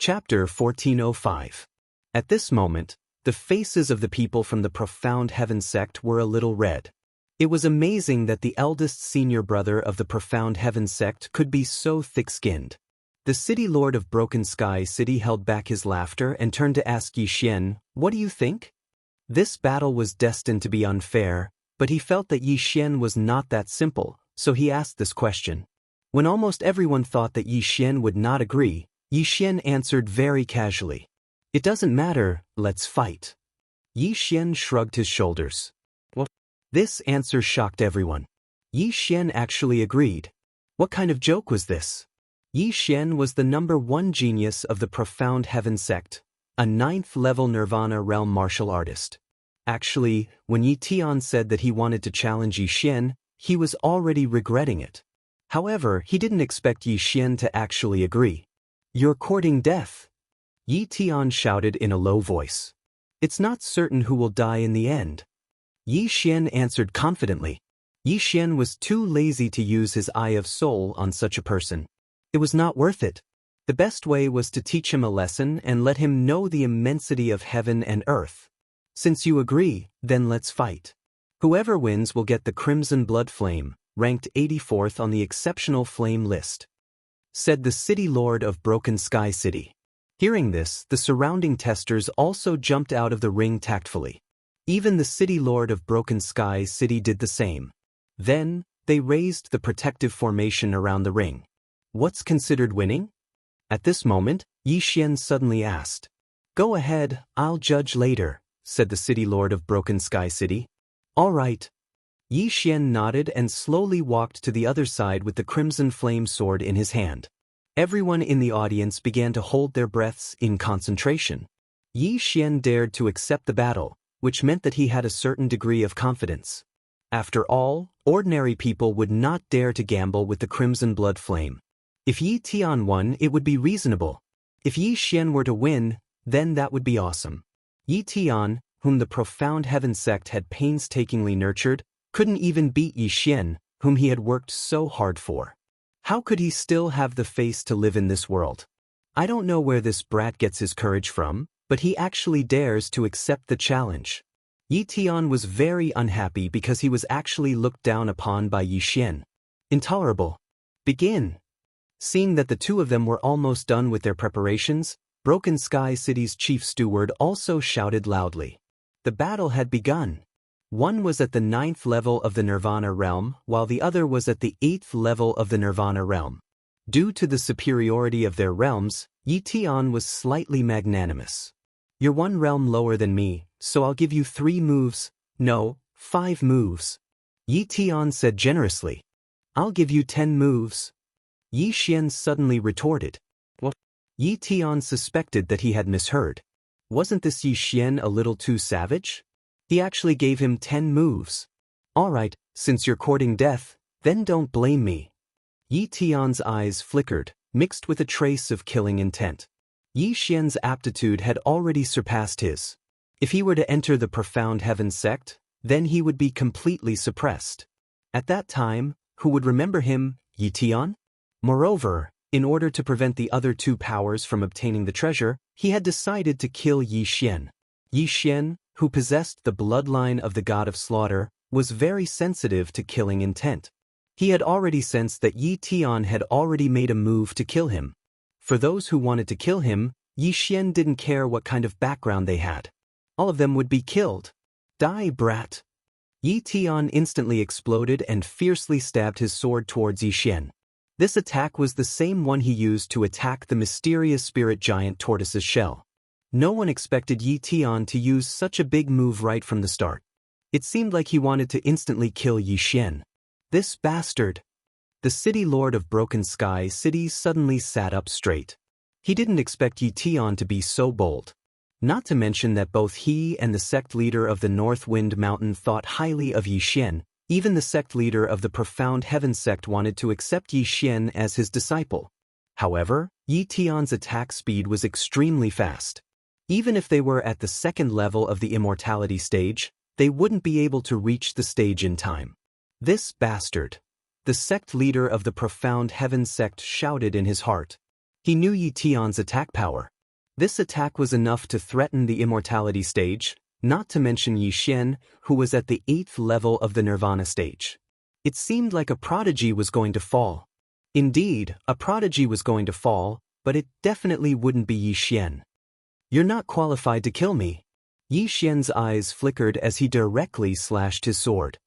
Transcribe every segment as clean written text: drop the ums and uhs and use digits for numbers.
Chapter 1405. At this moment, the faces of the people from the Profound Heaven sect were a little red. It was amazing that the eldest senior brother of the Profound Heaven sect could be so thick-skinned. The city lord of Broken Sky City held back his laughter and turned to ask Yixian, "What do you think?" This battle was destined to be unfair, but he felt that Yixian was not that simple, so he asked this question. When almost everyone thought that Yixian would not agree, Yixian answered very casually, "It doesn't matter, let's fight." Yixian shrugged his shoulders. What? This answer shocked everyone. Yixian actually agreed. What kind of joke was this? Yixian was the #1 genius of the Profound Heaven sect, a 9th-level Nirvana realm martial artist. Actually, when Yi Tian said that he wanted to challenge Yixian, he was already regretting it. However, he didn't expect Yixian to actually agree. "You're courting death," Yi Tian shouted in a low voice. "It's not certain who will die in the end." Yixian answered confidently. Yixian was too lazy to use his Eye of Soul on such a person. It was not worth it. The best way was to teach him a lesson and let him know the immensity of heaven and earth. "Since you agree, then let's fight. Whoever wins will get the Crimson Blood Flame, ranked 84th on the Exceptional Flame list," said the city lord of Broken Sky City. Hearing this, the surrounding testers also jumped out of the ring tactfully. Even the city lord of Broken Sky City did the same. Then, they raised the protective formation around the ring. What's considered winning? At this moment, Yixian suddenly asked. "Go ahead, I'll judge later," said the city lord of Broken Sky City. "All right." Yixian nodded and slowly walked to the other side with the Crimson Flame sword in his hand. Everyone in the audience began to hold their breaths in concentration. Yixian dared to accept the battle, which meant that he had a certain degree of confidence. After all, ordinary people would not dare to gamble with the Crimson Blood Flame. If Yi Tian won, it would be reasonable. If Yixian were to win, then that would be awesome. Yi Tian, whom the Profound Heaven sect had painstakingly nurtured, couldn't even beat Yixian, whom he had worked so hard for. How could he still have the face to live in this world? I don't know where this brat gets his courage from, but he actually dares to accept the challenge. Yi Tian was very unhappy because he was actually looked down upon by Yixian. Intolerable. Begin. Seeing that the two of them were almost done with their preparations, Broken Sky City's chief steward also shouted loudly. The battle had begun. One was at the 9th level of the Nirvana realm, while the other was at the 8th level of the Nirvana realm. Due to the superiority of their realms, Yi Tian was slightly magnanimous. "You're one realm lower than me, so I'll give you 3 moves, no, 5 moves." Yi Tian said generously. "I'll give you 10 moves." Yixian suddenly retorted. What? Yi Tian suspected that he had misheard. Wasn't this Yixian a little too savage? He actually gave him 10 moves. "All right, since you're courting death, then don't blame me." Yi Tian's eyes flickered, mixed with a trace of killing intent. Yixian's aptitude had already surpassed his. If he were to enter the Profound Heaven sect, then he would be completely suppressed. At that time, who would remember him, Yi Tian? Moreover, in order to prevent the other 2 powers from obtaining the treasure, he had decided to kill Yixian. Yixian, who possessed the bloodline of the god of slaughter, was very sensitive to killing intent. He had already sensed that Yi Tian had already made a move to kill him. For those who wanted to kill him, Yixian didn't care what kind of background they had. All of them would be killed. "Die, brat!" Yi Tian instantly exploded and fiercely stabbed his sword towards Yixian. This attack was the same one he used to attack the mysterious spirit giant Tortoise's shell. No one expected Yi Tian to use such a big move right from the start. It seemed like he wanted to instantly kill Yixian. This bastard! The city lord of Broken Sky City suddenly sat up straight. He didn't expect Yi Tian to be so bold. Not to mention that both he and the sect leader of the North Wind Mountain thought highly of Yixian. Even the sect leader of the Profound Heaven sect wanted to accept Yixian as his disciple. However, Yi Tian's attack speed was extremely fast. Even if they were at the 2nd level of the immortality stage, they wouldn't be able to reach the stage in time. This bastard! The sect leader of the Profound Heaven sect shouted in his heart. He knew Yi Tian's attack power. This attack was enough to threaten the immortality stage, not to mention Yi Xian, who was at the 8th level of the nirvana stage. It seemed like a prodigy was going to fall. Indeed, a prodigy was going to fall, but it definitely wouldn't be Yi Xian. You're not qualified to kill me. Yi Xian's eyes flickered as he directly slashed his sword.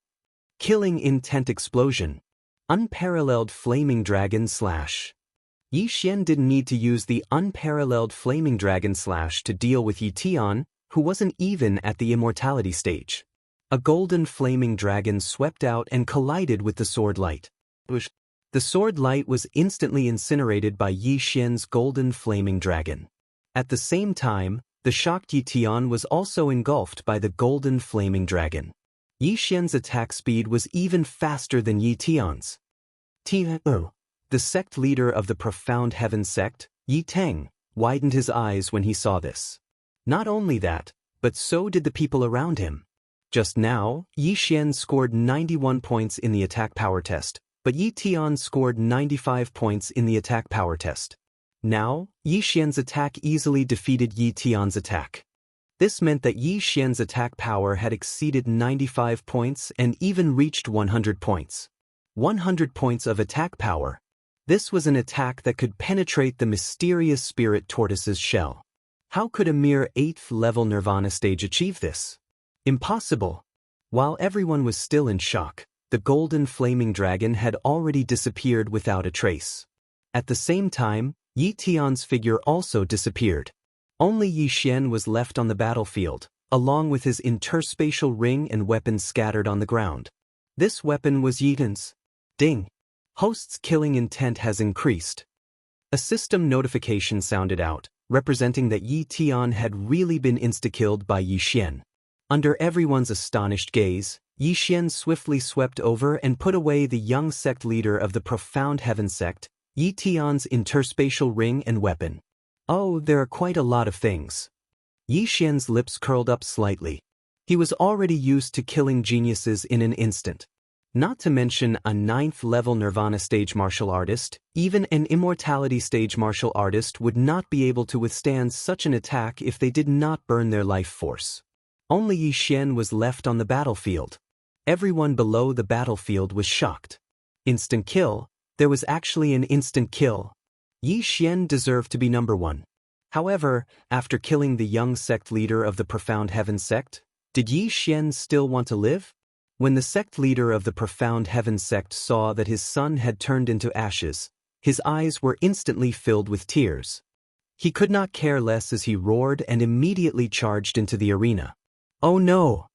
Killing intent explosion. Unparalleled flaming dragon slash. Yi Xian didn't need to use the unparalleled flaming dragon slash to deal with Yi Tian, who wasn't even at the immortality stage. A golden flaming dragon swept out and collided with the sword light. The sword light was instantly incinerated by Yi Xian's golden flaming dragon. At the same time, the shocked Yi Tian was also engulfed by the golden flaming dragon. Yi Xian's attack speed was even faster than Yi Tian's. The sect leader of the Profound Heaven sect, Yi Teng, widened his eyes when he saw this. Not only that, but so did the people around him. Just now, Yi Xian scored 91 points in the attack power test, but Yi Tian scored 95 points in the attack power test. Now, Yi Xian's attack easily defeated Yi Tian's attack. This meant that Yi Xian's attack power had exceeded 95 points and even reached 100 points. 100 points of attack power. This was an attack that could penetrate the mysterious spirit tortoise's shell. How could a mere 8th level nirvana stage achieve this? Impossible. While everyone was still in shock, the golden flaming dragon had already disappeared without a trace. At the same time, Yi Tian's figure also disappeared. Only Yi Xian was left on the battlefield, along with his interspatial ring and weapon scattered on the ground. This weapon was Yi Tian's. Ding. Host's killing intent has increased. A system notification sounded out, representing that Yi Tian had really been insta-killed by Yi Xian. Under everyone's astonished gaze, Yi Xian swiftly swept over and put away the young sect leader of the Profound Heaven sect, Yi Tian's interspatial ring and weapon. Oh, there are quite a lot of things. Yi Xian's lips curled up slightly. He was already used to killing geniuses in an instant. Not to mention a 9th level nirvana stage martial artist, even an immortality stage martial artist would not be able to withstand such an attack if they did not burn their life force. Only Yi Xian was left on the battlefield. Everyone below the battlefield was shocked. Instant kill. There was actually an instant kill. Yi Xian deserved to be number 1. However, after killing the young sect leader of the Profound Heaven sect, did Yi Xian still want to live? When the sect leader of the Profound Heaven sect saw that his son had turned into ashes, his eyes were instantly filled with tears. He could not care less as he roared and immediately charged into the arena. Oh no!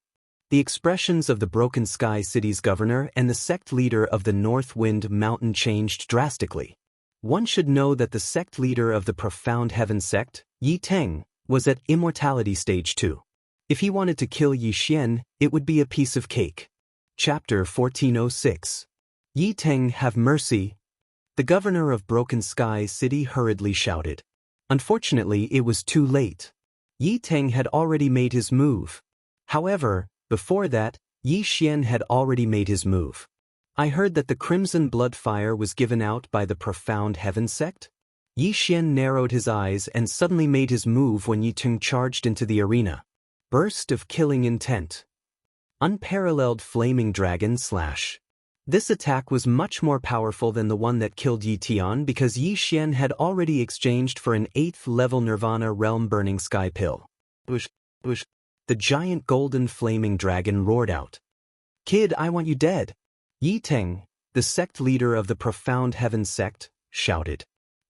The expressions of the Broken Sky City's governor and the sect leader of the North Wind Mountain changed drastically. One should know that the sect leader of the Profound Heaven sect, Yi Teng, was at immortality stage 2. If he wanted to kill Yi Xian, it would be a piece of cake. Chapter 1406. Yi Teng, have mercy. The governor of Broken Sky City hurriedly shouted. Unfortunately, it was too late. Yi Teng had already made his move. However, before that, Yi Xian had already made his move. I heard that the Crimson Blood Fire was given out by the Profound Heaven sect? Yi Xian narrowed his eyes and suddenly made his move when Yi Teng charged into the arena. Burst of killing intent. Unparalleled flaming dragon slash. This attack was much more powerful than the one that killed Yi Tian because Yi Xian had already exchanged for an 8th level Nirvana realm burning sky pill. Whoosh, whoosh. The giant golden flaming dragon roared out. Kid, I want you dead. Yi Teng, the sect leader of the Profound Heaven sect, shouted.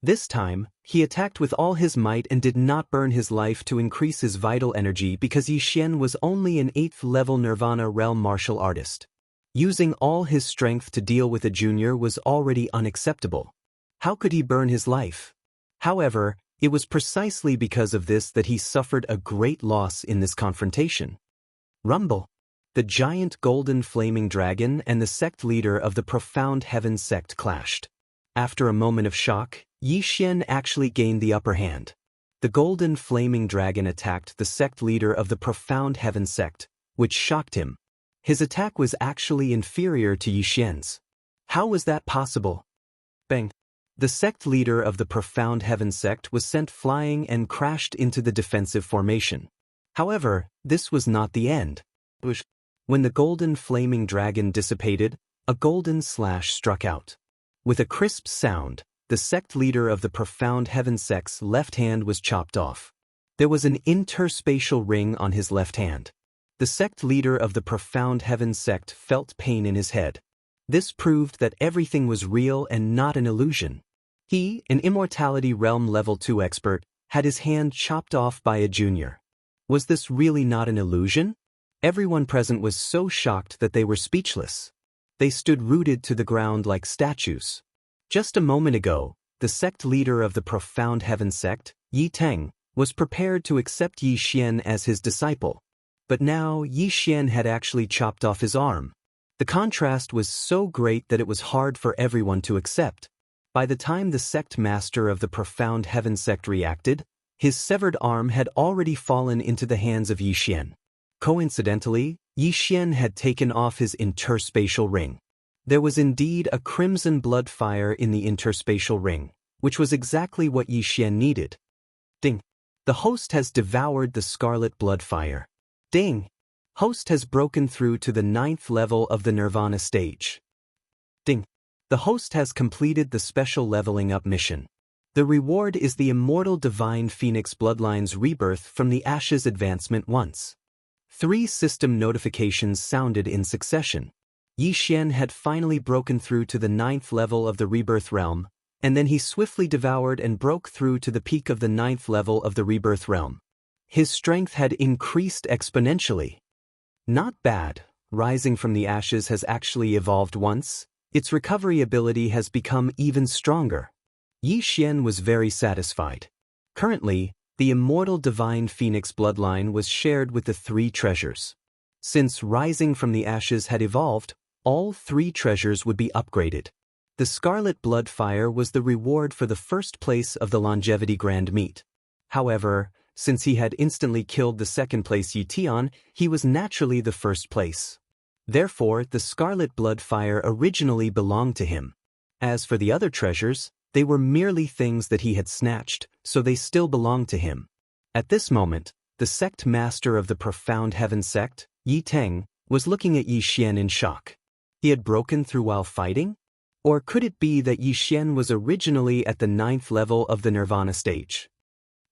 This time, he attacked with all his might and did not burn his life to increase his vital energy because Yi Xian was only an 8th level Nirvana realm martial artist. Using all his strength to deal with a junior was already unacceptable. How could he burn his life? However, it was precisely because of this that he suffered a great loss in this confrontation. Rumble. The giant golden flaming dragon and the sect leader of the Profound Heaven sect clashed. After a moment of shock, Yi Xian actually gained the upper hand. The golden flaming dragon attacked the sect leader of the Profound Heaven sect, which shocked him. His attack was actually inferior to Yi Xian's. How was that possible? Bang! The sect leader of the Profound Heaven sect was sent flying and crashed into the defensive formation. However, this was not the end. When the golden flaming dragon dissipated, a golden slash struck out. With a crisp sound, the sect leader of the Profound Heaven sect's left hand was chopped off. There was an interspatial ring on his left hand. The sect leader of the Profound Heaven sect felt pain in his head. This proved that everything was real and not an illusion. He, an Immortality Realm Level 2 expert, had his hand chopped off by a junior. Was this really not an illusion? Everyone present was so shocked that they were speechless. They stood rooted to the ground like statues. Just a moment ago, the sect leader of the Profound Heaven sect, Yi Teng, was prepared to accept Yi Xian as his disciple. But now Yi Xian had actually chopped off his arm. The contrast was so great that it was hard for everyone to accept. By the time the sect master of the Profound Heaven sect reacted, his severed arm had already fallen into the hands of Yi Xian. Coincidentally, Yi Xian had taken off his interspatial ring. There was indeed a crimson blood fire in the interspatial ring, which was exactly what Yi Xian needed. Ding! The host has devoured the scarlet blood fire. Ding! Host has broken through to the 9th level of the Nirvana stage. Ding! The host has completed the special leveling up mission. The reward is the immortal divine phoenix bloodline's rebirth from the ashes advancement once. 3 system notifications sounded in succession. Yi Xian had finally broken through to the 9th level of the rebirth realm, and then he swiftly devoured and broke through to the peak of the 9th level of the rebirth realm. His strength had increased exponentially. Not bad, rising from the ashes has actually evolved once. Its recovery ability has become even stronger. Yi Xian was very satisfied. Currently, the immortal divine phoenix bloodline was shared with the 3 treasures. Since rising from the ashes had evolved, all 3 treasures would be upgraded. The scarlet blood fire was the reward for the first place of the longevity grand meet. However, since he had instantly killed the second place Yi Tian, he was naturally the first place. Therefore, the scarlet blood fire originally belonged to him. As for the other treasures, they were merely things that he had snatched, so they still belonged to him. At this moment, the sect master of the Profound Heaven sect, Yi Teng, was looking at Yi Xian in shock. He had broken through while fighting? Or could it be that Yi Xian was originally at the 9th level of the Nirvana stage?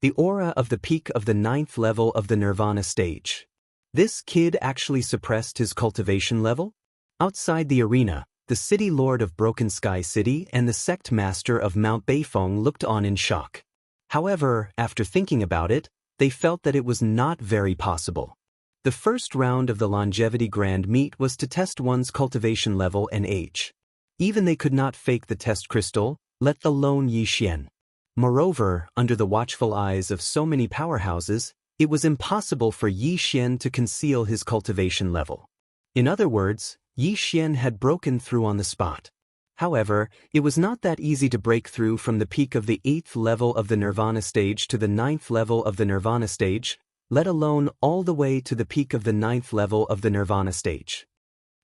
The aura of the peak of the 9th level of the Nirvana stage. This kid actually suppressed his cultivation level? Outside the arena, the city lord of Broken Sky City and the sect master of Mount Beifeng looked on in shock. However, after thinking about it, they felt that it was not very possible. The first round of the longevity grand meet was to test one's cultivation level and age. Even they could not fake the test crystal, let alone Yi Xian. Moreover, under the watchful eyes of so many powerhouses, it was impossible for Yi Xian to conceal his cultivation level. In other words, Yi Xian had broken through on the spot. However, it was not that easy to break through from the peak of the 8th level of the Nirvana stage to the 9th level of the Nirvana stage, let alone all the way to the peak of the 9th level of the Nirvana stage.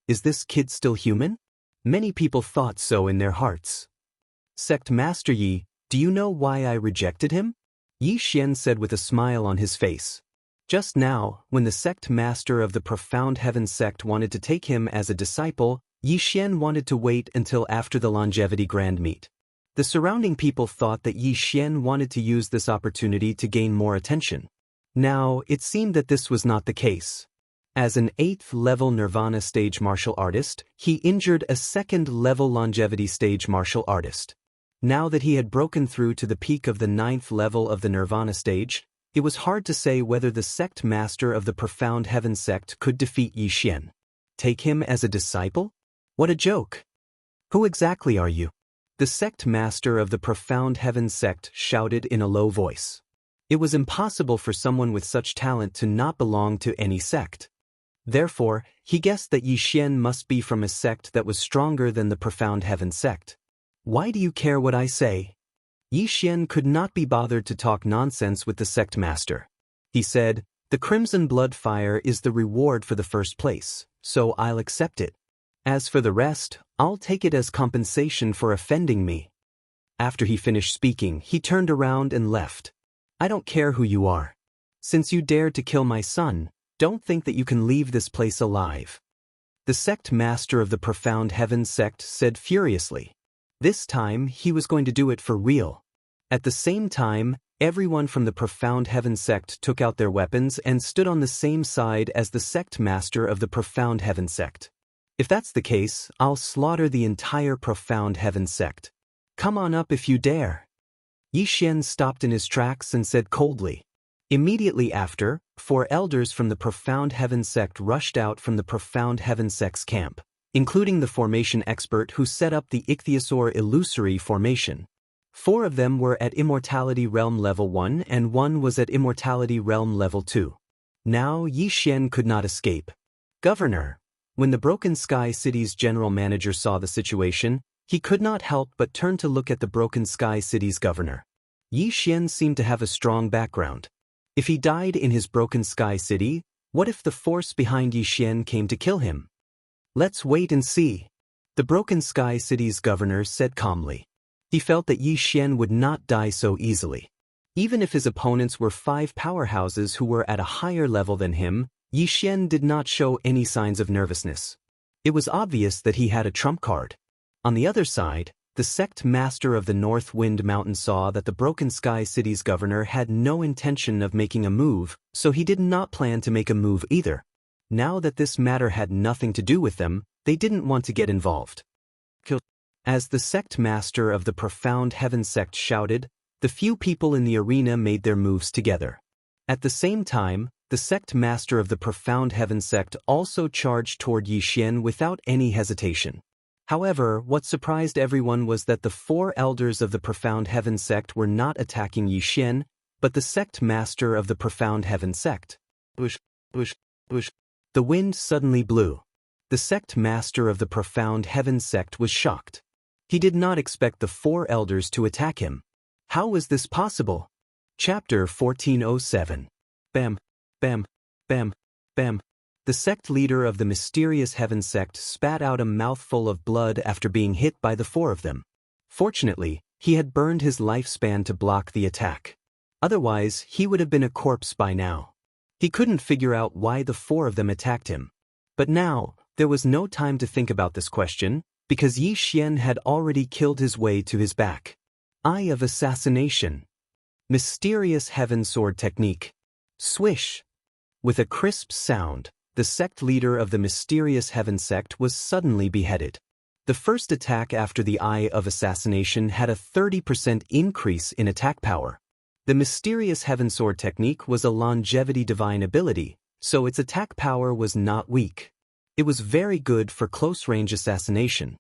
Is this kid still human? Many people thought so in their hearts. Sect Master Yi, do you know why I rejected him? Yi Xian said with a smile on his face. Just now, when the sect master of the Profound Heaven sect wanted to take him as a disciple, Yi Xian wanted to wait until after the longevity grand meet. The surrounding people thought that Yi Xian wanted to use this opportunity to gain more attention. Now, it seemed that this was not the case. As an 8th level Nirvana stage martial artist, he injured a 2nd level longevity stage martial artist. Now that he had broken through to the peak of the 9th level of the Nirvana stage, it was hard to say whether the sect master of the Profound Heaven sect could defeat Yi Xian. Take him as a disciple? What a joke! Who exactly are you? The sect master of the Profound Heaven sect shouted in a low voice. It was impossible for someone with such talent to not belong to any sect. Therefore, he guessed that Yi Xian must be from a sect that was stronger than the Profound Heaven sect. Why do you care what I say? Yi Xian could not be bothered to talk nonsense with the sect master. He said, the crimson blood fire is the reward for the first place, so I'll accept it. As for the rest, I'll take it as compensation for offending me. After he finished speaking, he turned around and left. I don't care who you are. Since you dared to kill my son, don't think that you can leave this place alive. The sect master of the Profound Heavens sect said furiously. This time, he was going to do it for real. At the same time, everyone from the Profound Heavens sect took out their weapons and stood on the same side as the sect master of the Profound Heavens sect. If that's the case, I'll slaughter the entire Profound Heavens sect. Come on up if you dare. Yi Xian stopped in his tracks and said coldly. Immediately after, 4 elders from the Profound Heavens sect rushed out from the Profound Heavens sect's camp, including the formation expert who set up the Ichthyosaur illusory formation. 4 of them were at Immortality Realm Level 1 and 1 was at Immortality Realm Level 2. Now Yi Xian could not escape. Governor. When the Broken Sky City's general manager saw the situation, he could not help but turn to look at the Broken Sky City's governor. Yi Xian seemed to have a strong background. If he died in his Broken Sky City, what if the force behind Yi Xian came to kill him? Let's wait and see. The Broken Sky City's governor said calmly. He felt that Yi Xian would not die so easily. Even if his opponents were 5 powerhouses who were at a higher level than him, Yi Xian did not show any signs of nervousness. It was obvious that he had a trump card. On the other side, the sect master of the North Wind Mountain saw that the Broken Sky City's governor had no intention of making a move, so he did not plan to make a move either. Now that this matter had nothing to do with them, they didn't want to get involved. As the sect master of the Profound Heavens sect shouted, the few people in the arena made their moves together. At the same time, the sect master of the Profound Heavens sect also charged toward Yi Xian without any hesitation. However, what surprised everyone was that the 4 elders of the Profound Heavens sect were not attacking Yi Xian, but the sect master of the Profound Heavens sect. The wind suddenly blew. The sect master of the Profound Heavens sect was shocked. He did not expect the 4 elders to attack him. How was this possible? Chapter 1407. Bam, bam, bam, bam. The sect leader of the Mysterious Heaven sect spat out a mouthful of blood after being hit by the 4 of them. Fortunately, he had burned his lifespan to block the attack. Otherwise, he would have been a corpse by now. He couldn't figure out why the 4 of them attacked him. But now, there was no time to think about this question, because Yi Xian had already killed his way to his back. Eye of Assassination. Mysterious Heaven Sword Technique. Swish. With a crisp sound, the sect leader of the Mysterious Heaven sect was suddenly beheaded. The first attack after the Eye of Assassination had a 30% increase in attack power. The Mysterious Heaven Sword technique was a longevity divine ability, so its attack power was not weak. It was very good for close-range assassination.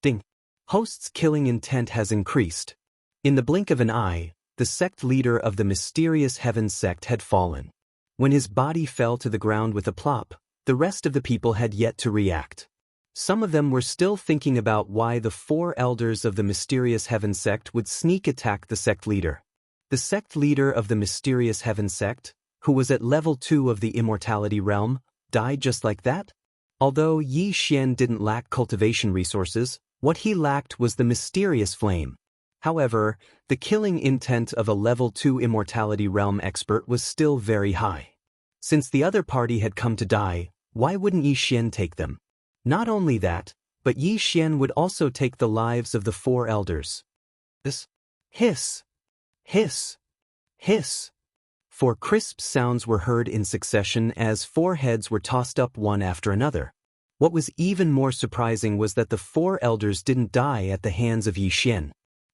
Ding. Host's killing intent has increased. In the blink of an eye, the sect leader of the Mysterious Heaven sect had fallen. When his body fell to the ground with a plop, the rest of the people had yet to react. Some of them were still thinking about why the 4 elders of the Mysterious Heaven sect would sneak attack the sect leader. The sect leader of the Mysterious Heaven sect, who was at level 2 of the Immortality Realm, died just like that? Although Yi Xian didn't lack cultivation resources, what he lacked was the mysterious flame. However, the killing intent of a level 2 Immortality Realm expert was still very high. Since the other party had come to die, why wouldn't Yi Xian take them? Not only that, but Yi Xian would also take the lives of the 4 elders. Hiss, hiss, hiss, hiss. 4 crisp sounds were heard in succession as 4 heads were tossed up one after another. What was even more surprising was that the 4 elders didn't die at the hands of Yi Xian.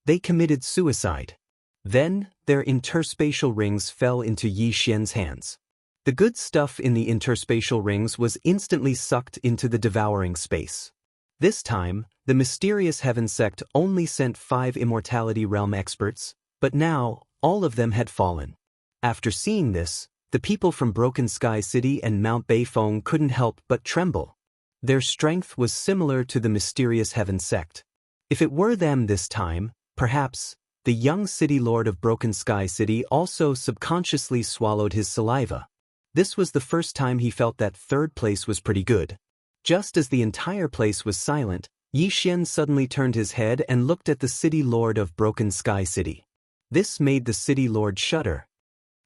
They committed suicide. Then, their interspatial rings fell into Yi Xian's hands. The good stuff in the interspatial rings was instantly sucked into the devouring space. This time, the Mysterious Heaven sect only sent 5 Immortality Realm experts, but now, all of them had fallen. After seeing this, the people from Broken Sky City and Mount Beifeng couldn't help but tremble. Their strength was similar to the Mysterious Heaven sect. If it were them this time, perhaps, the young city lord of Broken Sky City also subconsciously swallowed his saliva. This was the first time he felt that 3rd place was pretty good. Just as the entire place was silent, Yi Xian suddenly turned his head and looked at the city lord of Broken Sky City. This made the city lord shudder.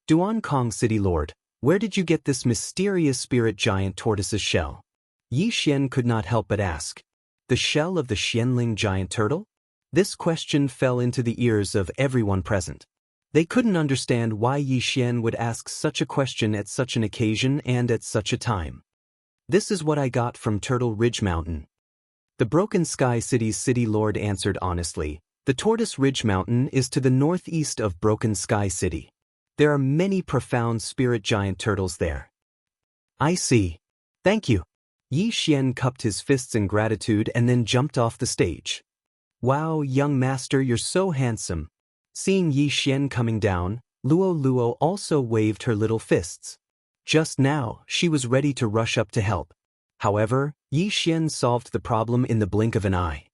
Duan Kong City Lord, where did you get this mysterious spirit giant tortoise's shell? Yi Xian could not help but ask. The shell of the Xianling giant turtle? This question fell into the ears of everyone present. They couldn't understand why Yi Xian would ask such a question at such an occasion and at such a time. This is what I got from Turtle Ridge Mountain. The Broken Sky City's city lord answered honestly. The Tortoise Ridge Mountain is to the northeast of Broken Sky City. There are many profound spirit giant turtles there. I see. Thank you. Yi Xian cupped his fists in gratitude and then jumped off the stage. Wow, young master, you're so handsome. Seeing Yi Xian coming down, Luo Luo also waved her little fists. Just now, she was ready to rush up to help. However, Yi Xian solved the problem in the blink of an eye.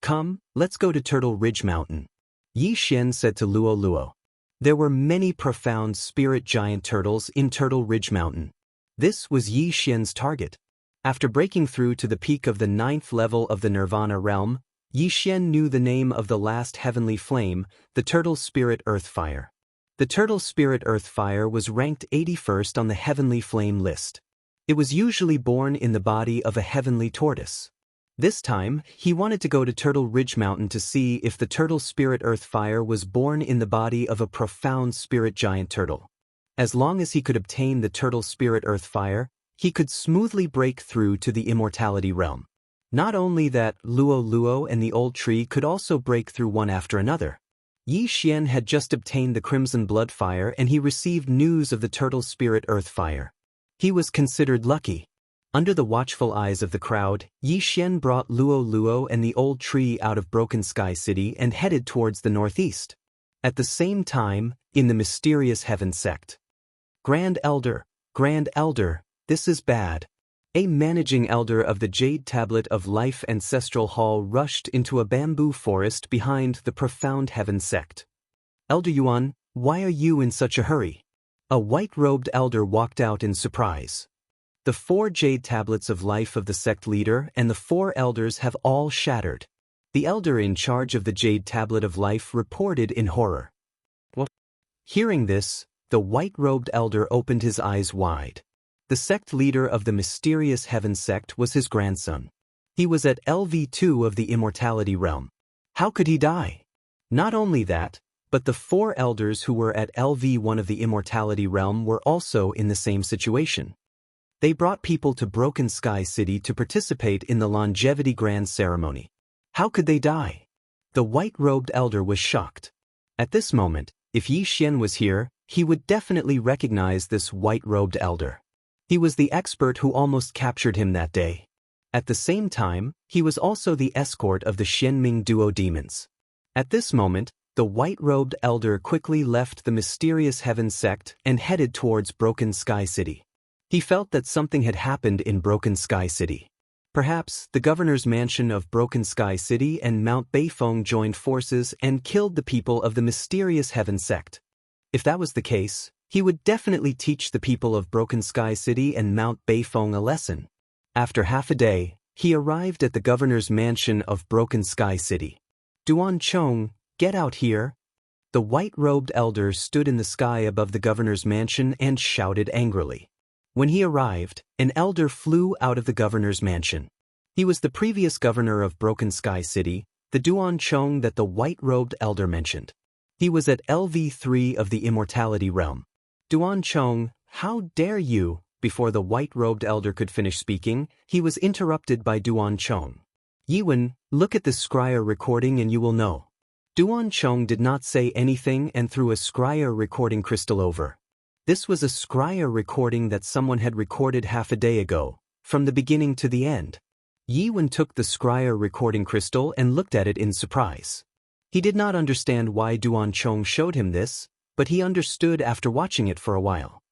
Come, let's go to Turtle Ridge Mountain. Yi Xian said to Luo Luo. There were many profound spirit giant turtles in Turtle Ridge Mountain. This was Yi Xian's target. After breaking through to the peak of the 9th level of the Nirvana realm, Yi Xian knew the name of the last heavenly flame, the Turtle Spirit Earth Fire. The Turtle Spirit Earth Fire was ranked 81st on the heavenly flame list. It was usually born in the body of a heavenly tortoise. This time, he wanted to go to Turtle Ridge Mountain to see if the Turtle Spirit Earth Fire was born in the body of a profound spirit giant turtle. As long as he could obtain the Turtle Spirit Earth Fire, he could smoothly break through to the immortality realm. Not only that, Luo Luo and the old tree could also break through one after another. Yi Xian had just obtained the Crimson Blood Fire and he received news of the Turtle Spirit Earth Fire. He was considered lucky. Under the watchful eyes of the crowd, Yi Xian brought Luo Luo and the old tree out of Broken Sky City and headed towards the northeast. At the same time, in the mysterious Heaven sect. Grand Elder, this is bad. A managing elder of the Jade Tablet of Life Ancestral Hall rushed into a bamboo forest behind the profound Heaven sect. Elder Yuan, why are you in such a hurry? A white-robed elder walked out in surprise. The 4 Jade Tablets of Life of the sect leader and the 4 elders have all shattered. The elder in charge of the Jade Tablet of Life reported in horror. What? Hearing this, the white-robed elder opened his eyes wide. The sect leader of the mysterious Heaven sect was his grandson. He was at LV2 of the immortality realm. How could he die? Not only that, but the 4 elders who were at LV1 of the immortality realm were also in the same situation. They brought people to Broken Sky City to participate in the longevity grand ceremony. How could they die? The white-robed elder was shocked. At this moment, if Yi Xian was here, he would definitely recognize this white-robed elder. He was the expert who almost captured him that day. At the same time, he was also the escort of the Xianming duo demons. At this moment, the white-robed elder quickly left the mysterious Heaven sect and headed towards Broken Sky City. He felt that something had happened in Broken Sky City. Perhaps the governor's mansion of Broken Sky City and Mount Beifeng joined forces and killed the people of the mysterious Heaven sect. If that was the case, he would definitely teach the people of Broken Sky City and Mount Beifeng a lesson. After half a day, he arrived at the governor's mansion of Broken Sky City. Duan Chong, get out here. The white-robed elder stood in the sky above the governor's mansion and shouted angrily. When he arrived, an elder flew out of the governor's mansion. He was the previous governor of Broken Sky City, the Duan Chong that the white-robed elder mentioned. He was at LV3 of the immortality realm. Duan Chong, how dare you? Before the white-robed elder could finish speaking, he was interrupted by Duan Chong. Yiwen, look at the scryer recording and you will know. Duan Chong did not say anything and threw a scryer recording crystal over. This was a scryer recording that someone had recorded half a day ago, from the beginning to the end. Yiwen took the scryer recording crystal and looked at it in surprise. He did not understand why Duan Chong showed him this, but he understood after watching it for a while.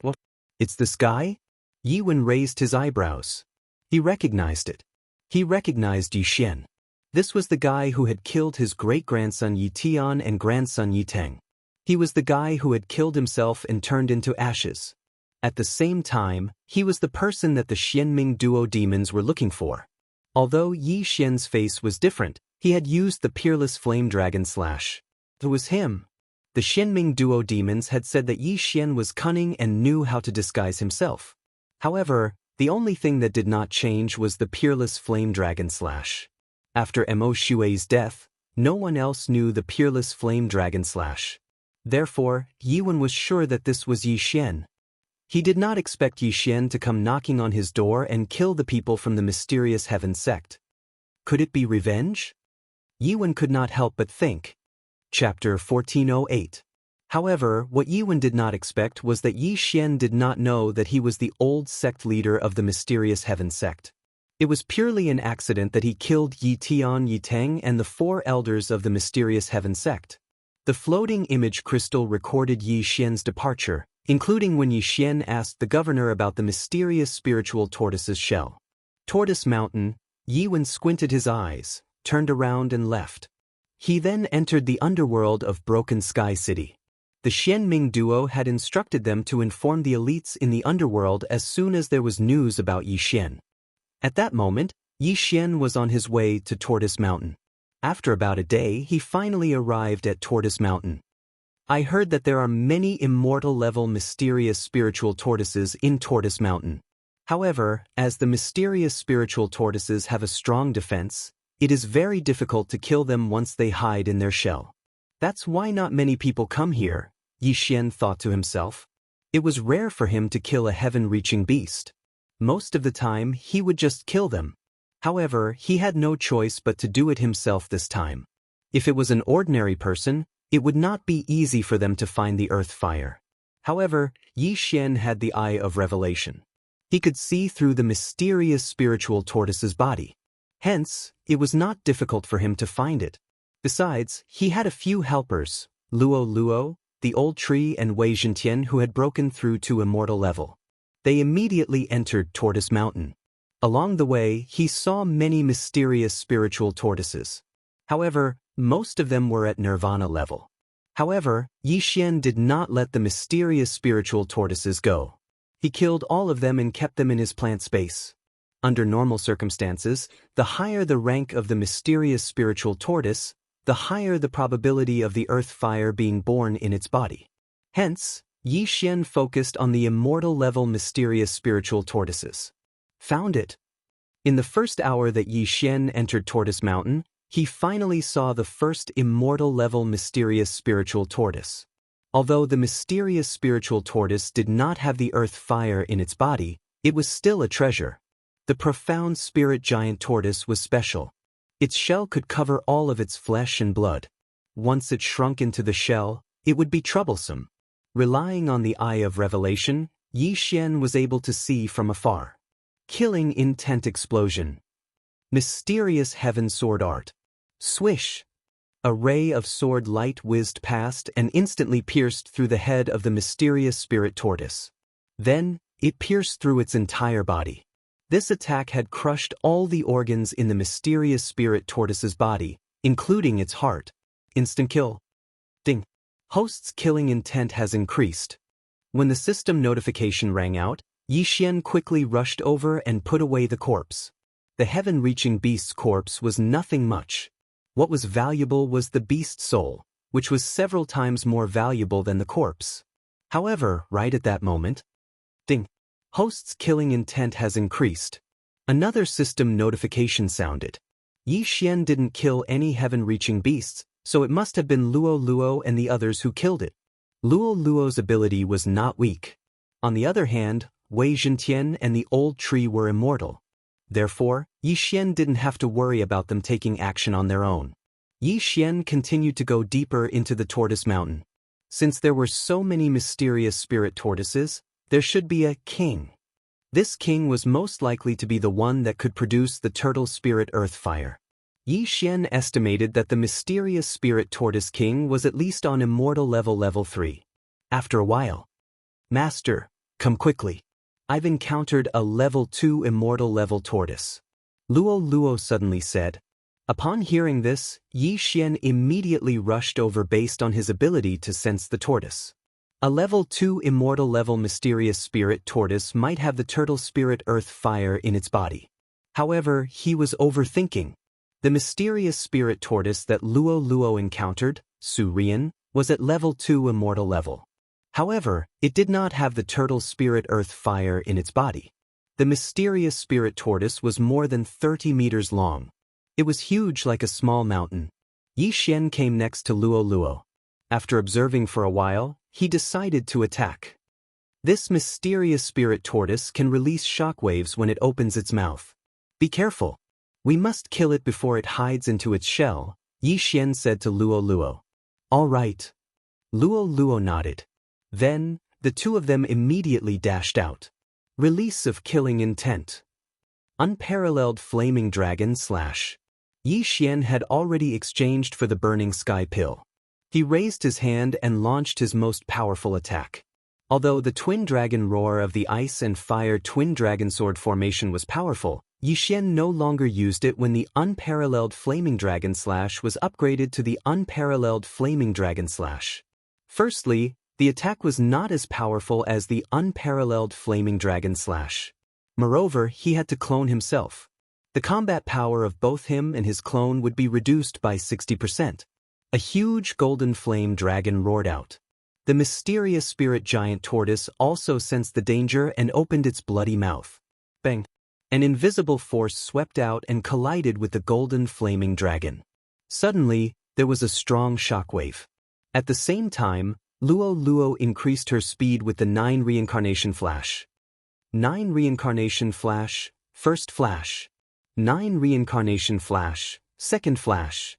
What? It's the sky? Yiwen raised his eyebrows. He recognized it. He recognized Yi Xian. This was the guy who had killed his great-grandson Yi Tian and grandson Yi Teng. He was the guy who had killed himself and turned into ashes. At the same time, he was the person that the Xianming duo demons were looking for. Although Yi Xian's face was different, he had used the peerless flame dragon slash. It was him. The Xianming duo demons had said that Yi Xian was cunning and knew how to disguise himself. However, the only thing that did not change was the peerless flame dragon slash. After Mo Xue's death, no one else knew the peerless flame dragon slash. Therefore, Yi Wen was sure that this was Yi Xian. He did not expect Yi Xian to come knocking on his door and kill the people from the mysterious heaven sect. Could it be revenge? Yi Wen could not help but think. Chapter 1408. However, what Yi Wen did not expect was that Yi Xian did not know that he was the old sect leader of the mysterious heaven sect. It was purely an accident that he killed Yi Tian, Yi Teng, and the 4 elders of the mysterious heaven sect. The floating image crystal recorded Yi Xian's departure, including when Yi Xian asked the governor about the mysterious spiritual tortoise's shell. Tortoise Mountain, Yi Wen squinted his eyes, turned around and left. He then entered the underworld of Broken Sky City. The Xianming duo had instructed them to inform the elites in the underworld as soon as there was news about Yi Xian. At that moment, Yi Xian was on his way to Tortoise Mountain. After about a day, he finally arrived at Tortoise Mountain. I heard that there are many immortal-level mysterious spiritual tortoises in Tortoise Mountain. However, as the mysterious spiritual tortoises have a strong defense, it is very difficult to kill them once they hide in their shell. That's why not many people come here, Yi Xian thought to himself. It was rare for him to kill a heaven-reaching beast. Most of the time, he would just kill them. However, he had no choice but to do it himself this time. If it was an ordinary person, it would not be easy for them to find the earth fire. However, Yi Xian had the eye of revelation. He could see through the mysterious spiritual tortoise's body. Hence, it was not difficult for him to find it. Besides, he had a few helpers, Luo, the old tree, and Wei Zhentian, who had broken through to immortal level. They immediately entered Tortoise Mountain. Along the way, he saw many mysterious spiritual tortoises. However, most of them were at nirvana level. However, Yi Xian did not let the mysterious spiritual tortoises go. He killed all of them and kept them in his plant space. Under normal circumstances, the higher the rank of the mysterious spiritual tortoise, the higher the probability of the earth fire being born in its body. Hence, Yi Xian focused on the immortal-level mysterious spiritual tortoises. Found it. In the first hour that Yi Xian entered Tortoise Mountain, he finally saw the first immortal-level mysterious spiritual tortoise. Although the mysterious spiritual tortoise did not have the earth fire in its body, it was still a treasure. The profound spirit giant tortoise was special. Its shell could cover all of its flesh and blood. Once it shrunk into the shell, it would be troublesome. Relying on the eye of revelation, Yi Xian was able to see from afar. Killing intent explosion. Mysterious heaven sword art. Swish! A ray of sword light whizzed past and instantly pierced through the head of the mysterious spirit tortoise. Then, it pierced through its entire body. This attack had crushed all the organs in the mysterious spirit tortoise's body, including its heart. Instant kill. Ding. Host's killing intent has increased. When the system notification rang out, Yi Xian quickly rushed over and put away the corpse. The heaven-reaching beast's corpse was nothing much. What was valuable was the beast's soul, which was several times more valuable than the corpse. However, right at that moment, ding. Host's killing intent has increased. Another system notification sounded. Yi Xian didn't kill any heaven-reaching beasts, so it must have been Luo and the others who killed it. Luo's ability was not weak. On the other hand, Wei Zhentian and the old tree were immortal. Therefore, Yi Xian didn't have to worry about them taking action on their own. Yi Xian continued to go deeper into the Tortoise Mountain. Since there were so many mysterious spirit tortoises, there should be a king. This king was most likely to be the one that could produce the turtle spirit earth fire. Yi Xian estimated that the mysterious spirit tortoise king was at least on immortal level 3. After a while, Master, come quickly. I've encountered a level 2 immortal level tortoise. Luo suddenly said. Upon hearing this, Yi Xian immediately rushed over based on his ability to sense the tortoise. A level 2 immortal level mysterious spirit tortoise might have the turtle spirit earth fire in its body. However, he was overthinking. The mysterious spirit tortoise that Luo Luo encountered, Su Rian, was at level 2 immortal level. However, it did not have the turtle spirit earth fire in its body. The mysterious spirit tortoise was more than 30 meters long. It was huge like a small mountain. Yi Xian came next to Luo Luo. After observing for a while, he decided to attack. This mysterious spirit tortoise can release shockwaves when it opens its mouth. Be careful. We must kill it before it hides into its shell, Yi Xian said to Luo Luo. All right. Luo Luo nodded. Then, the two of them immediately dashed out. Release of killing intent. Unparalleled flaming dragon slash. Yi Xian had already exchanged for the burning sky pill. He raised his hand and launched his most powerful attack. Although the twin dragon roar of the ice and fire twin dragon sword formation was powerful, Yi Xian no longer used it when the unparalleled flaming dragon slash was upgraded to the unparalleled flaming dragon slash. Firstly, the attack was not as powerful as the unparalleled flaming dragon slash. Moreover, he had to clone himself. The combat power of both him and his clone would be reduced by 60%. A huge golden flame dragon roared out. The mysterious spirit giant tortoise also sensed the danger and opened its bloody mouth. Bang! An invisible force swept out and collided with the golden flaming dragon. Suddenly, there was a strong shockwave. At the same time, Luo Luo increased her speed with the 9 reincarnation flash. 9 reincarnation flash, first flash. 9 reincarnation flash, second flash.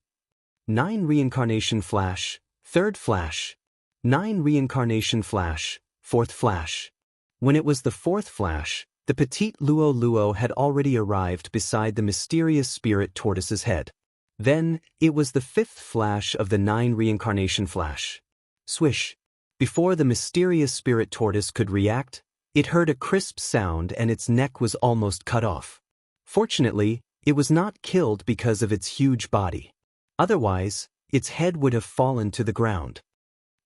9 reincarnation flash, third flash. 9 reincarnation flash, fourth flash. When it was the fourth flash, the petite Luo Luo had already arrived beside the mysterious spirit tortoise's head. Then, it was the fifth flash of the 9 reincarnation flash. Swish. Before the mysterious spirit tortoise could react, it heard a crisp sound and its neck was almost cut off. Fortunately, it was not killed because of its huge body. Otherwise, its head would have fallen to the ground.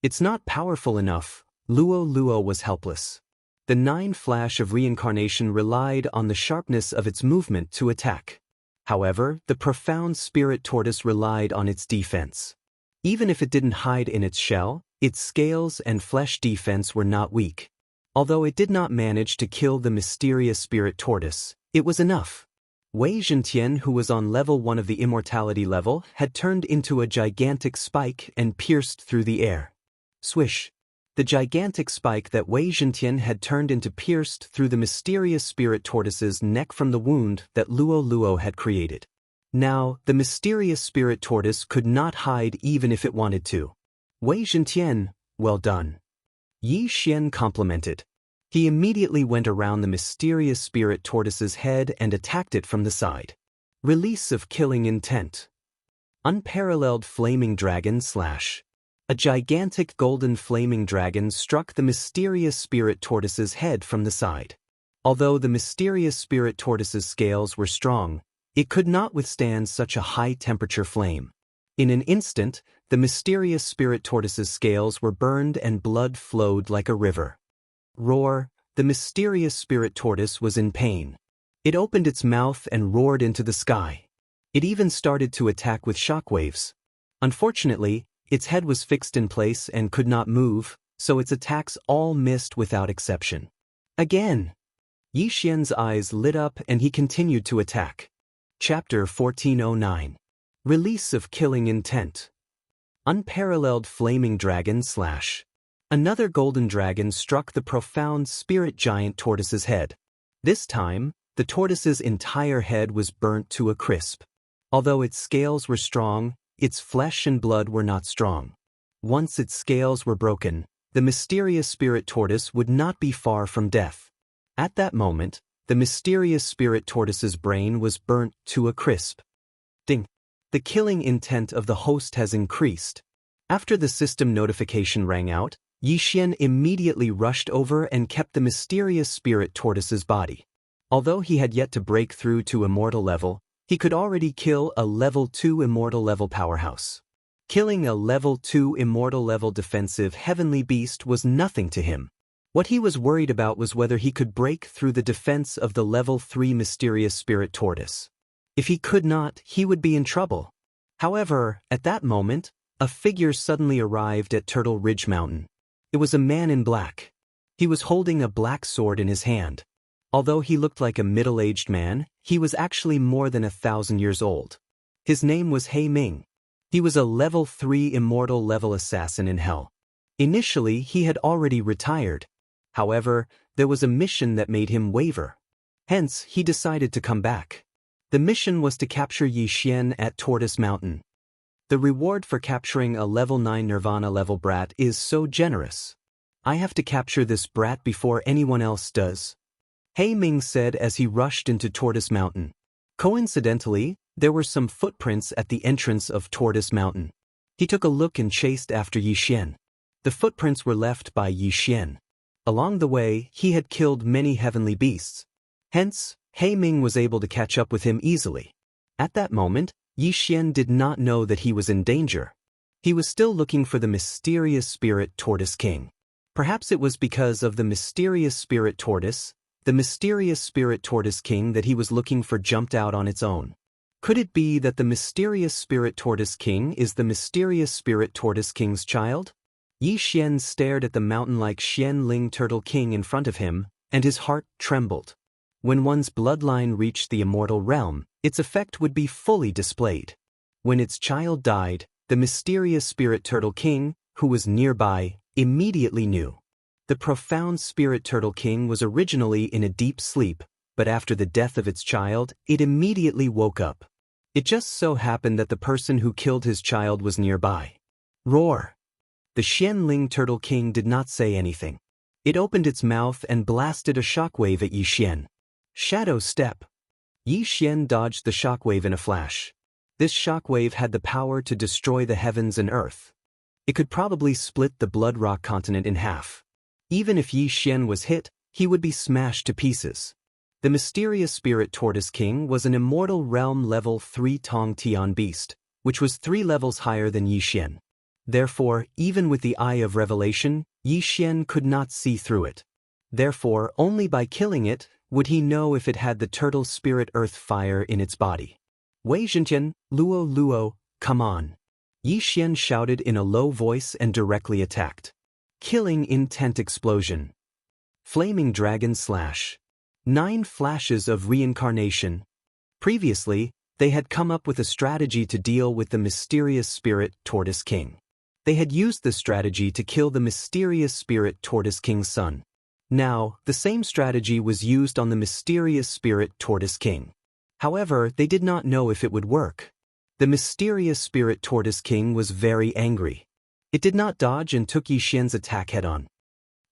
It's not powerful enough, Luo Luo was helpless. The 9 flash of reincarnation relied on the sharpness of its movement to attack. However, the profound spirit tortoise relied on its defense. Even if it didn't hide in its shell, its scales and flesh defense were not weak. Although it did not manage to kill the mysterious spirit tortoise, it was enough. Wei Zhentian, who was on level 1 of the immortality level, had turned into a gigantic spike and pierced through the air. Swish! The gigantic spike that Wei Zhentian had turned into pierced through the mysterious spirit tortoise's neck from the wound that Luo Luo had created. Now, the mysterious spirit tortoise could not hide even if it wanted to. Wei Zhentian, well done. Yi Xian complimented. He immediately went around the mysterious spirit tortoise's head and attacked it from the side. Release of killing intent. Unparalleled flaming dragon slash. A gigantic golden flaming dragon struck the mysterious spirit tortoise's head from the side. Although the mysterious spirit tortoise's scales were strong, it could not withstand such a high-temperature flame. In an instant, the mysterious spirit tortoise's scales were burned and blood flowed like a river. Roar! The mysterious spirit tortoise was in pain. It opened its mouth and roared into the sky. It even started to attack with shockwaves. Unfortunately, its head was fixed in place and could not move, so its attacks all missed without exception. Again! Yi Xian's eyes lit up and he continued to attack. Chapter 1409. Release of killing intent. Unparalleled flaming dragon slash. Another golden dragon struck the profound spirit giant tortoise's head. This time, the tortoise's entire head was burnt to a crisp. Although its scales were strong, its flesh and blood were not strong. Once its scales were broken, the mysterious spirit tortoise would not be far from death. At that moment, the mysterious spirit tortoise's brain was burnt to a crisp. Ding! The killing intent of the host has increased. After the system notification rang out, Yi Xian immediately rushed over and kept the mysterious spirit tortoise's body. Although he had yet to break through to immortal level, he could already kill a level 2 immortal level powerhouse. Killing a level 2 immortal level defensive heavenly beast was nothing to him. What he was worried about was whether he could break through the defense of the level 3 mysterious spirit tortoise. If he could not, he would be in trouble. However, at that moment, a figure suddenly arrived at Turtle Ridge Mountain. It was a man in black. He was holding a black sword in his hand. Although he looked like a middle-aged man, he was actually more than 1,000 years old. His name was He Ming. He was a level 3 immortal level assassin in hell. Initially, he had already retired. However, there was a mission that made him waver. Hence, he decided to come back. The mission was to capture Xianxia at Tortoise Mountain. The reward for capturing a level 9 Nirvana level brat is so generous. I have to capture this brat before anyone else does. He Ming said as he rushed into Tortoise Mountain. Coincidentally, there were some footprints at the entrance of Tortoise Mountain. He took a look and chased after Xianxia. The footprints were left by Xianxia. Along the way, he had killed many heavenly beasts. Hence, He Ming was able to catch up with him easily. At that moment, Xianxia did not know that he was in danger. He was still looking for the mysterious spirit tortoise king. Perhaps it was because of the mysterious spirit tortoise, the mysterious spirit tortoise king that he was looking for jumped out on its own. Could it be that the mysterious spirit tortoise king is the mysterious spirit tortoise king's child? Xianxia stared at the mountain-like Xianling turtle king in front of him, and his heart trembled. When one's bloodline reached the immortal realm, its effect would be fully displayed. When its child died, the mysterious spirit turtle king, who was nearby, immediately knew. The profound spirit turtle king was originally in a deep sleep, but after the death of its child, it immediately woke up. It just so happened that the person who killed his child was nearby. Roar! The Xianling turtle king did not say anything. It opened its mouth and blasted a shockwave at Xianxia. Shadow step. Xianxia dodged the shockwave in a flash. This shockwave had the power to destroy the heavens and earth. It could probably split the Blood Rock continent in half. Even if Xianxia was hit, he would be smashed to pieces. The mysterious spirit tortoise king was an immortal realm level 3 Tong Tian beast, which was 3 levels higher than Xianxia. Therefore, even with the Eye of Revelation, Xianxia could not see through it. Therefore, only by killing it would he know if it had the turtle spirit earth fire in its body. Wei Zhentian, Luo Luo, come on. Xianxia shouted in a low voice and directly attacked. Killing intent explosion. Flaming dragon slash. 9 flashes of reincarnation. Previously, they had come up with a strategy to deal with the mysterious spirit tortoise king. They had used the strategy to kill the mysterious spirit tortoise king's son. Now, the same strategy was used on the mysterious spirit tortoise king. However, they did not know if it would work. The mysterious spirit tortoise king was very angry. It did not dodge and took Xianxia's attack head-on.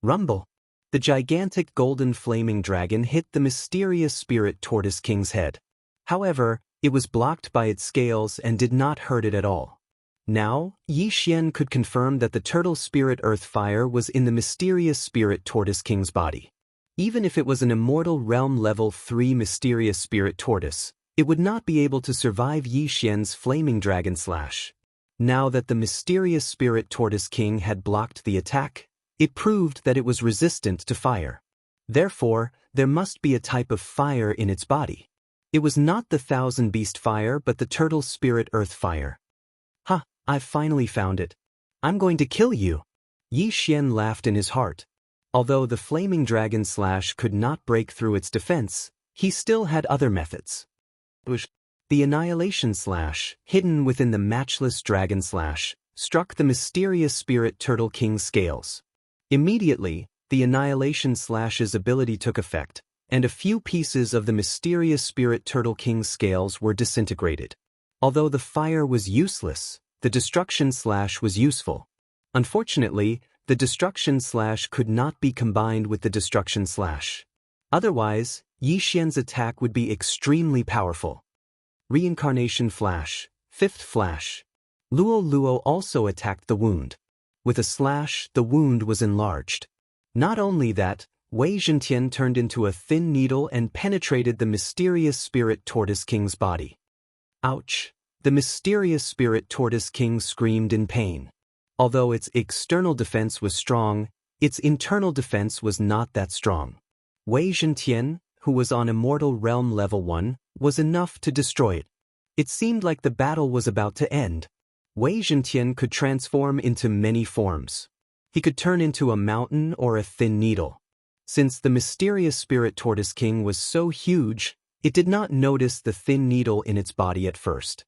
Rumble. The gigantic golden flaming dragon hit the mysterious spirit tortoise king's head. However, it was blocked by its scales and did not hurt it at all. Now, Xianxia could confirm that the turtle spirit earth fire was in the mysterious spirit tortoise king's body. Even if it was an immortal realm level 3 mysterious spirit tortoise, it would not be able to survive Xianxia's flaming dragon slash. Now that the mysterious spirit tortoise king had blocked the attack, it proved that it was resistant to fire. Therefore, there must be a type of fire in its body. It was not the thousand beast fire but the turtle spirit earth fire. Ha, I've finally found it. I'm going to kill you. Xianxia laughed in his heart. Although the flaming dragon slash could not break through its defense, he still had other methods. The annihilation slash, hidden within the matchless dragon slash, struck the mysterious spirit turtle king's scales. Immediately, the annihilation slash's ability took effect, and a few pieces of the mysterious spirit turtle king's scales were disintegrated. Although the fire was useless, the destruction slash was useful. Unfortunately, the destruction slash could not be combined with the destruction slash. Otherwise, Xianxia's attack would be extremely powerful. Reincarnation flash, 5th flash. Luo Luo also attacked the wound. With a slash, the wound was enlarged. Not only that, Wei Zhentian turned into a thin needle and penetrated the mysterious spirit tortoise king's body. Ouch! The mysterious spirit tortoise king screamed in pain. Although its external defense was strong, its internal defense was not that strong. Wei Zhentian, who was on Immortal Realm Level 1, was enough to destroy it. It seemed like the battle was about to end. Wei Zhentian could transform into many forms. He could turn into a mountain or a thin needle. Since the mysterious spirit Tortoise King was so huge, it did not notice the thin needle in its body at first.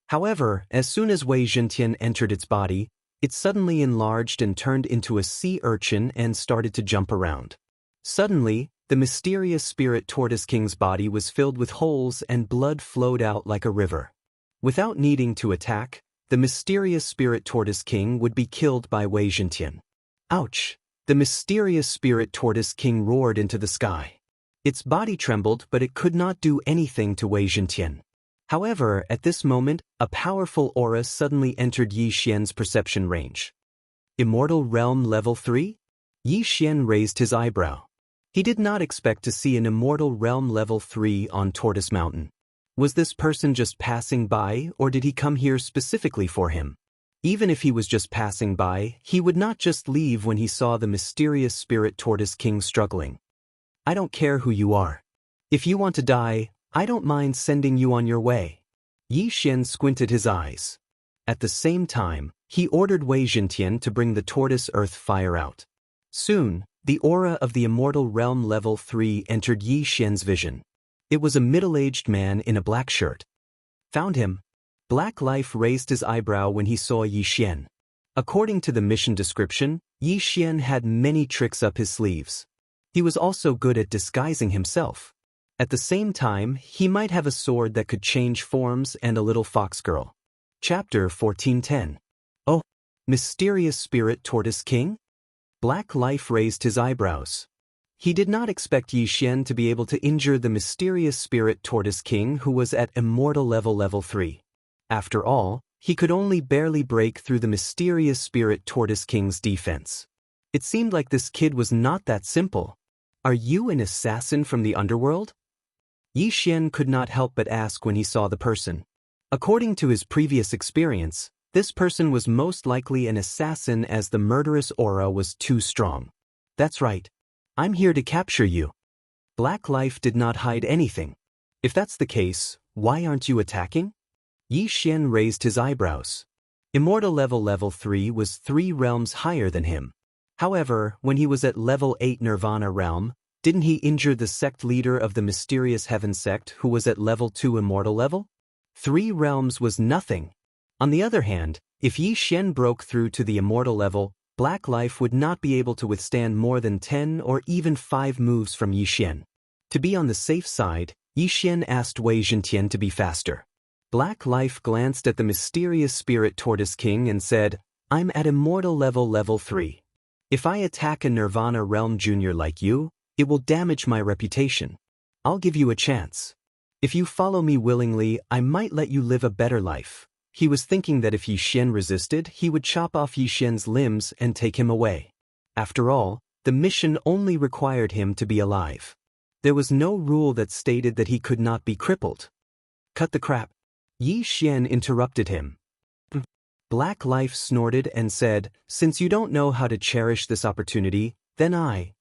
However, as soon as Wei Zhentian entered its body, it suddenly enlarged and turned into a sea urchin and started to jump around. Suddenly, the mysterious spirit Tortoise King's body was filled with holes and blood flowed out like a river. Without needing to attack, the mysterious spirit Tortoise King would be killed by Wei Zhentian. Ouch! The mysterious spirit Tortoise King roared into the sky. Its body trembled, but it could not do anything to Wei Zhentian. However, at this moment, a powerful aura suddenly entered Yi Xian's perception range. Immortal Realm Level 3? Yi Xian raised his eyebrow. He did not expect to see an Immortal Realm Level 3 on Tortoise Mountain. Was this person just passing by, or did he come here specifically for him? Even if he was just passing by, he would not just leave when he saw the mysterious spirit Tortoise King struggling. I don't care who you are. If you want to die, I don't mind sending you on your way. Yi Xian squinted his eyes. At the same time, he ordered Wei Zhentian to bring the tortoise earth fire out. Soon, the aura of the Immortal Realm Level 3 entered Yi Xian's vision. It was a middle-aged man in a black shirt. Found him. Black Life raised his eyebrow when he saw Yi Xian. According to the mission description, Yi Xian had many tricks up his sleeves. He was also good at disguising himself. At the same time, he might have a sword that could change forms and a little fox girl. Chapter 1410. Oh, mysterious spirit Tortoise King? Black Life raised his eyebrows. He did not expect Yi Xian to be able to injure the mysterious spirit Tortoise King who was at Immortal Level 3. After all, he could only barely break through the mysterious spirit Tortoise King's defense. It seemed like this kid was not that simple. Are you an assassin from the underworld? Yi Xian could not help but ask when he saw the person. According to his previous experience, this person was most likely an assassin as the murderous aura was too strong. That's right. I'm here to capture you. Black Life did not hide anything. If that's the case, why aren't you attacking? Yi Xian raised his eyebrows. Immortal Level 3 was 3 realms higher than him. However, when he was at Level 8 Nirvana Realm, didn't he injure the sect leader of the mysterious Heaven sect who was at Level 2 Immortal Level? 3 realms was nothing. On the other hand, if Yi Xian broke through to the Immortal Level, Black Life would not be able to withstand more than 10 or even 5 moves from Yi Xian. To be on the safe side, Yi Xian asked Wei Zhentian to be faster. Black Life glanced at the mysterious spirit Tortoise King and said, I'm at Immortal Level 3. If I attack a Nirvana Realm Junior like you, it will damage my reputation. I'll give you a chance. If you follow me willingly, I might let you live a better life. He was thinking that if Yi Xian resisted, he would chop off Yi Xian's limbs and take him away. After all, the mission only required him to be alive. There was no rule that stated that he could not be crippled. Cut the crap. Yi Xian interrupted him. Black Life snorted and said, since you don't know how to cherish this opportunity, then I.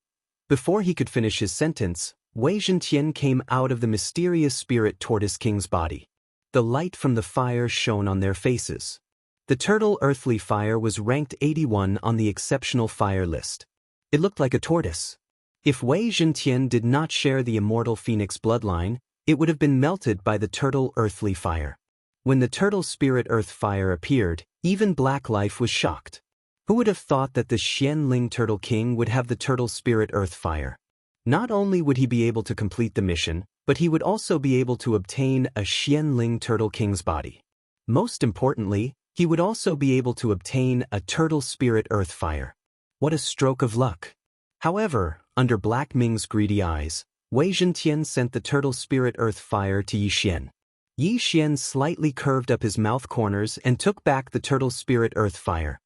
Before he could finish his sentence, Wei Zhentian came out of the mysterious spirit Tortoise King's body. The light from the fire shone on their faces. The turtle earthly fire was ranked 81 on the exceptional fire list. It looked like a tortoise. If Wei Zhentian did not share the immortal phoenix bloodline, it would have been melted by the turtle earthly fire. When the turtle spirit earth fire appeared, even Black Life was shocked. Who would have thought that the Xianling Turtle King would have the turtle spirit earth fire? Not only would he be able to complete the mission, but he would also be able to obtain a Xianling Turtle King's body. Most importantly, he would also be able to obtain a turtle spirit earth fire. What a stroke of luck. However, under Black Ming's greedy eyes, Wei Zhentian sent the turtle spirit earth fire to Yi Xian. Yi Xian slightly curved up his mouth corners and took back the turtle spirit earth fire.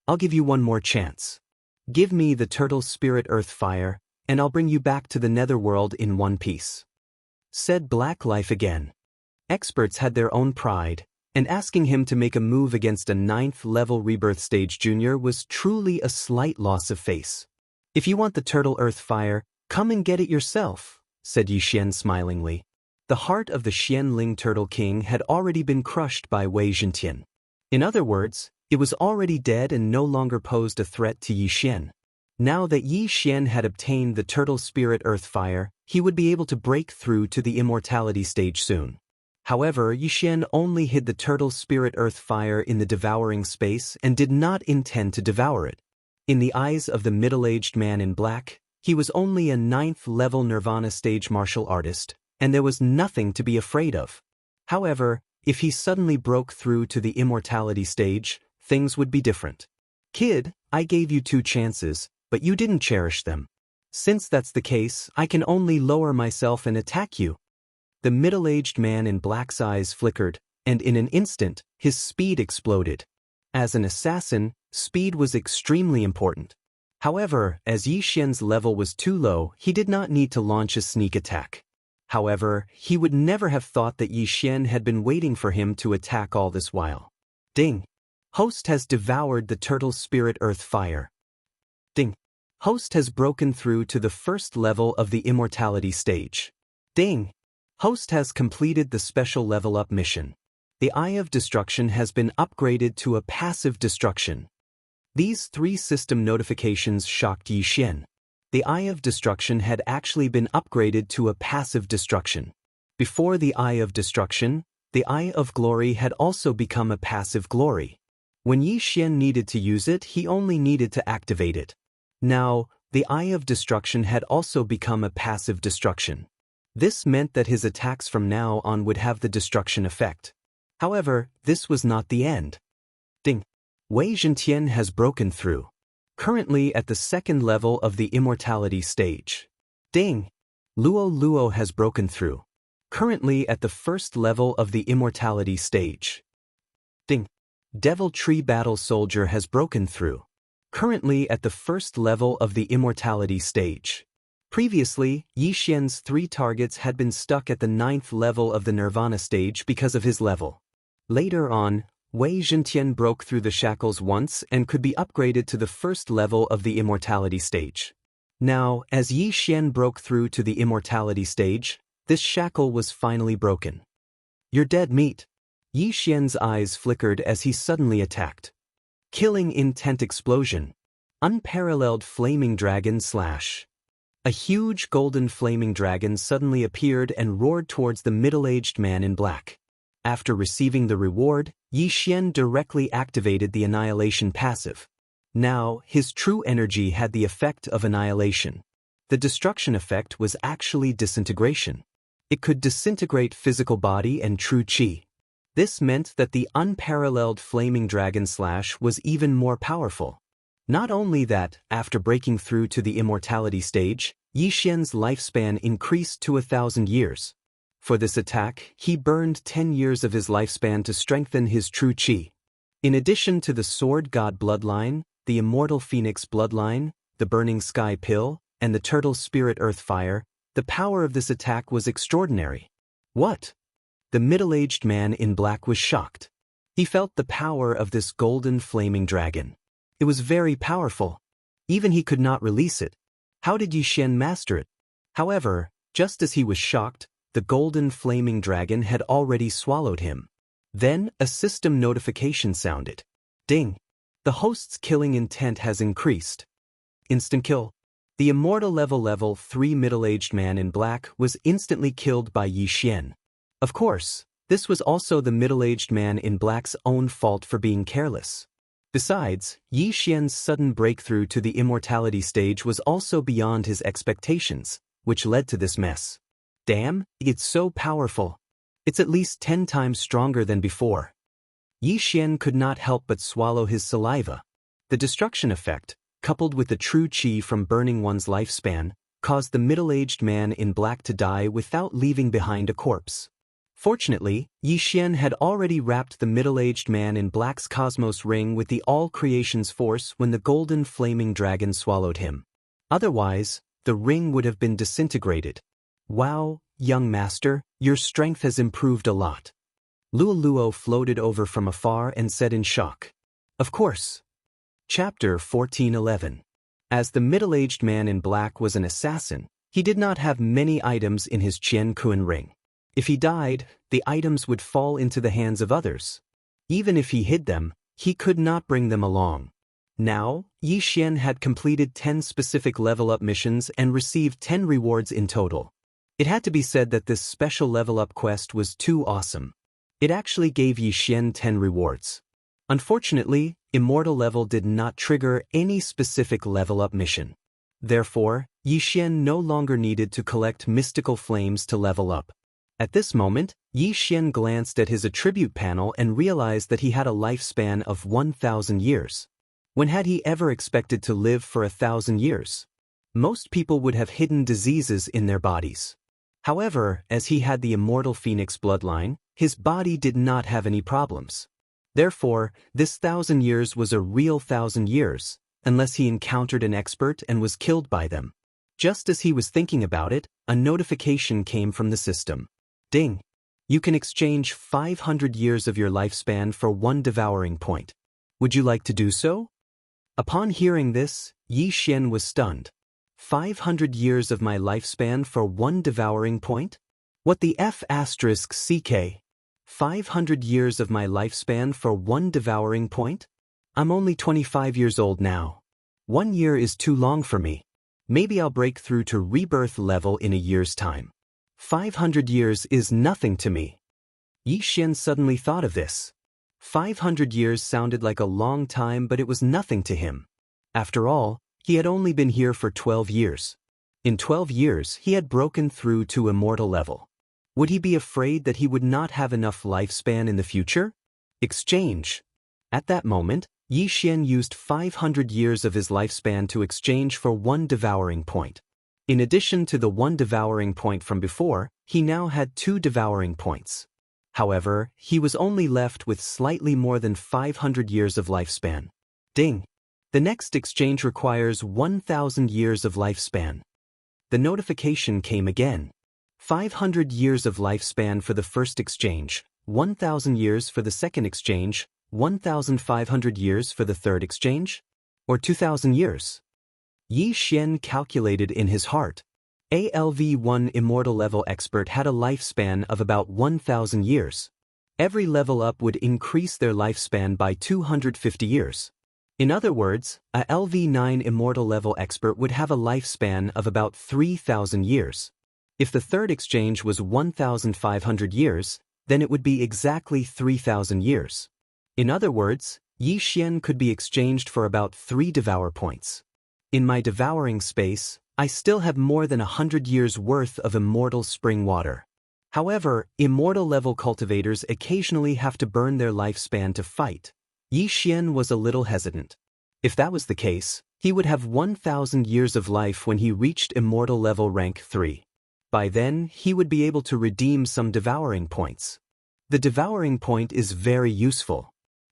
I'll give you one more chance. Give me the turtle spirit earth fire, and I'll bring you back to the netherworld in one piece. Said Black Life again. Experts had their own pride, and asking him to make a move against a 9th level rebirth stage junior was truly a slight loss of face. If you want the turtle earth fire, come and get it yourself, said Yixian smilingly. The heart of the Xianling Turtle King had already been crushed by Wei Zhentian. In other words, it was already dead and no longer posed a threat to Yixian. Now that Yixian had obtained the turtle spirit earth fire, he would be able to break through to the immortality stage soon. However, Yixian only hid the turtle spirit earth fire in the devouring space and did not intend to devour it. In the eyes of the middle-aged man in black, he was only a 9th-level Nirvana stage martial artist, and there was nothing to be afraid of. However, if he suddenly broke through to the immortality stage, things would be different. Kid, I gave you 2 chances, but you didn't cherish them. Since that's the case, I can only lower myself and attack you. The middle-aged man in black's eyes flickered, and in an instant, his speed exploded. As an assassin, speed was extremely important. However, as Yixian's level was too low, he did not need to launch a sneak attack. However, he would never have thought that Yixian had been waiting for him to attack all this while. Ding! Host has devoured the turtle spirit earth fire. Ding! Host has broken through to the 1st level of the immortality stage. Ding! Host has completed the special level up mission. The Eye of Destruction has been upgraded to a passive destruction. These 3 system notifications shocked Yixian. The Eye of Destruction had actually been upgraded to a passive destruction. Before the Eye of Destruction, the Eye of Glory had also become a passive glory. When Yixian needed to use it, he only needed to activate it. Now, the Eye of Destruction had also become a passive destruction. This meant that his attacks from now on would have the destruction effect. However, this was not the end. Ding! Wei Zhentian has broken through. Currently at the 2nd level of the immortality stage. Ding! Luo has broken through. Currently at the 1st level of the immortality stage. Ding! Devil Tree Battle Soldier has broken through. Currently at the 1st level of the immortality stage. Previously, Yixian's 3 targets had been stuck at the 9th level of the Nirvana stage because of his level. Later on, Wei Zhentian broke through the shackles once and could be upgraded to the 1st level of the immortality stage. Now, as Yixian broke through to the immortality stage, this shackle was finally broken. You're dead meat. Yixian's eyes flickered as he suddenly attacked. Killing intent explosion. Unparalleled flaming dragon slash. A huge golden flaming dragon suddenly appeared and roared towards the middle-aged man in black. After receiving the reward, Yixian directly activated the annihilation passive. Now, his true energy had the effect of annihilation. The destruction effect was actually disintegration. It could disintegrate physical body and true qi. This meant that the unparalleled flaming dragon slash was even more powerful. Not only that, after breaking through to the immortality stage, Yixian's lifespan increased to 1,000 years. For this attack, he burned 10 years of his lifespan to strengthen his true qi. In addition to the Sword God bloodline, the Immortal Phoenix bloodline, the Burning Sky Pill, and the Turtle Spirit Earth Fire, the power of this attack was extraordinary. What? The middle-aged man in black was shocked. He felt the power of this golden flaming dragon. It was very powerful. Even he could not release it. How did Yixian master it? However, just as he was shocked, the golden flaming dragon had already swallowed him. Then, a system notification sounded. Ding! The host's killing intent has increased. Instant kill. The immortal level 3 middle-aged man in black was instantly killed by Yixian. Of course, this was also the middle-aged man in black's own fault for being careless. Besides, Yixian's sudden breakthrough to the immortality stage was also beyond his expectations, which led to this mess. Damn, it's so powerful. It's at least 10 times stronger than before. Yixian could not help but swallow his saliva. The destruction effect, coupled with the true qi from burning one's lifespan, caused the middle-aged man in black to die without leaving behind a corpse. Fortunately, Yixian had already wrapped the middle-aged man in black's cosmos ring with the all-creation's force when the golden flaming dragon swallowed him. Otherwise, the ring would have been disintegrated. Wow, young master, your strength has improved a lot. Luo floated over from afar and said in shock. Of course. Chapter 14:11. As the middle-aged man in black was an assassin, he did not have many items in his Qian ring. If he died, the items would fall into the hands of others. Even if he hid them, he could not bring them along. Now, Yi Xian had completed 10 specific level-up missions and received 10 rewards in total. It had to be said that this special level-up quest was too awesome. It actually gave Yi Xian 10 rewards. Unfortunately, Immortal level did not trigger any specific level-up mission. Therefore, Yi Xian no longer needed to collect mystical flames to level up. At this moment, Yi Xian glanced at his attribute panel and realized that he had a lifespan of 1,000 years. When had he ever expected to live for 1,000 years? Most people would have hidden diseases in their bodies. However, as he had the immortal phoenix bloodline, his body did not have any problems. Therefore, this 1,000 years was a real 1,000 years, unless he encountered an expert and was killed by them. Just as he was thinking about it, a notification came from the system. Ding! You can exchange 500 years of your lifespan for 1 devouring point. Would you like to do so? Upon hearing this, Yi Xian was stunned. 500 years of my lifespan for 1 devouring point? What the F***CK? 500 years of my lifespan for 1 devouring point? I'm only 25 years old now. 1 year is too long for me. Maybe I'll break through to rebirth level in a year's time. 500 years is nothing to me. Yi Xian suddenly thought of this. 500 years sounded like a long time, but it was nothing to him. After all, he had only been here for 12 years. In 12 years, he had broken through to immortal level. Would he be afraid that he would not have enough lifespan in the future? Exchange. At that moment, Yi Xian used 500 years of his lifespan to exchange for 1 devouring point. In addition to the 1 devouring point from before, he now had 2 devouring points. However, he was only left with slightly more than 500 years of lifespan. Ding! The next exchange requires 1,000 years of lifespan. The notification came again. 500 years of lifespan for the first exchange, 1,000 years for the second exchange, 1,500 years for the third exchange? Or 2,000 years? Yi Xian calculated in his heart. ALV1 Immortal level expert had a lifespan of about 1,000 years. Every level up would increase their lifespan by 250 years. In other words, a LV9 Immortal level expert would have a lifespan of about 3,000 years. If the third exchange was 1,500 years, then it would be exactly 3,000 years. In other words, Yi Xian could be exchanged for about 3 devour points. In my devouring space, I still have more than 100 years worth of immortal spring water. However, immortal level cultivators occasionally have to burn their lifespan to fight. Yi Xian was a little hesitant. If that was the case, he would have 1,000 years of life when he reached immortal level rank 3. By then, he would be able to redeem some devouring points. The devouring point is very useful.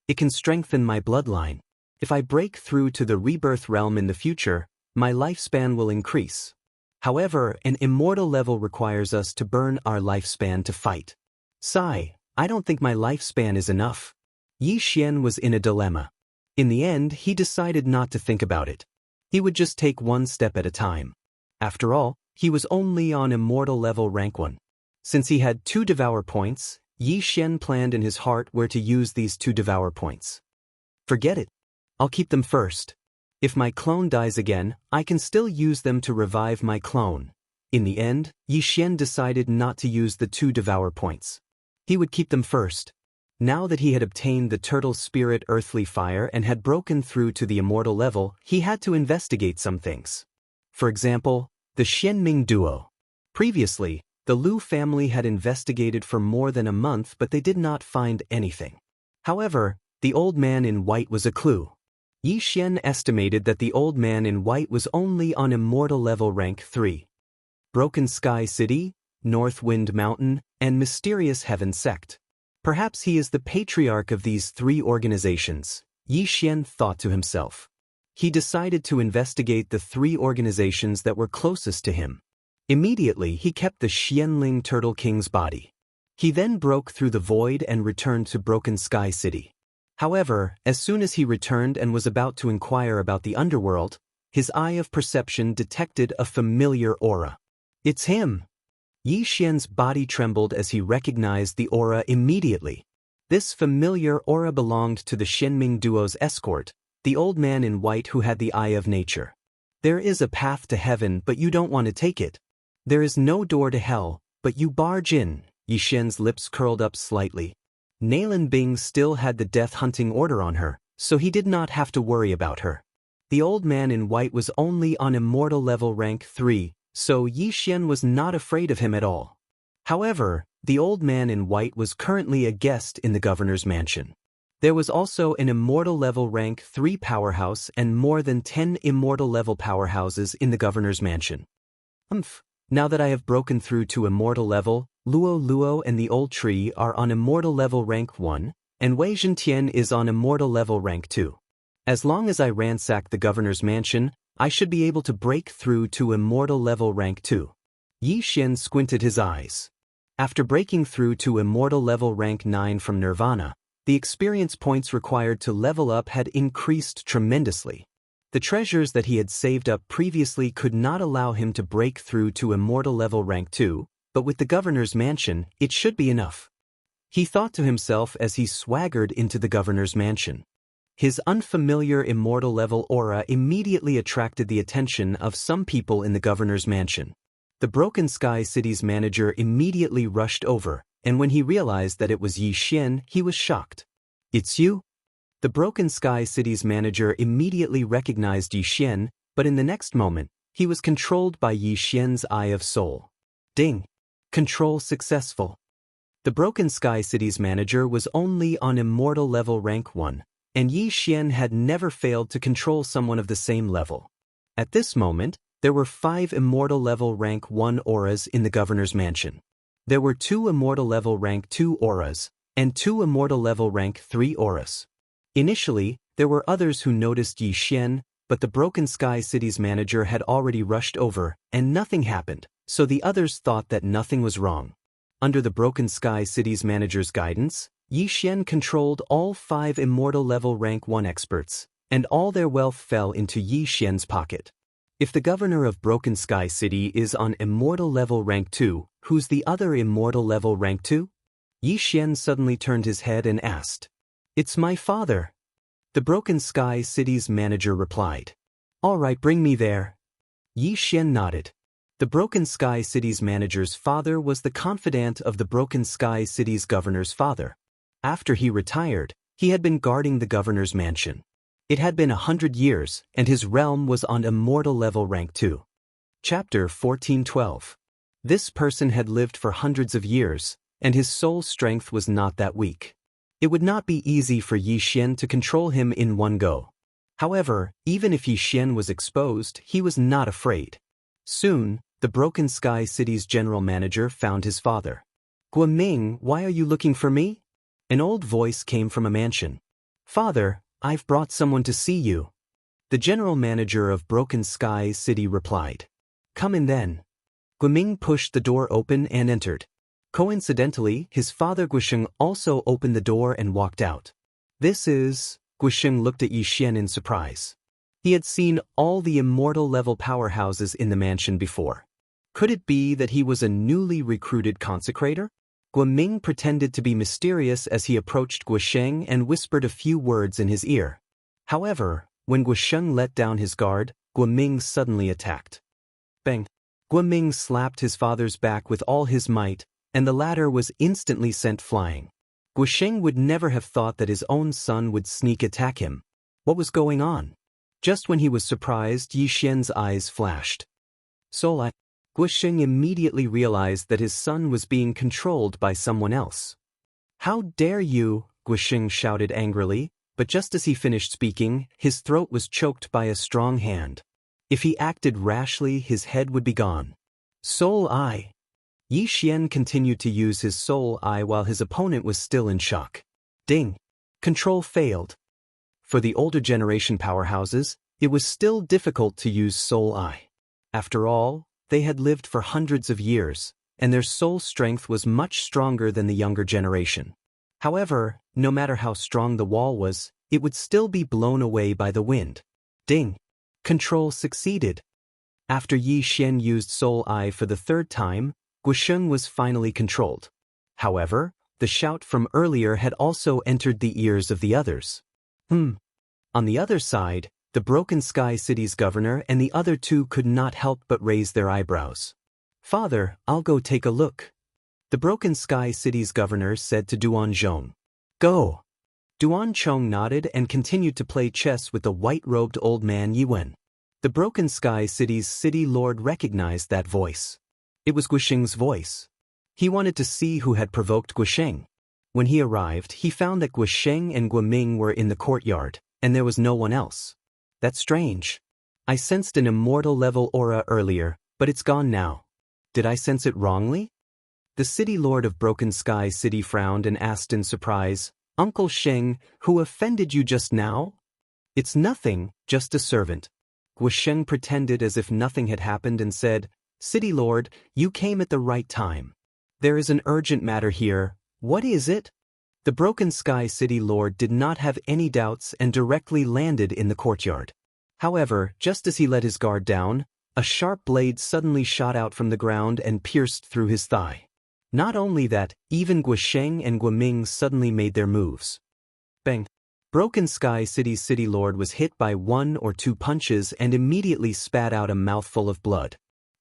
It can strengthen my bloodline. If I break through to the rebirth realm in the future, my lifespan will increase. However, an immortal level requires us to burn our lifespan to fight. Sigh, I don't think my lifespan is enough. Yi Xian was in a dilemma. In the end, he decided not to think about it. He would just take one step at a time. After all, he was only on immortal level rank 1. Since he had 2 devour points, Yi Xian planned in his heart where to use these 2 devour points. Forget it. I'll keep them first. If my clone dies again, I can still use them to revive my clone. In the end, Yi Xian decided not to use the 2 devour points. He would keep them first. Now that he had obtained the turtle spirit earthly fire and had broken through to the immortal level, he had to investigate some things. For example, the Xianming duo. Previously, the Lu family had investigated for more than a month, but they did not find anything. However, the old man in white was a clue. Yi Xian estimated that the old man in white was only on immortal level rank 3. Broken Sky City, North Wind Mountain, and Mysterious Heaven Sect. Perhaps he is the patriarch of these 3 organizations, Yi Xian thought to himself. He decided to investigate the 3 organizations that were closest to him. Immediately, he kept the Xianling Turtle King's body. He then broke through the void and returned to Broken Sky City. However, as soon as he returned and was about to inquire about the underworld, his eye of perception detected a familiar aura. It's him! Yi Xian's body trembled as he recognized the aura immediately. This familiar aura belonged to the Shenming duo's escort, the old man in white who had the eye of nature. There is a path to heaven, but you don't want to take it. There is no door to hell, but you barge in. Yi Xian's lips curled up slightly. Nailin Bing still had the death hunting order on her, so he did not have to worry about her. The old man in white was only on immortal level rank 3, so Yi Xian was not afraid of him at all. However, the old man in white was currently a guest in the governor's mansion. There was also an immortal level rank 3 powerhouse and more than 10 immortal level powerhouses in the governor's mansion. Now that I have broken through to immortal level, Luo and the old tree are on immortal level rank 1, and Wei Zhentian is on immortal level rank 2. As long as I ransack the governor's mansion, I should be able to break through to immortal level rank 2. Yi Xian squinted his eyes. After breaking through to immortal level rank 9 from Nirvana, the experience points required to level up had increased tremendously. The treasures that he had saved up previously could not allow him to break through to immortal level rank 2, but with the governor's mansion, it should be enough. He thought to himself as he swaggered into the governor's mansion. His unfamiliar immortal level aura immediately attracted the attention of some people in the governor's mansion. The Broken Sky City's manager immediately rushed over, and when he realized that it was Yi Xian, he was shocked. It's you? The Broken Sky City's manager immediately recognized Yi Xian, but in the next moment, he was controlled by Yi Xian's Eye of Soul. Ding! Control successful. The Broken Sky City's manager was only on immortal level rank 1, and Yi Xian had never failed to control someone of the same level. At this moment, there were 5 immortal level rank 1 auras in the governor's mansion. There were 2 immortal level rank 2 auras, and 2 immortal level rank 3 auras. Initially, there were others who noticed Yi Xian, but the Broken Sky City's manager had already rushed over, and nothing happened, so the others thought that nothing was wrong. Under the Broken Sky City's manager's guidance, Yi Xian controlled all 5 immortal level rank 1 experts, and all their wealth fell into Yi Xian's pocket. If the governor of Broken Sky City is on immortal level rank 2, who's the other immortal level rank 2? Yi Xian suddenly turned his head and asked. It's my father. The Broken Sky City's manager replied. All right, bring me there. Yi Xian nodded. The Broken Sky City's manager's father was the confidant of the Broken Sky City's governor's father. After he retired, he had been guarding the governor's mansion. It had been 100 years, and his realm was on immortal level rank 2. Chapter 1412. This person had lived for hundreds of years, and his soul strength was not that weak. It would not be easy for Yi Xian to control him in one go. However, even if Yi Xian was exposed, he was not afraid. Soon, the Broken Sky City's general manager found his father. Guoming, why are you looking for me? An old voice came from a mansion. Father, I've brought someone to see you. The general manager of Broken Sky City replied. Come in then. Guoming pushed the door open and entered. Coincidentally, his father Guisheng also opened the door and walked out. This is... Guisheng looked at Yi Xian in surprise. He had seen all the immortal level powerhouses in the mansion before. Could it be that he was a newly recruited consecrator? Guoming pretended to be mysterious as he approached Guisheng and whispered a few words in his ear. However, when Guisheng let down his guard, Guoming suddenly attacked. Bang! Guoming slapped his father's back with all his might, and the latter was instantly sent flying. Guisheng would never have thought that his own son would sneak attack him. What was going on? Just when he was surprised, Yi Xian's eyes flashed. Soul. Guisheng immediately realized that his son was being controlled by someone else. How dare you? Guisheng shouted angrily, but just as he finished speaking, his throat was choked by a strong hand. If he acted rashly, his head would be gone. Soul Eye. Yi Xian continued to use his Soul Eye while his opponent was still in shock. Ding! Control failed. For the older generation powerhouses, it was still difficult to use Soul Eye. After all, they had lived for hundreds of years, and their soul strength was much stronger than the younger generation. However, no matter how strong the wall was, it would still be blown away by the wind. Ding! Control succeeded. After Yi Xian used Soul Eye for the third time, Guisheng was finally controlled. However, the shout from earlier had also entered the ears of the others. On the other side, the Broken Sky City's governor and the other two could not help but raise their eyebrows. "Father, I'll go take a look," the Broken Sky City's governor said to Duanzhong. "Go." Duanzhong nodded and continued to play chess with the white-robed old man Yiwen. The Broken Sky City's city lord recognized that voice. It was Guisheng's voice. He wanted to see who had provoked Guisheng. When he arrived, he found that Guisheng and Guoming were in the courtyard, and there was no one else. "That's strange. I sensed an immortal level aura earlier, but it's gone now. Did I sense it wrongly?" The city lord of Broken Sky City frowned and asked in surprise, "Uncle Sheng, who offended you just now?" "It's nothing, just a servant." Guisheng pretended as if nothing had happened and said, "City Lord, you came at the right time. There is an urgent matter here. What is it?" The Broken Sky City Lord did not have any doubts and directly landed in the courtyard. However, just as he let his guard down, a sharp blade suddenly shot out from the ground and pierced through his thigh. Not only that, even Guisheng and Guoming suddenly made their moves. Bang! Broken Sky City's city lord was hit by 1 or 2 punches and immediately spat out a mouthful of blood.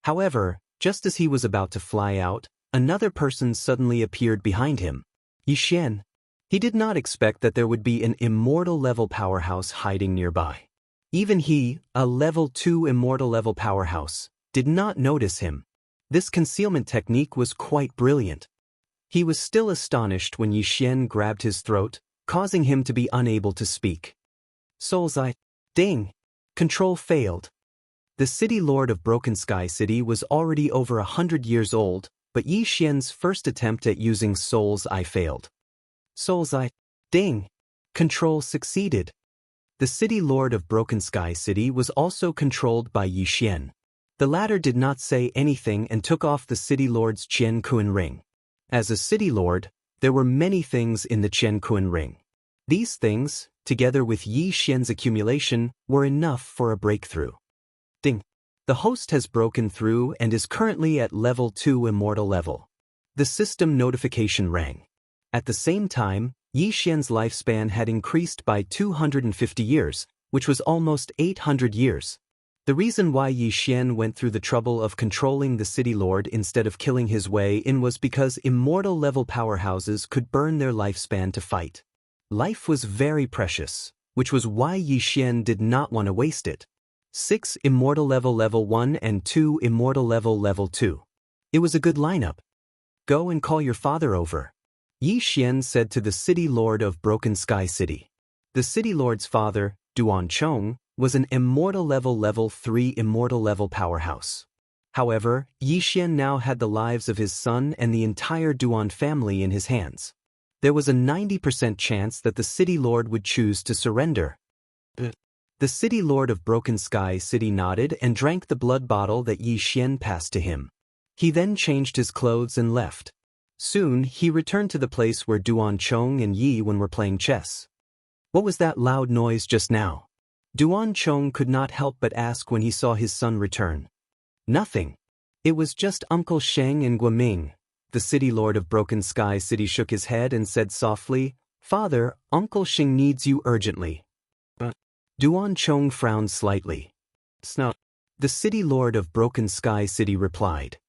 However, just as he was about to fly out, another person suddenly appeared behind him. Yi Xian. He did not expect that there would be an immortal level powerhouse hiding nearby. Even he, a level 2 immortal level powerhouse, did not notice him. This concealment technique was quite brilliant. He was still astonished when Yi Xian grabbed his throat, causing him to be unable to speak. Soul's Eye. Ding! Control failed. The city lord of Broken Sky City was already over 100 years old, but Yi Xian's first attempt at using Soul's Eye failed. Soul's Eye. Ding! Control succeeded. The city lord of Broken Sky City was also controlled by Yi Xian. The latter did not say anything and took off the city lord's Qian Kuan ring. As a city lord, there were many things in the Qian Kuan ring. These things, together with Yi Xian's accumulation, were enough for a breakthrough. Ding! The host has broken through and is currently at level 2 immortal level. The system notification rang. At the same time, Yi Xian's lifespan had increased by 250 years, which was almost 800 years. The reason why Yi Xian went through the trouble of controlling the city lord instead of killing his way in was because immortal level powerhouses could burn their lifespan to fight. Life was very precious, which was why Yi Xian did not want to waste it. 6 immortal level 1 and 2 immortal level 2. It was a good lineup. "Go and call your father over," Yi Xian said to the city lord of Broken Sky City. The city lord's father, Duanzhong, was an immortal level 3 immortal level powerhouse. However, Yi Xian now had the lives of his son and the entire Duan family in his hands. There was a 90% chance that the city lord would choose to surrender. The city lord of Broken Sky City nodded and drank the blood bottle that Yi Xian passed to him. He then changed his clothes and left. Soon, he returned to the place where Duanzhong and Yi Wen were playing chess. "What was that loud noise just now?" Duanzhong could not help but ask when he saw his son return. "Nothing. It was just Uncle Sheng and Guoming." The city lord of Broken Sky City shook his head and said softly, "Father, Uncle Sheng needs you urgently." But Duanzhong frowned slightly. "Snuff." The city lord of Broken Sky City replied.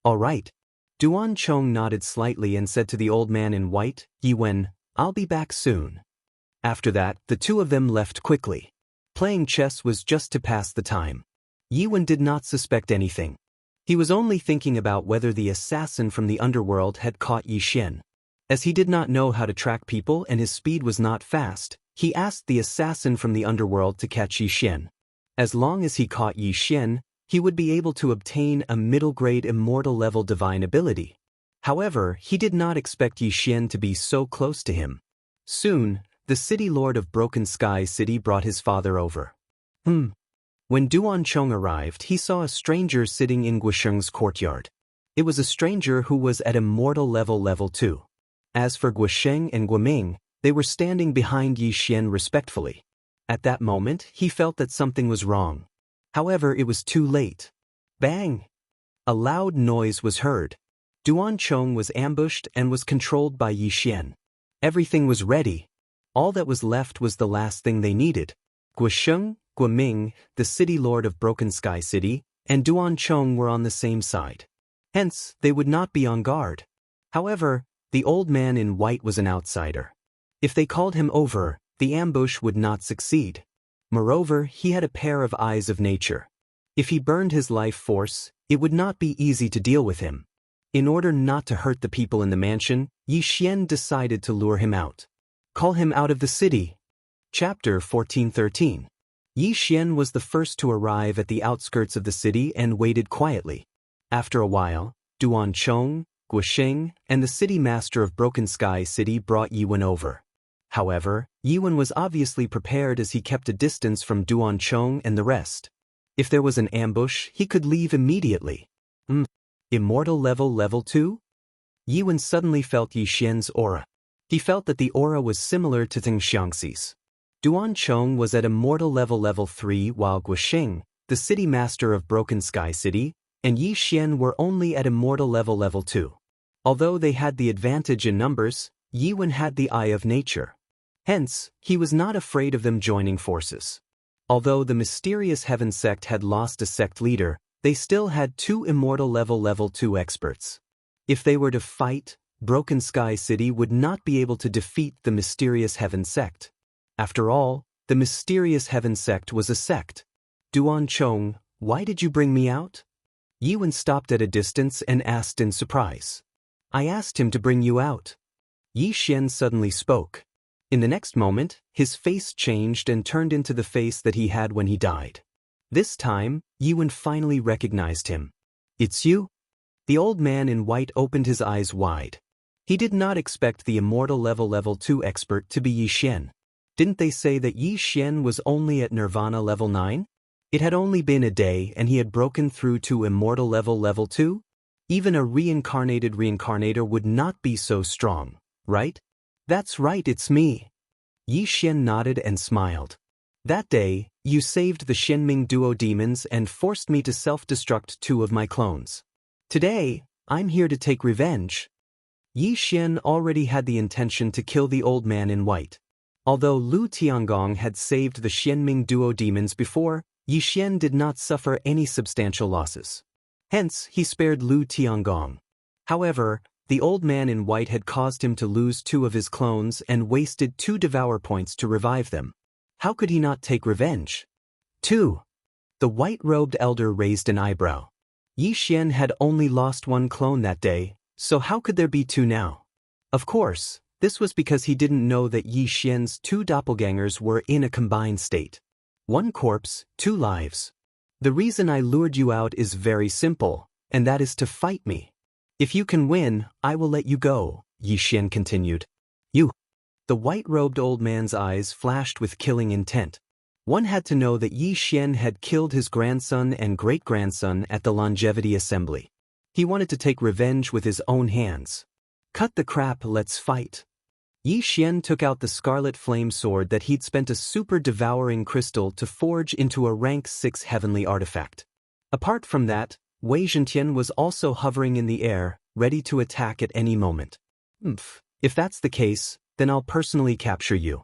"All right." Duanzhong nodded slightly and said to the old man in white, "Yi Wen, I'll be back soon." After that, the two of them left quickly. Playing chess was just to pass the time. Yi Wen did not suspect anything. He was only thinking about whether the assassin from the underworld had caught Yi Xian. As he did not know how to track people and his speed was not fast, he asked the assassin from the underworld to catch Yi Xian. As long as he caught Yi Xian, he would be able to obtain a middle-grade immortal level divine ability. However, he did not expect Yi Xian to be so close to him. Soon, the city lord of Broken Sky City brought his father over. When Duanzhong arrived, he saw a stranger sitting in Guisheng's courtyard. It was a stranger who was at immortal level 2. As for Guisheng and Guoming, they were standing behind Yi Xian respectfully. At that moment, he felt that something was wrong. However, it was too late. Bang! A loud noise was heard. Duan Chong was ambushed and was controlled by Yi Xian. Everything was ready. All that was left was the last thing they needed. Guosheng, Guoming, the city lord of Broken Sky City, and Duan Chong were on the same side. Hence, they would not be on guard. However, the old man in white was an outsider. If they called him over, the ambush would not succeed. Moreover, he had a pair of eyes of nature. If he burned his life force, it would not be easy to deal with him. In order not to hurt the people in the mansion, Yi Xian decided to lure him out. Call him out of the city. Chapter 14:13. Yi Xian was the first to arrive at the outskirts of the city and waited quietly. After a while, Duan Chong, Guosheng, and the city master of Broken Sky City brought Yiwen over. However, Yiwen was obviously prepared as he kept a distance from Duan Chong and the rest. If there was an ambush, he could leave immediately. Immortal level 2? Yiwen suddenly felt Yi Xian's aura. He felt that the aura was similar to Xianxi's. Duan Chong was at immortal level 3 while Guosheng, the city master of Broken Sky City, and Yi Xian were only at immortal level 2. Although they had the advantage in numbers, Yiwen had the eye of nature. Hence, he was not afraid of them joining forces. Although the mysterious Heaven sect had lost a sect leader, they still had 2 immortal level 2 experts. If they were to fight, Broken Sky City would not be able to defeat the mysterious Heaven sect. After all, the mysterious Heaven sect was a sect. Duan Chong, why did you bring me out? Yiwen stopped at a distance and asked in surprise. I asked him to bring you out. Yi Xian suddenly spoke. In the next moment, his face changed and turned into the face that he had when he died. This time, Yiwen finally recognized him. It's you? The old man in white opened his eyes wide. He did not expect the immortal level 2 expert to be Yi Xian. Didn't they say that Yi Xian was only at Nirvana level 9? It had only been a day and he had broken through to immortal level 2? Even a reincarnated reincarnator would not be so strong, right? That's right, it's me. Yi Xian nodded and smiled. That day, you saved the Shenming duo demons and forced me to self-destruct 2 of my clones. Today, I'm here to take revenge. Yi Xian already had the intention to kill the old man in white. Although Lu Tiangong had saved the Shenming duo demons before, Yi Xian did not suffer any substantial losses. Hence, he spared Lu Tiangong. However, the old man in white had caused him to lose 2 of his clones and wasted 2 Devourer points to revive them. How could he not take revenge? 2. The white-robed elder raised an eyebrow. Yi Xian had only lost 1 clone that day, so how could there be 2 now? Of course, this was because he didn't know that Yi Xian's 2 doppelgangers were in a combined state. 1 corpse, 2 lives. The reason I lured you out is very simple, and that is to fight me. If you can win, I will let you go, Yi Xian continued. You. The white-robed old man's eyes flashed with killing intent. One had to know that Yi Xian had killed his grandson and great-grandson at the Longevity Assembly. He wanted to take revenge with his own hands. Cut the crap, let's fight. Yi Xian took out the scarlet flame sword that he'd spent a super devouring crystal to forge into a rank 6 heavenly artifact. Apart from that, Wei Zhentian was also hovering in the air, ready to attack at any moment. If that's the case, then I'll personally capture you.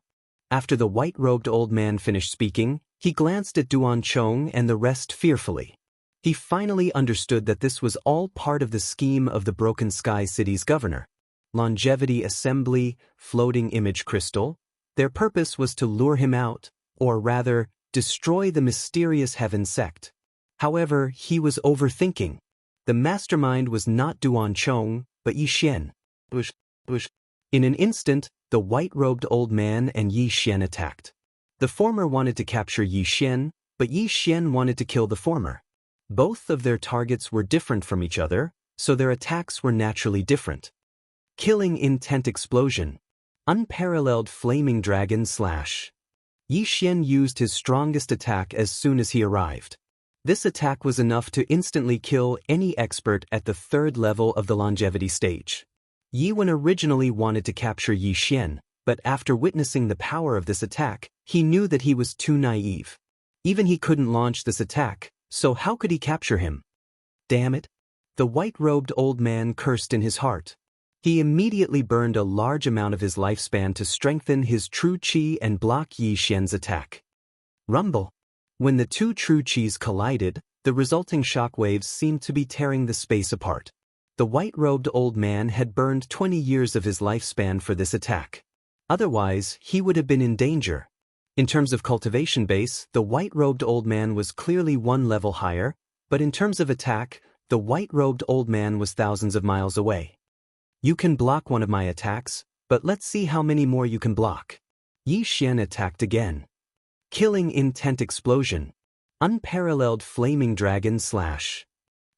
After the white-robed old man finished speaking, he glanced at Duan Chong and the rest fearfully. He finally understood that this was all part of the scheme of the Broken Sky City's governor. Longevity Assembly, floating image crystal. Their purpose was to lure him out, or rather, destroy the mysterious Heaven sect. However, he was overthinking. The mastermind was not Duan Chong, but Yi Xian. In an instant, the white-robed old man and Yi Xian attacked. The former wanted to capture Yi Xian, but Yi Xian wanted to kill the former. Both of their targets were different from each other, so their attacks were naturally different. Killing intent explosion. Unparalleled flaming dragon slash. Yi Xian used his strongest attack as soon as he arrived. This attack was enough to instantly kill any expert at the 3rd level of the longevity stage. Yiwen originally wanted to capture Yi Xian, but after witnessing the power of this attack, he knew that he was too naive. Even he couldn't launch this attack, so how could he capture him? Damn it! The white-robed old man cursed in his heart. He immediately burned a large amount of his lifespan to strengthen his true chi and block Yi Xian's attack. Rumble! When the two true chis collided, the resulting shockwaves seemed to be tearing the space apart. The white-robed old man had burned 20 years of his lifespan for this attack. Otherwise, he would have been in danger. In terms of cultivation base, the white-robed old man was clearly one level higher, but in terms of attack, the white-robed old man was thousands of miles away. You can block one of my attacks, but let's see how many more you can block. Yi Xian attacked again. Killing intent explosion. Unparalleled flaming dragon slash.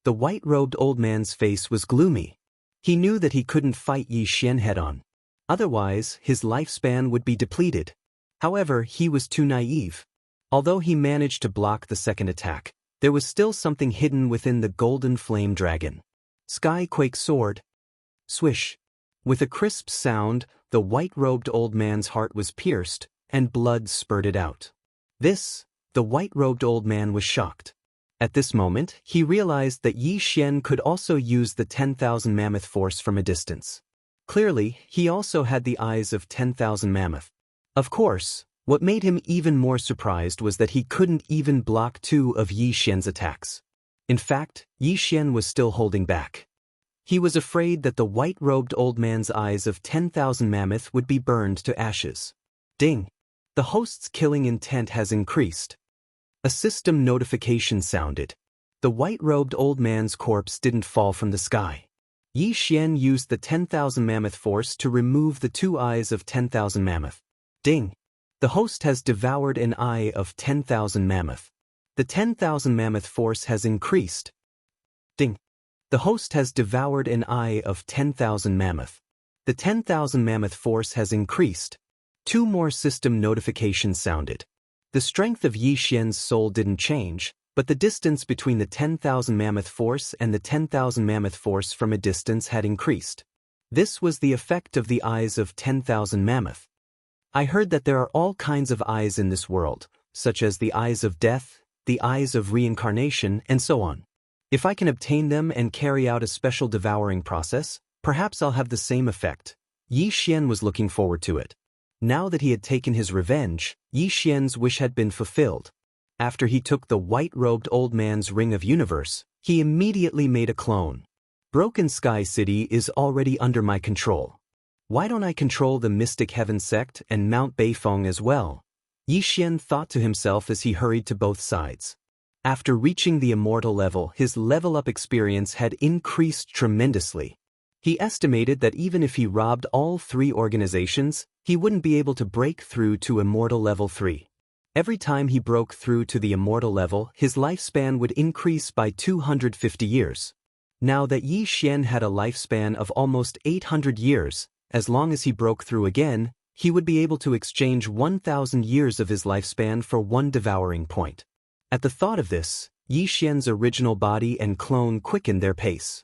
The white-robed old man's face was gloomy. He knew that he couldn't fight Yi Xian head-on. Otherwise, his lifespan would be depleted. However, he was too naive. Although he managed to block the second attack, there was still something hidden within the golden flame dragon. Skyquake sword. Swish. With a crisp sound, the white-robed old man's heart was pierced, and blood spurted out. The white-robed old man was shocked. At this moment, he realized that Yi Xian could also use the 10,000 mammoth force from a distance. Clearly, he also had the eyes of 10,000 mammoth. Of course, what made him even more surprised was that he couldn't even block 2 of Yi Xian's attacks. In fact, Yi Xian was still holding back. He was afraid that the white-robed old man's eyes of 10,000 mammoth would be burned to ashes. Ding! The host's killing intent has increased. A system notification sounded. The white-robed old man's corpse didn't fall from the sky. Yi Xian used the 10,000 mammoth force to remove the 2 eyes of 10,000 mammoth. Ding! The host has devoured an eye of 10,000 mammoth. The 10,000 mammoth force has increased. Ding! The host has devoured an eye of 10,000 mammoth. The 10,000 mammoth force has increased. 2 more system notifications sounded. The strength of Yi Xian's soul didn't change, but the distance between the 10,000 mammoth force and the 10,000 mammoth force from a distance had increased. This was the effect of the eyes of 10,000 mammoth. I heard that there are all kinds of eyes in this world, such as the eyes of death, the eyes of reincarnation, and so on. If I can obtain them and carry out a special devouring process, perhaps I'll have the same effect. Yi Xian was looking forward to it. Now that he had taken his revenge, Yi Xian's wish had been fulfilled. After he took the white-robed old man's Ring of Universe, he immediately made a clone. Broken Sky City is already under my control. Why don't I control the Mystic Heaven sect and Mount Beifeng as well? Yi Xian thought to himself as he hurried to both sides. After reaching the immortal level, his level-up experience had increased tremendously. He estimated that even if he robbed all 3 organizations, he wouldn't be able to break through to Immortal Level 3. Every time he broke through to the Immortal level, his lifespan would increase by 250 years. Now that Yi Xian had a lifespan of almost 800 years, as long as he broke through again, he would be able to exchange 1,000 years of his lifespan for 1 devouring point. At the thought of this, Yi Xian's original body and clone quickened their pace.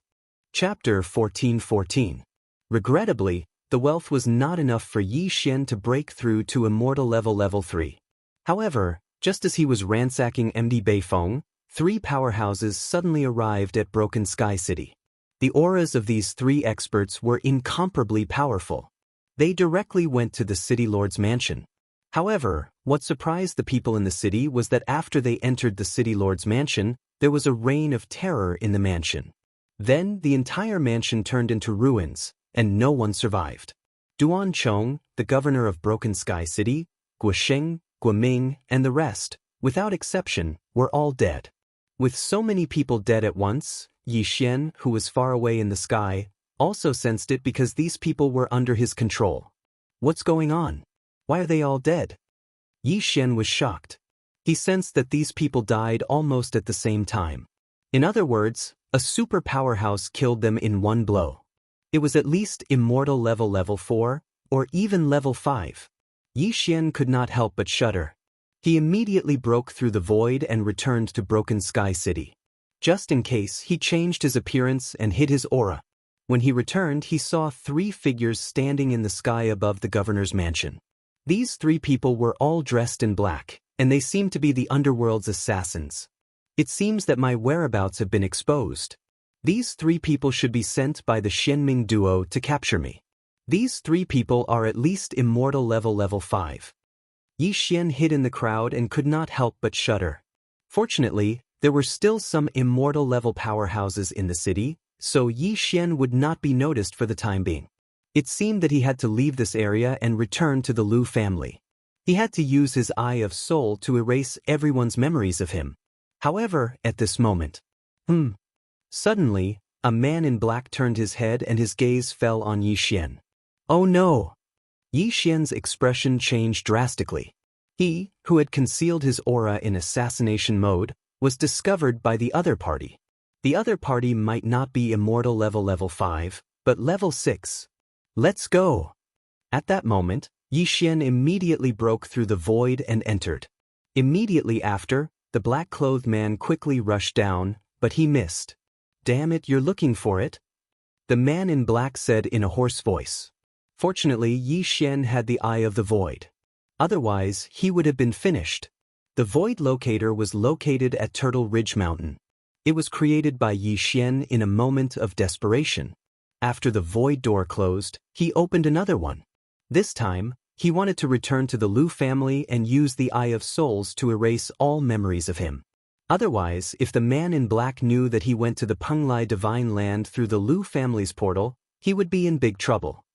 Chapter 1414. Regrettably, the wealth was not enough for Yi Xian to break through to Immortal Level 3. However, just as he was ransacking MD Beifeng, 3 powerhouses suddenly arrived at Broken Sky City. The auras of these 3 experts were incomparably powerful. They directly went to the city lord's mansion. However, what surprised the people in the city was that after they entered the city lord's mansion, there was a reign of terror in the mansion. Then the entire mansion turned into ruins, and no one survived. Duan Chong, the governor of Broken Sky City, Guosheng, Guoming, and the rest, without exception, were all dead. With so many people dead at once, Yi Xian, who was far away in the sky, also sensed it because these people were under his control. What's going on? Why are they all dead? Yi Xian was shocked. He sensed that these people died almost at the same time. In other words, a super powerhouse killed them in one blow. It was at least Immortal Level 4, or even Level 5. Yi Xian could not help but shudder. He immediately broke through the void and returned to Broken Sky City. Just in case, he changed his appearance and hid his aura. When he returned, he saw 3 figures standing in the sky above the governor's mansion. These 3 people were all dressed in black, and they seem to be the underworld's assassins. It seems that my whereabouts have been exposed. These 3 people should be sent by the Xianming duo to capture me. These 3 people are at least immortal level 5. Yi Xian hid in the crowd and could not help but shudder. Fortunately, there were still some immortal level powerhouses in the city, so Yi Xian would not be noticed for the time being. It seemed that he had to leave this area and return to the Lu family. He had to use his Eye of Soul to erase everyone's memories of him. However, at this moment, Suddenly, a man in black turned his head and his gaze fell on Yi Xian. Oh no! Yi Xian's expression changed drastically. He, who had concealed his aura in assassination mode, was discovered by the other party. The other party might not be immortal level 5, but level 6. Let's go! At that moment, Yi Xian immediately broke through the void and entered. Immediately after, the black-clothed man quickly rushed down, but he missed. Damn it, you're looking for it? The man in black said in a hoarse voice. Fortunately, Yi Xian had the Eye of the Void. Otherwise, he would have been finished. The Void Locator was located at Turtle Ridge Mountain. It was created by Yi Xian in a moment of desperation. After the Void door closed, he opened another one. This time, he wanted to return to the Lu family and use the Eye of Souls to erase all memories of him. Otherwise, if the man in black knew that he went to the Penglai Divine Land through the Lu family's portal, he would be in big trouble.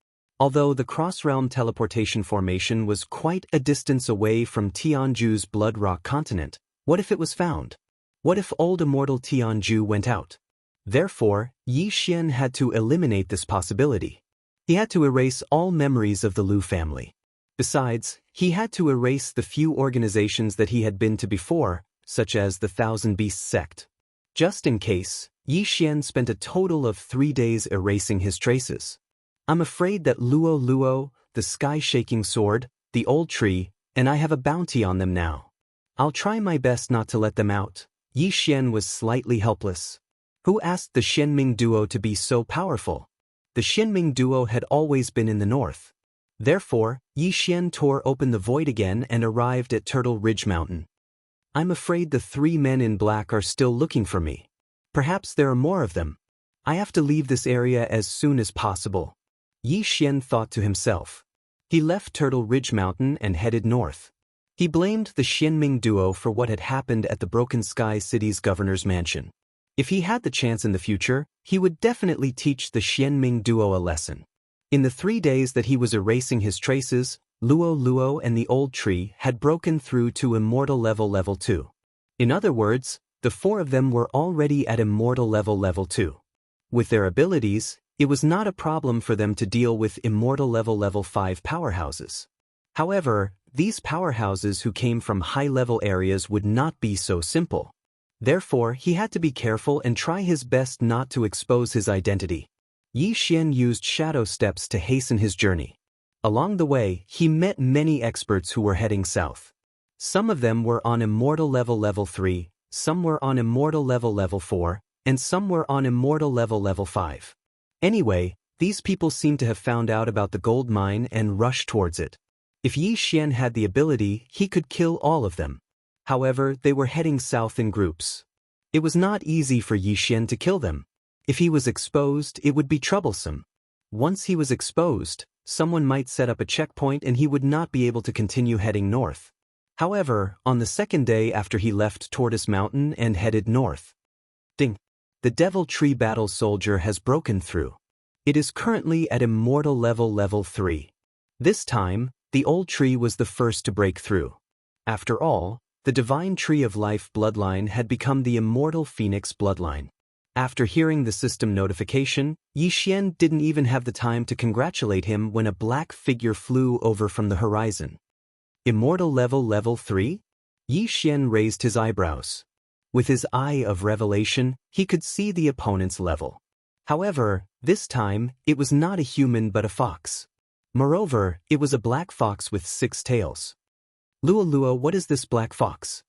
Although the cross-realm teleportation formation was quite a distance away from Tianju's Blood Rock continent, what if it was found? What if old immortal Tianju went out? Therefore, Yi Xian had to eliminate this possibility. He had to erase all memories of the Lu family. Besides, he had to erase the few organizations that he had been to before, such as the Thousand Beasts sect. Just in case, Yi Xian spent a total of 3 days erasing his traces. I'm afraid that Luo, the sky-shaking sword, the old tree, and I have a bounty on them now. I'll try my best not to let them out. Yi Xian was slightly helpless. Who asked the Xianming duo to be so powerful? The Xianming duo had always been in the north. Therefore, Yi Xian tore open the void again and arrived at Turtle Ridge Mountain. I'm afraid the 3 men in black are still looking for me. Perhaps there are more of them. I have to leave this area as soon as possible. Yi Xian thought to himself. He left Turtle Ridge Mountain and headed north. He blamed the Xianming duo for what had happened at the Broken Sky City's governor's mansion. If he had the chance in the future, he would definitely teach the Xianming duo a lesson. In the 3 days that he was erasing his traces, Luo and the old tree had broken through to immortal level 2. In other words, the 4 of them were already at immortal level 2. With their abilities, it was not a problem for them to deal with immortal level 5 powerhouses. However, these powerhouses who came from high-level areas would not be so simple. Therefore, he had to be careful and try his best not to expose his identity. Yi Xian used shadow steps to hasten his journey. Along the way, he met many experts who were heading south. Some of them were on immortal level 3, some were on immortal level 4, and some were on immortal level 5. Anyway, these people seemed to have found out about the gold mine and rushed towards it. If Yi Xian had the ability, he could kill all of them. However, they were heading south in groups. It was not easy for Yi Xian to kill them. If he was exposed, it would be troublesome. Once he was exposed, someone might set up a checkpoint and he would not be able to continue heading north. However, on the second day after he left Tortoise Mountain and headed north, ding! The Devil Tree Battle Soldier has broken through. It is currently at immortal level 3. This time, the old tree was the first to break through. After all, the Divine Tree of Life bloodline had become the immortal Phoenix bloodline. After hearing the system notification, Yi Xian didn't even have the time to congratulate him when a black figure flew over from the horizon. Immortal level 3? Yi Xian raised his eyebrows. With his eye of revelation, he could see the opponent's level. However, this time, it was not a human but a fox. Moreover, it was a black fox with 6 tails. Luo, what is this black fox?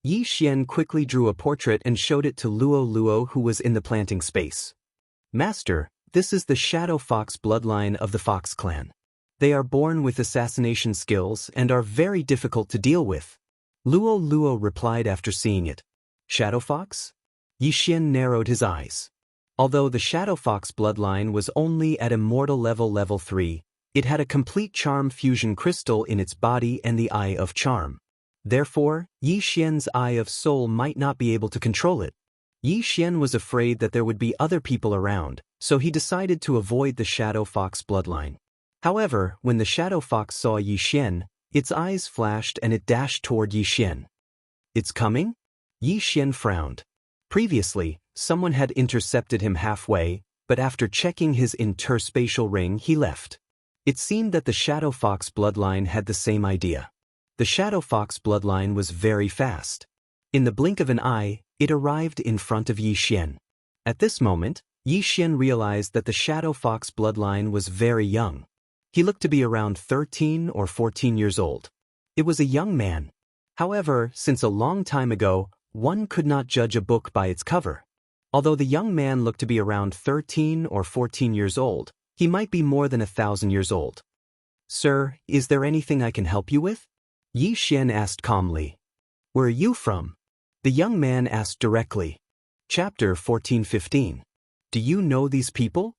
Yi Xian quickly drew a portrait and showed it to Luo, who was in the planting space. Master, this is the Shadow Fox bloodline of the Fox clan. They are born with assassination skills and are very difficult to deal with. Luo Luo replied after seeing it. Shadow Fox? Yixian narrowed his eyes. Although the Shadow Fox bloodline was only at immortal level 3, it had a complete charm fusion crystal in its body and the Eye of Charm. Therefore, Yixian's Eye of Soul might not be able to control it. Yixian was afraid that there would be other people around, so he decided to avoid the Shadow Fox bloodline. However, when the Shadow Fox saw Yixian, its eyes flashed and it dashed toward Yixian. It's coming? Yixian frowned. Previously, someone had intercepted him halfway, but after checking his interspatial ring he left. It seemed that the Shadow Fox bloodline had the same idea. The Shadow Fox bloodline was very fast. In the blink of an eye, it arrived in front of Yixian. At this moment, Yixian realized that the Shadow Fox bloodline was very young. He looked to be around 13 or 14 years old. It was a young man. However, since a long time ago, one could not judge a book by its cover. Although the young man looked to be around 13 or 14 years old, he might be more than 1,000 years old. Sir, is there anything I can help you with? Yixian asked calmly. Where are you from? The young man asked directly. Chapter 14:15. Do you know these people?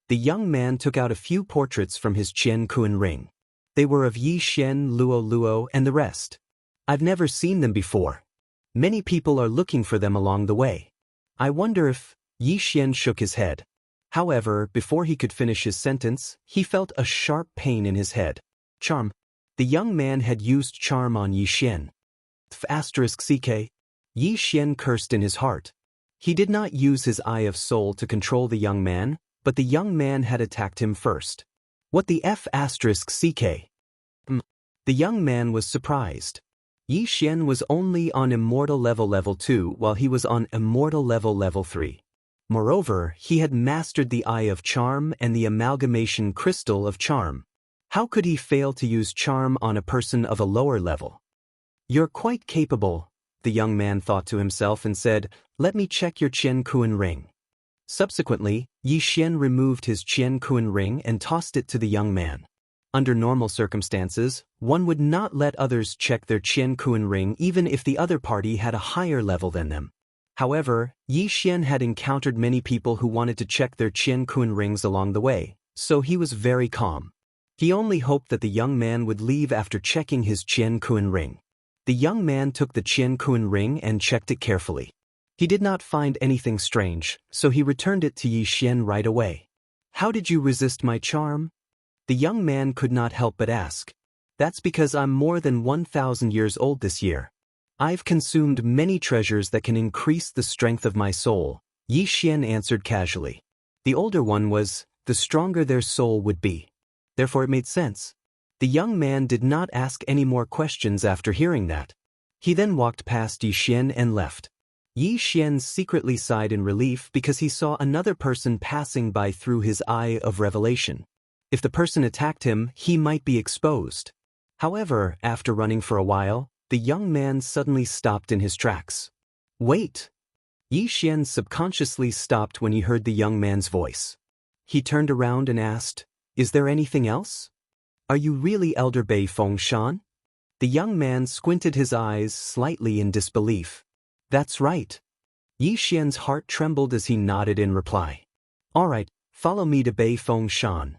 The young man took out a few portraits from his Qian Kuan ring. They were of Yixian, Luo Luo, and the rest. I've never seen them before. Many people are looking for them along the way. I wonder if... Yixian shook his head. However, before he could finish his sentence, he felt a sharp pain in his head. Charm. The young man had used charm on Yixian. *CK. Yixian cursed in his heart. He did not use his Eye of Soul to control the young man, but the young man had attacked him first. What the *CK? The young man was surprised. Yixian was only on immortal level 2 while he was on immortal level 3. Moreover, he had mastered the Eye of Charm and the amalgamation crystal of charm. How could he fail to use charm on a person of a lower level? You're quite capable, the young man thought to himself and said, let me check your Qian Kuan ring. Subsequently, Yixian removed his Qian Kuan ring and tossed it to the young man. Under normal circumstances, one would not let others check their Qian Kuan ring even if the other party had a higher level than them. However, Yixian had encountered many people who wanted to check their Qian Kuan rings along the way, so he was very calm. He only hoped that the young man would leave after checking his Qian Kuan ring. The young man took the Qian Kuan ring and checked it carefully. He did not find anything strange, so he returned it to Yixian right away. How did you resist my charm? The young man could not help but ask. That's because I'm more than 1,000 years old this year. I've consumed many treasures that can increase the strength of my soul, Yixian answered casually. The older one was, the stronger their soul would be. Therefore it made sense. The young man did not ask any more questions after hearing that. He then walked past Yixian and left. Yixian secretly sighed in relief because he saw another person passing by through his Eye of Revelation. If the person attacked him, he might be exposed. However, after running for a while, the young man suddenly stopped in his tracks. Wait! Yixian subconsciously stopped when he heard the young man's voice. He turned around and asked, Is there anything else? Are you really Elder Bei Fengshan? The young man squinted his eyes slightly in disbelief. That's right. Yixian's heart trembled as he nodded in reply. All right, follow me to Bei Fengshan.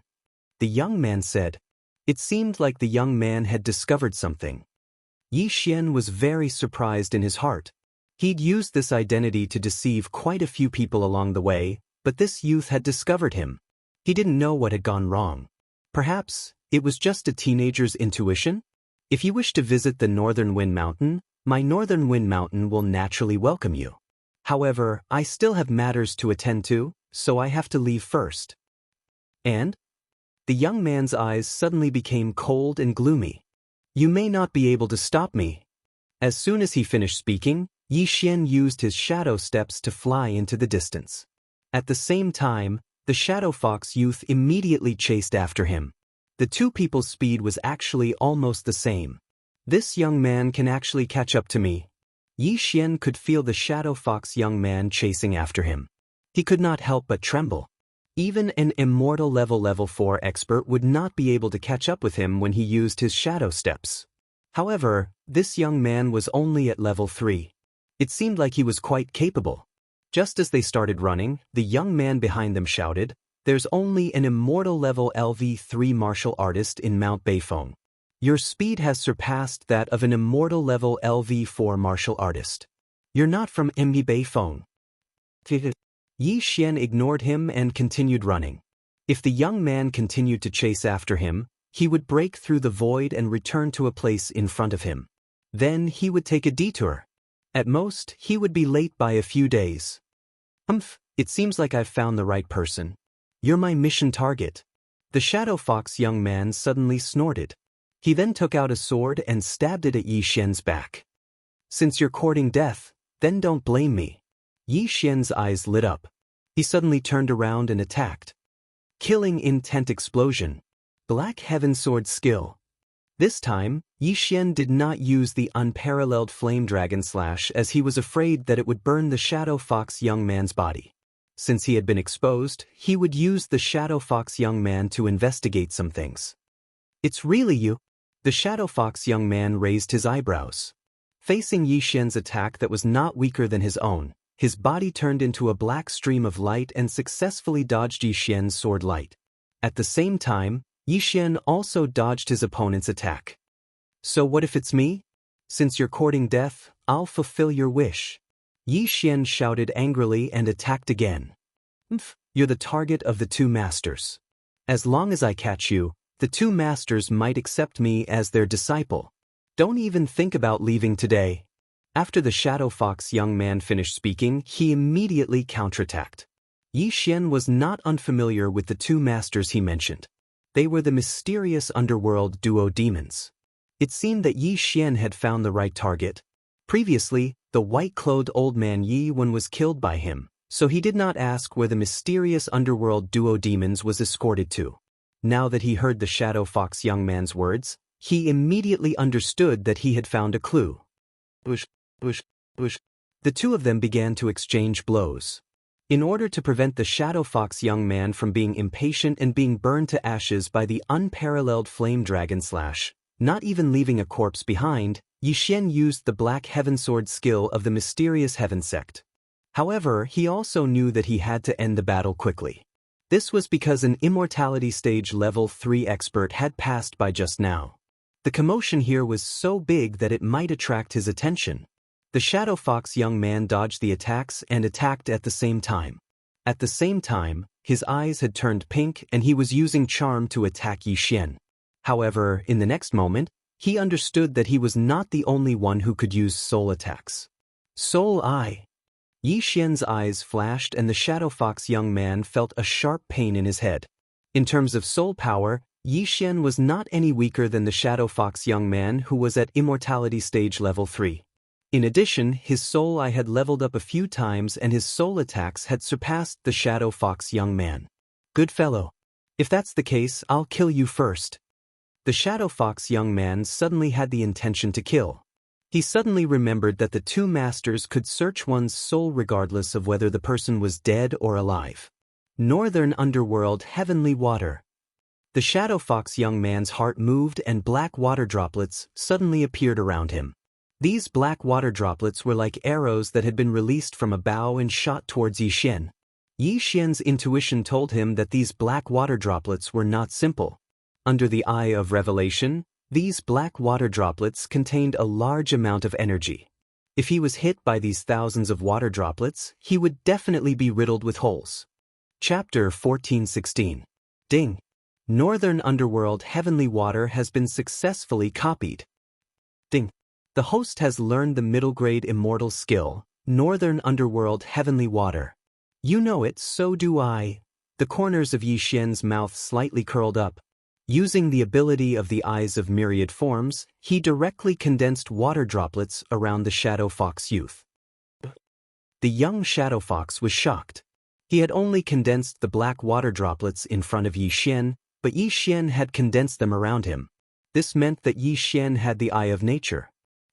The young man said. It seemed like the young man had discovered something. Yixian was very surprised in his heart. He'd used this identity to deceive quite a few people along the way, but this youth had discovered him. He didn't know what had gone wrong. Perhaps it was just a teenager's intuition? If you wish to visit the Northern Wind Mountain, my Northern Wind Mountain will naturally welcome you. However, I still have matters to attend to, so I have to leave first. And? The young man's eyes suddenly became cold and gloomy. You may not be able to stop me. As soon as he finished speaking, Yixian used his shadow steps to fly into the distance. At the same time, the Shadow Fox youth immediately chased after him. The two people's speed was actually almost the same. This young man can actually catch up to me. Yixian could feel the Shadow Fox young man chasing after him. He could not help but tremble. Even an immortal level 4 expert would not be able to catch up with him when he used his shadow steps. However, this young man was only at level 3. It seemed like he was quite capable. Just as they started running, the young man behind them shouted, "There's only an immortal level LV3 martial artist in Mount Bayphone. Your speed has surpassed that of an immortal level LV4 martial artist. You're not from MB Bayphone." Yi Xian ignored him and continued running. If the young man continued to chase after him, he would break through the void and return to a place in front of him. Then he would take a detour. At most, he would be late by a few days. It seems like I've found the right person. You're my mission target." The Shadow Fox young man suddenly snorted. He then took out a sword and stabbed it at Yi Xian's back. "Since you're courting death, then don't blame me." Yi Xian's eyes lit up. He suddenly turned around and attacked. Killing intent explosion. Black Heaven Sword skill. This time, Yi Xian did not use the unparalleled Flame Dragon Slash as he was afraid that it would burn the Shadow Fox young man's body. Since he had been exposed, he would use the Shadow Fox young man to investigate some things. "It's really you?" The Shadow Fox young man raised his eyebrows. Facing Yi Xian's attack that was not weaker than his own, his body turned into a black stream of light and successfully dodged Yi Xian's sword light. At the same time, Yi Xian also dodged his opponent's attack. "So what if it's me? Since you're courting death, I'll fulfill your wish." Yi Xian shouted angrily and attacked again. "You're the target of the two masters. As long as I catch you, the two masters might accept me as their disciple. Don't even think about leaving today." After the Shadow Fox young man finished speaking, he immediately counterattacked. Yi Xian was not unfamiliar with the two masters he mentioned. They were the mysterious underworld duo demons. It seemed that Yi Xian had found the right target. Previously, the white-clothed old man Yi Wen was killed by him, so he did not ask where the mysterious underworld duo demons was escorted to. Now that he heard the Shadow Fox young man's words, he immediately understood that he had found a clue. Bush. The two of them began to exchange blows. In order to prevent the Shadow Fox young man from being impatient and being burned to ashes by the unparalleled Flame Dragon Slash, not even leaving a corpse behind, Yi Xian used the Black Heaven Sword skill of the mysterious Heaven sect. However, he also knew that he had to end the battle quickly. This was because an Immortality Stage Level 3 expert had passed by just now. The commotion here was so big that it might attract his attention. The Shadow Fox young man dodged the attacks and attacked at the same time. At the same time, his eyes had turned pink and he was using charm to attack Yi Xian. However, in the next moment, he understood that he was not the only one who could use soul attacks. Soul Eye. Yi Xian's eyes flashed and the Shadow Fox young man felt a sharp pain in his head. In terms of soul power, Yi Xian was not any weaker than the Shadow Fox young man who was at Immortality Stage Level 3. In addition, his soul eye had leveled up a few times and his soul attacks had surpassed the Shadow Fox young man. "Good fellow. If that's the case, I'll kill you first." The Shadow Fox young man suddenly had the intention to kill. He suddenly remembered that the two masters could search one's soul regardless of whether the person was dead or alive. Northern Underworld Heavenly Water. The Shadow Fox young man's heart moved and black water droplets suddenly appeared around him. These black water droplets were like arrows that had been released from a bow and shot towards Yi Xian. Yi Xian's intuition told him that these black water droplets were not simple. Under the eye of revelation, these black water droplets contained a large amount of energy. If he was hit by these thousands of water droplets, he would definitely be riddled with holes. Chapter 14:16. Ding! Northern Underworld Heavenly Water has been successfully copied. Ding! The host has learned the middle-grade immortal skill, Northern Underworld Heavenly Water. You know it, so do I. The corners of Yi Xian's mouth slightly curled up. Using the ability of the Eyes of Myriad Forms, he directly condensed water droplets around the Shadow Fox youth. The young Shadow Fox was shocked. He had only condensed the black water droplets in front of Yi Xian, but Yi Xian had condensed them around him. This meant that Yi Xian had the Eye of Nature.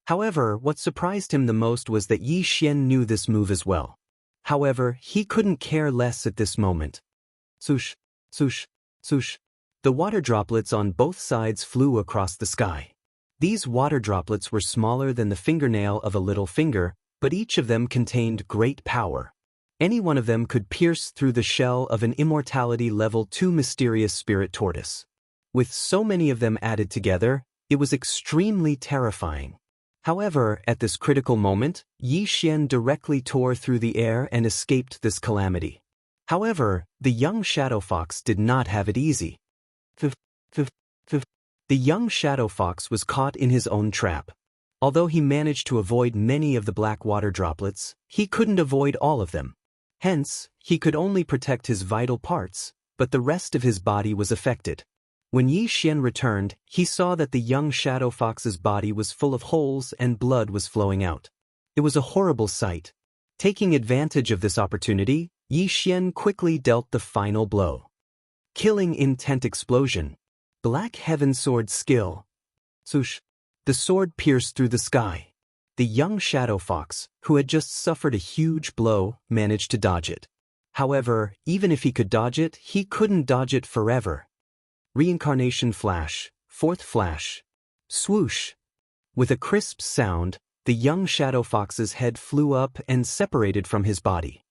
However, what surprised him the most was that Yi Xian knew this move as well. However, he couldn't care less at this moment. Swoosh, swoosh, swoosh. The water droplets on both sides flew across the sky. These water droplets were smaller than the fingernail of a little finger, but each of them contained great power. Any one of them could pierce through the shell of an immortality level 2 mysterious spirit tortoise. With so many of them added together, it was extremely terrifying. However, at this critical moment, Yi Xian directly tore through the air and escaped this calamity. However, the young shadow fox did not have it easy. The young shadow fox was caught in his own trap. Although he managed to avoid many of the black water droplets, he couldn't avoid all of them. Hence, he could only protect his vital parts, but the rest of his body was affected. When Yi Xian returned, he saw that the young shadow fox's body was full of holes and blood was flowing out. It was a horrible sight. Taking advantage of this opportunity, Yi Xian quickly dealt the final blow. Killing intent explosion. Black heaven sword skill. Swoosh. The sword pierced through the sky. The young shadow fox, who had just suffered a huge blow, managed to dodge it. However, even if he could dodge it, he couldn't dodge it forever. Reincarnation flash, fourth flash. Swoosh. With a crisp sound, the young shadow fox's head flew up and separated from his body.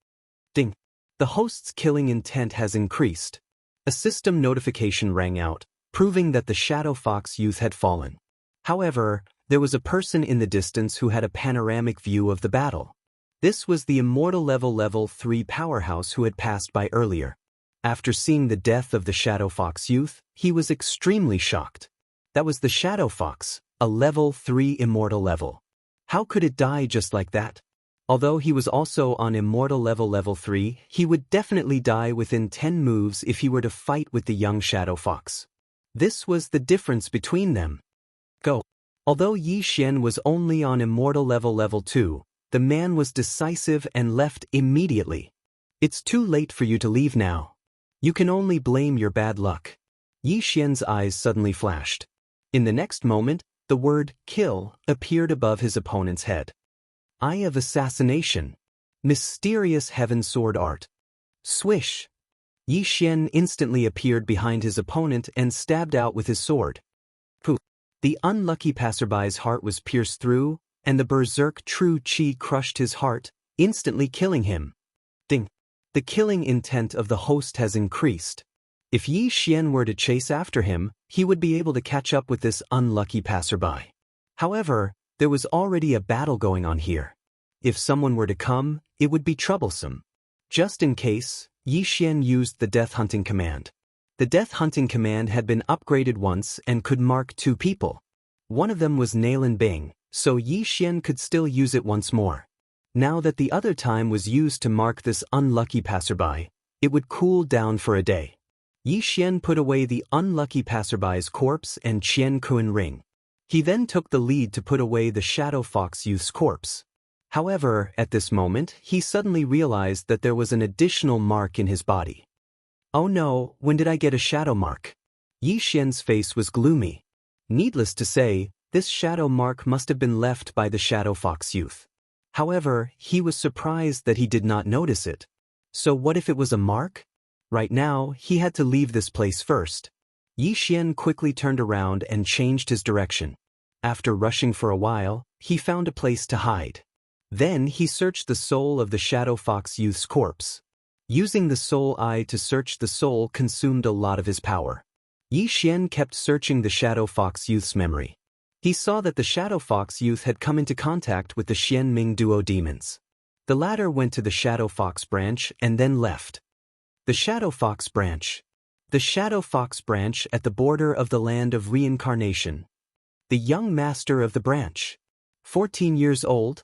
Ding. The host's killing intent has increased. A system notification rang out, proving that the shadow fox youth had fallen. However, there was a person in the distance who had a panoramic view of the battle. This was the immortal level 3 powerhouse who had passed by earlier. After seeing the death of the shadow fox youth, he was extremely shocked. That was the shadow fox, a level 3 immortal level. How could it die just like that? Although he was also on immortal level 3, he would definitely die within 10 moves if he were to fight with the young shadow fox. This was the difference between them. Go. Although Yi Xian was only on immortal level 2, the man was decisive and left immediately. It's too late for you to leave now. You can only blame your bad luck. Yi Xian's eyes suddenly flashed. In the next moment, the word kill appeared above his opponent's head. Eye of assassination. Mysterious heaven sword art. Swish. Yi Xian instantly appeared behind his opponent and stabbed out with his sword. Pooh. The unlucky passerby's heart was pierced through, and the berserk true chi crushed his heart, instantly killing him. Ding. The killing intent of the host has increased. If Yi Xian were to chase after him, he would be able to catch up with this unlucky passerby. However, there was already a battle going on here. If someone were to come, it would be troublesome. Just in case, Yi Xian used the death hunting command. The death hunting command had been upgraded once and could mark 2 people. One of them was Nailin Bing, so Yi Xian could still use it once more. Now that the other time was used to mark this unlucky passerby, it would cool down for a day. Yi Xian put away the unlucky passerby's corpse and Qian Kun ring. He then took the lead to put away the shadow fox youth's corpse. However, at this moment, he suddenly realized that there was an additional mark in his body. Oh no, when did I get a shadow mark? Yi Xian's face was gloomy. Needless to say, this shadow mark must have been left by the shadow fox youth. However, he was surprised that he did not notice it. So what if it was a mark? Right now, he had to leave this place first. Yi Xian quickly turned around and changed his direction. After rushing for a while, he found a place to hide. Then he searched the soul of the shadow fox youth's corpse. Using the soul eye to search the soul consumed a lot of his power. Yi Xian kept searching the shadow fox youth's memory. He saw that the shadow fox youth had come into contact with the Xian Ming duo demons. The latter went to the shadow fox branch and then left. The shadow fox branch. The shadow fox branch at the border of the land of reincarnation. The young master of the branch. 14 years old.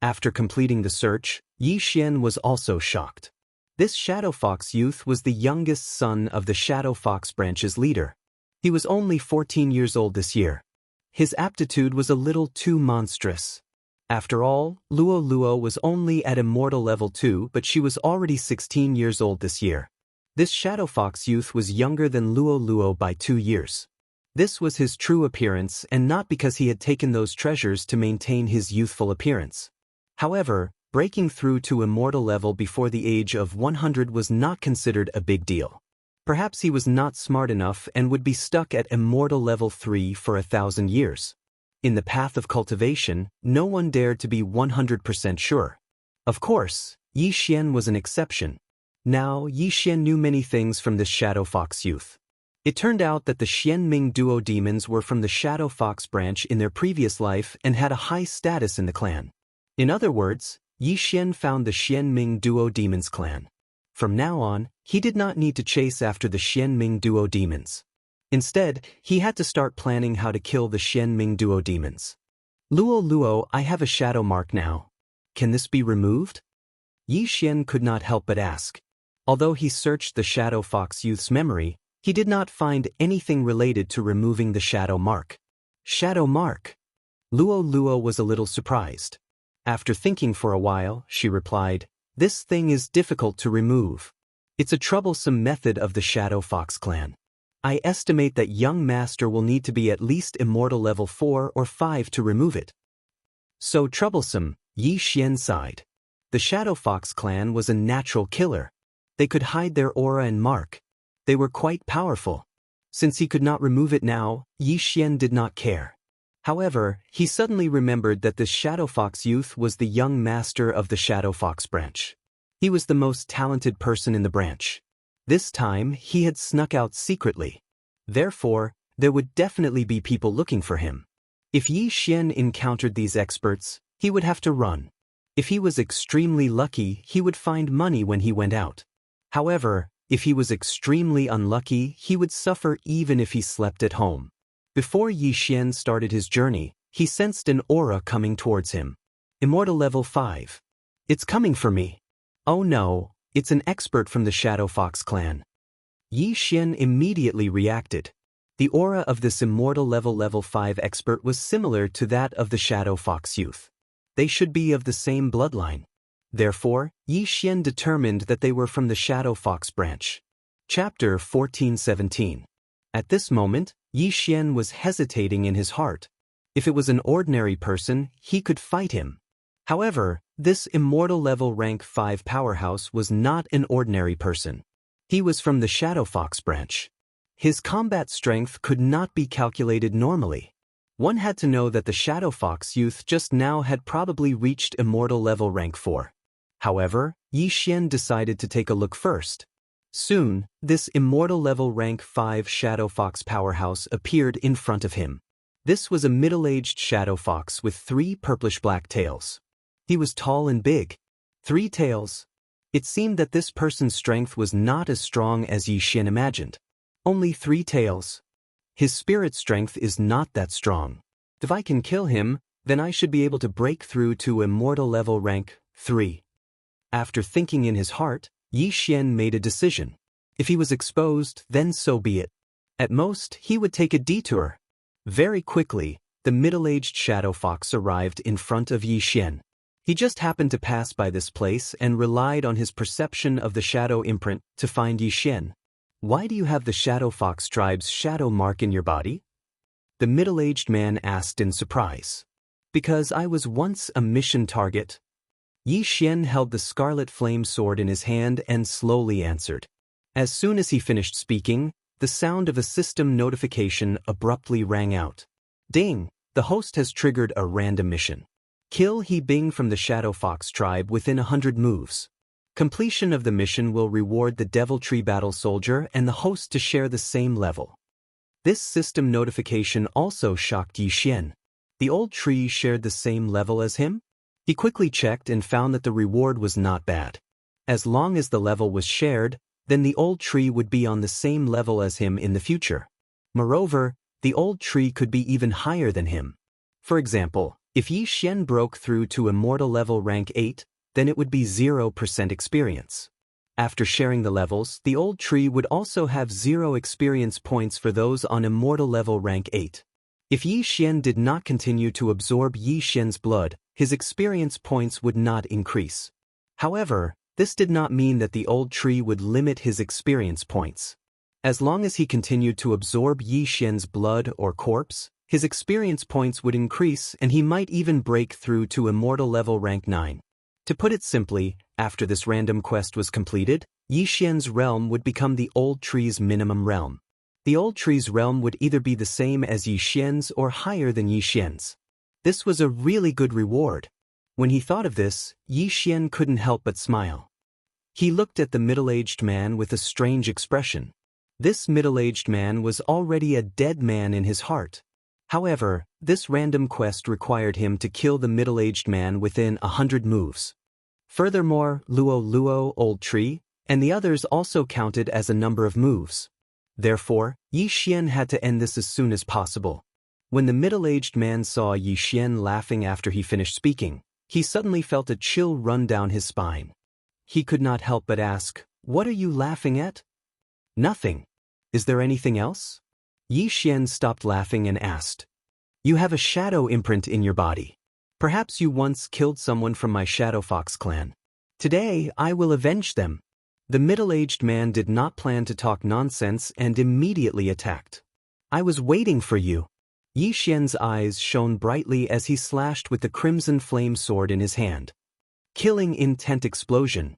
After completing the search, Yi Xian was also shocked. This shadow fox youth was the youngest son of the shadow fox branch's leader. He was only 14 years old this year. His aptitude was a little too monstrous. After all, Luo was only at immortal level 2, but she was already 16 years old this year. This shadow fox youth was younger than Luo by 2 years. This was his true appearance and not because he had taken those treasures to maintain his youthful appearance. However, breaking through to immortal level before the age of 100 was not considered a big deal. Perhaps he was not smart enough and would be stuck at immortal level 3 for 1,000 years. In the path of cultivation, no one dared to be 100% sure. Of course, Yi Xian was an exception. Now, Yi Xian knew many things from this Shadow Fox youth. It turned out that the Xianming duo demons were from the Shadow Fox branch in their previous life and had a high status in the clan. In other words, Yi Xian found the Xianming duo demons clan. From now on, he did not need to chase after the Xianming duo demons. Instead, he had to start planning how to kill the Xianming duo demons. Luo, I have a shadow mark now. Can this be removed? Yi Xian could not help but ask. Although he searched the Shadow Fox youth's memory, he did not find anything related to removing the shadow mark. Shadow mark? Luo was a little surprised. After thinking for a while, she replied, "This thing is difficult to remove. It's a troublesome method of the Shadow Fox clan. I estimate that young master will need to be at least immortal level 4 or 5 to remove it." So troublesome, Yi Xian sighed. The Shadow Fox clan was a natural killer. They could hide their aura and mark. They were quite powerful. Since he could not remove it now, Yi Xian did not care. However, he suddenly remembered that this Shadow Fox youth was the young master of the Shadow Fox branch. He was the most talented person in the branch. This time, he had snuck out secretly. Therefore, there would definitely be people looking for him. If Yi Xian encountered these experts, he would have to run. If he was extremely lucky, he would find money when he went out. However, if he was extremely unlucky, he would suffer even if he slept at home. Before Yi Xian started his journey, he sensed an aura coming towards him. Immortal level 5. It's coming for me. Oh no, it's an expert from the Shadow Fox clan. Yi Xian immediately reacted. The aura of this immortal level 5 expert was similar to that of the Shadow Fox youth. They should be of the same bloodline. Therefore, Yi Xian determined that they were from the Shadow Fox branch. Chapter 14:17. At this moment, Yi Xian was hesitating in his heart. If it was an ordinary person, he could fight him. However, this immortal level rank 5 powerhouse was not an ordinary person. He was from the Shadow Fox branch. His combat strength could not be calculated normally. One had to know that the Shadow Fox youth just now had probably reached immortal level rank 4. However, Yi Xian decided to take a look first. Soon, this immortal level rank 5 Shadow Fox powerhouse appeared in front of him. This was a middle-aged Shadow Fox with 3 purplish-black tails. He was tall and big. 3 tails. It seemed that this person's strength was not as strong as Yi Xian imagined. Only 3 tails. His spirit strength is not that strong. If I can kill him, then I should be able to break through to immortal level rank 3. After thinking in his heart, Yi Xian made a decision. If he was exposed, then so be it. At most, he would take a detour. Very quickly, the middle-aged Shadow Fox arrived in front of Yi Xian. He just happened to pass by this place and relied on his perception of the shadow imprint to find Yi Xian. "Why do you have the Shadow Fox tribe's shadow mark in your body?" The middle-aged man asked in surprise. "Because I was once a mission target." Yi Xian held the scarlet flame sword in his hand and slowly answered. As soon as he finished speaking, the sound of a system notification abruptly rang out. "Ding! The host has triggered a random mission. Kill He Bing from the Shadow Fox tribe within 100 moves. Completion of the mission will reward the Devil Tree Battle Soldier and the host to share the same level." This system notification also shocked Yi Xian. The old tree shared the same level as him? He quickly checked and found that the reward was not bad. As long as the level was shared, then the old tree would be on the same level as him in the future. Moreover, the old tree could be even higher than him. For example, if Yi Xian broke through to immortal level rank 8, then it would be 0% experience. After sharing the levels, the old tree would also have 0 experience points for those on immortal level rank 8. If Yi Xian did not continue to absorb Yi Xian's blood, his experience points would not increase. However, this did not mean that the old tree would limit his experience points. As long as he continued to absorb Yi Xian's blood or corpse, his experience points would increase and he might even break through to immortal level rank 9. To put it simply, after this random quest was completed, Yi Xian's realm would become the old tree's minimum realm. The old tree's realm would either be the same as Xian's or higher than Xian's. This was a really good reward. When he thought of this, Xian couldn't help but smile. He looked at the middle-aged man with a strange expression. This middle-aged man was already a dead man in his heart. However, this random quest required him to kill the middle-aged man within 100 moves. Furthermore, Luo, old tree, and the others also counted as a number of moves. Therefore, Xian had to end this as soon as possible. When the middle-aged man saw Xian laughing after he finished speaking, he suddenly felt a chill run down his spine. He could not help but ask, "What are you laughing at?" "Nothing. Is there anything else?" Xian stopped laughing and asked, "You have a shadow imprint in your body. Perhaps you once killed someone from my Shadow Fox clan. Today, I will avenge them." The middle-aged man did not plan to talk nonsense and immediately attacked. "I was waiting for you." Xian's eyes shone brightly as he slashed with the crimson flame sword in his hand. Killing intent explosion.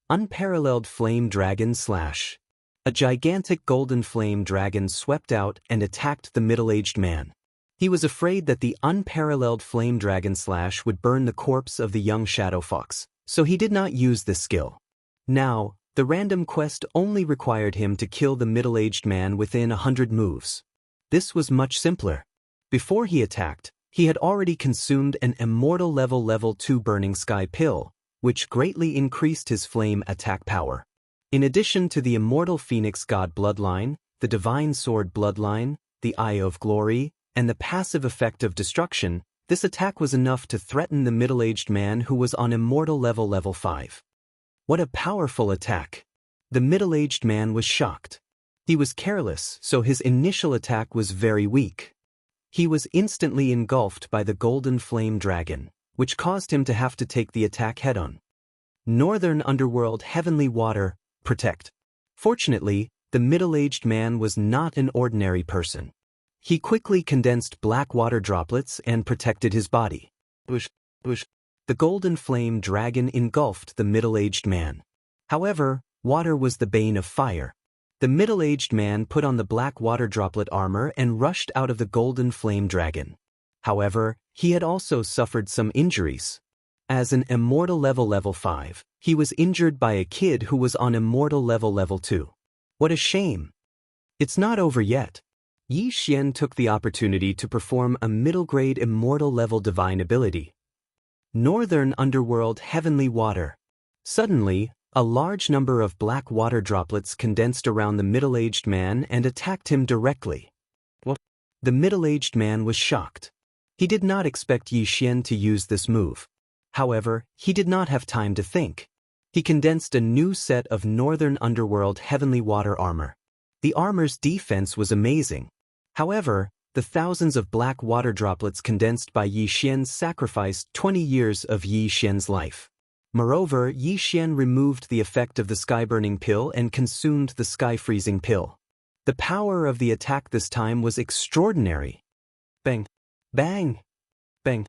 Unparalleled flame dragon slash. A gigantic golden flame dragon swept out and attacked the middle-aged man. He was afraid that the unparalleled flame dragon slash would burn the corpse of the young Shadow Fox, so he did not use this skill. Now, the random quest only required him to kill the middle-aged man within 100 moves. This was much simpler. Before he attacked, he had already consumed an immortal level 2 burning sky pill, which greatly increased his flame attack power. In addition to the immortal phoenix god bloodline, the divine sword bloodline, the eye of glory, and the passive effect of destruction, this attack was enough to threaten the middle-aged man who was on immortal level 5. What a powerful attack! The middle-aged man was shocked. He was careless, so his initial attack was very weak. He was instantly engulfed by the golden flame dragon, which caused him to have to take the attack head-on. Northern Underworld Heavenly Water, protect. Fortunately, the middle-aged man was not an ordinary person. He quickly condensed black water droplets and protected his body. Whoosh, whoosh. The golden flame dragon engulfed the middle-aged man. However, water was the bane of fire. The middle-aged man put on the black water droplet armor and rushed out of the golden flame dragon. However, he had also suffered some injuries. As an immortal level 5, he was injured by a kid who was on immortal level 2. What a shame! It's not over yet. Xian took the opportunity to perform a middle-grade immortal level divine ability. Northern Underworld Heavenly Water. Suddenly, a large number of black water droplets condensed around the middle-aged man and attacked him directly. What? The middle-aged man was shocked. He did not expect Xian to use this move. However, he did not have time to think. He condensed a new set of Northern Underworld Heavenly Water armor. The armor's defense was amazing. However, the thousands of black water droplets condensed by Xian sacrificed 20 years of Xian's life. Moreover, Xian removed the effect of the sky-burning pill and consumed the sky-freezing pill. The power of the attack this time was extraordinary. Bang! Bang! Bang!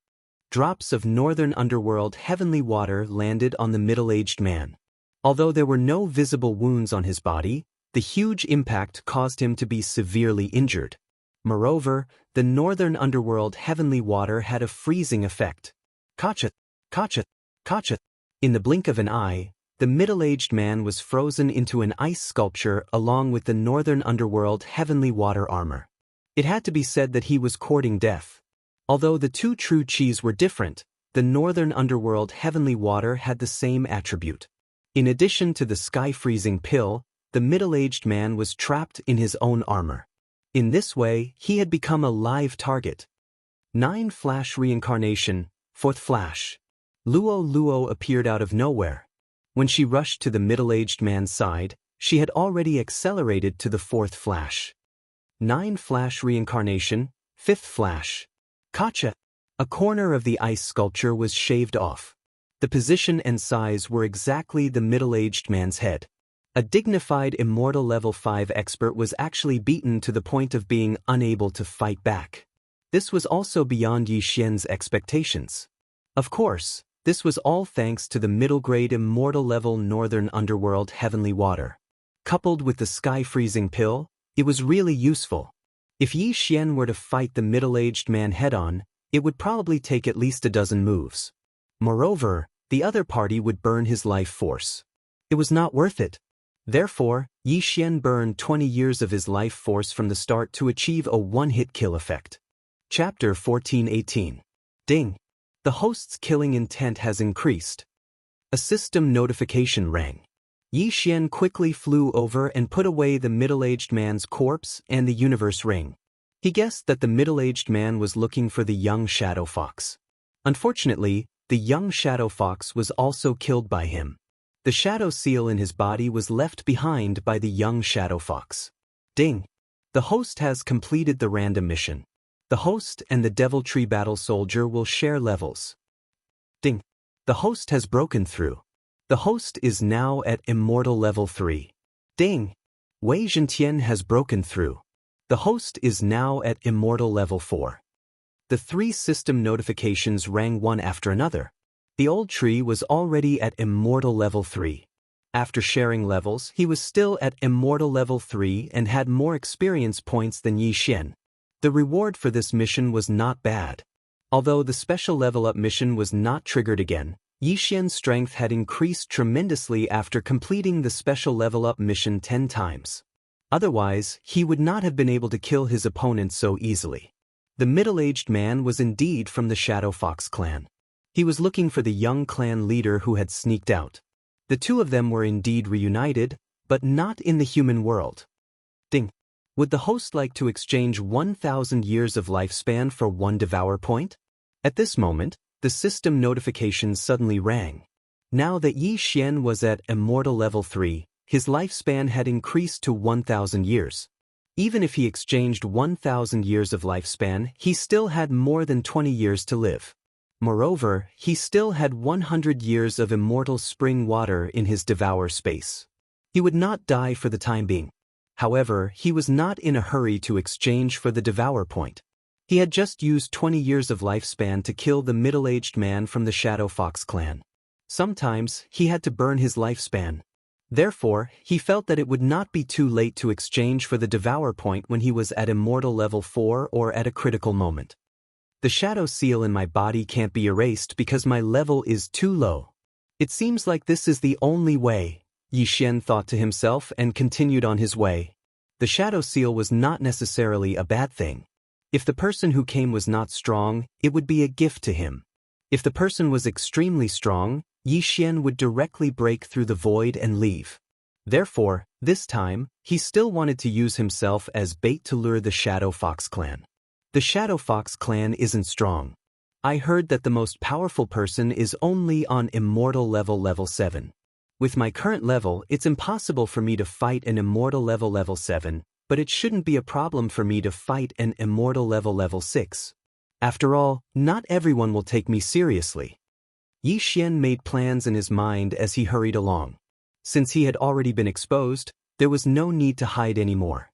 Drops of Northern Underworld Heavenly Water landed on the middle-aged man. Although there were no visible wounds on his body, the huge impact caused him to be severely injured. Moreover, the Northern Underworld Heavenly Water had a freezing effect. Kachat! Kachat! Kachat! In the blink of an eye, the middle-aged man was frozen into an ice sculpture along with the Northern Underworld Heavenly Water armor. It had to be said that he was courting death. Although the two true Qis were different, the Northern Underworld Heavenly Water had the same attribute. In addition to the sky-freezing pill, the middle-aged man was trapped in his own armor. In this way, he had become a live target. 9 Flash Reincarnation, 4th Flash. Luo appeared out of nowhere. When she rushed to the middle-aged man's side, she had already accelerated to the 4th Flash. 9 Flash Reincarnation, 5th Flash. Kacha! A corner of the ice sculpture was shaved off. The position and size were exactly the middle-aged man's head. A dignified immortal level 5 expert was actually beaten to the point of being unable to fight back. This was also beyond Xian's expectations. Of course, this was all thanks to the middle-grade immortal level Northern Underworld Heavenly Water. Coupled with the sky-freezing pill, It was really useful. If Yi Xian were to fight the middle-aged man head-on, it would probably take at least a dozen moves. Moreover, the other party would burn his life force. It was not worth it. Therefore, Yi Xian burned 20 years of his life force from the start to achieve a one-hit kill effect. Chapter 14:18. Ding. The host's killing intent has increased. A system notification rang. Yi Xian quickly flew over and put away the middle-aged man's corpse and the universe ring. He guessed that the middle-aged man was looking for the young shadow fox. Unfortunately, the young shadow fox was also killed by him. The shadow seal in his body was left behind by the young shadow fox. Ding. The host has completed the random mission. The host and the Devil Tree Battle Soldier will share levels. Ding. The host has broken through. The host is now at Immortal Level 3. Ding. Wei Zhentian has broken through. The host is now at Immortal Level 4. The 3 system notifications rang one after another. The old tree was already at Immortal Level 3. After sharing levels, he was still at Immortal Level 3 and had more experience points than Yi Xian. The reward for this mission was not bad. Although the special level-up mission was not triggered again, Yi Xian's strength had increased tremendously after completing the special level-up mission 10 times. Otherwise, he would not have been able to kill his opponent so easily. The middle-aged man was indeed from the Shadow Fox clan. He was looking for the young clan leader who had sneaked out. The two of them were indeed reunited, but not in the human world. Ding. Would the host like to exchange 1,000 years of lifespan for 1 Devour point? At this moment, the system notification suddenly rang. Now that Yi Xian was at Immortal Level 3, his lifespan had increased to 1,000 years. Even if he exchanged 1,000 years of lifespan, he still had more than 20 years to live. Moreover, he still had 100 years of immortal spring water in his Devourer space. He would not die for the time being. However, he was not in a hurry to exchange for the Devourer point. He had just used 20 years of lifespan to kill the middle-aged man from the Shadow Fox clan. Sometimes, he had to burn his lifespan. Therefore, he felt that it would not be too late to exchange for the Devourer point when he was at Immortal Level 4 or at a critical moment. The shadow seal in my body can't be erased because my level is too low. It seems like this is the only way, Yi Xian thought to himself and continued on his way. The shadow seal was not necessarily a bad thing. If the person who came was not strong, it would be a gift to him. If the person was extremely strong, Yi Xian would directly break through the void and leave. Therefore, this time, he still wanted to use himself as bait to lure the Shadow Fox clan. The Shadow Fox clan isn't strong. I heard that the most powerful person is only on Immortal Level 7. With my current level, it's impossible for me to fight an Immortal Level 7, but it shouldn't be a problem for me to fight an Immortal Level 6. After all, not everyone will take me seriously. Yi Xian made plans in his mind as he hurried along. Since he had already been exposed, there was no need to hide anymore.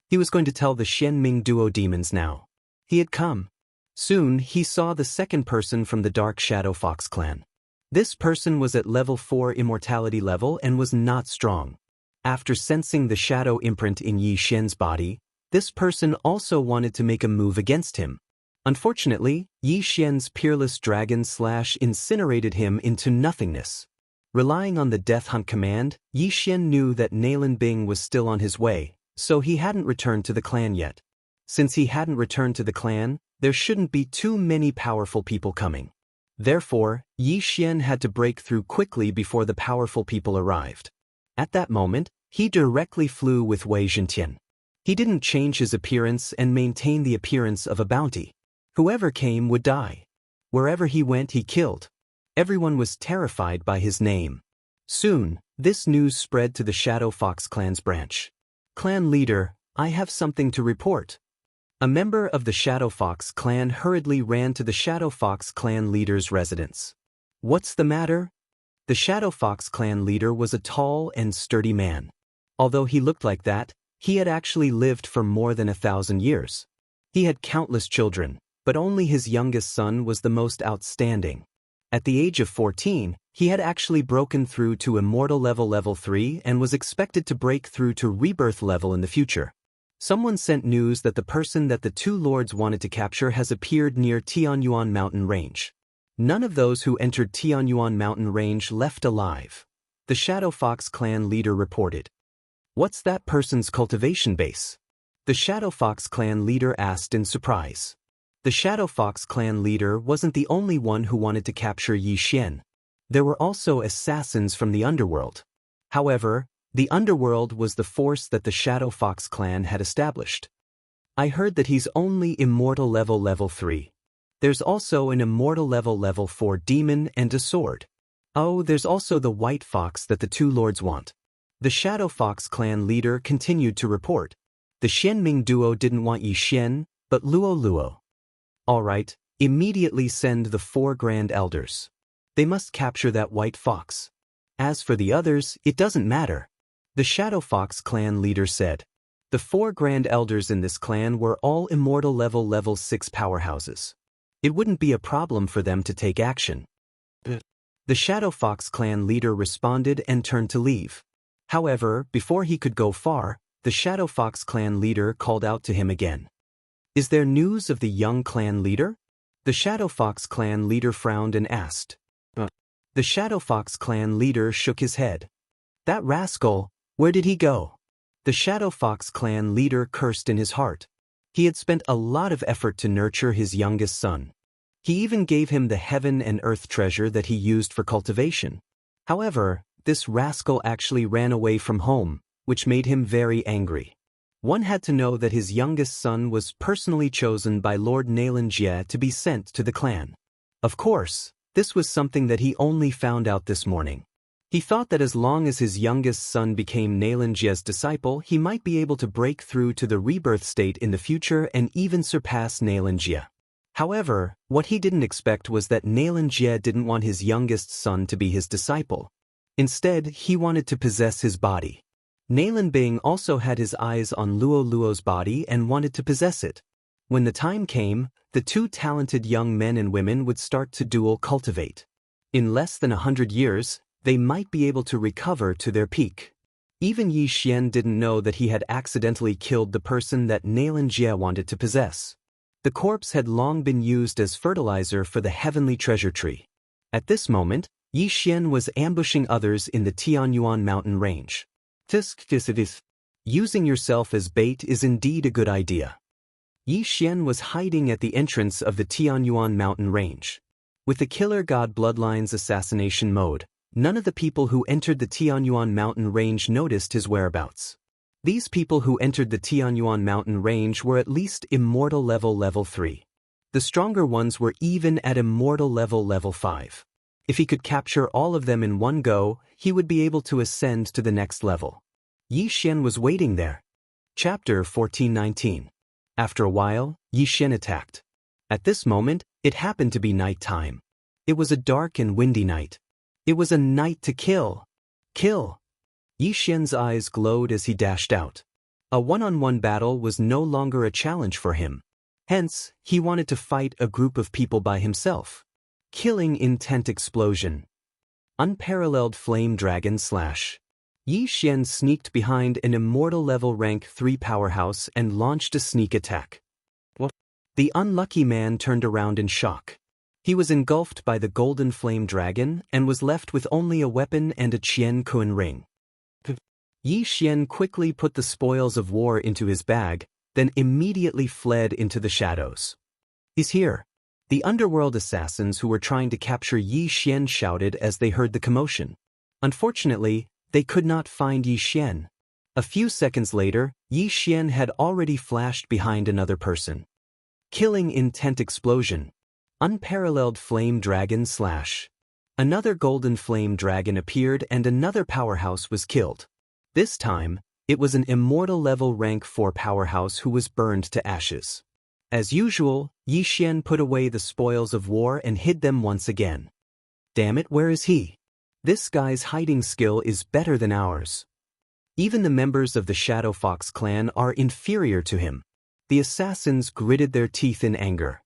He was going to tell the Xianming duo demons now. He had come. Soon, he saw the second person from the Dark Shadow Fox clan. This person was at level 4 immortality level and was not strong. After sensing the shadow imprint in Yi Xian's body, this person also wanted to make a move against him. Unfortunately, Yi Xian's peerless dragon incinerated him into nothingness. Relying on the Death Hunt command, Yi Xian knew that Nalan Bing was still on his way, so he hadn't returned to the clan yet. Since he hadn't returned to the clan, there shouldn't be too many powerful people coming. Therefore, Yi Xian had to break through quickly before the powerful people arrived. At that moment, he directly flew with Wei Zhentian. He didn't change his appearance and maintain the appearance of a bounty. Whoever came would die. Wherever he went, he killed. Everyone was terrified by his name. Soon, this news spread to the Shadow Fox clan's branch. Clan leader, I have something to report. A member of the Shadow Fox clan hurriedly ran to the Shadow Fox clan leader's residence. What's the matter? The Shadow Fox clan leader was a tall and sturdy man. Although he looked like that, he had actually lived for more than 1,000 years. He had countless children, but only his youngest son was the most outstanding. At the age of 14, he had actually broken through to Immortal Level 3 and was expected to break through to Rebirth level in the future. Someone sent news that the person that the two lords wanted to capture has appeared near Tianyuan Mountain Range. None of those who entered Tianyuan Mountain Range left alive. The Shadow Fox clan leader reported. What's that person's cultivation base? The Shadow Fox clan leader asked in surprise. The Shadow Fox clan leader wasn't the only one who wanted to capture Yi Xian. There were also assassins from the underworld. However, the underworld was the force that the Shadow Fox clan had established. I heard that he's only immortal level 3. There's also an immortal level 4 demon and a sword. Oh, there's also the white fox that the two lords want. The Shadow Fox clan leader continued to report. The Xianming duo didn't want Yi Xian, but Luo. Alright, immediately send the 4 Grand Elders. They must capture that white fox. As for the others, it doesn't matter. The Shadow Fox clan leader said. The 4 Grand Elders in this clan were all immortal level 6 powerhouses. It wouldn't be a problem for them to take action. The Shadow Fox clan leader responded and turned to leave. However, before he could go far, the Shadow Fox clan leader called out to him again. Is there news of the young clan leader? The Shadow Fox clan leader frowned and asked. The Shadow Fox clan leader shook his head. That rascal, where did he go? The Shadow Fox clan leader cursed in his heart. He had spent a lot of effort to nurture his youngest son. He even gave him the heaven and earth treasure that he used for cultivation. However, this rascal actually ran away from home, which made him very angry. One had to know that his youngest son was personally chosen by Lord Xianxia to be sent to the clan. Of course, this was something that he only found out this morning. He thought that as long as his youngest son became Xianxia's disciple, he might be able to break through to the rebirth state in the future and even surpass Xianxia. However, what he didn't expect was that Xianxia didn't want his youngest son to be his disciple. Instead, he wanted to possess his body. Xianbing also had his eyes on Luo's body and wanted to possess it. When the time came, the 2 talented young men and women would start to dual cultivate. In less than 100 years, they might be able to recover to their peak. Even Yi Xian didn't know that he had accidentally killed the person that Xianxia wanted to possess. The corpse had long been used as fertilizer for the heavenly treasure tree. At this moment, Yi Xian was ambushing others in the Tianyuan mountain range. Using yourself as bait is indeed a good idea. Yi Xian was hiding at the entrance of the Tianyuan mountain range. With the Killer God Bloodline's assassination mode, none of the people who entered the Tianyuan mountain range noticed his whereabouts. These people who entered the Tianyuan mountain range were at least immortal level 3. The stronger ones were even at immortal level 5. If he could capture all of them in one go, he would be able to ascend to the next level. Yi Xian was waiting there. Chapter 14:19. After a while, Yi Xian attacked. At this moment, it happened to be night time. It was a dark and windy night. It was a night to kill. Kill! Yi Xian's eyes glowed as he dashed out. A one-on-one battle was no longer a challenge for him. Hence, he wanted to fight a group of people by himself. Killing intent explosion. Unparalleled flame dragon slash. Yi Xian sneaked behind an immortal level rank 3 powerhouse and launched a sneak attack. What? The unlucky man turned around in shock. He was engulfed by the golden flame dragon and was left with only a weapon and a Qian Kun ring. Yi Xian quickly put the spoils of war into his bag, then immediately fled into the shadows. He's here. The underworld assassins who were trying to capture Yi Xian shouted as they heard the commotion. Unfortunately, they could not find Yi Xian. A few seconds later, Yi Xian had already flashed behind another person. Killing intent explosion. Unparalleled flame dragon slash. Another golden flame dragon appeared and another powerhouse was killed. This time, it was an immortal level rank 4 powerhouse who was burned to ashes. As usual, Yi Xian put away the spoils of war and hid them once again. Damn it, where is he? This guy's hiding skill is better than ours. Even the members of the Shadow Fox clan are inferior to him. The assassins gritted their teeth in anger.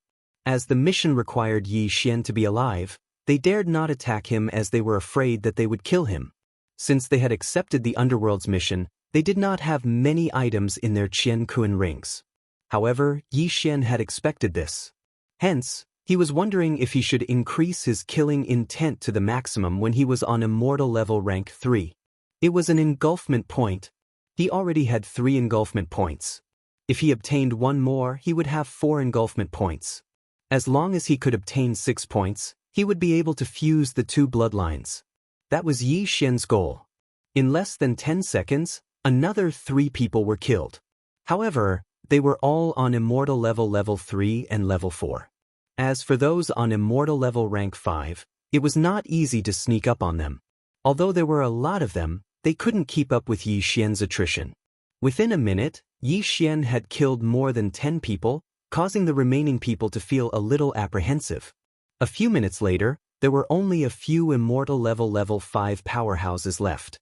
As the mission required Yi Xian to be alive, they dared not attack him as they were afraid that they would kill him. Since they had accepted the underworld's mission, They did not have many items in their Qian rings. However, Yi Xian had expected this. Hence, he was wondering if he should increase his killing intent to the maximum when he was on immortal level rank 3. It was an engulfment point. He already had 3 engulfment points. If he obtained 1 more, he would have 4 engulfment points. As long as he could obtain 6 points, he would be able to fuse the 2 bloodlines. That was Yi Xian's goal. In less than 10 seconds, another 3 people were killed. However, they were all on immortal level 3 and level 4. As for those on immortal level rank 5, it was not easy to sneak up on them. Although there were a lot of them, they couldn't keep up with Yi Xian's attrition. Within a minute, Yi Xian had killed more than 10 people, causing the remaining people to feel a little apprehensive. A few minutes later, there were only a few immortal level 5 powerhouses left.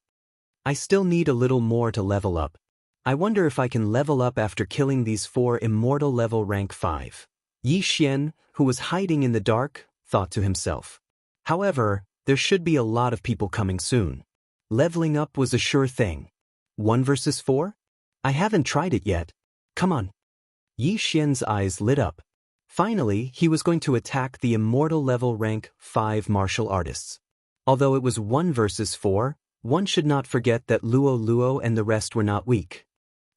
I still need a little more to level up. I wonder if I can level up after killing these 4 immortal level rank 5. Yi Xian, who was hiding in the dark, thought to himself. However, there should be a lot of people coming soon. Leveling up was a sure thing. 1 versus 4? I haven't tried it yet. Come on. Yi Xian's eyes lit up. Finally, he was going to attack the immortal level rank 5 martial artists. Although it was 1 versus 4, one should not forget that Luo and the rest were not weak.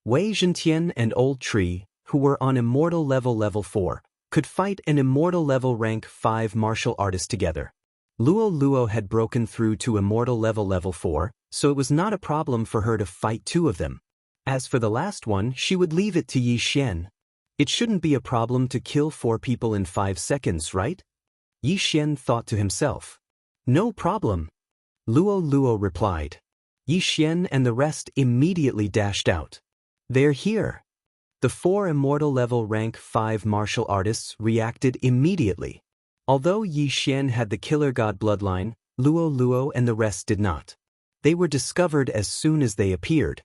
Wei Zhentian and Old Tree, who were on immortal level 4, could fight an immortal level rank 5 martial artist together. Luo had broken through to immortal level 4, so it was not a problem for her to fight 2 of them. As for the last one, she would leave it to Yi Xian. It shouldn't be a problem to kill 4 people in 5 seconds, right? Yi Xian thought to himself. No problem. Luo replied. Yi Xian and the rest immediately dashed out. They're here. The 4 immortal level rank 5 martial artists reacted immediately. Although Yi Xian had the killer god bloodline, Luo and the rest did not. They were discovered as soon as they appeared.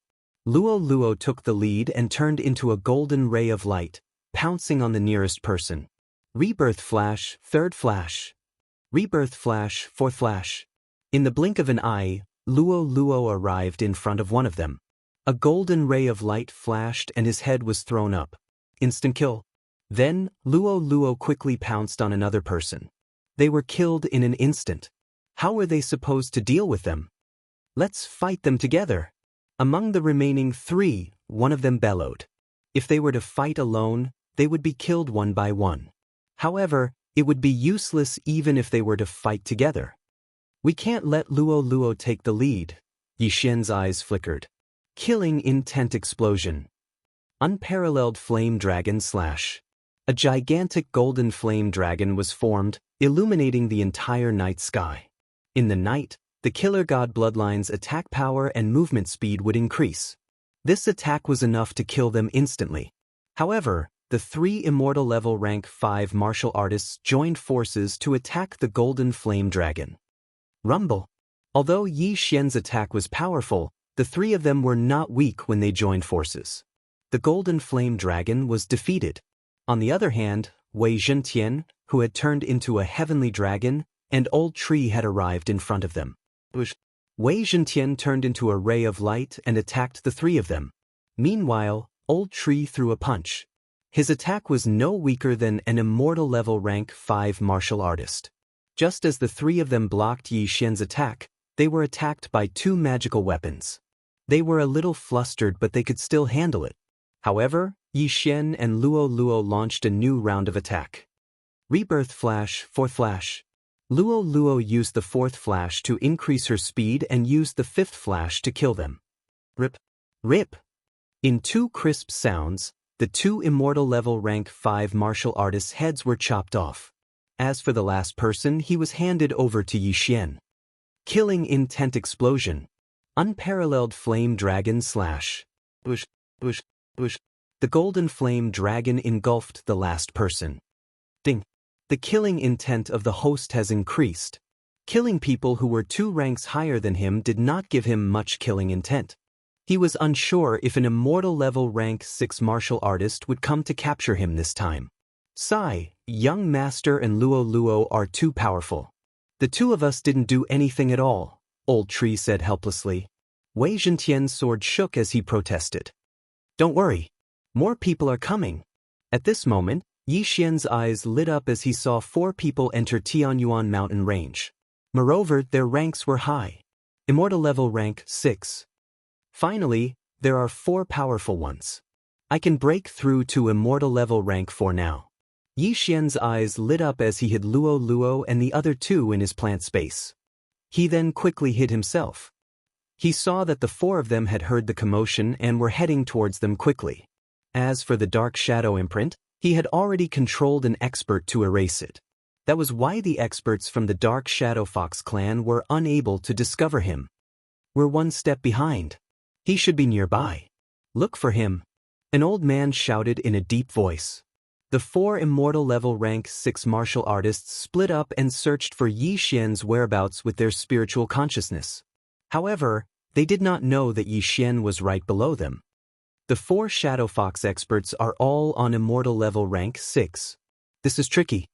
Luo took the lead and turned into a golden ray of light, pouncing on the nearest person. Rebirth flash, 3rd flash. Rebirth flash, 4th flash. In the blink of an eye, Luo arrived in front of one of them. A golden ray of light flashed and his head was thrown up. Instant kill. Then, Luo quickly pounced on another person. They were killed in an instant. How were they supposed to deal with them? Let's fight them together. Among the remaining 3, one of them bellowed. If they were to fight alone, they would be killed one by one. However, it would be useless even if they were to fight together. We can't let Luo take the lead. Yi Xian's eyes flickered. Killing intent explosion. Unparalleled flame dragon slash. A gigantic golden flame dragon was formed, illuminating the entire night sky. In the night, the killer god bloodline's attack power and movement speed would increase. This attack was enough to kill them instantly. However, the 3 immortal level rank 5 martial artists joined forces to attack the golden flame dragon. Rumble. Although Yi Xian's attack was powerful, the 3 of them were not weak when they joined forces. The golden flame dragon was defeated. On the other hand, Wei Zhentian, who had turned into a heavenly dragon, and Old Tree had arrived in front of them. Wei Zhentian turned into a ray of light and attacked the 3 of them. Meanwhile, Old Tree threw a punch. His attack was no weaker than an immortal level rank 5 martial artist. Just as the 3 of them blocked Yi Xian's attack, they were attacked by 2 magical weapons. They were a little flustered, but they could still handle it. However, Yi Xian and Luo launched a new round of attack. Rebirth flash, 4th flash. Luo used the 4th flash to increase her speed and used the 5th flash to kill them. Rip. Rip. In 2 crisp sounds, the 2 immortal level rank 5 martial artists' heads were chopped off. As for the last person, he was handed over to Yi Xian. Killing intent explosion. Unparalleled flame dragon slash. Bush. The golden flame dragon engulfed the last person. Ding. The killing intent of the host has increased. Killing people who were 2 ranks higher than him did not give him much killing intent. He was unsure if an immortal level rank 6 martial artist would come to capture him this time. Sigh, young master and Luo are too powerful. The 2 of us didn't do anything at all, Old Tree said helplessly. Wei Zhentian's sword shook as he protested. Don't worry. More people are coming. At this moment, Yi Xian's eyes lit up as he saw 4 people enter Tianyuan mountain range. Moreover, their ranks were high. Immortal level rank 6. Finally, there are 4 powerful ones. I can break through to immortal level rank 4 now. Yi Xian's eyes lit up as he hid Luo Luo and the other 2 in his plant space. He then quickly hid himself. He saw that the 4 of them had heard the commotion and were heading towards them quickly. As for the dark shadow imprint, he had already controlled an expert to erase it. That was why the experts from the Dark Shadow Fox clan were unable to discover him. We're 1 step behind. He should be nearby. Look for him. An old man shouted in a deep voice. The 4 immortal level rank 6 martial artists split up and searched for Yi Xian's whereabouts with their spiritual consciousness. However, they did not know that Yi Xian was right below them. The 4 Shadow Fox experts are all on immortal level rank 6. This is tricky.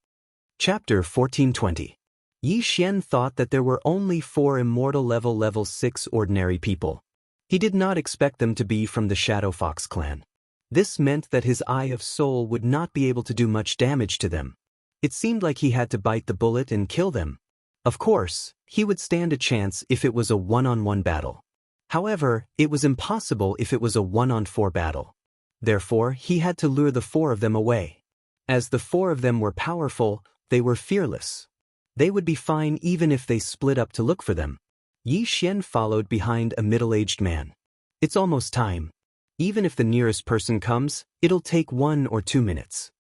Chapter 1420. Yi Xian thought that there were only 4 immortal level 6 ordinary people. He did not expect them to be from the Shadow Fox clan. This meant that his Eye of Soul would not be able to do much damage to them. It seemed like he had to bite the bullet and kill them. Of course, he would stand a chance if it was a 1-on-1 battle. However, it was impossible if it was a 1-on-4 battle. Therefore, he had to lure the 4 of them away. As the 4 of them were powerful, they were fearless. They would be fine even if they split up to look for them. Yi Xian followed behind a middle-aged man. It's almost time. Even if the nearest person comes, it'll take 1 or 2 minutes.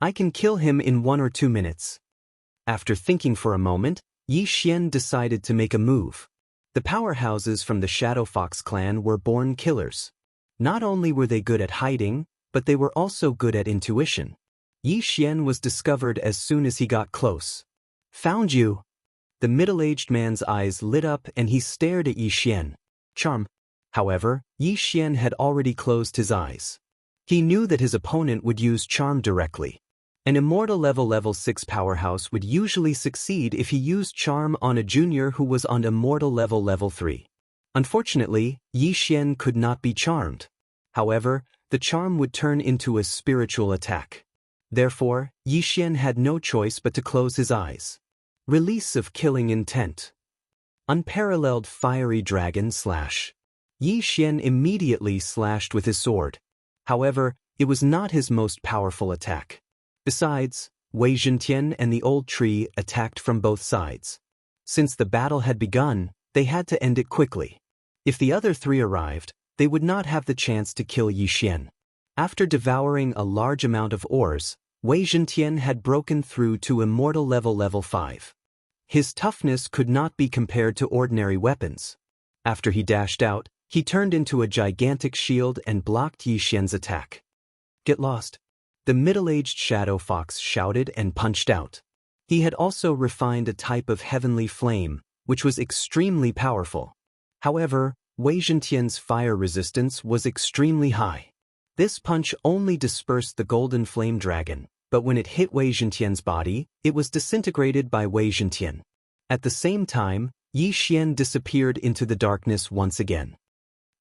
I can kill him in 1 or 2 minutes. After thinking for a moment, Yi Xian decided to make a move. The powerhouses from the Shadow Fox clan were born killers. Not only were they good at hiding, but they were also good at intuition. Yi Xian was discovered as soon as he got close. Found you! The middle-aged man's eyes lit up and he stared at Yi Xian. Charm. However, Yi Xian had already closed his eyes. He knew that his opponent would use charm directly. An immortal level 6 powerhouse would usually succeed if he used charm on a junior who was on immortal level 3. Unfortunately, Yi Xian could not be charmed. However, the charm would turn into a spiritual attack. Therefore, Yi Xian had no choice but to close his eyes. Release of killing intent. Unparalleled fiery dragon slash. Yi Xian immediately slashed with his sword. However, it was not his most powerful attack. Besides, Wei Zhentian and the old tree attacked from both sides. Since the battle had begun, they had to end it quickly. If the other 3 arrived, they would not have the chance to kill Yi Xian. After devouring a large amount of ores, Wei Zhentian had broken through to immortal level 5. His toughness could not be compared to ordinary weapons. After he dashed out, he turned into a gigantic shield and blocked Yi Xian's attack. Get lost. The middle-aged Shadow Fox shouted and punched out. He had also refined a type of heavenly flame, which was extremely powerful. However, Wei Zhentian's fire resistance was extremely high. This punch only dispersed the golden flame dragon, but when it hit Wei Zhentian's body, it was disintegrated by Wei Zhentian. At the same time, Yi Xian disappeared into the darkness once again.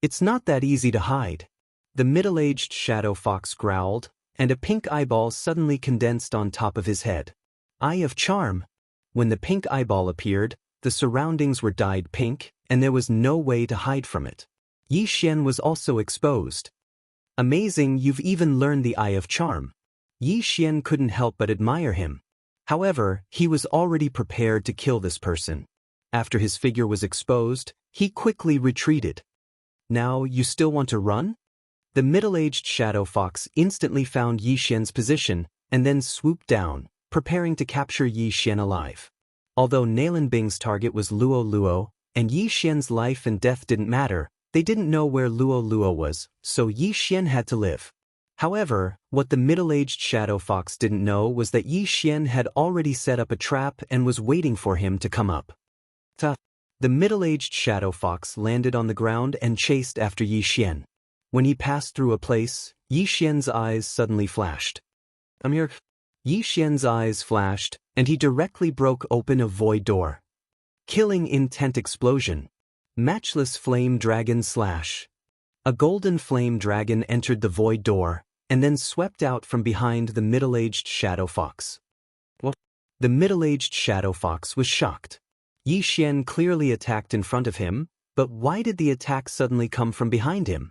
It's not that easy to hide. The middle-aged Shadow Fox growled, and a pink eyeball suddenly condensed on top of his head. Eye of Charm. When the pink eyeball appeared, the surroundings were dyed pink, and there was no way to hide from it. Yi Xian was also exposed. Amazing, you've even learned the Eye of Charm. Yi Xian couldn't help but admire him. However, he was already prepared to kill this person. After his figure was exposed, he quickly retreated. Now, you still want to run? The middle-aged Shadow Fox instantly found Yi Xian's position and then swooped down, preparing to capture Yi Xian alive. Although Nalan Bing's target was Luo Luo, and Yi Xian's life and death didn't matter, they didn't know where Luo Luo was, so Yi Xian had to live. However, what the middle-aged Shadow Fox didn't know was that Yi Xian had already set up a trap and was waiting for him to come up. The middle-aged Shadow Fox landed on the ground and chased after Yi Xian. When he passed through a place, Yi Xian's eyes suddenly flashed. I'm here. Yi Xian's eyes flashed, and he directly broke open a void door. Killing intent explosion. Matchless Flame Dragon Slash. A golden flame dragon entered the void door, and then swept out from behind the middle-aged shadow fox. What? The middle-aged shadow fox was shocked. Yi Xian clearly attacked in front of him, but why did the attack suddenly come from behind him?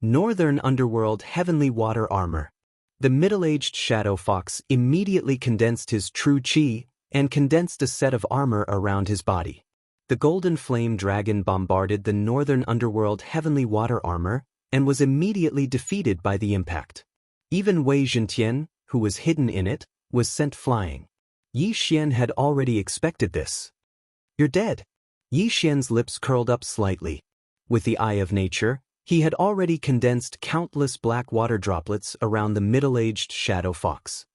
Northern Underworld Heavenly Water Armor. The middle-aged shadow fox immediately condensed his true qi and condensed a set of armor around his body. The golden flame dragon bombarded the Northern Underworld Heavenly Water Armor and was immediately defeated by the impact. Even Wei Zhentian, who was hidden in it, was sent flying. Yi Xian had already expected this. "You're dead." Yi Xian's lips curled up slightly. With the eye of nature, he had already condensed countless black water droplets around the middle-aged shadow fox.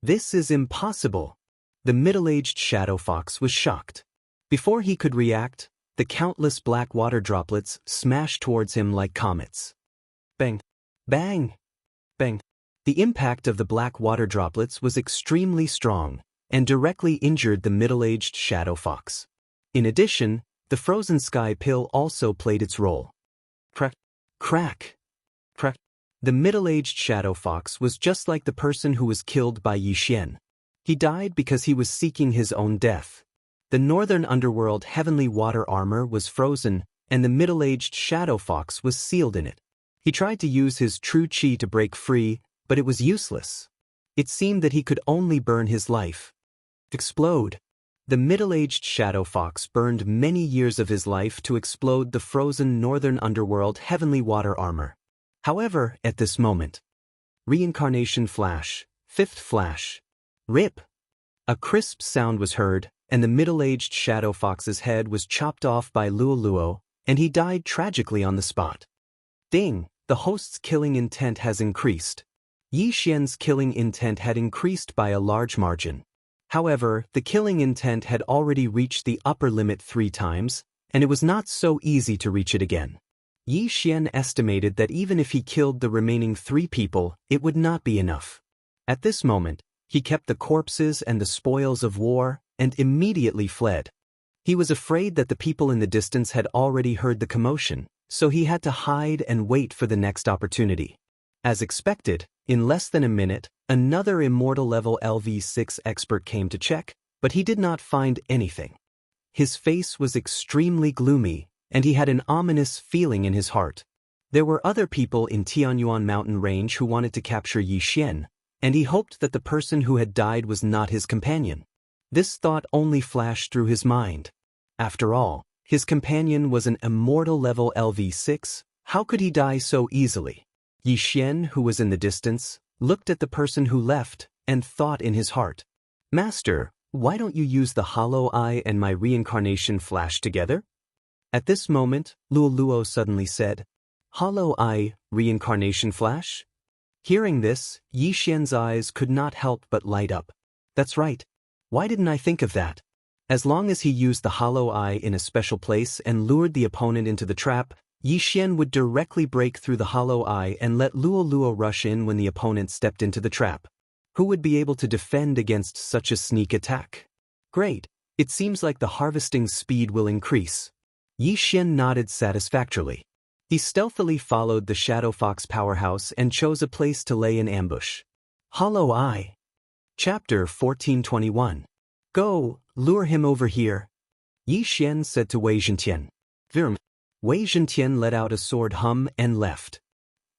"This is impossible." The middle-aged shadow fox was shocked. Before he could react, the countless black water droplets smashed towards him like comets. Bang! Bang! Bang! The impact of the black water droplets was extremely strong and directly injured the middle-aged shadow fox. In addition, the frozen sky pill also played its role. Crack! Crack! Crack! The middle-aged shadow fox was just like the person who was killed by Yi Xian. He died because he was seeking his own death. The Northern Underworld Heavenly Water Armor was frozen, and the middle-aged shadow fox was sealed in it. He tried to use his true qi to break free, but it was useless. It seemed that he could only burn his life. Explode. The middle-aged shadow fox burned many years of his life to explode the frozen Northern Underworld Heavenly Water Armor. However, at this moment, Reincarnation Flash, Fifth Flash. Rip! A crisp sound was heard, and the middle-aged shadow fox's head was chopped off by Luo Luo, and he died tragically on the spot. Ding! The host's killing intent has increased. Yi Xian's killing intent had increased by a large margin. However, the killing intent had already reached the upper limit 3 times, and it was not so easy to reach it again. Yi Xian estimated that even if he killed the remaining 3 people, it would not be enough. At this moment, he kept the corpses and the spoils of war, and immediately fled. He was afraid that the people in the distance had already heard the commotion, so he had to hide and wait for the next opportunity. As expected, in less than a minute, another immortal level LV6 expert came to check, but he did not find anything. His face was extremely gloomy, and he had an ominous feeling in his heart. There were other people in Tianyuan mountain range who wanted to capture Yi Xian, and he hoped that the person who had died was not his companion. This thought only flashed through his mind. After all, his companion was an immortal level LV6, how could he die so easily? Yi Xian, who was in the distance, looked at the person who left, and thought in his heart, "Master, why don't you use the hollow eye and my reincarnation flash together?" At this moment, Luo Luo suddenly said, "Hollow eye, reincarnation flash?" Hearing this, Yi Xian's eyes could not help but light up. That's right. Why didn't I think of that? As long as he used the hollow eye in a special place and lured the opponent into the trap, Yi Xian would directly break through the hollow eye and let Luo Luo rush in when the opponent stepped into the trap. Who would be able to defend against such a sneak attack? Great. It seems like the harvesting speed will increase. Yi Xian nodded satisfactorily. He stealthily followed the Shadow Fox powerhouse and chose a place to lay in ambush. Hollow Eye. Chapter 1421. Go, lure him over here. Yi Xian said to Wei Zhentian. Virm. Wei Zhentian let out a sword hum and left.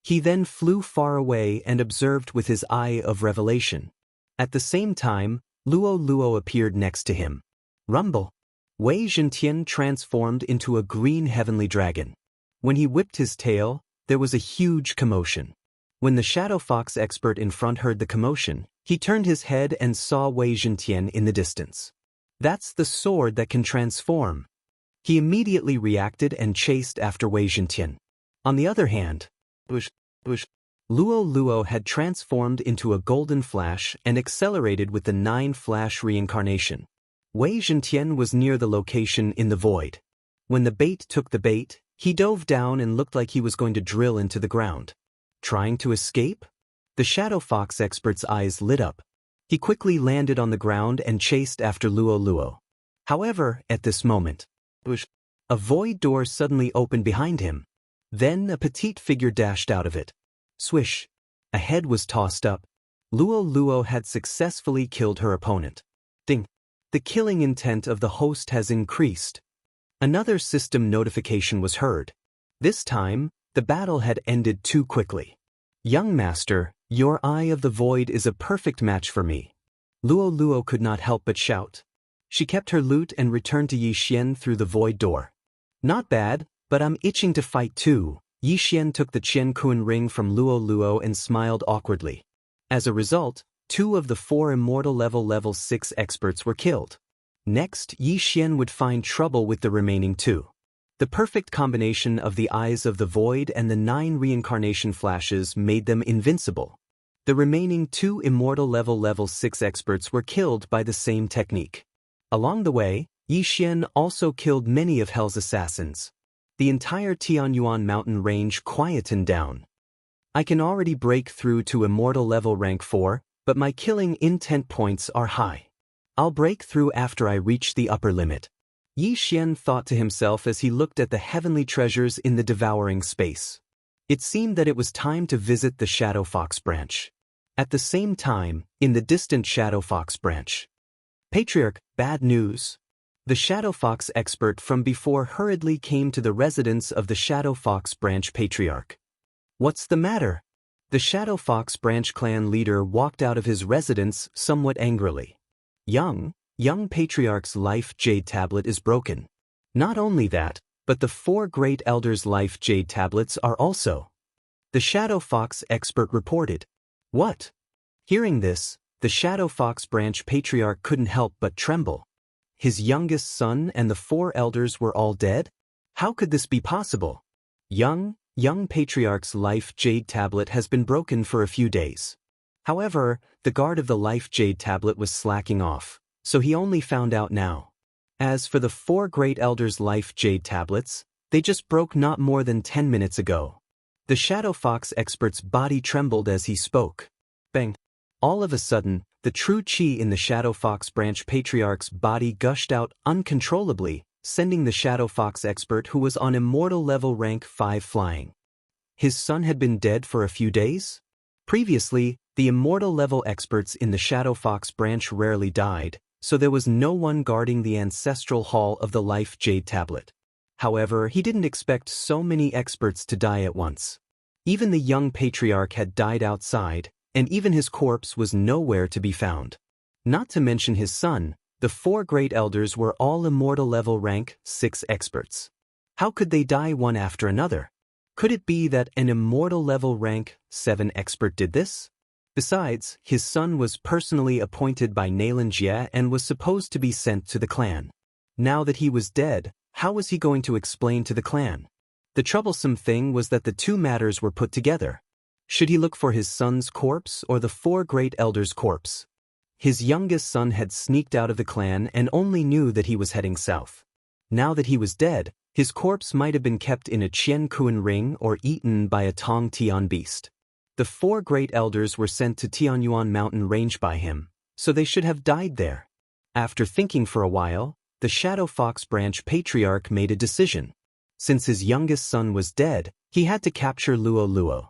He then flew far away and observed with his eye of revelation. At the same time, Luo Luo appeared next to him. Rumble. Wei Zhentian transformed into a green heavenly dragon. When he whipped his tail, there was a huge commotion. When the Shadow Fox expert in front heard the commotion, he turned his head and saw Wei Zhentian in the distance. That's the sword that can transform. He immediately reacted and chased after Wei Zhentian. On the other hand, Luo Luo had transformed into a golden flash and accelerated with the 9 flash reincarnation. Wei Zhentian was near the location in the void. When the bait took the bait, he dove down and looked like he was going to drill into the ground. Trying to escape? The Shadow Fox expert's eyes lit up. He quickly landed on the ground and chased after Luo Luo. However, at this moment, A void door suddenly opened behind him. Then a petite figure dashed out of it. Swish. A head was tossed up. Luo Luo had successfully killed her opponent. Ding. The killing intent of the host has increased. Another system notification was heard. This time, the battle had ended too quickly. Young master, your Eye of the Void is a perfect match for me. Luo Luo could not help but shout. She kept her loot and returned to Yi Xian through the void door. Not bad, but I'm itching to fight too. Yi Xian took the Qian Kun ring from Luo Luo and smiled awkwardly. As a result, 2 of the 4 immortal level 6 experts were killed. Next, Yi Xian would find trouble with the remaining 2. The perfect combination of the Eyes of the Void and the 9 reincarnation flashes made them invincible. The remaining 2 immortal level 6 experts were killed by the same technique. Along the way, Yi Xian also killed many of Hell's assassins. The entire Tianyuan mountain range quietened down. I can already break through to immortal level rank 4, but my killing intent points are high. I'll break through after I reach the upper limit. Yi Xian thought to himself as he looked at the heavenly treasures in the devouring space. It seemed that it was time to visit the Shadow Fox branch. At the same time, in the distant Shadow Fox branch. Patriarch, bad news. The Shadow Fox expert from before hurriedly came to the residence of the Shadow Fox branch patriarch. What's the matter? The Shadow Fox branch clan leader walked out of his residence somewhat angrily. Young patriarch's life jade tablet is broken. Not only that, but the 4 great elders' life jade tablets are also. The Shadow Fox expert reported. What? Hearing this, the Shadow Fox branch patriarch couldn't help but tremble. His youngest son and the 4 elders were all dead? How could this be possible? Young patriarch's life jade tablet has been broken for a few days. However, the guard of the life jade tablet was slacking off, so he only found out now. As for the 4 great elders' life jade tablets, they just broke not more than 10 minutes ago. The Shadow Fox expert's body trembled as he spoke. Bang! All of a sudden, the true chi in the Shadow Fox branch patriarch's body gushed out uncontrollably, sending the Shadow Fox expert who was on immortal level rank 5 flying. His son had been dead for a few days? Previously, the immortal level experts in the Shadow Fox branch rarely died, so there was no one guarding the ancestral hall of the life jade tablet. However, he didn't expect so many experts to die at once. Even the young patriarch had died outside, and even his corpse was nowhere to be found. Not to mention his son, the 4 great elders were all immortal level rank 6 experts. How could they die one after another? Could it be that an immortal level rank 7 expert did this? Besides, his son was personally appointed by Xianxia and was supposed to be sent to the clan. Now that he was dead, how was he going to explain to the clan? The troublesome thing was that the 2 matters were put together. Should he look for his son's corpse or the 4 great elders' corpse? His youngest son had sneaked out of the clan and only knew that he was heading south. Now that he was dead, his corpse might have been kept in a Qian Kun ring or eaten by a Tong Tian beast. The 4 great elders were sent to Tianyuan mountain range by him, so they should have died there. After thinking for a while, the Shadow Fox branch patriarch made a decision. Since his youngest son was dead, he had to capture Luo Luo.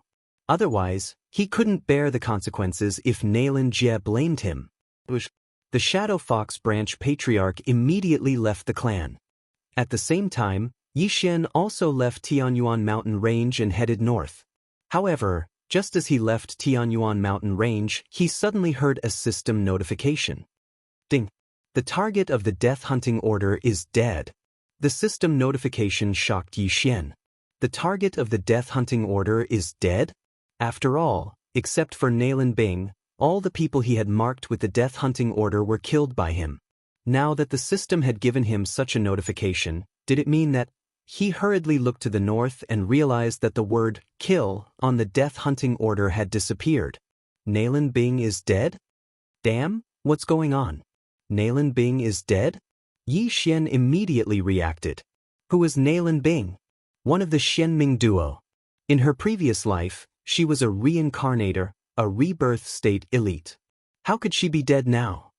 Otherwise, he couldn't bear the consequences if Xianxia blamed him. The Shadow Fox branch patriarch immediately left the clan. At the same time, Yi Xian also left Tianyuan mountain range and headed north. However, just as he left Tianyuan mountain range, he suddenly heard a system notification. Ding! The target of the death hunting order is dead. The system notification shocked Yi Xian. The target of the death hunting order is dead? After all, except for Bing, all the people he had marked with the death hunting order were killed by him. Now that the system had given him such a notification, did it mean that? He hurriedly looked to the north and realized that the word kill on the death hunting order had disappeared. Bing is dead? Damn, what's going on? Bing is dead? Yi Xian immediately reacted. Who was Bing? One of the Xianming duo. In her previous life, she was a reincarnator, a rebirth state elite. How could she be dead now?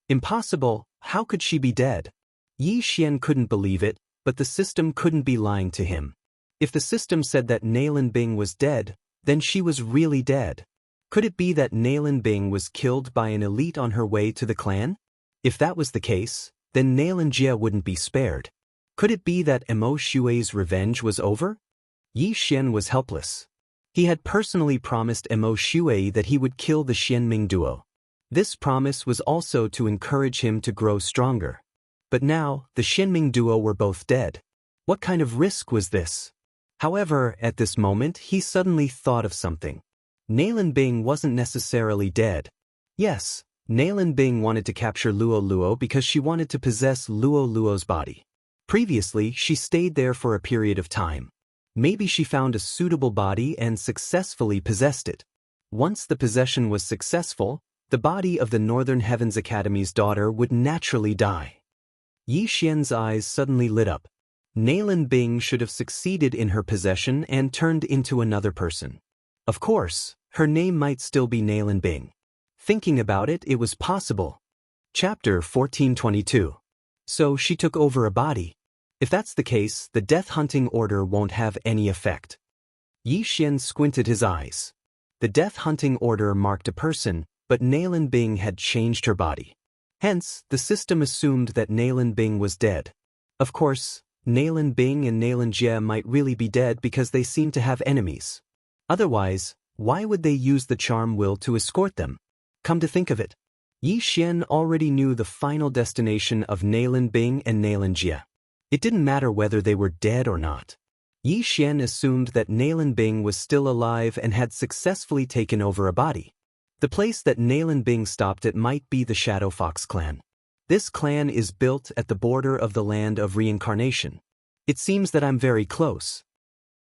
Impossible, how could she be dead? Yi Xian couldn't believe it, but the system couldn't be lying to him. If the system said that Nailin Bing was dead, then she was really dead. Could it be that Nailin Bing was killed by an elite on her way to the clan? If that was the case, then Nailin Jie wouldn't be spared. Could it be that Mo Xue's revenge was over? Yi Xian was helpless. He had personally promised Mo Xue that he would kill the Xianming duo. This promise was also to encourage him to grow stronger. But now, the Xianming duo were both dead. What kind of risk was this? However, at this moment he suddenly thought of something. Nailin Bing wasn't necessarily dead. Yes, Nailin Bing wanted to capture Luo Luo because she wanted to possess Luo Luo's body. Previously, she stayed there for a period of time. Maybe she found a suitable body and successfully possessed it. Once the possession was successful, the body of the Northern Heavens Academy's daughter would naturally die. Yi Xian's eyes suddenly lit up. Nailin Bing should have succeeded in her possession and turned into another person. Of course, her name might still be Nailin Bing. Thinking about it, it was possible. Chapter 1422. So she took over a body. If that's the case, the death hunting order won't have any effect. Yi Xian squinted his eyes. The death hunting order marked a person, but Nailin Bing had changed her body. Hence, the system assumed that Nailin Bing was dead. Of course, Nailin Bing and Nailin Jie might really be dead because they seem to have enemies. Otherwise, why would they use the charm will to escort them? Come to think of it, Yi Xian already knew the final destination of Nailin Bing and Nailin Jie. It didn't matter whether they were dead or not. Yi Xian assumed that Nailin Bing was still alive and had successfully taken over a body. The place that Nailin Bing stopped at might be the Shadow Fox clan. This clan is built at the border of the land of reincarnation. It seems that I'm very close.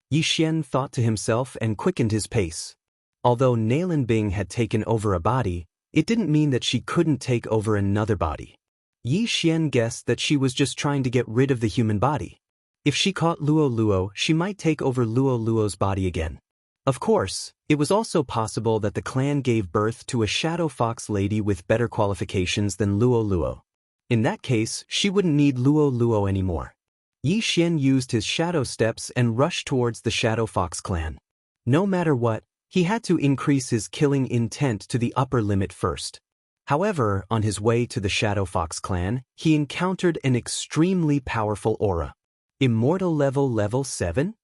Yi Xian thought to himself and quickened his pace. Although Nailin Bing had taken over a body, it didn't mean that she couldn't take over another body. Yi Xian guessed that she was just trying to get rid of the human body. If she caught Luo Luo, she might take over Luo Luo's body again. Of course, it was also possible that the clan gave birth to a Shadow Fox lady with better qualifications than Luo Luo. In that case, she wouldn't need Luo Luo anymore. Yi Xian used his shadow steps and rushed towards the Shadow Fox clan. No matter what, he had to increase his killing intent to the upper limit first. However, on his way to the Shadow Fox clan, he encountered an extremely powerful aura. Immortal level 7?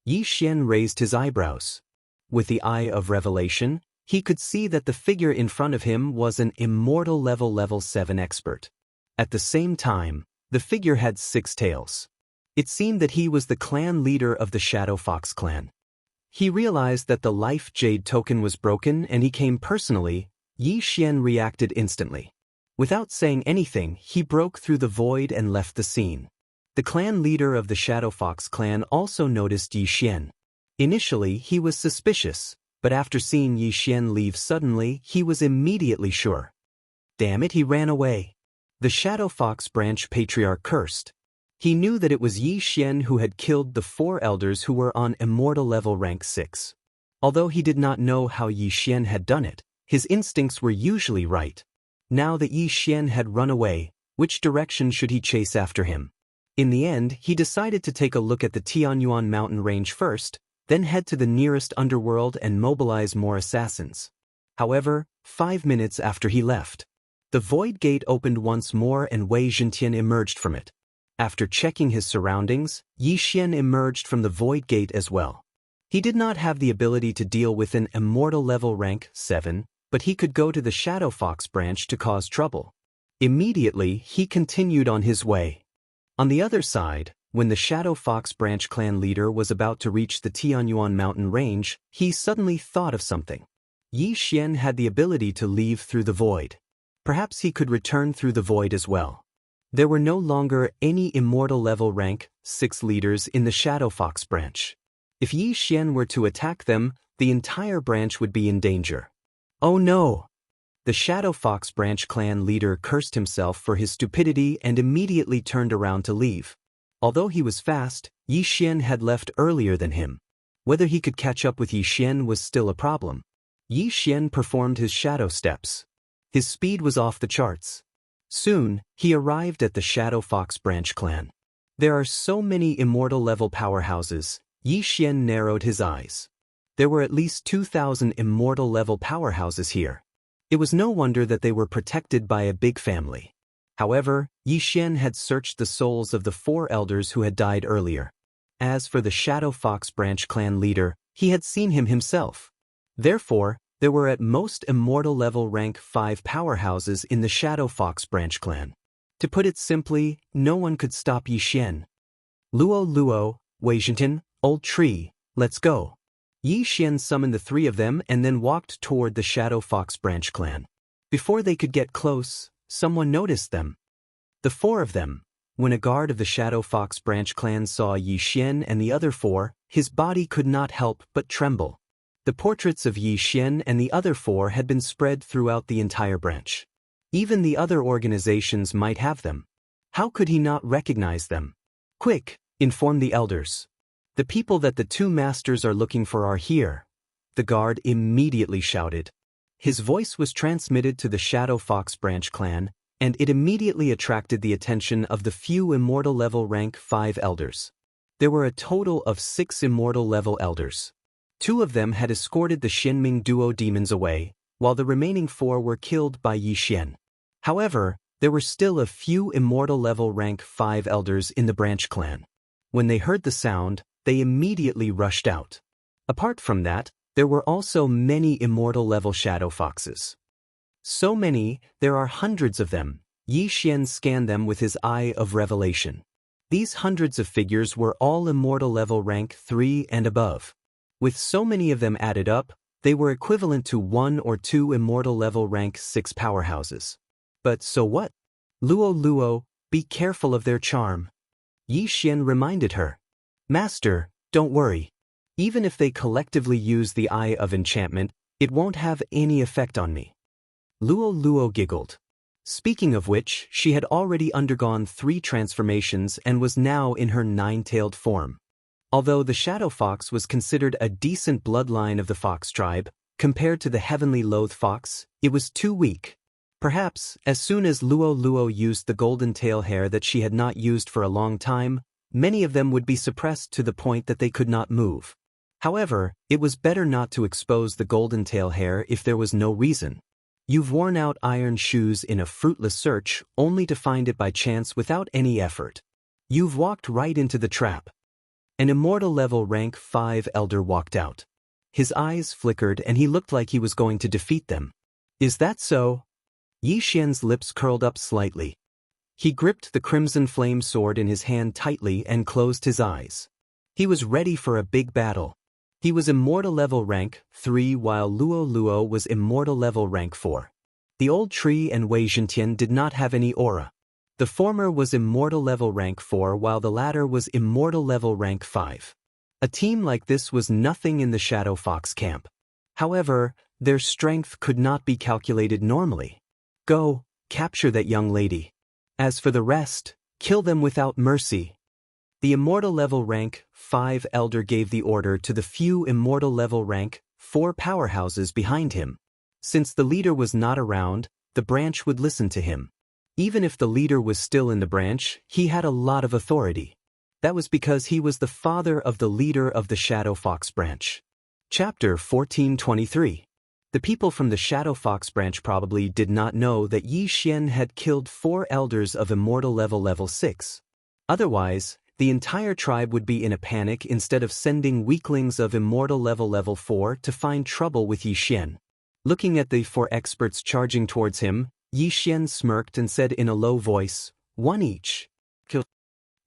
Yi Xian raised his eyebrows. With the eye of revelation, he could see that the figure in front of him was an immortal level 7 expert. At the same time, the figure had 6 tails. It seemed that he was the clan leader of the Shadow Fox clan. He realized that the life jade token was broken and he came personally. Yi Xian reacted instantly. Without saying anything, he broke through the void and left the scene. The clan leader of the Shadow Fox clan also noticed Yi Xian. Initially, he was suspicious, but after seeing Yi Xian leave suddenly, he was immediately sure. Damn it, he ran away. The Shadow Fox branch patriarch cursed. He knew that it was Yi Xian who had killed the 4 elders who were on immortal level rank 6. Although he did not know how Yi Xian had done it, his instincts were usually right. Now that Yi Xian had run away, which direction should he chase after him? In the end, he decided to take a look at the Tianyuan mountain range first, then head to the nearest underworld and mobilize more assassins. However, 5 minutes after he left, the void gate opened once more and Wei Zhentian emerged from it. After checking his surroundings, Yi Xian emerged from the void gate as well. He did not have the ability to deal with an immortal level rank 7, but he could go to the Shadow Fox branch to cause trouble. Immediately, he continued on his way. On the other side, when the Shadow Fox branch clan leader was about to reach the Tianyuan mountain range, he suddenly thought of something. Yi Xian had the ability to leave through the void. Perhaps he could return through the void as well. There were no longer any immortal level rank 6 leaders in the Shadow Fox branch. If Yi Xian were to attack them, the entire branch would be in danger. Oh no! The Shadow Fox branch clan leader cursed himself for his stupidity and immediately turned around to leave. Although he was fast, Yi Xian had left earlier than him. Whether he could catch up with Yi Xian was still a problem. Yi Xian performed his shadow steps. His speed was off the charts. Soon, he arrived at the Shadow Fox branch clan. There are so many immortal level powerhouses. Yi Xian narrowed his eyes. There were at least 2,000 immortal level powerhouses here. It was no wonder that they were protected by a big family. However, Yi Xian had searched the souls of the 4 elders who had died earlier. As for the Shadow Fox branch clan leader, he had seen him himself. Therefore, there were at most immortal level rank 5 powerhouses in the Shadow Fox branch clan. To put it simply, no one could stop Yi Xian. Luo Luo, Weijintian, Old Tree, let's go. Yi Xian summoned the 3 of them and then walked toward the Shadow Fox branch clan. Before they could get close, someone noticed them. The 4 of them. When a guard of the Shadow Fox branch clan saw Yi Xian and the other 4, his body could not help but tremble. The portraits of Yi Xian and the other 4 had been spread throughout the entire branch. Even the other organizations might have them. How could he not recognize them? Quick, inform the elders. The people that the 2 masters are looking for are here. The guard immediately shouted. His voice was transmitted to the Shadow Fox branch clan, and it immediately attracted the attention of the few immortal level rank 5 elders. There were a total of 6 immortal level elders. 2 of them had escorted the Xinming duo demons away, while the remaining 4 were killed by Yi Xian. However, there were still a few immortal level rank 5 elders in the branch clan. When they heard the sound, they immediately rushed out. Apart from that, there were also many immortal level shadow foxes. So many, there are hundreds of them. Yi Xian scanned them with his eye of revelation. These hundreds of figures were all immortal level rank 3 and above. With so many of them added up, they were equivalent to 1 or 2 immortal level rank 6 powerhouses. But so what? Luo Luo, be careful of their charm. Yi Xian reminded her. Master, don't worry. Even if they collectively use the Eye of Enchantment, it won't have any effect on me. Luo Luo giggled. Speaking of which, she had already undergone 3 transformations and was now in her 9-tailed form. Although the Shadow Fox was considered a decent bloodline of the Fox tribe, compared to the Heavenly Loathe Fox, it was too weak. Perhaps, as soon as Luo Luo used the golden tail hair that she had not used for a long time, many of them would be suppressed to the point that they could not move. However, it was better not to expose the golden tail hair if there was no reason. You've worn out iron shoes in a fruitless search only to find it by chance without any effort. You've walked right into the trap. An immortal level rank 5 elder walked out. His eyes flickered and he looked like he was going to defeat them. Is that so? Yi Xian's lips curled up slightly. He gripped the crimson flame sword in his hand tightly and closed his eyes. He was ready for a big battle. He was immortal level rank 3 while Luo Luo was immortal level rank 4. The old tree and Wei Zhentian did not have any aura. The former was immortal level rank 4 while the latter was immortal level rank 5. A team like this was nothing in the Shadow Fox camp. However, their strength could not be calculated normally. Go, capture that young lady. As for the rest, kill them without mercy. The immortal level rank 5 elder gave the order to the few immortal level rank 4 powerhouses behind him. Since the leader was not around, the branch would listen to him. Even if the leader was still in the branch, he had a lot of authority. That was because he was the father of the leader of the Shadow Fox branch. Chapter 1423. The people from the Shadow Fox branch probably did not know that Yi Xian had killed 4 elders of immortal level 6. Otherwise, the entire tribe would be in a panic instead of sending weaklings of immortal level 4 to find trouble with Yi Xian. Looking at the 4 experts charging towards him, Yi Xian smirked and said in a low voice, 1 each. Kill.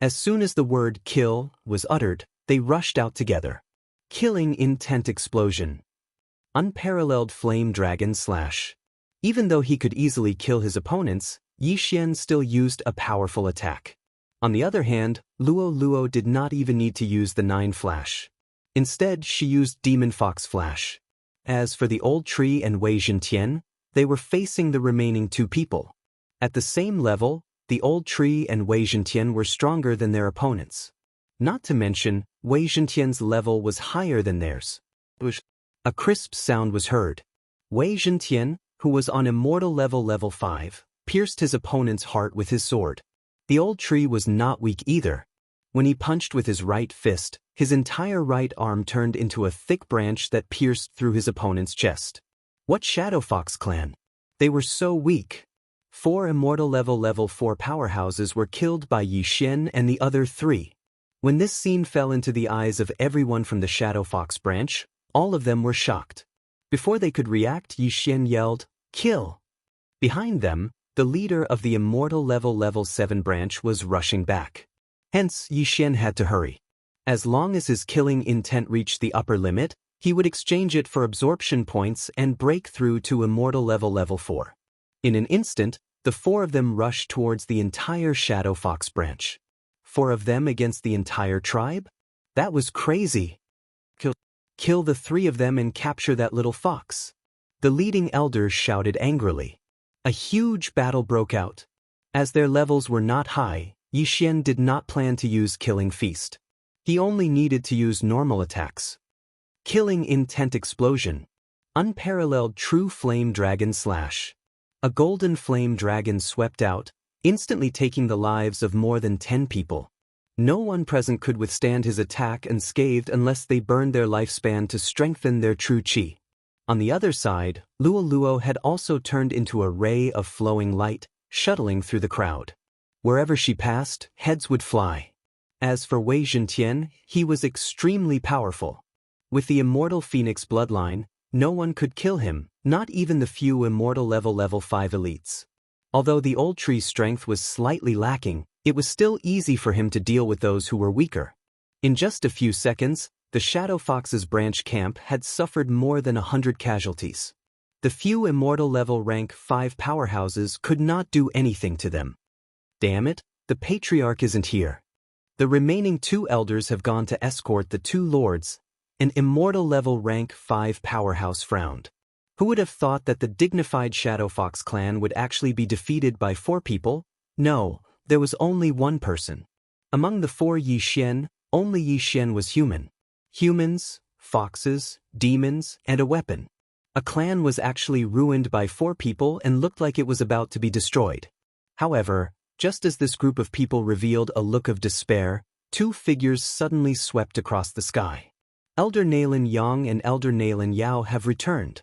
As soon as the word kill was uttered, they rushed out together. Killing intent explosion. Unparalleled flame dragon slash. Even though he could easily kill his opponents, Yi Xian still used a powerful attack. On the other hand, Luo Luo did not even need to use the 9 flash. Instead, she used Demon Fox Flash. As for the old tree and Wei Zhentian, they were facing the remaining 2 people. At the same level, the old tree and Wei Zhentian were stronger than their opponents. Not to mention, Wei Zhentian's level was higher than theirs. A crisp sound was heard. Wei Zhentian, who was on immortal level 5, pierced his opponent's heart with his sword. The old tree was not weak either. When he punched with his right fist, his entire right arm turned into a thick branch that pierced through his opponent's chest. What Shadow Fox clan? They were so weak. 4 immortal level 4 powerhouses were killed by Yi Xian and the other 3. When this scene fell into the eyes of everyone from the Shadow Fox branch, all of them were shocked. Before they could react, Yi Xian yelled, "Kill!" Behind them, the leader of the immortal level 7 branch was rushing back. Hence, Yi Xian had to hurry. As long as his killing intent reached the upper limit, he would exchange it for absorption points and break through to immortal level 4. In an instant, the 4 of them rushed towards the entire Shadow Fox branch. 4 of them against the entire tribe? That was crazy. Kill the 3 of them and capture that little fox. The leading elders shouted angrily. A huge battle broke out. As their levels were not high, Yi Xian did not plan to use Killing Feast. He only needed to use normal attacks. Killing Intent Explosion. Unparalleled True Flame Dragon Slash. A golden flame dragon swept out, instantly taking the lives of more than 10 people. No one present could withstand his attack unscathed unless they burned their lifespan to strengthen their true chi. On the other side, Luo Luo had also turned into a ray of flowing light, shuttling through the crowd. Wherever she passed, heads would fly. As for Wei Zhentian, he was extremely powerful. With the immortal Phoenix bloodline, no one could kill him, not even the few immortal level 5 elites. Although the old tree's strength was slightly lacking, it was still easy for him to deal with those who were weaker. In just a few seconds, the Shadow Fox's branch camp had suffered more than 100 casualties. The few immortal level rank 5 powerhouses could not do anything to them. Damn it, the Patriarch isn't here. The remaining 2 elders have gone to escort the 2 lords. An immortal level rank 5 powerhouse frowned. Who would have thought that the dignified Shadow Fox clan would actually be defeated by 4 people? No, there was only 1 person. Among the 4 Yi Xian, only Yi Xian was human. Humans, foxes, demons, and a weapon. A clan was actually ruined by 4 people and looked like it was about to be destroyed. However, just as this group of people revealed a look of despair, 2 figures suddenly swept across the sky. Elder Nalin Yang and Elder Nalin Yao have returned.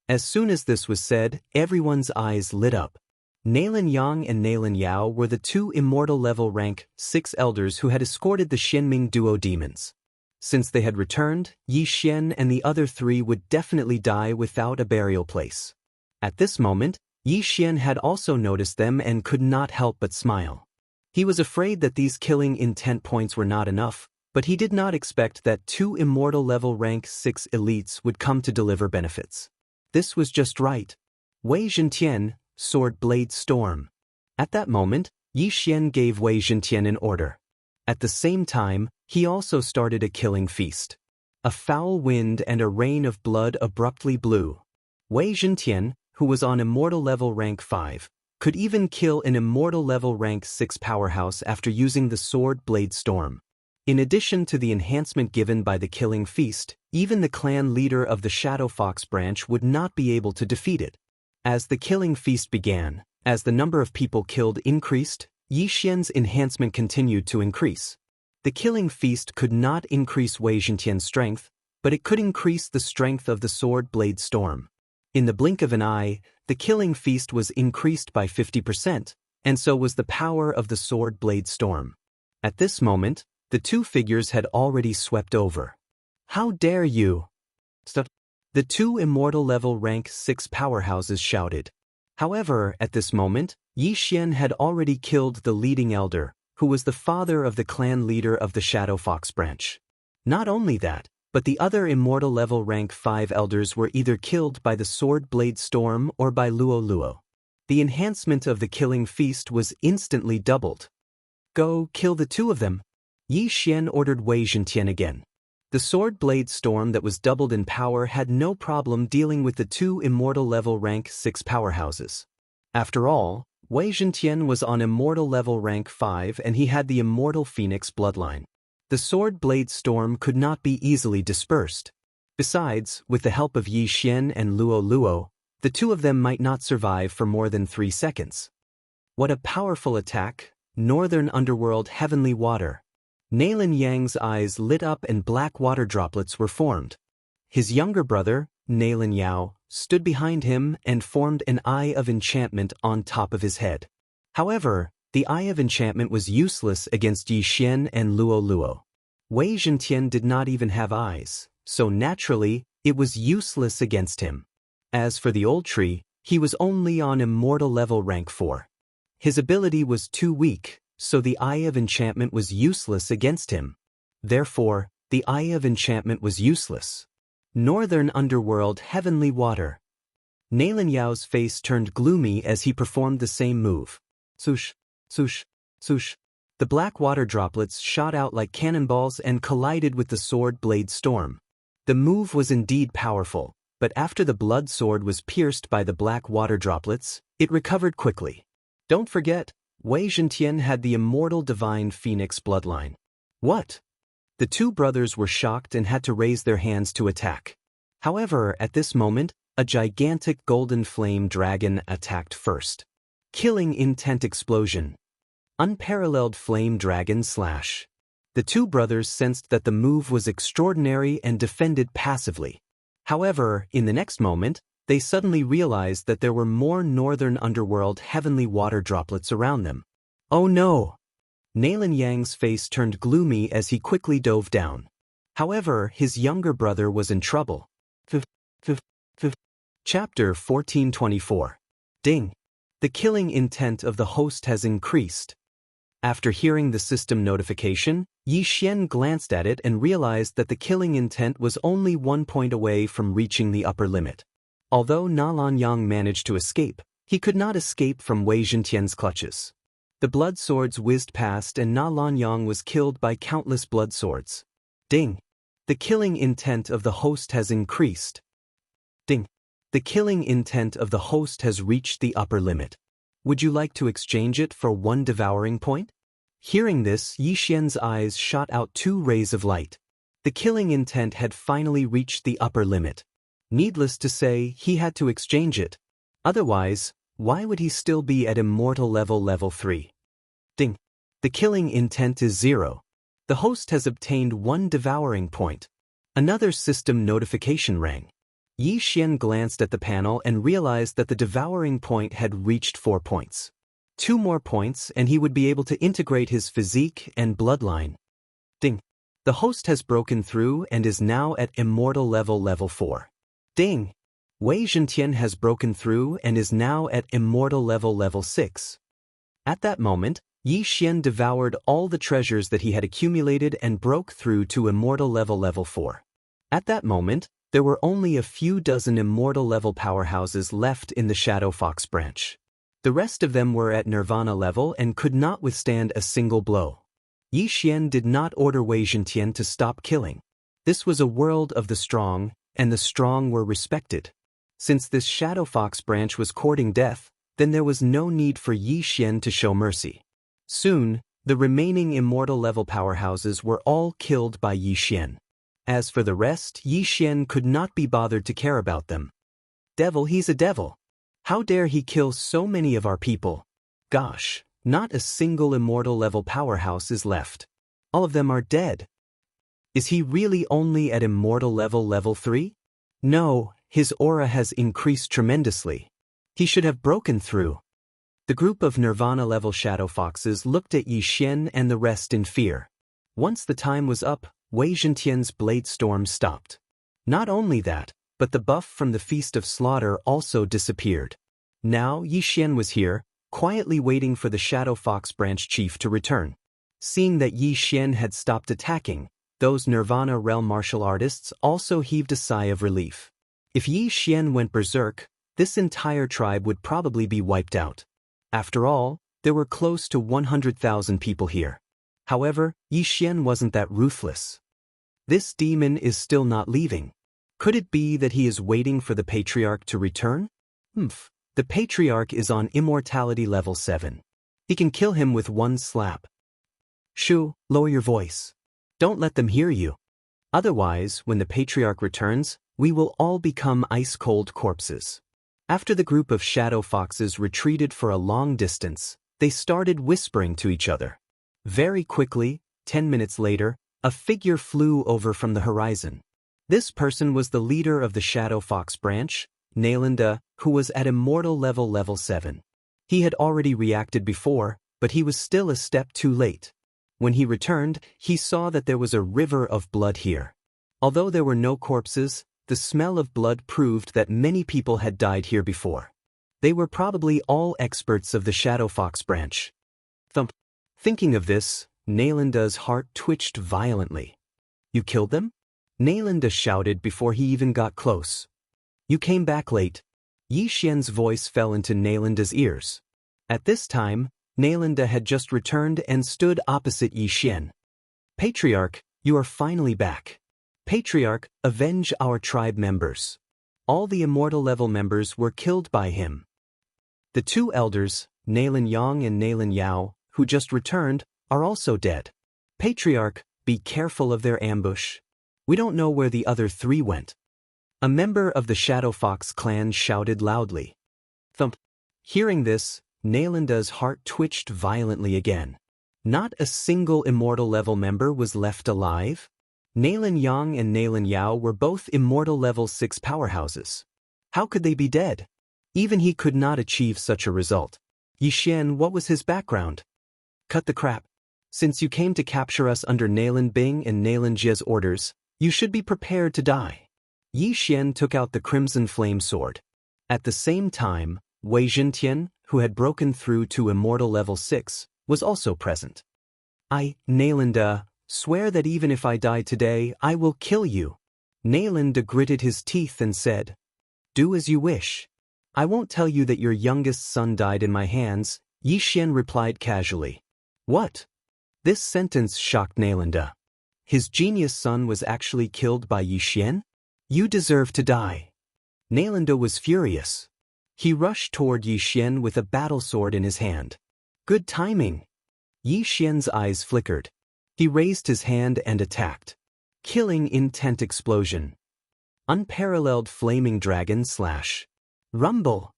As soon as this was said, everyone's eyes lit up. Nalin Yang and Nalin Yao were the 2 immortal level rank 6 elders who had escorted the Xianming duo demons. Since they had returned, Yi Xian and the other 3 would definitely die without a burial place. At this moment, Yi Xian had also noticed them and could not help but smile. He was afraid that these killing intent points were not enough, but he did not expect that 2 immortal level rank 6 elites would come to deliver benefits. This was just right. Wei Zhentian, Sword Blade Storm. At that moment, Yi Xian gave Wei Zhentian an order. At the same time, he also started a killing feast. A foul wind and a rain of blood abruptly blew. Wei Zhentian, who was on immortal level rank 5, could even kill an immortal level rank 6 powerhouse after using the Sword Blade Storm. In addition to the enhancement given by the killing feast, even the clan leader of the Shadow Fox branch would not be able to defeat it. As the killing feast began, as the number of people killed increased, Yi Xian's enhancement continued to increase. The killing feast could not increase Wei Zhentian's strength, but it could increase the strength of the Sword Blade Storm. In the blink of an eye, the killing feast was increased by 50%, and so was the power of the Sword Blade Storm. At this moment, the 2 figures had already swept over. How dare you! The 2 immortal level rank 6 powerhouses shouted. However, at this moment, Yi Xian had already killed the leading elder, who was the father of the clan leader of the Shadow Fox branch. Not only that, but the other immortal level rank 5 elders were either killed by the Sword Blade Storm or by Luo Luo. The enhancement of the killing feast was instantly doubled. Go kill the 2 of them. Yi Xian ordered Wei Zhentian again. The Sword Blade Storm that was doubled in power had no problem dealing with the 2 immortal level rank 6 powerhouses. After all, Wei Zhentian was on immortal level rank 5 and he had the immortal Phoenix bloodline. The Sword Blade Storm could not be easily dispersed. Besides, with the help of Yi Xian and Luo Luo, the 2 of them might not survive for more than 3 seconds. What a powerful attack! Northern Underworld Heavenly Water. Nailin Yang's eyes lit up and black water droplets were formed. His younger brother, Nailin Yao, stood behind him and formed an Eye of Enchantment on top of his head. However, the Eye of Enchantment was useless against Yi Xian and Luo Luo. Wei Zhentian did not even have eyes, so naturally, it was useless against him. As for the old tree, he was only on immortal level rank 4. His ability was too weak, so the Eye of Enchantment was useless against him. Therefore, the Eye of Enchantment was useless. Northern Underworld Heavenly Water. Nailin Yao's face turned gloomy as he performed the same move. Swoosh, swoosh, swoosh. The black water droplets shot out like cannonballs and collided with the sword blade storm. The move was indeed powerful, but after the blood sword was pierced by the black water droplets, it recovered quickly. Don't forget, Wei Zhentian had the immortal divine phoenix bloodline. What? The two brothers were shocked and had to raise their hands to attack. However, at this moment, a gigantic golden flame dragon attacked first. Killing intent explosion. Unparalleled flame dragon slash. The two brothers sensed that the move was extraordinary and defended passively. However, in the next moment, they suddenly realized that there were more northern underworld heavenly water droplets around them. Oh no! Nailin Yang's face turned gloomy as he quickly dove down. However, his younger brother was in trouble. Chapter 1424. Ding! The killing intent of the host has increased. After hearing the system notification, Yi Xian glanced at it and realized that the killing intent was only 1 point away from reaching the upper limit. Although Na Lanyang managed to escape, he could not escape from Wei Zhentian's clutches. The blood swords whizzed past and Na Lanyang was killed by countless blood swords. Ding! The killing intent of the host has increased. Ding! The killing intent of the host has reached the upper limit. Would you like to exchange it for 1 devouring point? Hearing this, Yi Xian's eyes shot out 2 rays of light. The killing intent had finally reached the upper limit. Needless to say, he had to exchange it. Otherwise, why would he still be at immortal level 3? Ding! The killing intent is 0. The host has obtained 1 devouring point. Another system notification rang. Yi Xian glanced at the panel and realized that the devouring point had reached 4 points. 2 more points and he would be able to integrate his physique and bloodline. Ding! The host has broken through and is now at immortal level 4. Ding! Wei Zhentian has broken through and is now at immortal level 6. At that moment, Yi Xian devoured all the treasures that he had accumulated and broke through to immortal level 4. At that moment, there were only a few dozen immortal level powerhouses left in the Shadow Fox branch. The rest of them were at Nirvana level and could not withstand a single blow. Yi Xian did not order Wei Zhentian to stop killing. This was a world of the strong, and the strong were respected. Since this Shadow Fox branch was courting death, then there was no need for Yi Xian to show mercy. Soon, the remaining immortal level powerhouses were all killed by Yi Xian. As for the rest, Yi Xian could not be bothered to care about them. Devil, he's a devil. How dare he kill so many of our people? Gosh, not a single immortal level powerhouse is left. All of them are dead. Is he really only at immortal level 3? No, his aura has increased tremendously. He should have broken through. The group of Nirvana level Shadow Foxes looked at Yi Xian and the rest in fear. Once the time was up, Wei Zhentian's blade storm stopped. Not only that, but the buff from the Feast of Slaughter also disappeared. Now Yi Xian was here, quietly waiting for the Shadow Fox branch chief to return. Seeing that Yi Xian had stopped attacking, those Nirvana realm martial artists also heaved a sigh of relief. If Yi Xian went berserk, this entire tribe would probably be wiped out. After all, there were close to 100,000 people here. However, Yi Xian wasn't that ruthless. This demon is still not leaving. Could it be that he is waiting for the Patriarch to return? The Patriarch is on immortality level 7. He can kill him with 1 slap. Shu, lower your voice. Don't let them hear you. Otherwise, when the Patriarch returns, we will all become ice-cold corpses. After the group of Shadow Foxes retreated for a long distance, they started whispering to each other. Very quickly, 10 minutes later, a figure flew over from the horizon. This person was the leader of the Shadow Fox branch, Nalinda, who was at immortal level 7. He had already reacted before, but he was still a step too late. When he returned, he saw that there was a river of blood here. Although there were no corpses, the smell of blood proved that many people had died here before. They were probably all experts of the Shadow Fox branch. Thump. Thinking of this, Nalinda's heart twitched violently. You killed them? Nalinda shouted before he even got close. You came back late. Yi Xian's voice fell into Nalinda's ears. At this time, Nalinda had just returned and stood opposite Yi Xian. Patriarch, you are finally back. Patriarch, avenge our tribe members. All the immortal level members were killed by him. The two elders, Nalin Yang and Nalin Yao, who just returned, are also dead. Patriarch, be careful of their ambush. We don't know where the other 3 went. A member of the Shadow Fox clan shouted loudly. Thump. Hearing this, Nalinda's heart twitched violently again. Not a single immortal level member was left alive. Nalin Yang and Nalin Yao were both immortal level 6 powerhouses. How could they be dead? Even he could not achieve such a result. Yi Xian, what was his background? Cut the crap. Since you came to capture us under Nalin Bing and Nalin Jie's orders, you should be prepared to die. Yi Xian took out the Crimson Flame Sword. At the same time, Wei Zhentian, who had broken through to immortal level 6, was also present. Nalinda, swear that even if I die today, I will kill you. Nalinda gritted his teeth and said, Do as you wish. I won't tell you that your youngest son died in my hands, Yi Xian replied casually. What? This sentence shocked Nalinda. His genius son was actually killed by Yi Xian? You deserve to die. Nalinda was furious. He rushed toward Yi Xian with a battle sword in his hand. Good timing. Yi Xian's eyes flickered. He raised his hand and attacked. Killing intent explosion. Unparalleled flaming dragon slash. Rumble.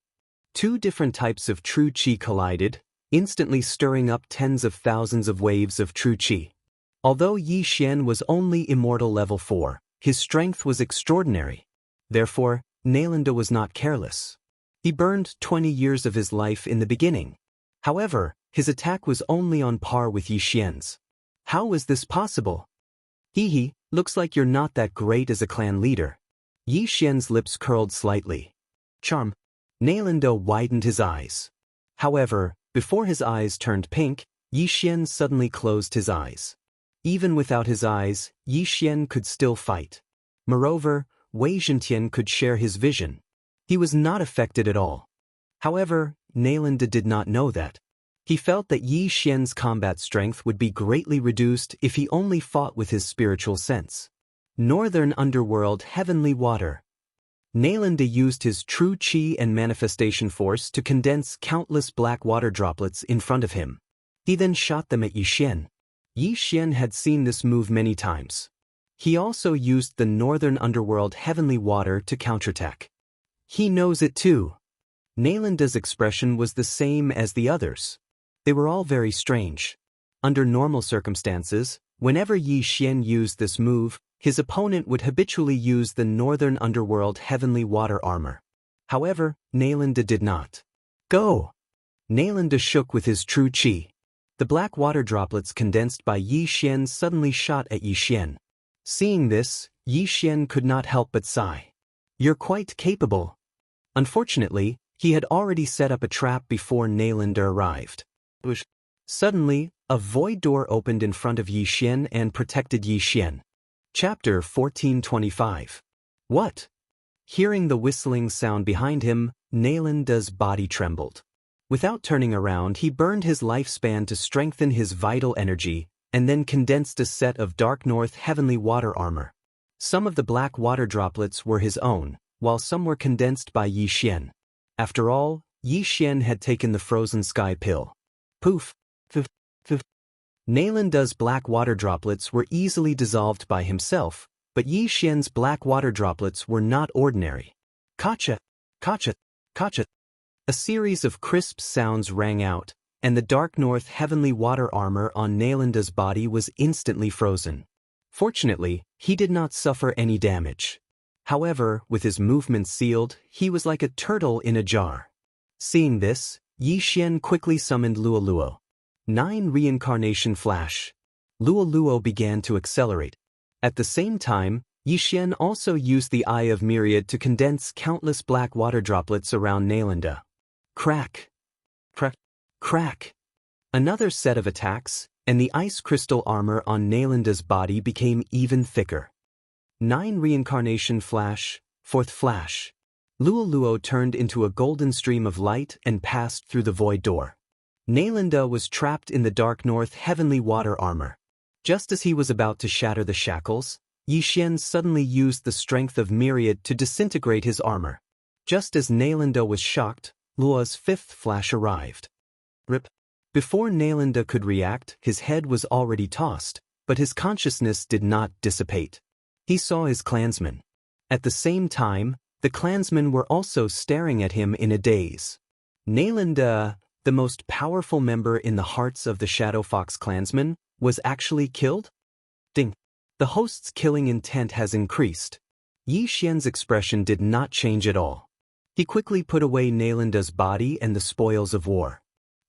2 different types of true qi collided, instantly stirring up tens of thousands of waves of true qi. Although Yi Xian was only immortal level 4, his strength was extraordinary. Therefore, Nalinda was not careless. He burned 20 years of his life in the beginning. However, his attack was only on par with Yi Xian's. How was this possible? Hee, looks like you're not that great as a clan leader. Yi Xian's lips curled slightly. Charm. Nalinda widened his eyes. However, before his eyes turned pink, Yi Xian suddenly closed his eyes. Even without his eyes, Yi Xian could still fight. Moreover, Wei Zhentian could share his vision. He was not affected at all. However, Nalinda did not know that. He felt that Yi Xian's combat strength would be greatly reduced if he only fought with his spiritual sense. Northern Underworld Heavenly Water. Nalinda used his true qi and manifestation force to condense countless black water droplets in front of him. He then shot them at Yi Xian. Yi Xian had seen this move many times. He also used the Northern Underworld Heavenly Water to counterattack. He knows it too. Nalinda's expression was the same as the others. They were all very strange. Under normal circumstances, whenever Yi Xian used this move, his opponent would habitually use the Northern Underworld Heavenly Water armor. However, Nalinda did not. Go! Nalinda shook with his true qi. The black water droplets condensed by Yi Xian suddenly shot at Yi Xian. Seeing this, Yi Xian could not help but sigh. You're quite capable. Unfortunately, he had already set up a trap before Nalinda arrived. Suddenly, a void door opened in front of Yi Xian and protected Yi Xian. Chapter 1425. What? Hearing the whistling sound behind him, Nalinda's body trembled. Without turning around, he burned his lifespan to strengthen his vital energy, and then condensed a set of Dark North Heavenly Water armor. Some of the black water droplets were his own, while some were condensed by Yi Xian. After all, Yi Xian had taken the frozen sky pill. Poof! Poof! Poof! Nalinda's black water droplets were easily dissolved by himself, but Yi Xian's black water droplets were not ordinary. Kacha! Kacha! Kacha! A series of crisp sounds rang out, and the Dark North Heavenly Water armor on Nalanda's body was instantly frozen. Fortunately, he did not suffer any damage. However, with his movements sealed, he was like a turtle in a jar. Seeing this, Yi Xian quickly summoned Luoluo. 9 Reincarnation Flash. Luoluo began to accelerate. At the same time, Yi Xian also used the Eye of Myriad to condense countless black water droplets around Nalanda. Crack! Crack! Crack! Another set of attacks, and the ice crystal armor on Nalanda's body became even thicker. 9 Reincarnation Flash, 4th Flash. Luoluo turned into a golden stream of light and passed through the void door. Nalanda was trapped in the Dark North Heavenly Water armor. Just as he was about to shatter the shackles, Yi Xian suddenly used the strength of Myriad to disintegrate his armor. Just as Nalanda was shocked, Luo's 5th Flash arrived. Rip. Before Nalanda could react, his head was already tossed, but his consciousness did not dissipate. He saw his clansmen. At the same time, the clansmen were also staring at him in a daze. Nalanda, the most powerful member in the hearts of the Shadow Fox clansmen, was actually killed? Ding. The host's killing intent has increased. Yi Xian's expression did not change at all. He quickly put away Nalanda's body and the spoils of war.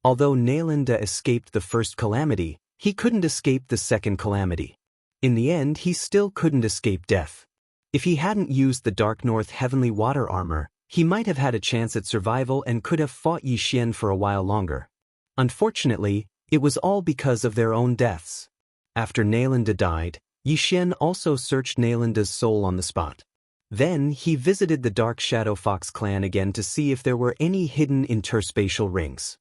Although Nalanda escaped the first calamity, he couldn't escape the second calamity. In the end, he still couldn't escape death. If he hadn't used the Dark North Heavenly Water armor, he might have had a chance at survival and could have fought Yi Xian for a while longer. Unfortunately, it was all because of their own deaths. After Nalanda died, Yi Xian also searched Nalanda's soul on the spot. Then he visited the Dark Shadow Fox clan again to see if there were any hidden interspatial rings.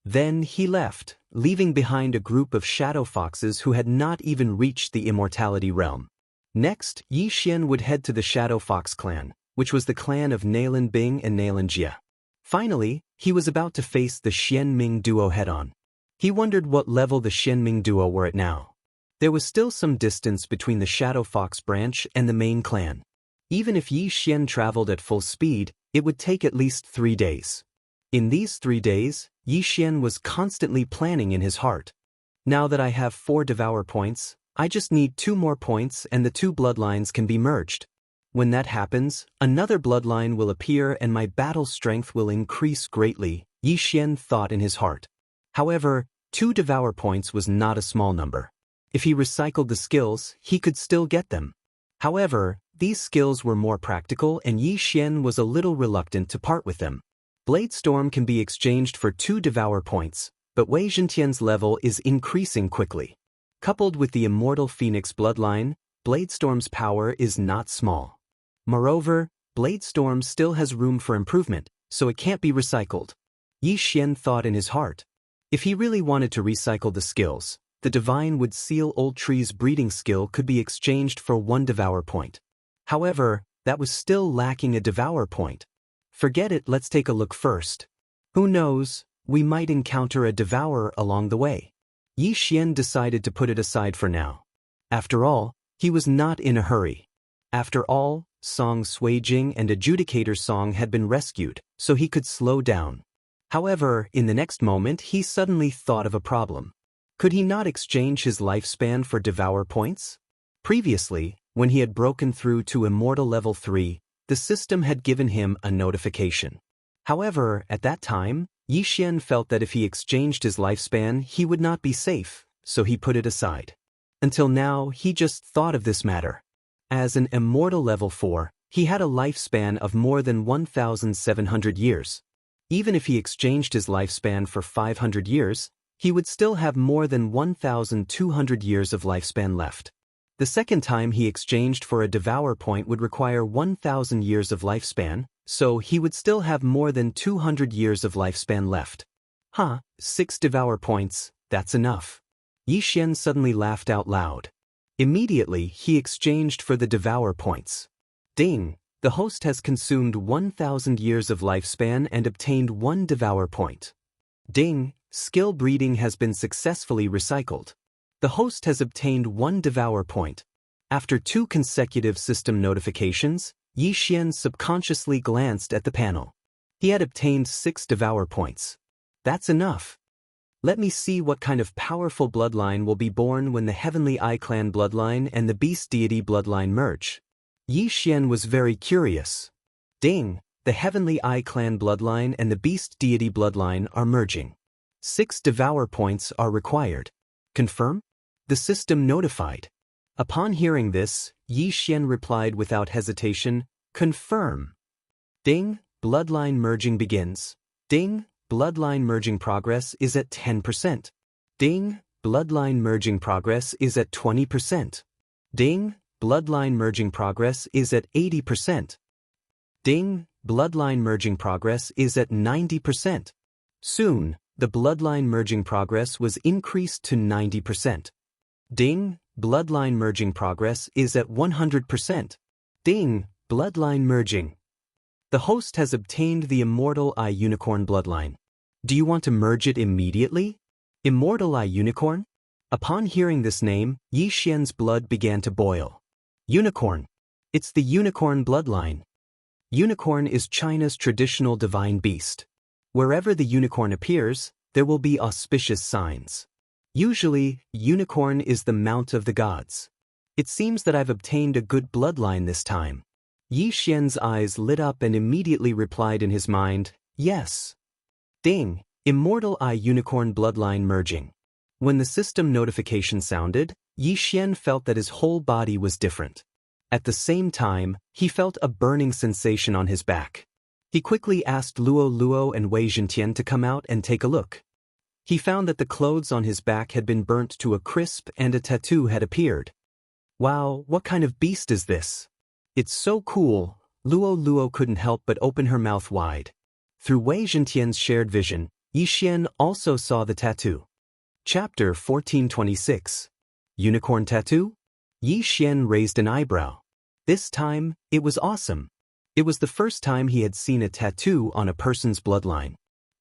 Then he left, leaving behind a group of shadow foxes who had not even reached the immortality realm. Next, Yi Xian would head to the Shadow Fox clan, which was the clan of Nalan Bing and Nalan Jia. Finally, he was about to face the Xian Ming duo head-on. He wondered what level the Xian Ming duo were at now. There was still some distance between the Shadow Fox branch and the main clan. Even if Yi Xian traveled at full speed, it would take at least 3 days. In these 3 days, Yi Xian was constantly planning in his heart. Now that I have 4 Devour points, I just need 2 more points and the 2 bloodlines can be merged. When that happens, another bloodline will appear and my battle strength will increase greatly, Yi Xian thought in his heart. However, 2 Devour points was not a small number. If he recycled the skills, he could still get them. However, these skills were more practical and Yi Xian was a little reluctant to part with them. Blade Storm can be exchanged for 2 Devour points, but Wei Zhentian's level is increasing quickly. Coupled with the Immortal Phoenix bloodline, Blade Storm's power is not small. Moreover, Blade Storm still has room for improvement, so it can't be recycled. Yi Xian thought in his heart. If he really wanted to recycle the skills, the Divine Wood Seal Old Tree's breeding skill could be exchanged for 1 Devour point. However, that was still lacking a Devour point. Forget it, let's take a look first. Who knows, we might encounter a Devourer along the way. Yi Xian decided to put it aside for now. After all, he was not in a hurry. After all, Song Suijing and Adjudicator Song had been rescued, so he could slow down. However, in the next moment he suddenly thought of a problem. Could he not exchange his lifespan for Devour points? Previously, when he had broken through to Immortal Level 3, the system had given him a notification. However, at that time, Yi Xian felt that if he exchanged his lifespan, he would not be safe, so he put it aside. Until now, he just thought of this matter. As an Immortal Level 4, he had a lifespan of more than 1,700 years. Even if he exchanged his lifespan for 500 years, he would still have more than 1,200 years of lifespan left. The second time he exchanged for a Devour point would require 1,000 years of lifespan, so he would still have more than 200 years of lifespan left. 6 Devour points, that's enough. Yi Xian suddenly laughed out loud. Immediately, he exchanged for the Devour points. Ding! The host has consumed 1,000 years of lifespan and obtained 1 Devour point. Ding! Skill breeding has been successfully recycled. The host has obtained 1 Devour point. After 2 consecutive system notifications, Yi Xian subconsciously glanced at the panel. He had obtained 6 Devour points. That's enough. Let me see what kind of powerful bloodline will be born when the Heavenly Eye Clan bloodline and the Beast Deity bloodline merge. Yi Xian was very curious. Ding! The Heavenly Eye Clan bloodline and the Beast Deity bloodline are merging. 6 Devour points are required. Confirm? The system notified. Upon hearing this, Yi Xian replied without hesitation, confirm. Ding! Bloodline merging begins. Ding! Bloodline merging progress is at 10%. Ding! Bloodline merging progress is at 20%. Ding! Bloodline merging progress is at 80%. Ding! Bloodline merging progress is at 90%. Soon, the bloodline merging progress was increased to 90%. Ding! Bloodline merging progress is at 100%. Ding! Bloodline merging. The host has obtained the Immortal Eye Unicorn bloodline. Do you want to merge it immediately? Immortal Eye Unicorn? Upon hearing this name, Yi Xian's blood began to boil. Unicorn. It's the unicorn bloodline. Unicorn is China's traditional divine beast. Wherever the unicorn appears, there will be auspicious signs. Usually, unicorn is the mount of the gods. It seems that I've obtained a good bloodline this time. Yi Xian's eyes lit up and immediately replied in his mind, yes. Ding! Immortal Eye Unicorn bloodline merging. When the system notification sounded, Yi Xian felt that his whole body was different. At the same time, he felt a burning sensation on his back. He quickly asked Luo Luo and Wei Zhentian to come out and take a look. He found that the clothes on his back had been burnt to a crisp and a tattoo had appeared. Wow, what kind of beast is this? It's so cool. Luo Luo couldn't help but open her mouth wide. Through Wei Zhentian's shared vision, Yi Xian also saw the tattoo. Chapter 1426. Unicorn Tattoo? Yi Xian raised an eyebrow. This time, it was awesome. It was the first time he had seen a tattoo on a person's bloodline.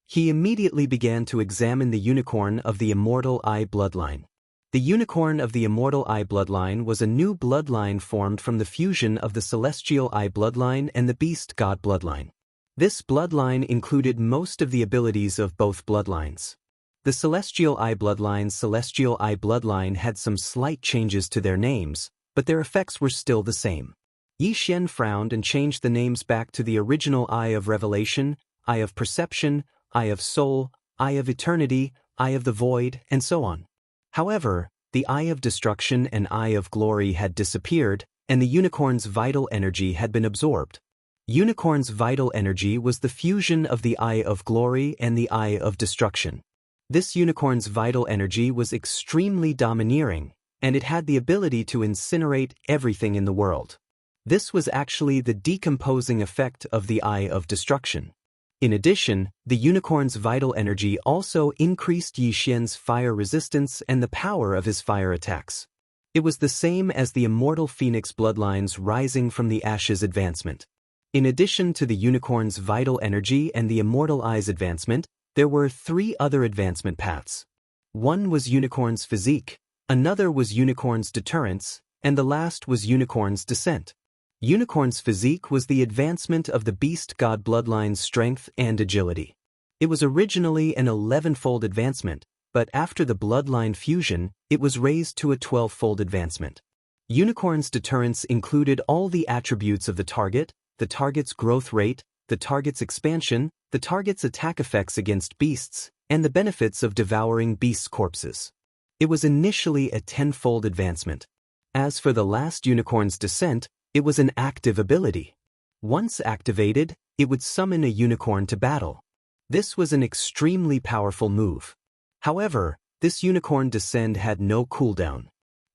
He immediately began to examine the unicorn of the Immortal Eye bloodline. The unicorn of the Immortal Eye bloodline was a new bloodline formed from the fusion of the Celestial Eye bloodline and the Beast God bloodline. This bloodline included most of the abilities of both bloodlines. The Celestial Eye bloodline had some slight changes to their names, but their effects were still the same. Yi Xian frowned and changed the names back to the original Eye of Revelation, Eye of Perception, Eye of Soul, Eye of Eternity, Eye of the Void, and so on. However, the Eye of Destruction and Eye of Glory had disappeared, and the unicorn's vital energy had been absorbed. Unicorn's vital energy was the fusion of the Eye of Glory and the Eye of Destruction. This unicorn's vital energy was extremely domineering, and it had the ability to incinerate everything in the world. This was actually the decomposing effect of the Eye of Destruction. In addition, the unicorn's vital energy also increased Yi Xian's fire resistance and the power of his fire attacks. It was the same as the Immortal Phoenix bloodlines rising from the ashes advancement. In addition to the unicorn's vital energy and the Immortal Eye's advancement, there were 3 other advancement paths. One was unicorn's physique, another was unicorn's deterrence, and the last was unicorn's descent. Unicorn's physique was the advancement of the Beast God bloodline's strength and agility. It was originally an 11-fold advancement, but after the bloodline fusion, it was raised to a 12-fold advancement. Unicorn's deterrence included all the attributes of the target's growth rate, the target's expansion, the target's attack effects against beasts, and the benefits of devouring beasts' corpses. It was initially a 10-fold advancement. As for the last unicorn's descent, it was an active ability. Once activated, it would summon a unicorn to battle. This was an extremely powerful move. However, this unicorn descend had no cooldown.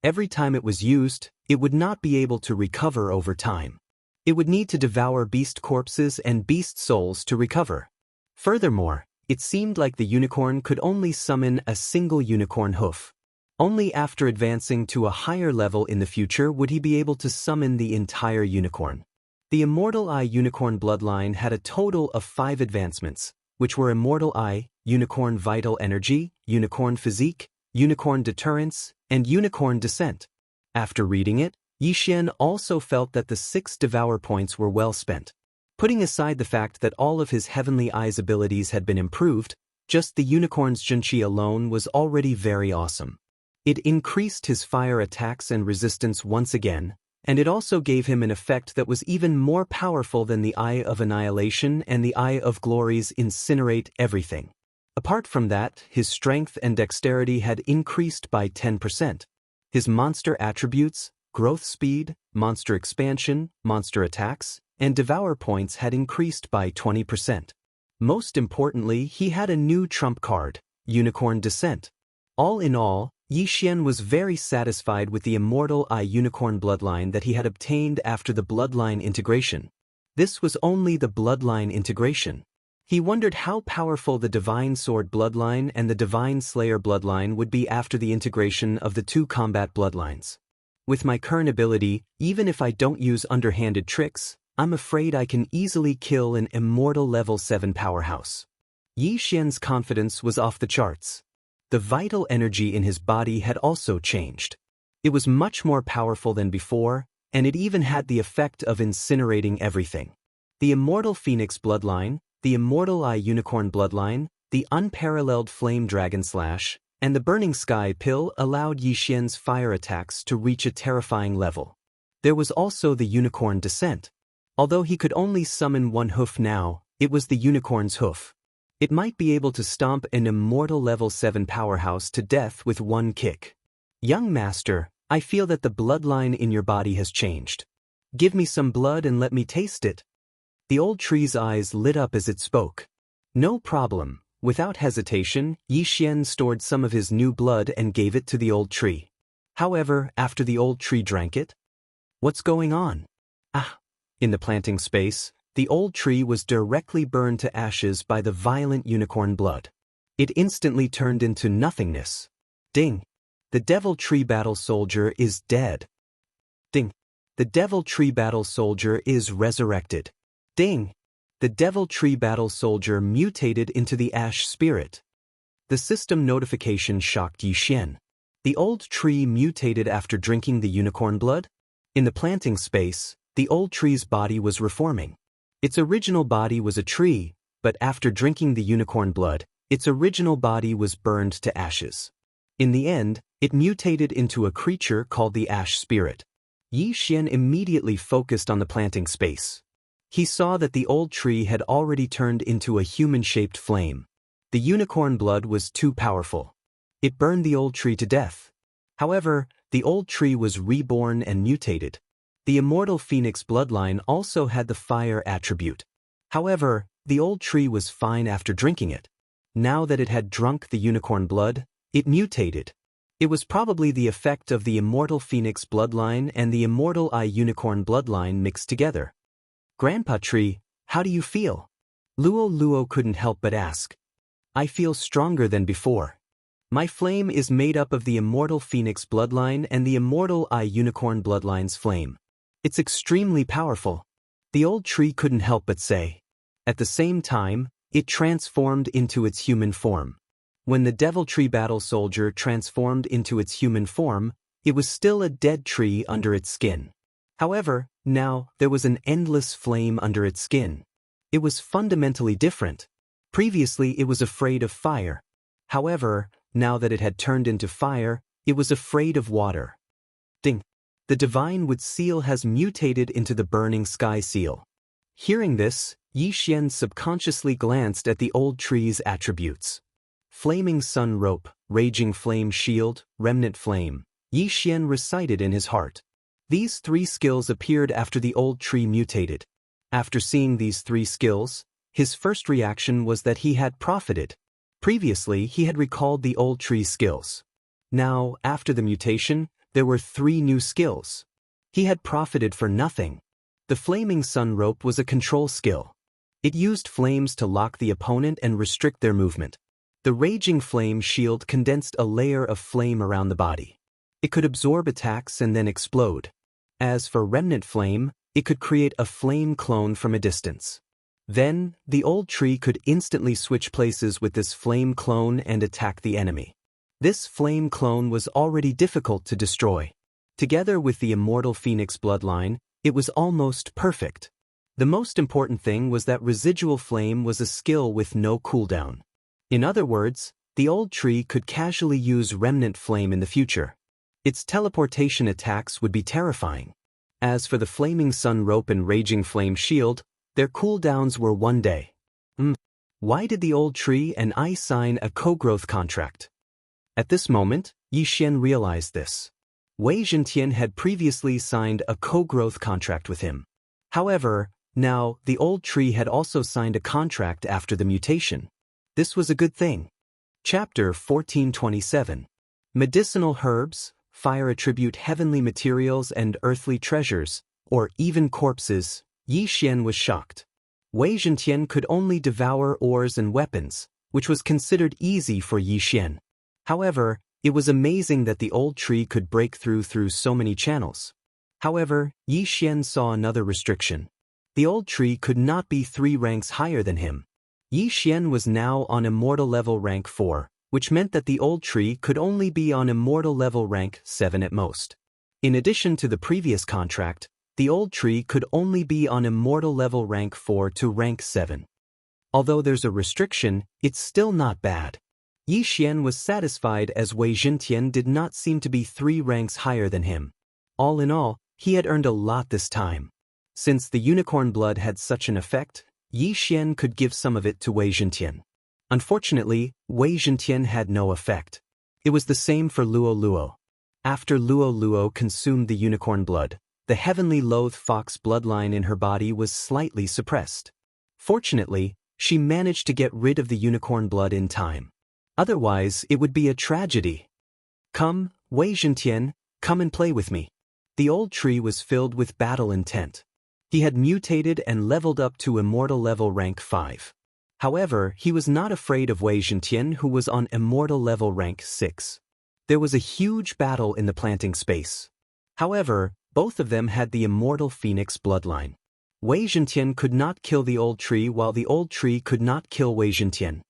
Every time it was used, it would not be able to recover over time. It would need to devour beast corpses and beast souls to recover. Furthermore, it seemed like the unicorn could only summon a single unicorn hoof. Only after advancing to a higher level in the future would he be able to summon the entire unicorn. The Immortal Eye Unicorn bloodline had a total of 5 advancements, which were Immortal Eye, Unicorn Vital Energy, Unicorn Physique, Unicorn Deterrence, and Unicorn Descent. After reading it, Yi Xian also felt that the 6 Devour points were well spent. Putting aside the fact that all of his Heavenly Eyes abilities had been improved, Just the unicorn's Xianxia alone was already very awesome. It increased his fire attacks and resistance once again, and it also gave him an effect that was even more powerful than the Eye of Annihilation and the Eye of Glory's Incinerate Everything. Apart from that, his strength and dexterity had increased by 10%. His monster attributes, growth speed, monster expansion, monster attacks, and Devourer points had increased by 20%. Most importantly, he had a new trump card, Unicorn Descent. All in all, Yi Xian was very satisfied with the Immortal Eye Unicorn bloodline that he had obtained after the bloodline integration. This was only the bloodline integration. He wondered how powerful the Divine Sword bloodline and the Divine Slayer bloodline would be after the integration of the two combat bloodlines. With my current ability, even if I don't use underhanded tricks, I'm afraid I can easily kill an immortal level 7 powerhouse. Yi Xian's confidence was off the charts. The vital energy in his body had also changed. It was much more powerful than before, and it even had the effect of incinerating everything. The Immortal Phoenix bloodline, the Immortal Eye Unicorn bloodline, the Unparalleled Flame Dragon Slash, and the Burning Sky Pill allowed Yi Xian's fire attacks to reach a terrifying level. There was also the Unicorn Descent. Although he could only summon one hoof now, it was the unicorn's hoof. It might be able to stomp an immortal level 7 powerhouse to death with one kick. Young master, I feel that the bloodline in your body has changed. Give me some blood and let me taste it. The old tree's eyes lit up as it spoke. No problem. Without hesitation, Yi Xian stored some of his new blood and gave it to the old tree. However, after the old tree drank it, what's going on? In the planting space, the old tree was directly burned to ashes by the violent unicorn blood. It instantly turned into nothingness. Ding! The Devil Tree Battle Soldier is dead. Ding! The Devil Tree Battle Soldier is resurrected. Ding! The Devil Tree Battle Soldier mutated into the Ash Spirit. The system notification shocked Yi Xian. The old tree mutated after drinking the unicorn blood? In the planting space, the old tree's body was reforming. Its original body was a tree, but after drinking the unicorn blood, its original body was burned to ashes. In the end, it mutated into a creature called the Ash Spirit. Yi Xian immediately focused on the planting space. He saw that the old tree had already turned into a human-shaped flame. The unicorn blood was too powerful. It burned the old tree to death. However, the old tree was reborn and mutated. The Immortal Phoenix bloodline also had the fire attribute. However, the old tree was fine after drinking it. Now that it had drunk the unicorn blood, it mutated. It was probably the effect of the Immortal Phoenix bloodline and the Immortal Eye Unicorn bloodline mixed together. Grandpa Tree, how do you feel? Luo couldn't help but ask. I feel stronger than before. My flame is made up of the Immortal Phoenix bloodline and the Immortal Eye Unicorn bloodline's flame. It's extremely powerful. The old tree couldn't help but say. At the same time, it transformed into its human form. When the Devil Tree Battle Soldier transformed into its human form, it was still a dead tree under its skin. However, now there was an endless flame under its skin. It was fundamentally different. Previously it was afraid of fire. However, now that it had turned into fire, it was afraid of water. Ding! The Divine Wood Seal has mutated into the Burning Sky Seal. Hearing this, Yi Xian subconsciously glanced at the old tree's attributes. Flaming Sun Rope, Raging Flame Shield, Remnant Flame, Yi Xian recited in his heart. These 3 skills appeared after the old tree mutated. After seeing these 3 skills, his first reaction was that he had profited. Previously, he had recalled the old tree's skills. Now, after the mutation, there were 3 new skills. He had profited for nothing. The Flaming Sun Rope was a control skill. It used flames to lock the opponent and restrict their movement. The Raging Flame Shield condensed a layer of flame around the body. It could absorb attacks and then explode. As for Remnant Flame, it could create a flame clone from a distance. Then, the old tree could instantly switch places with this flame clone and attack the enemy. This flame clone was already difficult to destroy. Together with the Immortal Phoenix bloodline, it was almost perfect. The most important thing was that Residual Flame was a skill with no cooldown. In other words, the old tree could casually use remnant flame in the future. Its teleportation attacks would be terrifying. As for the flaming sun rope and raging flame shield, their cooldowns were 1 day. Why did the old tree and I sign a co-growth contract? At this moment, Yixian realized this. Wei Zhentian had previously signed a co-growth contract with him. However, now, the old tree had also signed a contract after the mutation. This was a good thing. Chapter 1427. Medicinal herbs, fire attribute heavenly materials and earthly treasures, or even corpses. Yixian was shocked. Wei Zhentian could only devour ores and weapons, which was considered easy for Yixian. However, it was amazing that the old tree could break through so many channels. However, Yixian saw another restriction. The old tree could not be 3 ranks higher than him. Yixian was now on immortal level rank 4, which meant that the old tree could only be on immortal level rank 7 at most. In addition to the previous contract, the old tree could only be on immortal level rank 4 to rank 7. Although there's a restriction, it's still not bad. Yixian was satisfied as Wei Zhentian did not seem to be 3 ranks higher than him. All in all, he had earned a lot this time. Since the unicorn blood had such an effect, Yixian could give some of it to Wei Zhentian. Unfortunately, Wei Zhentian had no effect. It was the same for Luo Luo. After Luo Luo consumed the unicorn blood, the heavenly loathe fox bloodline in her body was slightly suppressed. Fortunately, she managed to get rid of the unicorn blood in time. Otherwise, it would be a tragedy. Come, Wei Zhentian, come and play with me. The old tree was filled with battle intent. He had mutated and leveled up to immortal level rank 5. However, he was not afraid of Wei Zhentian, who was on immortal level rank 6. There was a huge battle in the planting space. However, both of them had the immortal phoenix bloodline. Wei Zhentian could not kill the old tree while the old tree could not kill Wei Zhentian.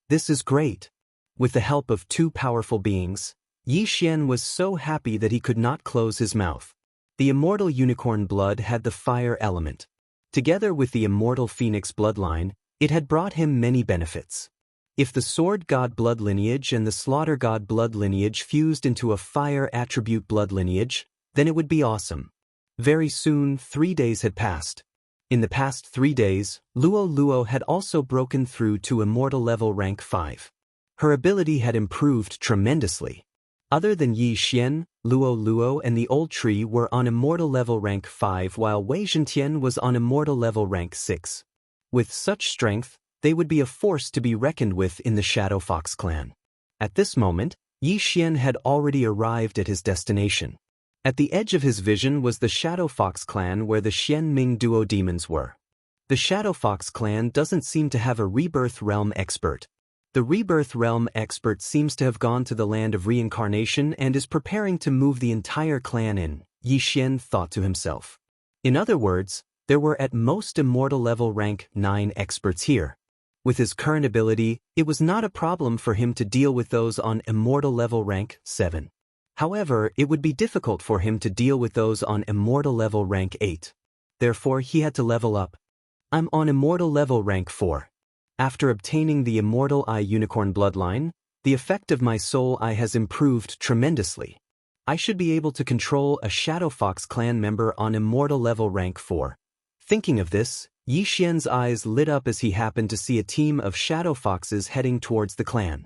This is great. With the help of 2 powerful beings, Yixian was so happy that he could not close his mouth. The immortal unicorn blood had the fire element. Together with the immortal phoenix bloodline, it had brought him many benefits. If the sword god blood lineage and the slaughter god blood lineage fused into a fire attribute blood lineage, then it would be awesome. Very soon, 3 days had passed. In the past 3 days, Luo Luo had also broken through to immortal level rank 5. Her ability had improved tremendously. Other than Yixian, Luo Luo and the old tree were on immortal level rank 5 while Wei Zhentian was on immortal level rank 6. With such strength, they would be a force to be reckoned with in the Shadow Fox clan. At this moment, Yixian had already arrived at his destination. At the edge of his vision was the Shadow Fox clan where the Xianming duo demons were. The Shadow Fox clan doesn't seem to have a rebirth realm expert. The rebirth realm expert seems to have gone to the land of reincarnation and is preparing to move the entire clan in, Yixian thought to himself. In other words, there were at most immortal level rank 9 experts here. With his current ability, it was not a problem for him to deal with those on immortal level rank 7. However, it would be difficult for him to deal with those on immortal level rank 8. Therefore, he had to level up. I'm on immortal level rank 4. After obtaining the immortal eye unicorn bloodline, the effect of my soul eye has improved tremendously. I should be able to control a Shadow Fox clan member on immortal level rank 4. Thinking of this, Yixian's eyes lit up as he happened to see a team of Shadow Foxes heading towards the clan.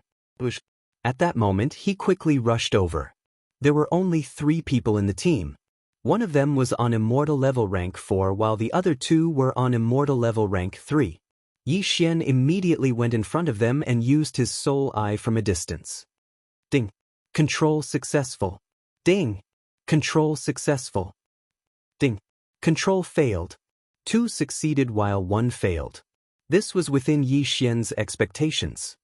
At that moment, he quickly rushed over. There were only 3 people in the team. One of them was on immortal level rank 4 while the other 2 were on immortal level rank 3. Yixian immediately went in front of them and used his soul eye from a distance. Ding. Control successful. Ding. Control successful. Ding. Control failed. 2 succeeded while 1 failed. This was within Yixian's expectations.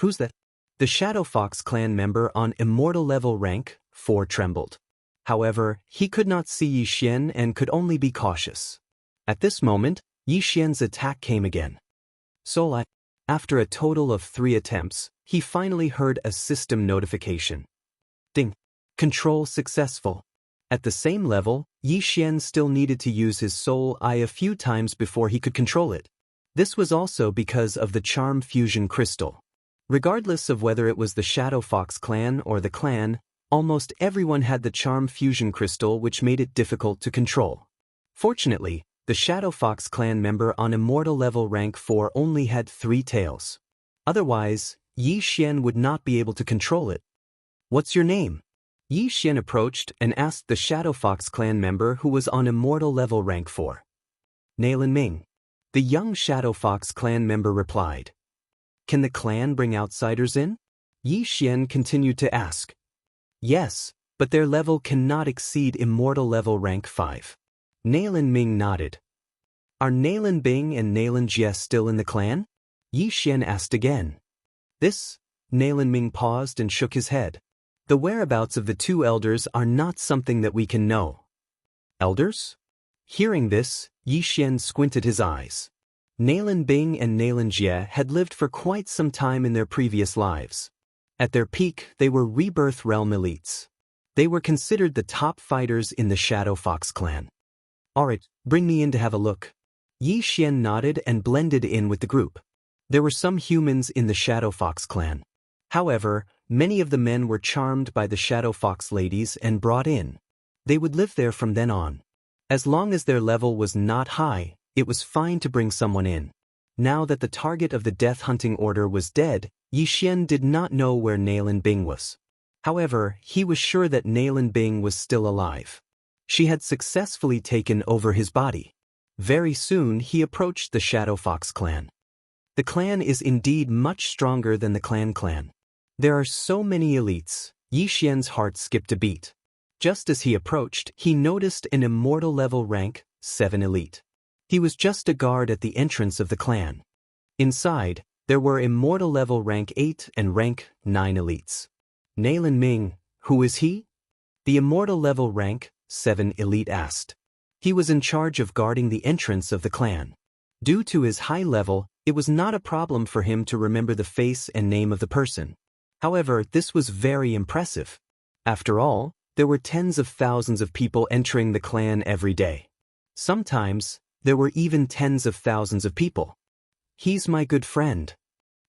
Who's that? The Shadow Fox clan member on immortal level rank 4 trembled. However, he could not see Yixian and could only be cautious. At this moment, Yixian's attack came again. Soul Eye. After a total of 3 attempts, he finally heard a system notification. Ding. Control successful. At the same level, Yixian still needed to use his soul eye a few times before he could control it. This was also because of the charm fusion crystal. Regardless of whether it was the Shadow Fox clan or the clan, almost everyone had the charm fusion crystal, which made it difficult to control. Fortunately, the Shadow Fox clan member on immortal level rank 4 only had 3 tails. Otherwise, Yi Xian would not be able to control it. "What's your name?" Yi Xian approached and asked the Shadow Fox clan member who was on immortal level rank 4. "Nailin Ming." The young Shadow Fox clan member replied. "Can the clan bring outsiders in?" Yi Xian continued to ask. "Yes, but their level cannot exceed immortal level rank 5. Nailin Ming nodded. "Are Nailin Bing and Nailin Jie still in the clan?" Yi Xian asked again. Nailin Ming paused and shook his head. "The whereabouts of the 2 elders are not something that we can know." "Elders?" Hearing this, Yi Xian squinted his eyes. Nailin Bing and Nailin Jie had lived for quite some time in their previous lives. At their peak, they were Rebirth Realm elites. They were considered the top fighters in the Shadow Fox clan. "Alright, bring me in to have a look." Yi Xian nodded and blended in with the group. There were some humans in the Shadow Fox clan. However, many of the men were charmed by the Shadow Fox ladies and brought in. They would live there from then on. As long as their level was not high, it was fine to bring someone in. Now that the target of the death hunting order was dead, Yi Xian did not know where Nailin Bing was. However, he was sure that Nailin Bing was still alive. She had successfully taken over his body. Very soon he approached the Shadow Fox clan. The clan is indeed much stronger than the clan. There are so many elites. Yi Xian's heart skipped a beat. Just as he approached, he noticed an immortal level rank 7 elite. He was just a guard at the entrance of the clan. Inside, there were immortal level rank 8 and rank 9 elites. "Nailin Ming, who is he?" The immortal level rank 7 elite asked. He was in charge of guarding the entrance of the clan. Due to his high level, it was not a problem for him to remember the face and name of the person. However, this was very impressive. After all, there were tens of thousands of people entering the clan every day. Sometimes, there were even tens of thousands of people. "He's my good friend,"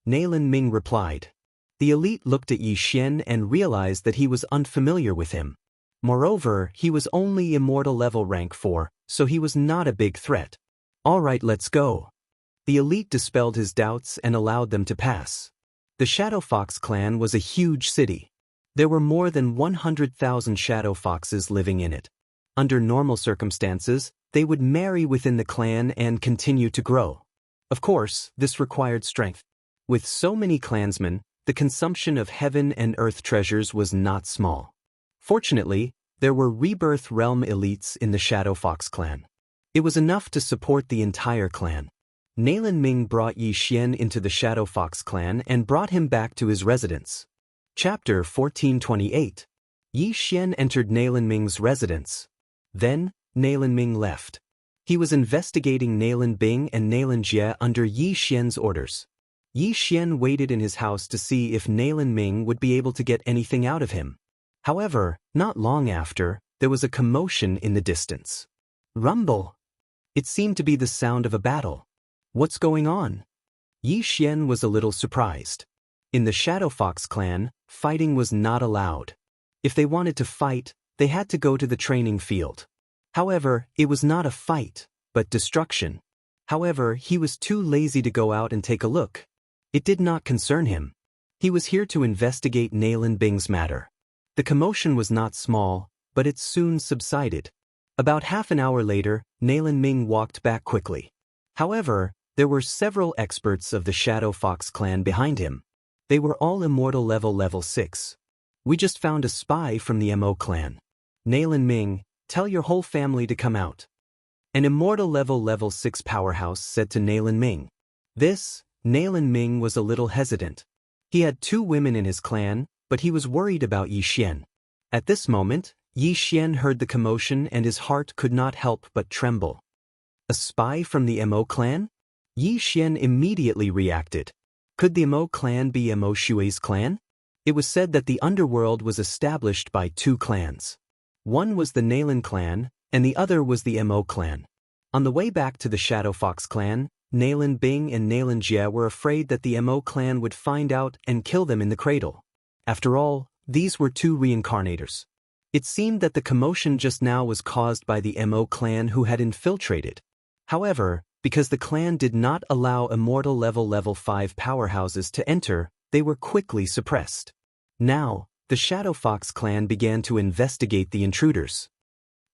Nailin Ming replied. The elite looked at Yi Xian and realized that he was unfamiliar with him. Moreover, he was only immortal level rank 4, so he was not a big threat. "Alright, let's go." The elite dispelled his doubts and allowed them to pass. The Shadow Fox clan was a huge city. There were more than 100,000 Shadow Foxes living in it. Under normal circumstances, they would marry within the clan and continue to grow. Of course, this required strength. With so many clansmen, the consumption of heaven and earth treasures was not small. Fortunately, there were Rebirth Realm elites in the Shadow Fox clan. It was enough to support the entire clan. Nailin Ming brought Yi Xian into the Shadow Fox clan and brought him back to his residence. Chapter 1428. Yi Xian entered Nailin Ming's residence. Then, Nailin Ming left. He was investigating Nailin Bing and Nailin Jie under Yi Xian's orders. Yi Xian waited in his house to see if Nailin Ming would be able to get anything out of him. However, not long after, there was a commotion in the distance. Rumble! It seemed to be the sound of a battle. What's going on? Yi Xian was a little surprised. In the Shadow Fox clan, fighting was not allowed. If they wanted to fight, they had to go to the training field. However, it was not a fight, but destruction. However, he was too lazy to go out and take a look. It did not concern him. He was here to investigate Nailin Bing's matter. The commotion was not small, but it soon subsided. About half an hour later, Nailin Ming walked back quickly. However, there were several experts of the Shadow Fox clan behind him. They were all immortal level 6. "We just found a spy from the Mo clan. Nailin Ming, tell your whole family to come out." An immortal level 6 powerhouse said to Nailin Ming. Nailin Ming was a little hesitant. He had 2 women in his clan, but he was worried about Yi Xian. At this moment, Yi Xian heard the commotion and his heart could not help but tremble. A spy from the Mo clan? Yi Xian immediately reacted. Could the Mo clan be Mo Shui's clan? It was said that the underworld was established by 2 clans. One was the Nailin clan, and the other was the Mo clan. On the way back to the Shadow Fox clan, Nalan Bing and Nalan Jie were afraid that the Mo clan would find out and kill them in the cradle. After all, these were two reincarnators. It seemed that the commotion just now was caused by the Mo clan who had infiltrated. However, because the clan did not allow immortal level 5 powerhouses to enter, they were quickly suppressed. Now, the Shadow Fox clan began to investigate the intruders.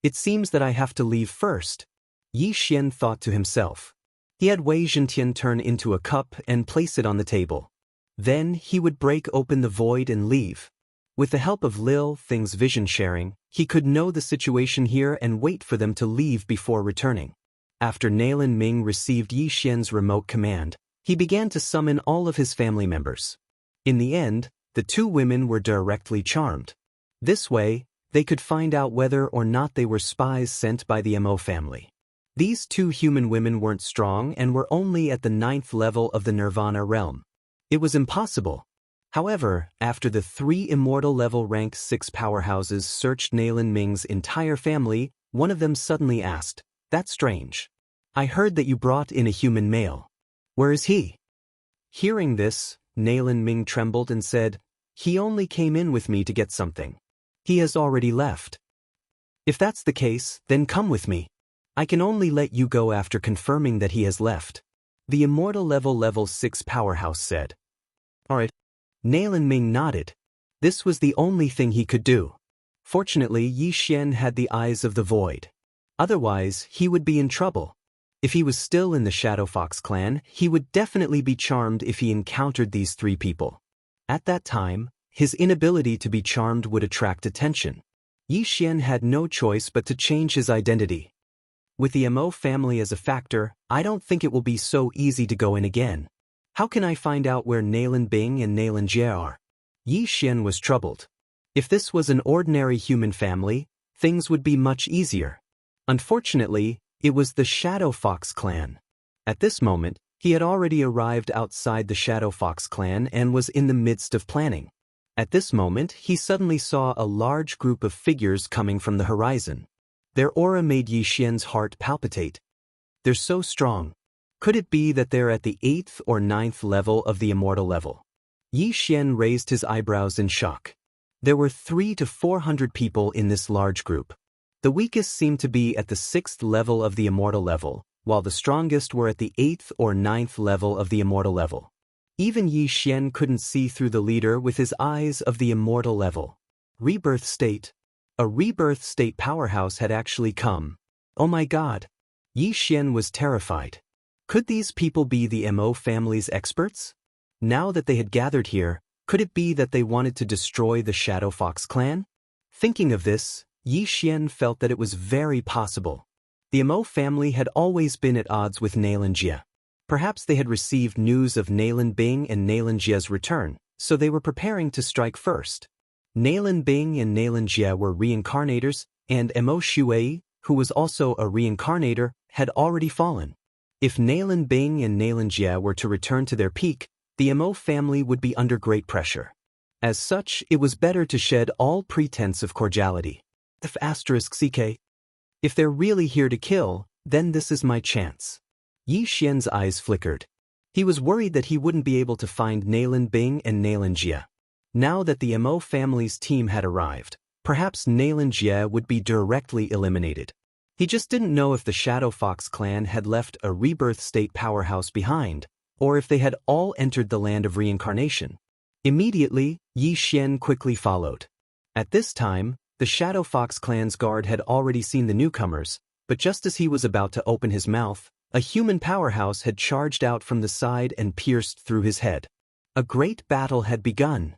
It seems that I have to leave first, Yi Xian thought to himself. He had Wei Zhentian turn into a cup and place it on the table. Then he would break open the void and leave. With the help of Lil Thing's vision sharing, he could know the situation here and wait for them to leave before returning. After Nalan Ming received Yi Xian's remote command, he began to summon all of his family members. In the end, the two women were directly charmed. This way, they could find out whether or not they were spies sent by the Mo family. These two human women weren't strong and were only at the 9th level of the Nirvana realm. It was impossible. However, after the three immortal level rank 6 powerhouses searched Nalan Ming's entire family, one of them suddenly asked, "That's strange. I heard that you brought in a human male. Where is he?" Hearing this, Nalan Ming trembled and said, "He only came in with me to get something. He has already left." "If that's the case, then come with me. I can only let you go after confirming that he has left," the immortal level 6 powerhouse said. "Alright." Nalan Ming nodded. This was the only thing he could do. Fortunately, Yi Xian had the eyes of the void. Otherwise, he would be in trouble. If he was still in the Shadow Fox clan, he would definitely be charmed if he encountered these three people. At that time, his inability to be charmed would attract attention. Yi Xian had no choice but to change his identity. With the Mo family as a factor, I don't think it will be so easy to go in again. How can I find out where Nalan Bing and Nalan Jie are? Yi Xian was troubled. If this was an ordinary human family, things would be much easier. Unfortunately, it was the Shadow Fox clan. At this moment, he had already arrived outside the Shadow Fox clan and was in the midst of planning. At this moment, he suddenly saw a large group of figures coming from the horizon. Their aura made Yi Xian's heart palpitate. They're so strong. Could it be that they're at the 8th or 9th level of the immortal level? Yi Xian raised his eyebrows in shock. There were 300 to 400 people in this large group. The weakest seemed to be at the 6th level of the immortal level, while the strongest were at the 8th or 9th level of the immortal level. Even Yi Xian couldn't see through the leader with his eyes of the immortal level. Rebirth state. A rebirth state powerhouse had actually come. Oh my god. Yi Xian was terrified. Could these people be the Mo family's experts? Now that they had gathered here, could it be that they wanted to destroy the Shadow Fox clan? Thinking of this, Yi Xian felt that it was very possible. The Mo family had always been at odds with Nalan Jie. Perhaps they had received news of Nalan Bing and Nalan Jie's return, so they were preparing to strike first. Nalan Bing and Nalan Jie were reincarnators, and Mo Shui, who was also a reincarnator, had already fallen. If Nalan Bing and Nalan Jie were to return to their peak, the Mo family would be under great pressure. As such, it was better to shed all pretense of cordiality. If they're really here to kill, then this is my chance. Yi Xian's eyes flickered. He was worried that he wouldn't be able to find Nalan Bing and Nalan Jie. Now that the Mo family's team had arrived, perhaps Nalan Jie would be directly eliminated. He just didn't know if the Shadow Fox clan had left a rebirth state powerhouse behind, or if they had all entered the land of reincarnation. Immediately, Yi Xian quickly followed. At this time, the Shadow Fox clan's guard had already seen the newcomers, but just as he was about to open his mouth, a human powerhouse had charged out from the side and pierced through his head. A great battle had begun.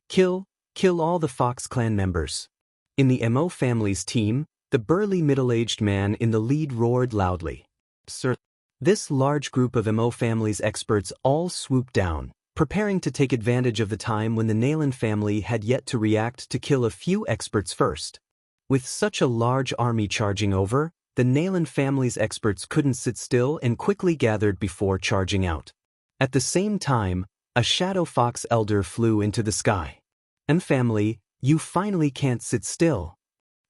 Kill all the Fox clan members. In the Mo family's team, the burly middle-aged man in the lead roared loudly. "Sir!" This large group of Mo family's experts all swooped down, preparing to take advantage of the time when the Nalan family had yet to react to kill a few experts first. With such a large army charging over, the Nalan family's experts couldn't sit still and quickly gathered before charging out. At the same time, a Shadow Fox elder flew into the sky. "And family, you finally can't sit still."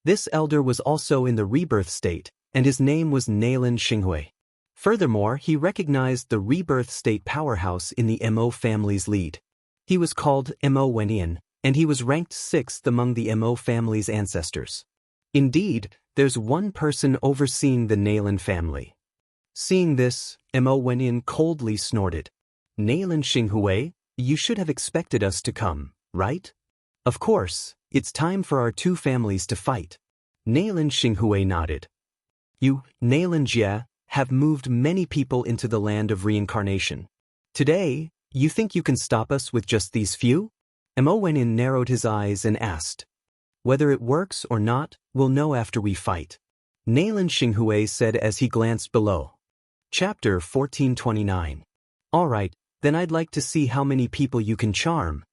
This elder was also in the rebirth state, and his name was Nalan Xinghui. Furthermore, he recognized the rebirth state powerhouse in the Mo family's lead. He was called Mo Wenian, and he was ranked 6th among the Mo family's ancestors. Indeed, there's one person overseeing the Nalan family. Seeing this, Mo Wenian coldly snorted. Nalan Xinghui, you should have expected us to come, right? Of course, it's time for our two families to fight. Nalan Xinghui nodded. You, Nalan Jie, have moved many people into the land of reincarnation. Today, you think you can stop us with just these few? Mo Wenian narrowed his eyes and asked. Whether it works or not, we'll know after we fight. Nalan Xinghui said as he glanced below. Chapter 1429. Alright, then I'd like to see how many people you can charm.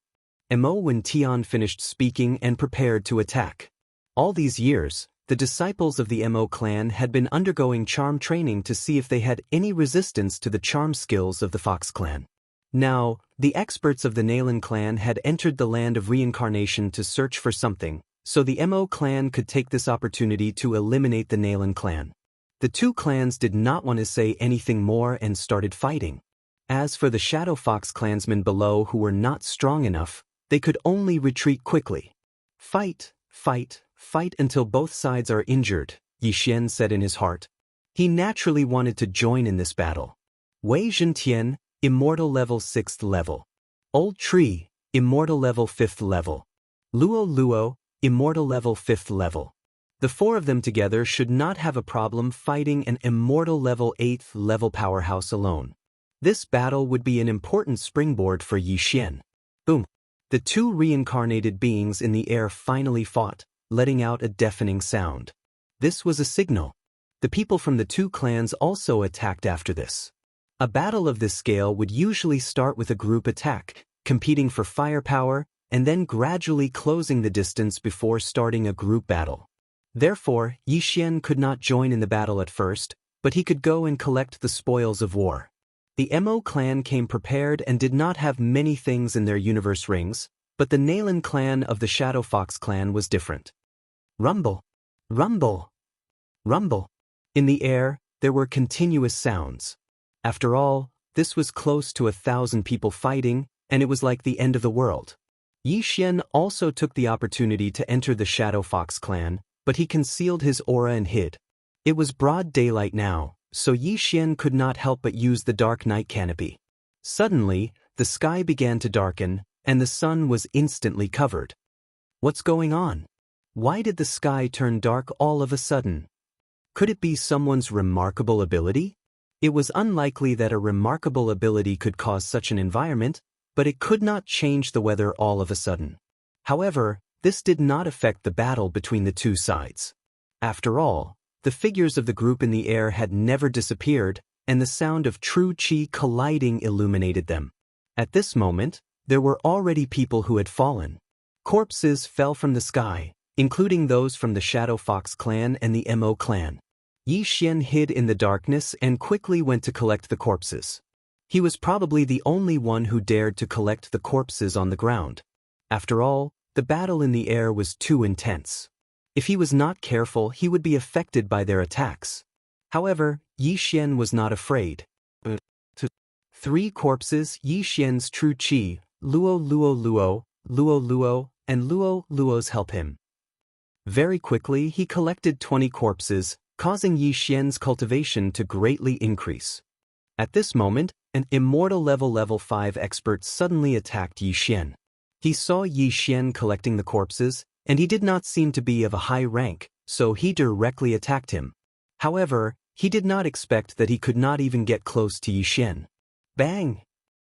Mo Wentian finished speaking and prepared to attack. All these years, the disciples of the Mo clan had been undergoing charm training to see if they had any resistance to the charm skills of the Fox clan. Now, the experts of the Nalan clan had entered the land of reincarnation to search for something, so the Mo clan could take this opportunity to eliminate the Nalan clan. The two clans did not want to say anything more and started fighting. As for the Shadow Fox clansmen below who were not strong enough, they could only retreat quickly. Fight, fight, fight until both sides are injured, Yi Xian said in his heart. He naturally wanted to join in this battle. Wei Zhentian, Immortal level 6th level. Old Tree, Immortal level 5th level. Luo Luo, Immortal level 5th level. The four of them together should not have a problem fighting an Immortal level 8th level powerhouse alone. This battle would be an important springboard for Yi Xian. Boom. The two reincarnated beings in the air finally fought, letting out a deafening sound. This was a signal. The people from the two clans also attacked after this. A battle of this scale would usually start with a group attack, competing for firepower, and then gradually closing the distance before starting a group battle. Therefore, Yi Xian could not join in the battle at first, but he could go and collect the spoils of war. The Mo clan came prepared and did not have many things in their universe rings, but the Nalan clan of the Shadow Fox clan was different. Rumble! Rumble! Rumble! In the air, there were continuous sounds. After all, this was close to 1,000 people fighting, and it was like the end of the world. Yi Xian also took the opportunity to enter the Shadow Fox clan, but he concealed his aura and hid. It was broad daylight now, so Yi Xian could not help but use the dark night canopy. Suddenly, the sky began to darken, and the sun was instantly covered. What's going on? Why did the sky turn dark all of a sudden? Could it be someone's remarkable ability? It was unlikely that a remarkable ability could cause such an environment, but it could not change the weather all of a sudden. However, this did not affect the battle between the two sides. After all, the figures of the group in the air had never disappeared, and the sound of true qi colliding illuminated them. At this moment, there were already people who had fallen. Corpses fell from the sky, including those from the Shadow Fox clan and the Mo clan. Yi Xian hid in the darkness and quickly went to collect the corpses. He was probably the only one who dared to collect the corpses on the ground. After all, the battle in the air was too intense. If he was not careful, he would be affected by their attacks. However, Yi Xian was not afraid. 3 corpses, Yi Xian's true qi, Luo Luo Luo, Luo Luo, and Luo Luo's help him. Very quickly, he collected 20 corpses, causing Yi Xian's cultivation to greatly increase. At this moment, an Immortal level 5 expert suddenly attacked Yi Xian. He saw Yi Xian collecting the corpses, and he did not seem to be of a high rank, so he directly attacked him. However, he did not expect that he could not even get close to Yi Xian. Bang!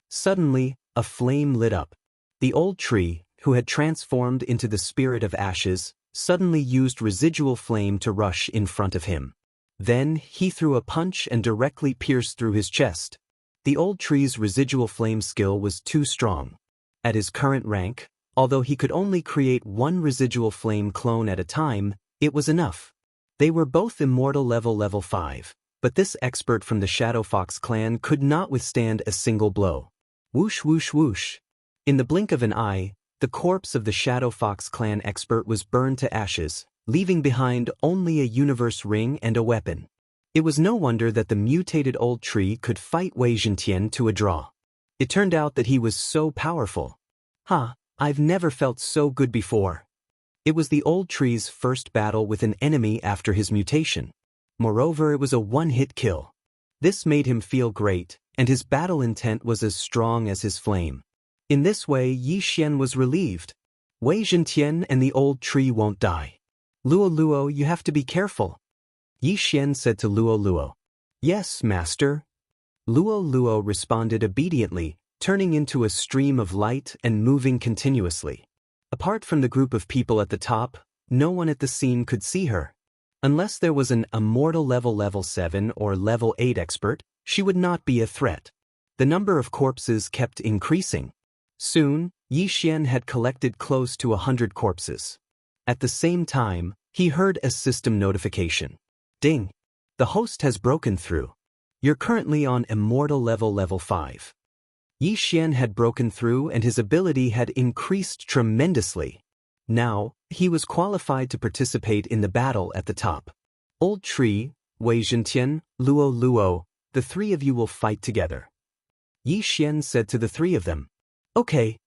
Suddenly, a flame lit up. The old tree, who had transformed into the spirit of ashes, suddenly used residual flame to rush in front of him. Then, he threw a punch and directly pierced through his chest. The old tree's residual flame skill was too strong. At his current rank, although he could only create 1 residual flame clone at a time, it was enough. They were both Immortal level 5, but this expert from the Shadow Fox clan could not withstand a single blow. Whoosh whoosh whoosh. In the blink of an eye, the corpse of the Shadow Fox clan expert was burned to ashes, leaving behind only a universe ring and a weapon. It was no wonder that the mutated old tree could fight Wei Zhentian to a draw. It turned out that he was so powerful. I've never felt so good before. It was the old tree's first battle with an enemy after his mutation. Moreover, it was a one-hit kill. This made him feel great, and his battle intent was as strong as his flame. In this way, Yi Xian was relieved. Wei Zhentian and the old tree won't die. Luo Luo, you have to be careful. Yi Xian said to Luo Luo. Yes, master. Luo Luo responded obediently, turning into a stream of light and moving continuously. Apart from the group of people at the top, no one at the scene could see her. Unless there was an immortal level 7 or level 8 expert, she would not be a threat. The number of corpses kept increasing. Soon, Yi Xian had collected close to 100 corpses. At the same time, he heard a system notification. Ding! The host has broken through. You're currently on immortal level 5. Yi Xian had broken through and his ability had increased tremendously. Now, he was qualified to participate in the battle at the top. Old Tree, Wei Zhentian, Luo Luo, the three of you will fight together. Yi Xian said to the three of them. Okay.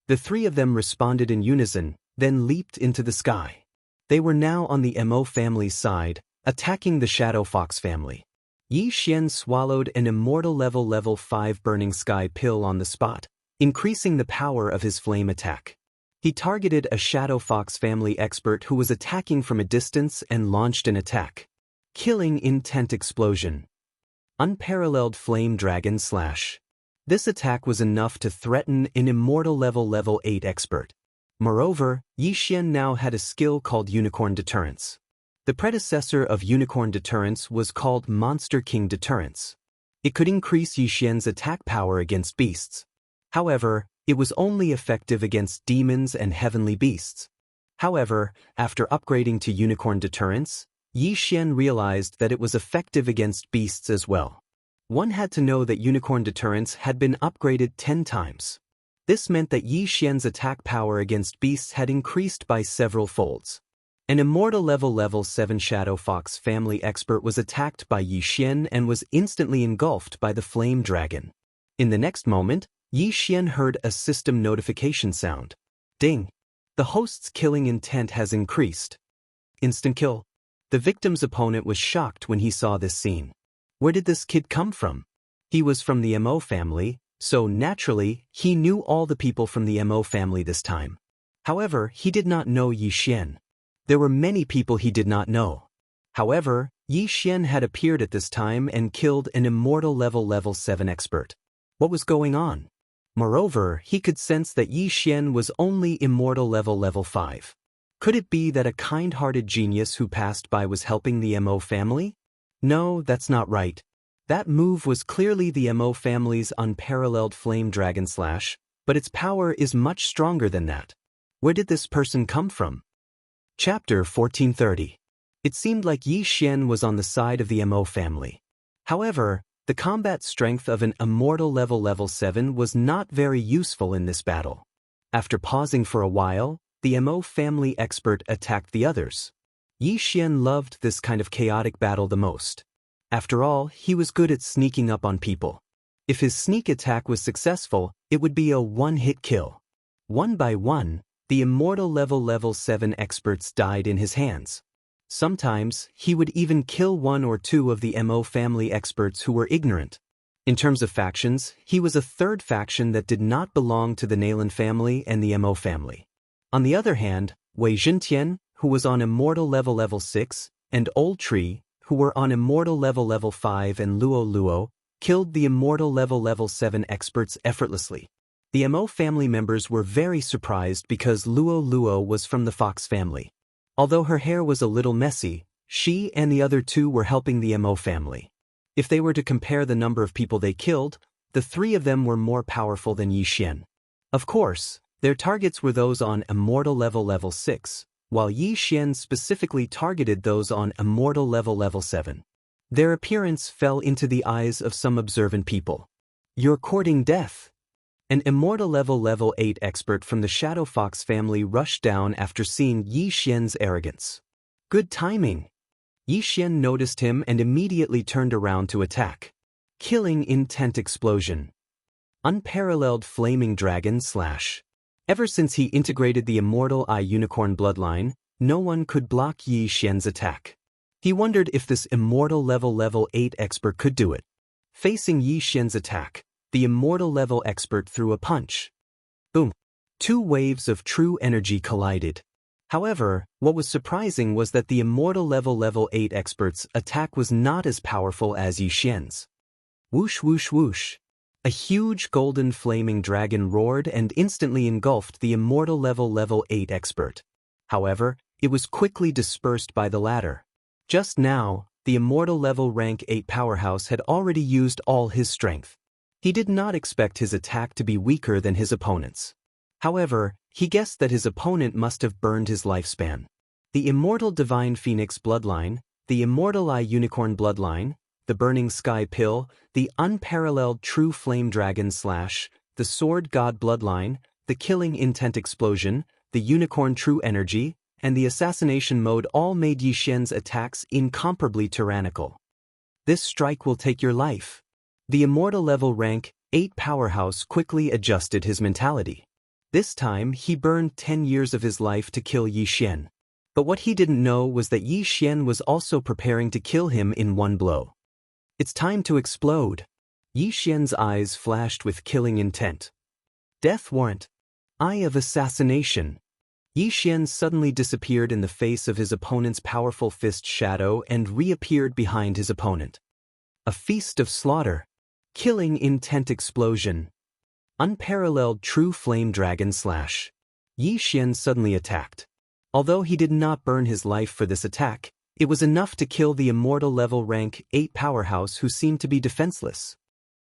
The three of them responded in unison, then leaped into the sky. They were now on the Mo family's side, attacking the Shadow Fox family. Yi Xian swallowed an immortal level 5 burning sky pill on the spot, increasing the power of his flame attack. He targeted a Shadow Fox family expert who was attacking from a distance and launched an attack. Killing intent explosion. Unparalleled flame dragon slash. This attack was enough to threaten an immortal level 8 expert. Moreover, Yi Xian now had a skill called Unicorn Deterrence. The predecessor of Unicorn Deterrence was called Monster King Deterrence. It could increase Yi Xian's attack power against beasts. However, it was only effective against demons and heavenly beasts. However, after upgrading to Unicorn Deterrence, Yi Xian realized that it was effective against beasts as well. One had to know that Unicorn Deterrence had been upgraded 10 times. This meant that Yi Xian's attack power against beasts had increased by several folds. An immortal level 7 Shadow Fox family expert was attacked by Yi Xian and was instantly engulfed by the flame dragon. In the next moment, Yi Xian heard a system notification sound. Ding! The host's killing intent has increased. Instant kill. The victim's opponent was shocked when he saw this scene. Where did this kid come from? He was from the Mo family, so naturally, he knew all the people from the Mo family this time. However, he did not know Yi Xian. There were many people he did not know. However, Yi Xian had appeared at this time and killed an immortal level 7 expert. What was going on? Moreover, he could sense that Yi Xian was only immortal level 5. Could it be that a kind-hearted genius who passed by was helping the Mo family? No, that's not right. That move was clearly the Mo family's unparalleled flame dragon slash, but its power is much stronger than that. Where did this person come from? Chapter 1430. It seemed like Yi Xian was on the side of the Mo family. However, the combat strength of an immortal level 7 was not very useful in this battle. After pausing for a while, the Mo family expert attacked the others. Yi Xian loved this kind of chaotic battle the most. After all, he was good at sneaking up on people. If his sneak attack was successful, it would be a one-hit kill. One by one, the immortal level 7 experts died in his hands. Sometimes, he would even kill one or two of the Mo family experts who were ignorant. In terms of factions, he was a third faction that did not belong to the Nalan family and the Mo family. On the other hand, Wei Zhentian, who was on immortal level 6, and Old Tree, who were on immortal level 5 and Luo Luo, killed the immortal level 7 experts effortlessly. The Mo family members were very surprised because Luo Luo was from the Fox family. Although her hair was a little messy, she and the other two were helping the Mo family. If they were to compare the number of people they killed, the three of them were more powerful than Yi Xian. Of course, their targets were those on immortal level 6, while Yi Xian specifically targeted those on immortal level 7. Their appearance fell into the eyes of some observant people. You're courting death. An immortal level 8 expert from the Shadow Fox family rushed down after seeing Yi Xian's arrogance. Good timing. Yi Xian noticed him and immediately turned around to attack. Killing intent explosion. Unparalleled flaming dragon slash. Ever since he integrated the immortal Eye Unicorn bloodline, no one could block Yi Xian's attack. He wondered if this immortal level 8 expert could do it. Facing Yi Xian's attack, the immortal level expert threw a punch. Boom! 2 waves of true energy collided. However, what was surprising was that the immortal level 8 expert's attack was not as powerful as Yi Xian's. Whoosh whoosh whoosh. A huge golden flaming dragon roared and instantly engulfed the immortal level 8 expert. However, it was quickly dispersed by the latter. Just now, the immortal level rank 8 powerhouse had already used all his strength. He did not expect his attack to be weaker than his opponent's. However, he guessed that his opponent must have burned his lifespan. The immortal divine phoenix bloodline, the immortal Eye Unicorn bloodline, the burning sky pill, the unparalleled true flame dragon slash, the sword god bloodline, the killing intent explosion, the unicorn true energy, and the assassination mode all made Yi Xian's attacks incomparably tyrannical. This strike will take your life. The immortal level rank 8 powerhouse quickly adjusted his mentality. This time he burned 10 years of his life to kill Yi Xian. But what he didn't know was that Yi Xian was also preparing to kill him in one blow. It's time to explode. Yi Xian's eyes flashed with killing intent. Death warrant. Eye of assassination. Yi Xian suddenly disappeared in the face of his opponent's powerful fist shadow and reappeared behind his opponent. A feast of slaughter. Killing intent explosion. Unparalleled true flame dragon slash. Yi Xian suddenly attacked. Although he did not burn his life for this attack, it was enough to kill the immortal level rank 8 powerhouse who seemed to be defenseless.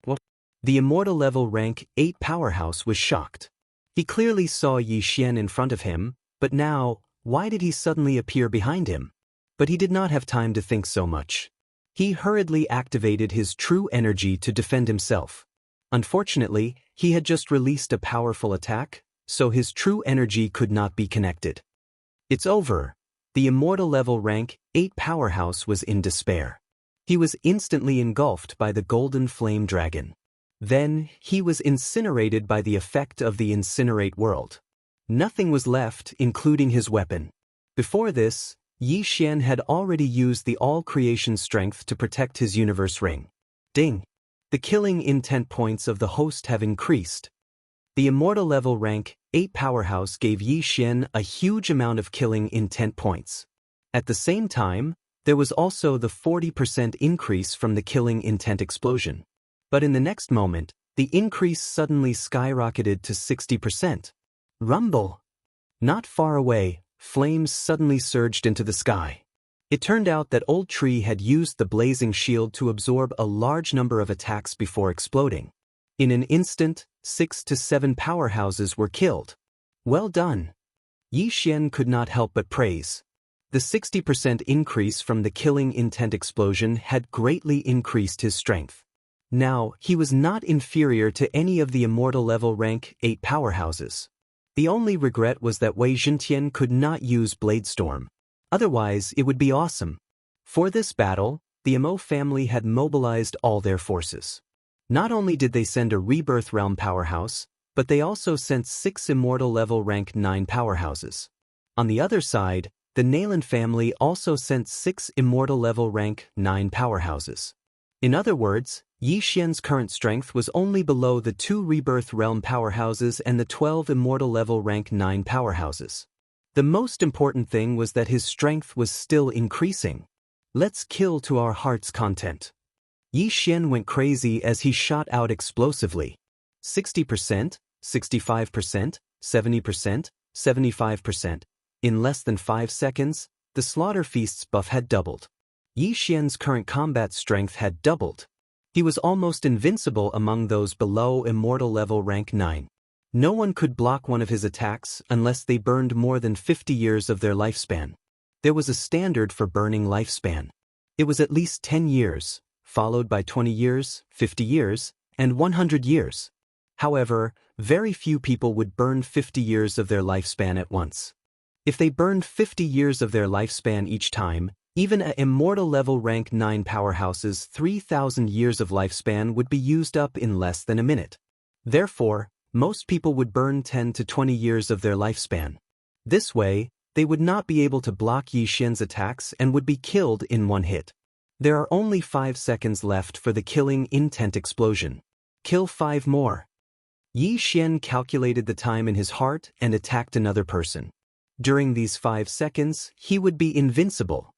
What? The immortal level rank 8 powerhouse was shocked. He clearly saw Yi Xian in front of him, but now, why did he suddenly appear behind him? But he did not have time to think so much. He hurriedly activated his true energy to defend himself. Unfortunately, he had just released a powerful attack, so his true energy could not be connected. It's over. The immortal level rank 8 powerhouse was in despair. He was instantly engulfed by the golden flame dragon. Then, he was incinerated by the effect of the incinerate world. Nothing was left, including his weapon. Before this, Yi Xian had already used the all-creation strength to protect his universe ring. Ding! The killing intent points of the host have increased. The immortal level rank 8 powerhouse gave Yi Xian a huge amount of killing intent points. At the same time, there was also the 40% increase from the killing intent explosion. But in the next moment, the increase suddenly skyrocketed to 60%. Rumble! Not far away, flames suddenly surged into the sky. It turned out that Old Tree had used the blazing shield to absorb a large number of attacks before exploding. In an instant, 6 to 7 powerhouses were killed. Well done! Yi Xian could not help but praise. The 60% increase from the killing intent explosion had greatly increased his strength. Now, he was not inferior to any of the immortal level rank 8 powerhouses. The only regret was that Wei Zhentian could not use Bladestorm. Otherwise, it would be awesome. For this battle, the Mo family had mobilized all their forces. Not only did they send a Rebirth Realm powerhouse, but they also sent 6 immortal level rank 9 powerhouses. On the other side, the Nayland family also sent 6 immortal level rank 9 powerhouses. In other words, Yi Xian's current strength was only below the 2 Rebirth Realm powerhouses and the 12 immortal level rank 9 powerhouses. The most important thing was that his strength was still increasing. Let's kill to our heart's content. Yi Xian went crazy as he shot out explosively. 60%, 65%, 70%, 75%. In less than 5 seconds, the Slaughter Feast's buff had doubled. Yi Xian's current combat strength had doubled. He was almost invincible among those below immortal level rank 9. No one could block one of his attacks unless they burned more than 50 years of their lifespan. There was a standard for burning lifespan. It was at least 10 years, followed by 20 years, 50 years, and 100 years. However, very few people would burn 50 years of their lifespan at once. If they burned 50 years of their lifespan each time, Even a immortal level rank 9 powerhouse's 3,000 years of lifespan would be used up in less than a minute. Therefore, most people would burn 10 to 20 years of their lifespan. This way, they would not be able to block Yi Xian's attacks and would be killed in one hit. There are only 5 seconds left for the killing intent explosion. Kill 5 more. Yi Xian calculated the time in his heart and attacked another person. During these 5 seconds, he would be invincible.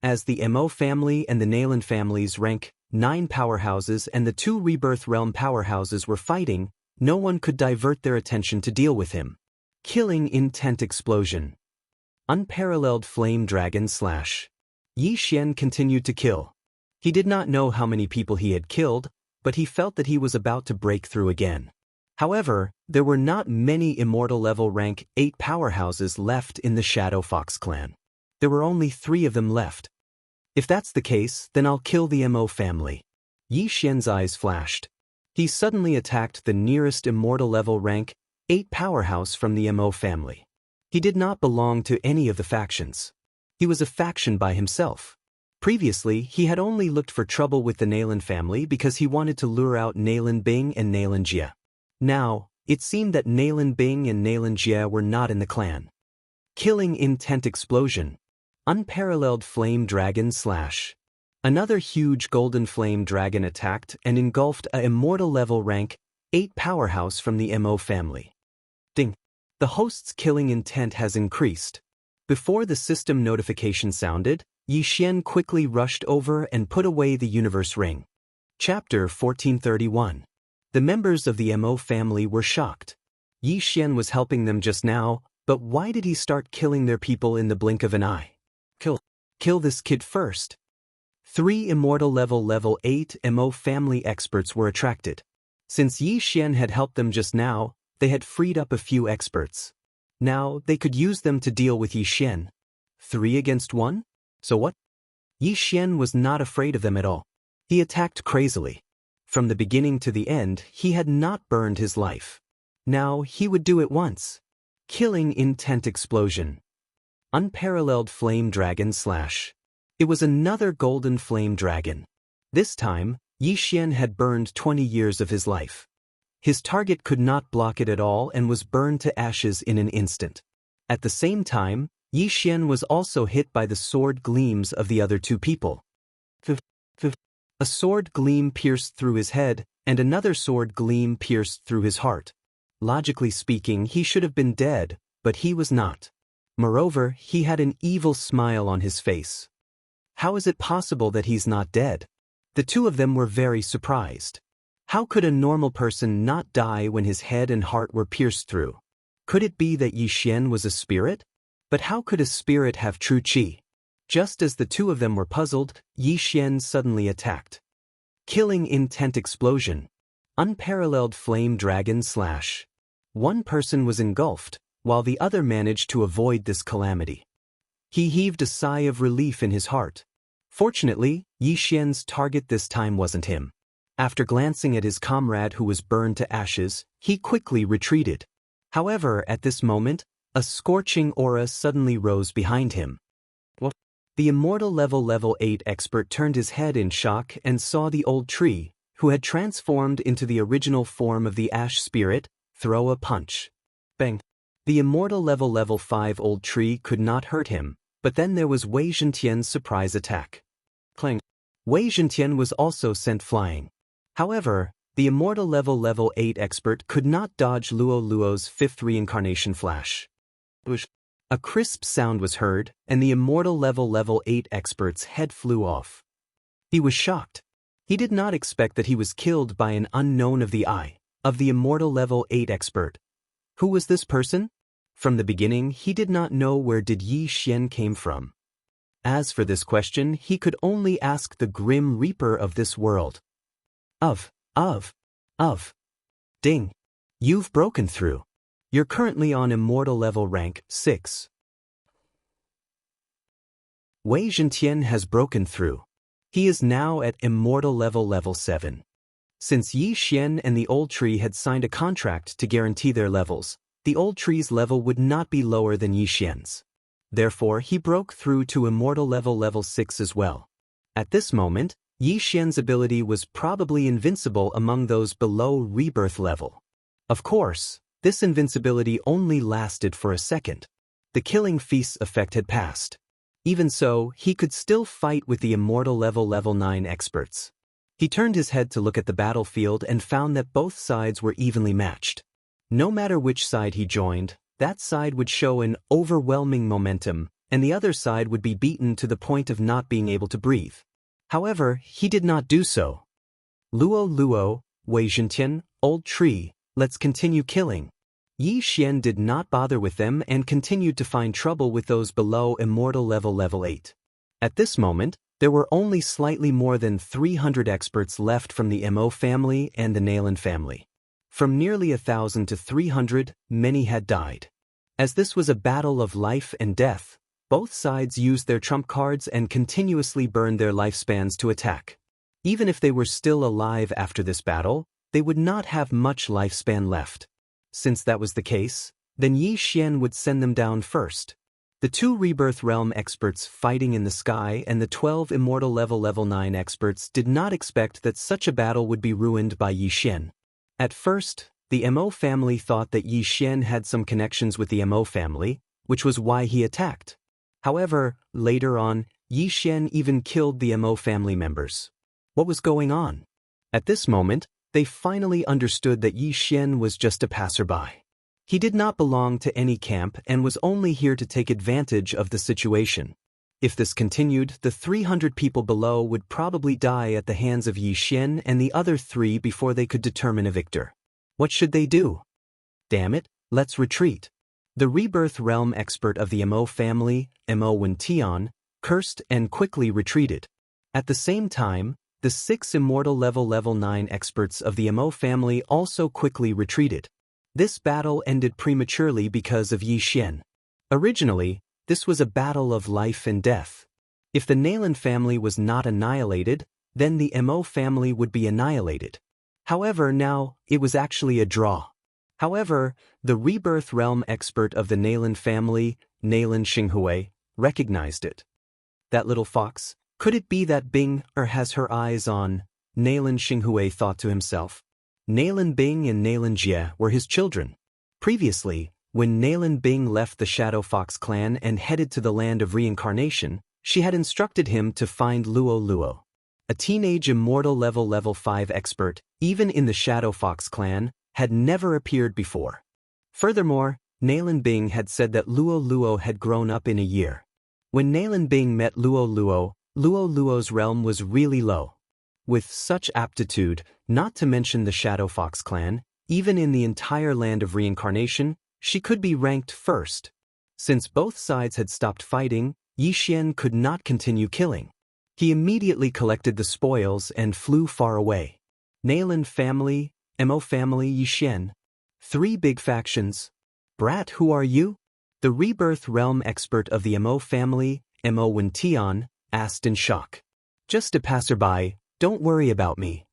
As the Mo family and the Nalan family's rank 9 powerhouses and the 2 Rebirth Realm powerhouses were fighting, no one could divert their attention to deal with him. Killing intent explosion. Unparalleled flame dragon slash. Yi Xian continued to kill. He did not know how many people he had killed, but he felt that he was about to break through again. However, there were not many immortal level rank 8 powerhouses left in the Shadow Fox clan. There were only 3 of them left. If that's the case, then I'll kill the Mo family. Yi Xian's eyes flashed. He suddenly attacked the nearest immortal level rank 8 powerhouse from the Mo family. He did not belong to any of the factions. He was a faction by himself. Previously, he had only looked for trouble with the Nalan family because he wanted to lure out Nalan Bing and Nalan Jia. Now, it seemed that Nalan Bing and Nalan Jia were not in the clan. Killing intent explosion. Unparalleled flame dragon slash. Another huge golden flame dragon attacked and engulfed a immortal level rank 8 powerhouse from the Mo family. Ding. The host's killing intent has increased. Before the system notification sounded, Yi Xian quickly rushed over and put away the universe ring. Chapter 1431. The members of the Mo family were shocked. Yi Xian was helping them just now, but why did he start killing their people in the blink of an eye? Kill this kid first. 3 immortal level 8 Mo family experts were attracted. Since Yi Xian had helped them just now, they had freed up a few experts. Now, they could use them to deal with Yi Xian. 3 against 1? So what? Yi Xian was not afraid of them at all. He attacked crazily. From the beginning to the end, he had not burned his life. Now, he would do it once. Killing intent explosion. Unparalleled flame dragon slash. It was another golden flame dragon. This time, Yi Xian had burned 20 years of his life. His target could not block it at all and was burned to ashes in an instant. At the same time, Yi Xian was also hit by the sword gleams of the other 2 people. A sword gleam pierced through his head, and another sword gleam pierced through his heart. Logically speaking, he should have been dead, but he was not. Moreover, he had an evil smile on his face. How is it possible that he's not dead? The 2 of them were very surprised. How could a normal person not die when his head and heart were pierced through? Could it be that Yi Xian was a spirit? But how could a spirit have true qi? Just as the 2 of them were puzzled, Yi Xian suddenly attacked. Killing intent explosion. Unparalleled flame dragon slash. One person was engulfed, while the other managed to avoid this calamity. He heaved a sigh of relief in his heart. Fortunately, Yi Xian's target this time wasn't him. After glancing at his comrade who was burned to ashes, he quickly retreated. However, at this moment, a scorching aura suddenly rose behind him. What? The immortal level 8 expert turned his head in shock and saw the old tree, who had transformed into the original form of the ash spirit, throw a punch. Bang! The immortal level 5 old tree could not hurt him, but then there was Wei Zhentian's surprise attack. Clang! Wei Zhentian was also sent flying. However, the immortal level 8 expert could not dodge Luo Luo's 5th reincarnation flash. A crisp sound was heard, and the immortal level 8 expert's head flew off. He was shocked. He did not expect that he was killed by an unknown of the eye, of the immortal level 8 expert. Who was this person? From the beginning, he did not know where did Yi Xian came from. As for this question, he could only ask the Grim Reaper of this world. Ding. You've broken through. You're currently on immortal level rank 6. Wei Zhentian has broken through. He is now at immortal level 7. Since Yi Xian and the old tree had signed a contract to guarantee their levels, the old tree's level would not be lower than Yi Xian's. Therefore, he broke through to immortal level 6 as well. At this moment, Yi Xian's ability was probably invincible among those below rebirth level. Of course, this invincibility only lasted for a second. The killing feast effect had passed. Even so, he could still fight with the immortal level 9 experts. He turned his head to look at the battlefield and found that both sides were evenly matched. No matter which side he joined, that side would show an overwhelming momentum, and the other side would be beaten to the point of not being able to breathe. However, he did not do so. Luo Luo, Wei Zhentian, old tree, let's continue killing. Yi Xian did not bother with them and continued to find trouble with those below immortal level 8. At this moment, there were only slightly more than 300 experts left from the Mo family and the Nalan family. From nearly 1,000 to 300, many had died. As this was a battle of life and death, both sides used their trump cards and continuously burned their lifespans to attack. Even if they were still alive after this battle, they would not have much lifespan left. Since that was the case, then Yi Xian would send them down first. The 2 Rebirth Realm experts fighting in the sky and the 12 Immortal level 9 experts did not expect that such a battle would be ruined by Yi Xian. At first, the Mo family thought that Yi Xian had some connections with the Mo family, which was why he attacked. However, later on, Yi Xian even killed the Mo family members. What was going on? At this moment, they finally understood that Yi Xian was just a passerby. He did not belong to any camp and was only here to take advantage of the situation. If this continued, the 300 people below would probably die at the hands of Yi Xian and the other 3 before they could determine a victor. What should they do? Damn it, let's retreat. The Rebirth Realm expert of the Mo family, Mo Wentian, cursed and quickly retreated. At the same time, the 6 Immortal level 9 experts of the Mo family also quickly retreated. This battle ended prematurely because of Yi Xian. Originally, this was a battle of life and death. If the Nalan family was not annihilated, then the Mo family would be annihilated. However, now, it was actually a draw. However, the Rebirth Realm expert of the Nalan family, Nalan Xinghui, recognized it. That little fox, could it be that Bing has her eyes on? Nalan Xinghui thought to himself. Nalan Bing and Nalan Jie were his children. Previously, when Nalan Bing left the Shadow Fox clan and headed to the land of reincarnation, she had instructed him to find Luo Luo. A teenage immortal level 5 expert, even in the Shadow Fox clan, had never appeared before. Furthermore, Nalan Bing had said that Luo Luo had grown up in a year. When Nalan Bing met Luo Luo, Luo Luo's realm was really low. With such aptitude, not to mention the Shadow Fox clan, even in the entire land of reincarnation, she could be ranked first. Since both sides had stopped fighting, Yi Xian could not continue killing. He immediately collected the spoils and flew far away. Nalan family, Mo family, Yi Xian. 3 big factions. Brat, who are you? The Rebirth Realm expert of the Mo family, Mo Wentian, asked in shock. Just a passerby, don't worry about me.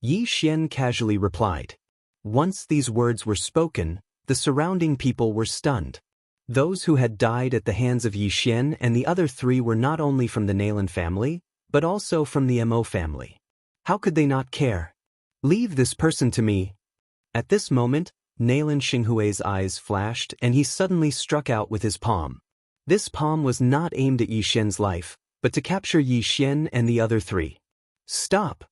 Yi Xian casually replied. Once these words were spoken, the surrounding people were stunned. Those who had died at the hands of Yi Xian and the other 3 were not only from the Nalan family, but also from the Mo family. How could they not care? Leave this person to me. At this moment, Nalan Xinghui's eyes flashed and he suddenly struck out with his palm. This palm was not aimed at Yi Xian's life, but to capture Yi Xian and the other 3. Stop!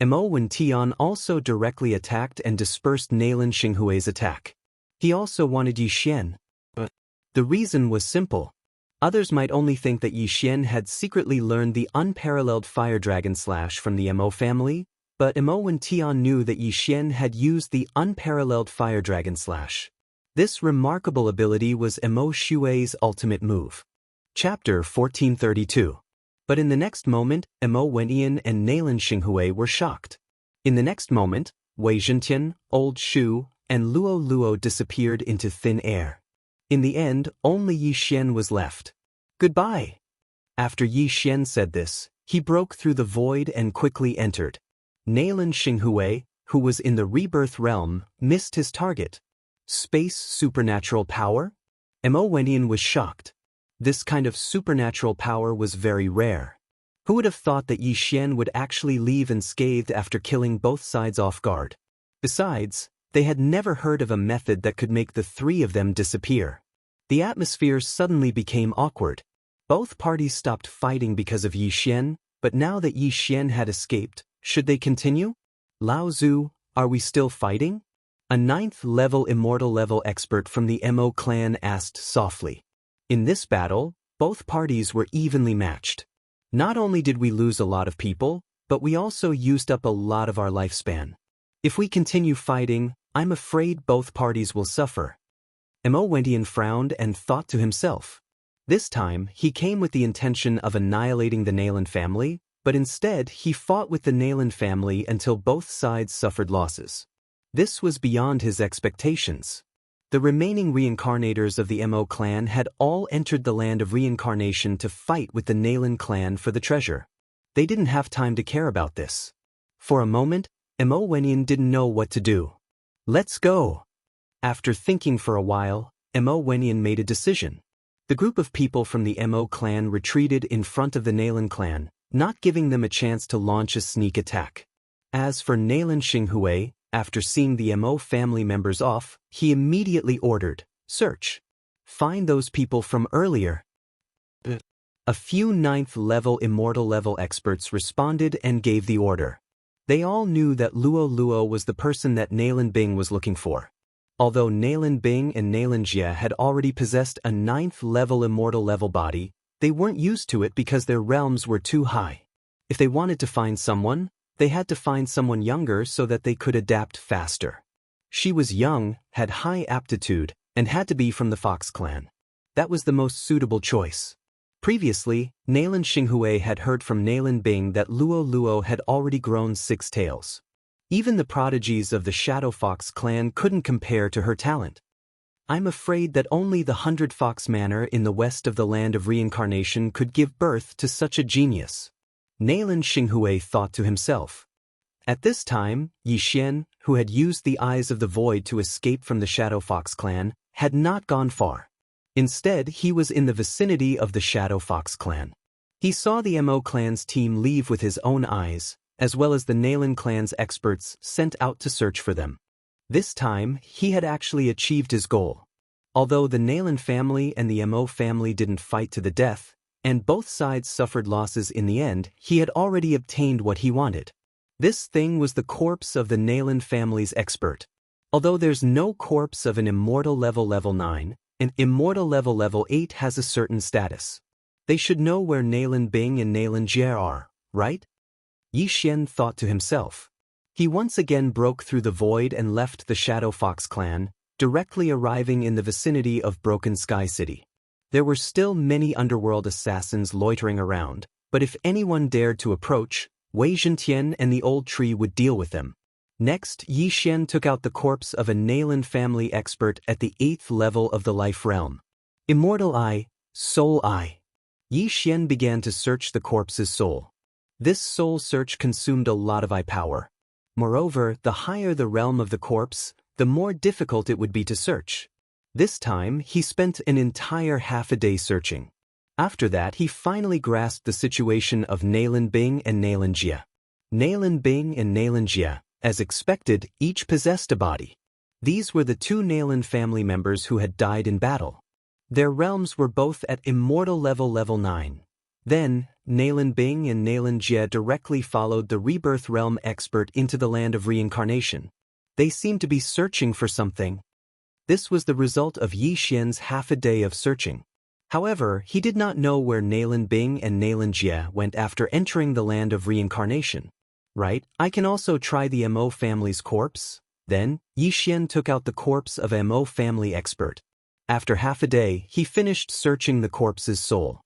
Mo Wentian also directly attacked and dispersed Nalan Xinghui's attack. He also wanted Yi Xian. But the reason was simple. Others might only think that Yi Xian had secretly learned the unparalleled Fire Dragon Slash from the Mo family, but Mo Wentian knew that Yi Xian had used the unparalleled Fire Dragon Slash. This remarkable ability was Mo Xue's ultimate move. Chapter 1432. But in the next moment, Mo Wentian and Nalan Xinghui were shocked. In the next moment, Wei Zhentian, Old Shu, and Luo Luo disappeared into thin air. In the end, only Yi Xian was left. Goodbye. After Yi Xian said this, he broke through the void and quickly entered. Nalan Xinghui, who was in the Rebirth Realm, missed his target. Space supernatural power? Mo Wentian was shocked. This kind of supernatural power was very rare. Who would have thought that Yi Xian would actually leave unscathed after killing both sides off guard? Besides, they had never heard of a method that could make the three of them disappear. The atmosphere suddenly became awkward. Both parties stopped fighting because of Yi Xian, but now that Yi Xian had escaped, should they continue? Lao Zhu, are we still fighting? A 9th-level immortal-level expert from the Mo clan asked softly. In this battle, both parties were evenly matched. Not only did we lose a lot of people, but we also used up a lot of our lifespan. If we continue fighting, I'm afraid both parties will suffer. Mo Wentian frowned and thought to himself. This time, he came with the intention of annihilating the Nalan family, but instead he fought with the Nalan family until both sides suffered losses. This was beyond his expectations. The remaining reincarnators of the Mo clan had all entered the land of reincarnation to fight with the Nalan clan for the treasure. They didn't have time to care about this. For a moment, Mo Wentian didn't know what to do. Let's go! After thinking for a while, Mo Wentian made a decision. The group of people from the Mo clan retreated in front of the Nalan clan, not giving them a chance to launch a sneak attack. As for Nalan Xinghui, after seeing the Mo family members off, he immediately ordered, "Search. Find those people from earlier." A few 9th-level immortal-level experts responded and gave the order. They all knew that Luo Luo was the person that Nalan Bing was looking for. Although Nalan Bing and Nalan Jia had already possessed a 9th-level immortal-level body, they weren't used to it because their realms were too high. If they wanted to find someone, they had to find someone younger so that they could adapt faster. She was young, had high aptitude, and had to be from the Fox clan. That was the most suitable choice. Previously, Nalan Xinghui had heard from Nalan Bing that Luo Luo had already grown 6 tails. Even the prodigies of the Shadow Fox clan couldn't compare to her talent. I'm afraid that only the 100 Fox Manor in the west of the land of reincarnation could give birth to such a genius. Nalan Xinghui thought to himself. At this time, Yi Xian, who had used the Eyes of the Void to escape from the Shadow Fox clan, had not gone far. Instead, he was in the vicinity of the Shadow Fox clan. He saw the Mo clan's team leave with his own eyes, as well as the Nalan clan's experts sent out to search for them. This time, he had actually achieved his goal. Although the Nalan family and the Mo family didn't fight to the death, and both sides suffered losses in the end, he had already obtained what he wanted. This thing was the corpse of the Nalan family's expert. Although there's no corpse of an immortal level 9, an immortal level 8 has a certain status. They should know where Nalan Bing and Nalan Jia are, right? Yi Xian thought to himself. He once again broke through the void and left the Shadow Fox clan, directly arriving in the vicinity of Broken Sky City. There were still many underworld assassins loitering around, but if anyone dared to approach, Wei Zhentian and the old tree would deal with them. Next, Yi Xian took out the corpse of a Nalan family expert at the 8th level of the Life Realm. Immortal Eye, Soul Eye. Yi Xian began to search the corpse's soul. This soul search consumed a lot of eye power. Moreover, the higher the realm of the corpse, the more difficult it would be to search. This time, he spent an entire half a day searching. After that, he finally grasped the situation of Nalan Bing and Nalan Jia. Nalan Bing and Nalan Jia, as expected, each possessed a body. These were the 2 Nalan family members who had died in battle. Their realms were both at immortal level 9. Then, Nalan Bing and Nalan Jia directly followed the Rebirth Realm expert into the land of reincarnation. They seemed to be searching for something. This was the result of Yi Xian's half a day of searching. However, he did not know where Nalan Bing and Nalan Jia went after entering the land of reincarnation. Right, I can also try the Mo family's corpse. Then, Yi Xian took out the corpse of Mo family expert. After half a day, he finished searching the corpse's soul.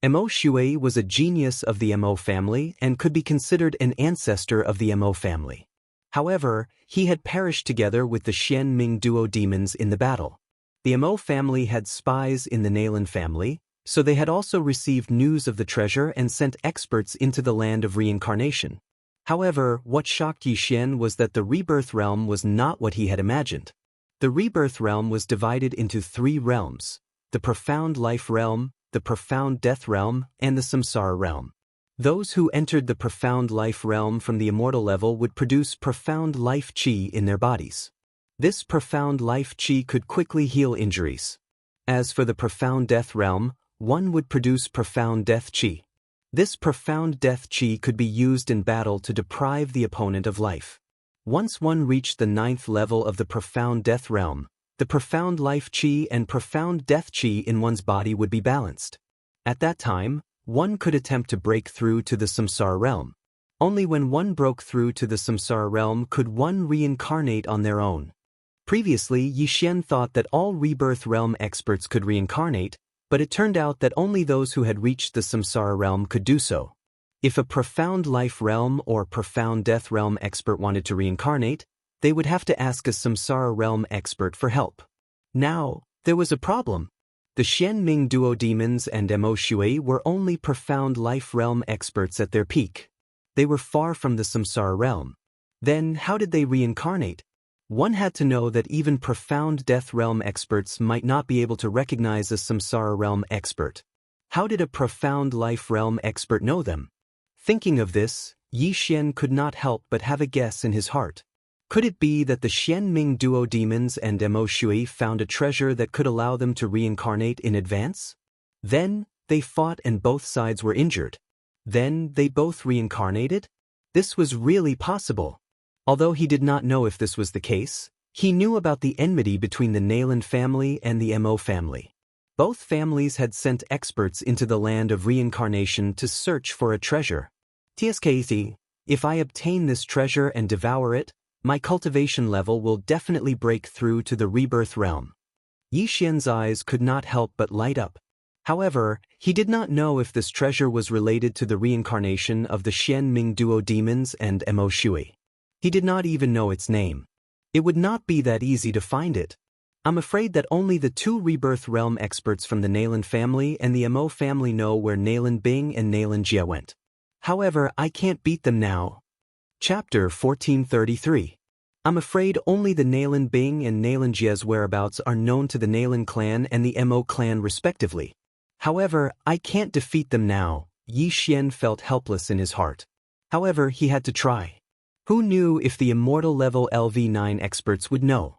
Mo Shui was a genius of the Mo family and could be considered an ancestor of the Mo family. However, he had perished together with the Xian Ming duo demons in the battle. The Mo family had spies in the Nalan family, so they had also received news of the treasure and sent experts into the land of reincarnation. However, what shocked Yi Xian was that the Rebirth Realm was not what he had imagined. The Rebirth Realm was divided into 3 realms: the Profound Life Realm, the profound death realm, and the samsara realm. Those who entered the profound life realm from the immortal level would produce profound life chi in their bodies. This profound life chi could quickly heal injuries. As for the profound death realm, one would produce profound death chi. This profound death chi could be used in battle to deprive the opponent of life. Once one reached the 9th level of the profound death realm, the profound life chi and profound death chi in one's body would be balanced. At that time, one could attempt to break through to the samsara realm. Only when one broke through to the samsara realm could one reincarnate on their own. Previously, Xianxia thought that all rebirth realm experts could reincarnate, but it turned out that only those who had reached the samsara realm could do so. If a profound life realm or profound death realm expert wanted to reincarnate, they would have to ask a samsara realm expert for help. Now, there was a problem. The Xianming duodemons and Mo Shui were only profound life realm experts at their peak. They were far from the samsara realm. Then, how did they reincarnate? One had to know that even profound death realm experts might not be able to recognize a samsara realm expert. How did a profound life realm expert know them? Thinking of this, Xian could not help but have a guess in his heart. Could it be that the Xianming duodemons and Mo Shui found a treasure that could allow them to reincarnate in advance? Then, they fought and both sides were injured. Then, they both reincarnated? This was really possible. Although he did not know if this was the case, he knew about the enmity between the Nayland family and the Mo family. Both families had sent experts into the land of reincarnation to search for a treasure. TSKC, if I obtain this treasure and devour it, my cultivation level will definitely break through to the rebirth realm. Xian's eyes could not help but light up. However, he did not know if this treasure was related to the reincarnation of the Xianming duodemons and Mo Shui. He did not even know its name. It would not be that easy to find it. I'm afraid that only the 2 rebirth realm experts from the Nayland family and the Mo family know where Nayland Bing and Nayland Jia went. However, I can't beat them now. Chapter 1433. I'm afraid only the Nayland Bing and Nayland Jia's whereabouts are known to the Nayland clan and the Mo clan respectively. However, I can't defeat them now. Xian felt helpless in his heart. However, he had to try. Who knew if the immortal level LV9 experts would know?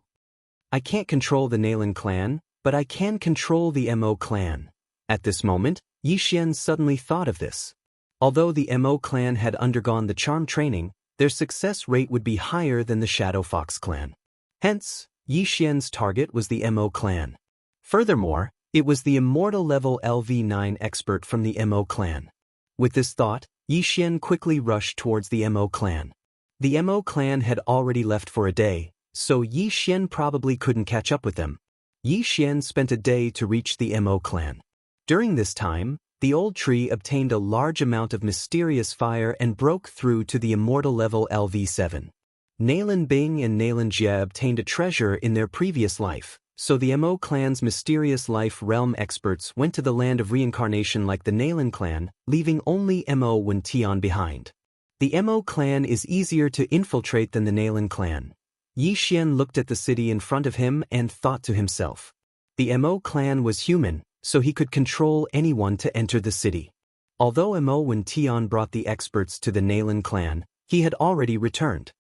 I can't control the Nayland clan, but I can control the Mo clan. At this moment, Xian suddenly thought of this. Although the Mo clan had undergone the charm training, their success rate would be higher than the Shadow Fox clan. Hence, Xian's target was the Mo clan. Furthermore, it was the immortal level LV9 expert from the Mo clan. With this thought, Xian quickly rushed towards the Mo clan. The Mo clan had already left for a day, so Xian probably couldn't catch up with them. Xian spent a day to reach the Mo clan. During this time, the old tree obtained a large amount of mysterious fire and broke through to the immortal level LV7. Nayland Bing and Nayland Jia obtained a treasure in their previous life, so the Mo clan's mysterious life realm experts went to the land of reincarnation like the Nayland clan, leaving only Mo Wentian behind. The Mo clan is easier to infiltrate than the Nayland clan. Xian looked at the city in front of him and thought to himself. The Mo clan was human, so he could control anyone to enter the city. Although Mo Wentian brought the experts to the Nayland clan, he had already returned.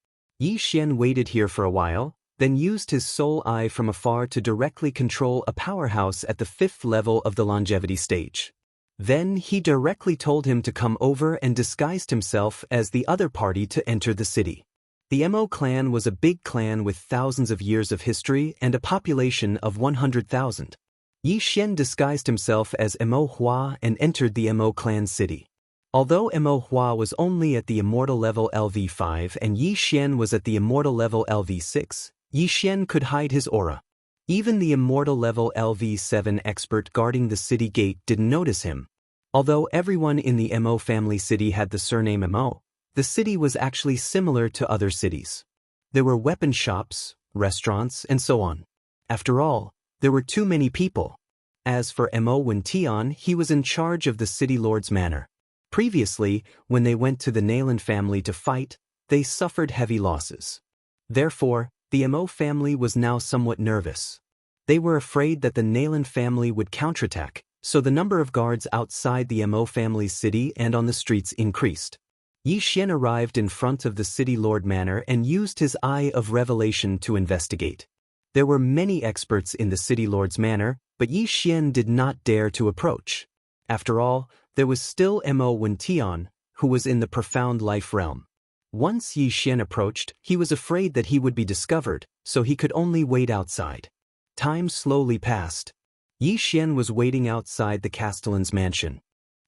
Xian waited here for a while, then used his soul eye from afar to directly control a powerhouse at the 5th level of the longevity stage. Then he directly told him to come over and disguised himself as the other party to enter the city. The Mo clan was a big clan with thousands of years of history and a population of 100,000. Xian disguised himself as Mo Hua and entered the Mo clan city. Although Mo Hua was only at the immortal level LV5 and Xian was at the immortal level LV6, Xian could hide his aura. Even the immortal level LV7 expert guarding the city gate didn't notice him. Although everyone in the Mo family city had the surname Mo, the city was actually similar to other cities. There were weapon shops, restaurants, and so on. After all, there were too many people. As for Mo Wentian, he was in charge of the city lord's manor. Previously, when they went to the Nayland family to fight, they suffered heavy losses. Therefore, the Mo family was now somewhat nervous. They were afraid that the Nayland family would counterattack, so the number of guards outside the Mo family's city and on the streets increased. Yi Xian arrived in front of the city lord manor and used his eye of revelation to investigate. There were many experts in the city lord's manor, but Yi Xian did not dare to approach. After all, there was still Mo Wentian, who was in the profound life realm. Once Yi Xian approached, he was afraid that he would be discovered, so he could only wait outside. Time slowly passed. Yi Xian was waiting outside the castellan's mansion.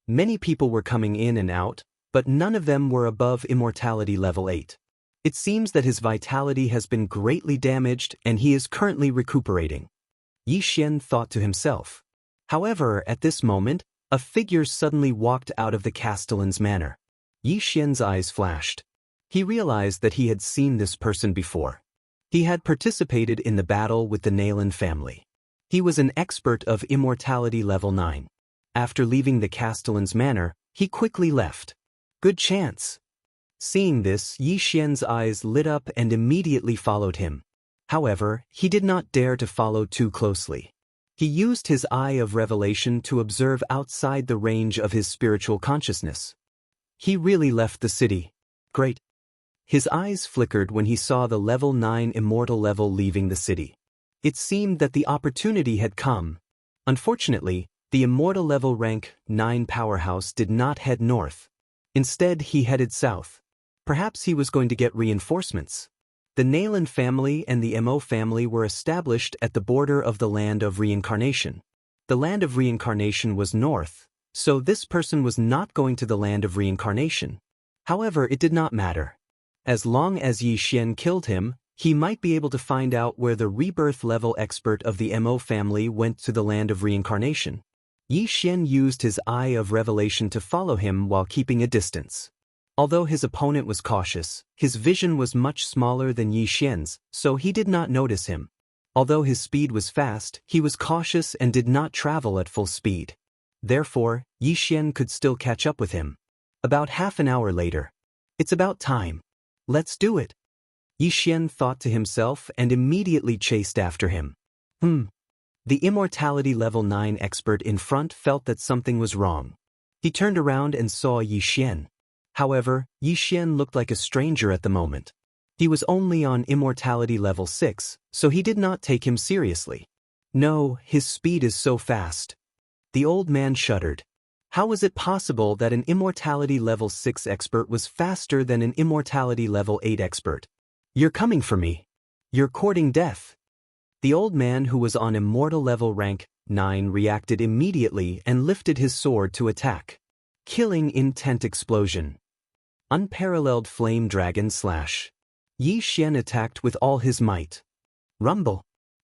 Many people were coming in and out, but none of them were above immortality level 8. It seems that his vitality has been greatly damaged and he is currently recuperating. Yi Xian thought to himself. However, at this moment, a figure suddenly walked out of the castellan's manor. Yi Xian's eyes flashed. He realized that he had seen this person before. He had participated in the battle with the Nalan family. He was an expert of immortality level 9. After leaving the castellan's manor, he quickly left. Good chance. Seeing this, Yi Xian's eyes lit up and immediately followed him. However, he did not dare to follow too closely. He used his eye of revelation to observe outside the range of his spiritual consciousness. He really left the city. Great. His eyes flickered when he saw the level 9 immortal level leaving the city. It seemed that the opportunity had come. Unfortunately, the immortal level rank 9 powerhouse did not head north. Instead, he headed south. Perhaps he was going to get reinforcements. The Nalan family and the Mo family were established at the border of the land of reincarnation. The land of reincarnation was north, so this person was not going to the land of reincarnation. However, it did not matter. As long as Yi Xian killed him, he might be able to find out where the rebirth level expert of the Mo family went to the land of reincarnation. Yi Xian used his eye of revelation to follow him while keeping a distance. Although his opponent was cautious, his vision was much smaller than Yi Xian's, so he did not notice him. Although his speed was fast, he was cautious and did not travel at full speed. Therefore, Yi Xian could still catch up with him. About half an hour later. It's about time. Let's do it. Yi Xian thought to himself and immediately chased after him. The immortality level 9 expert in front felt that something was wrong. He turned around and saw Yi Xian. However, Yi Xian looked like a stranger at the moment. He was only on immortality level 6, so he did not take him seriously. No, his speed is so fast. The old man shuddered. How was it possible that an immortality level 6 expert was faster than an immortality level 8 expert? You're coming for me. You're courting death. The old man who was on immortal level rank 9 reacted immediately and lifted his sword to attack. Killing intent explosion. Unparalleled flame dragon slash. Yi Xian attacked with all his might. Rumble.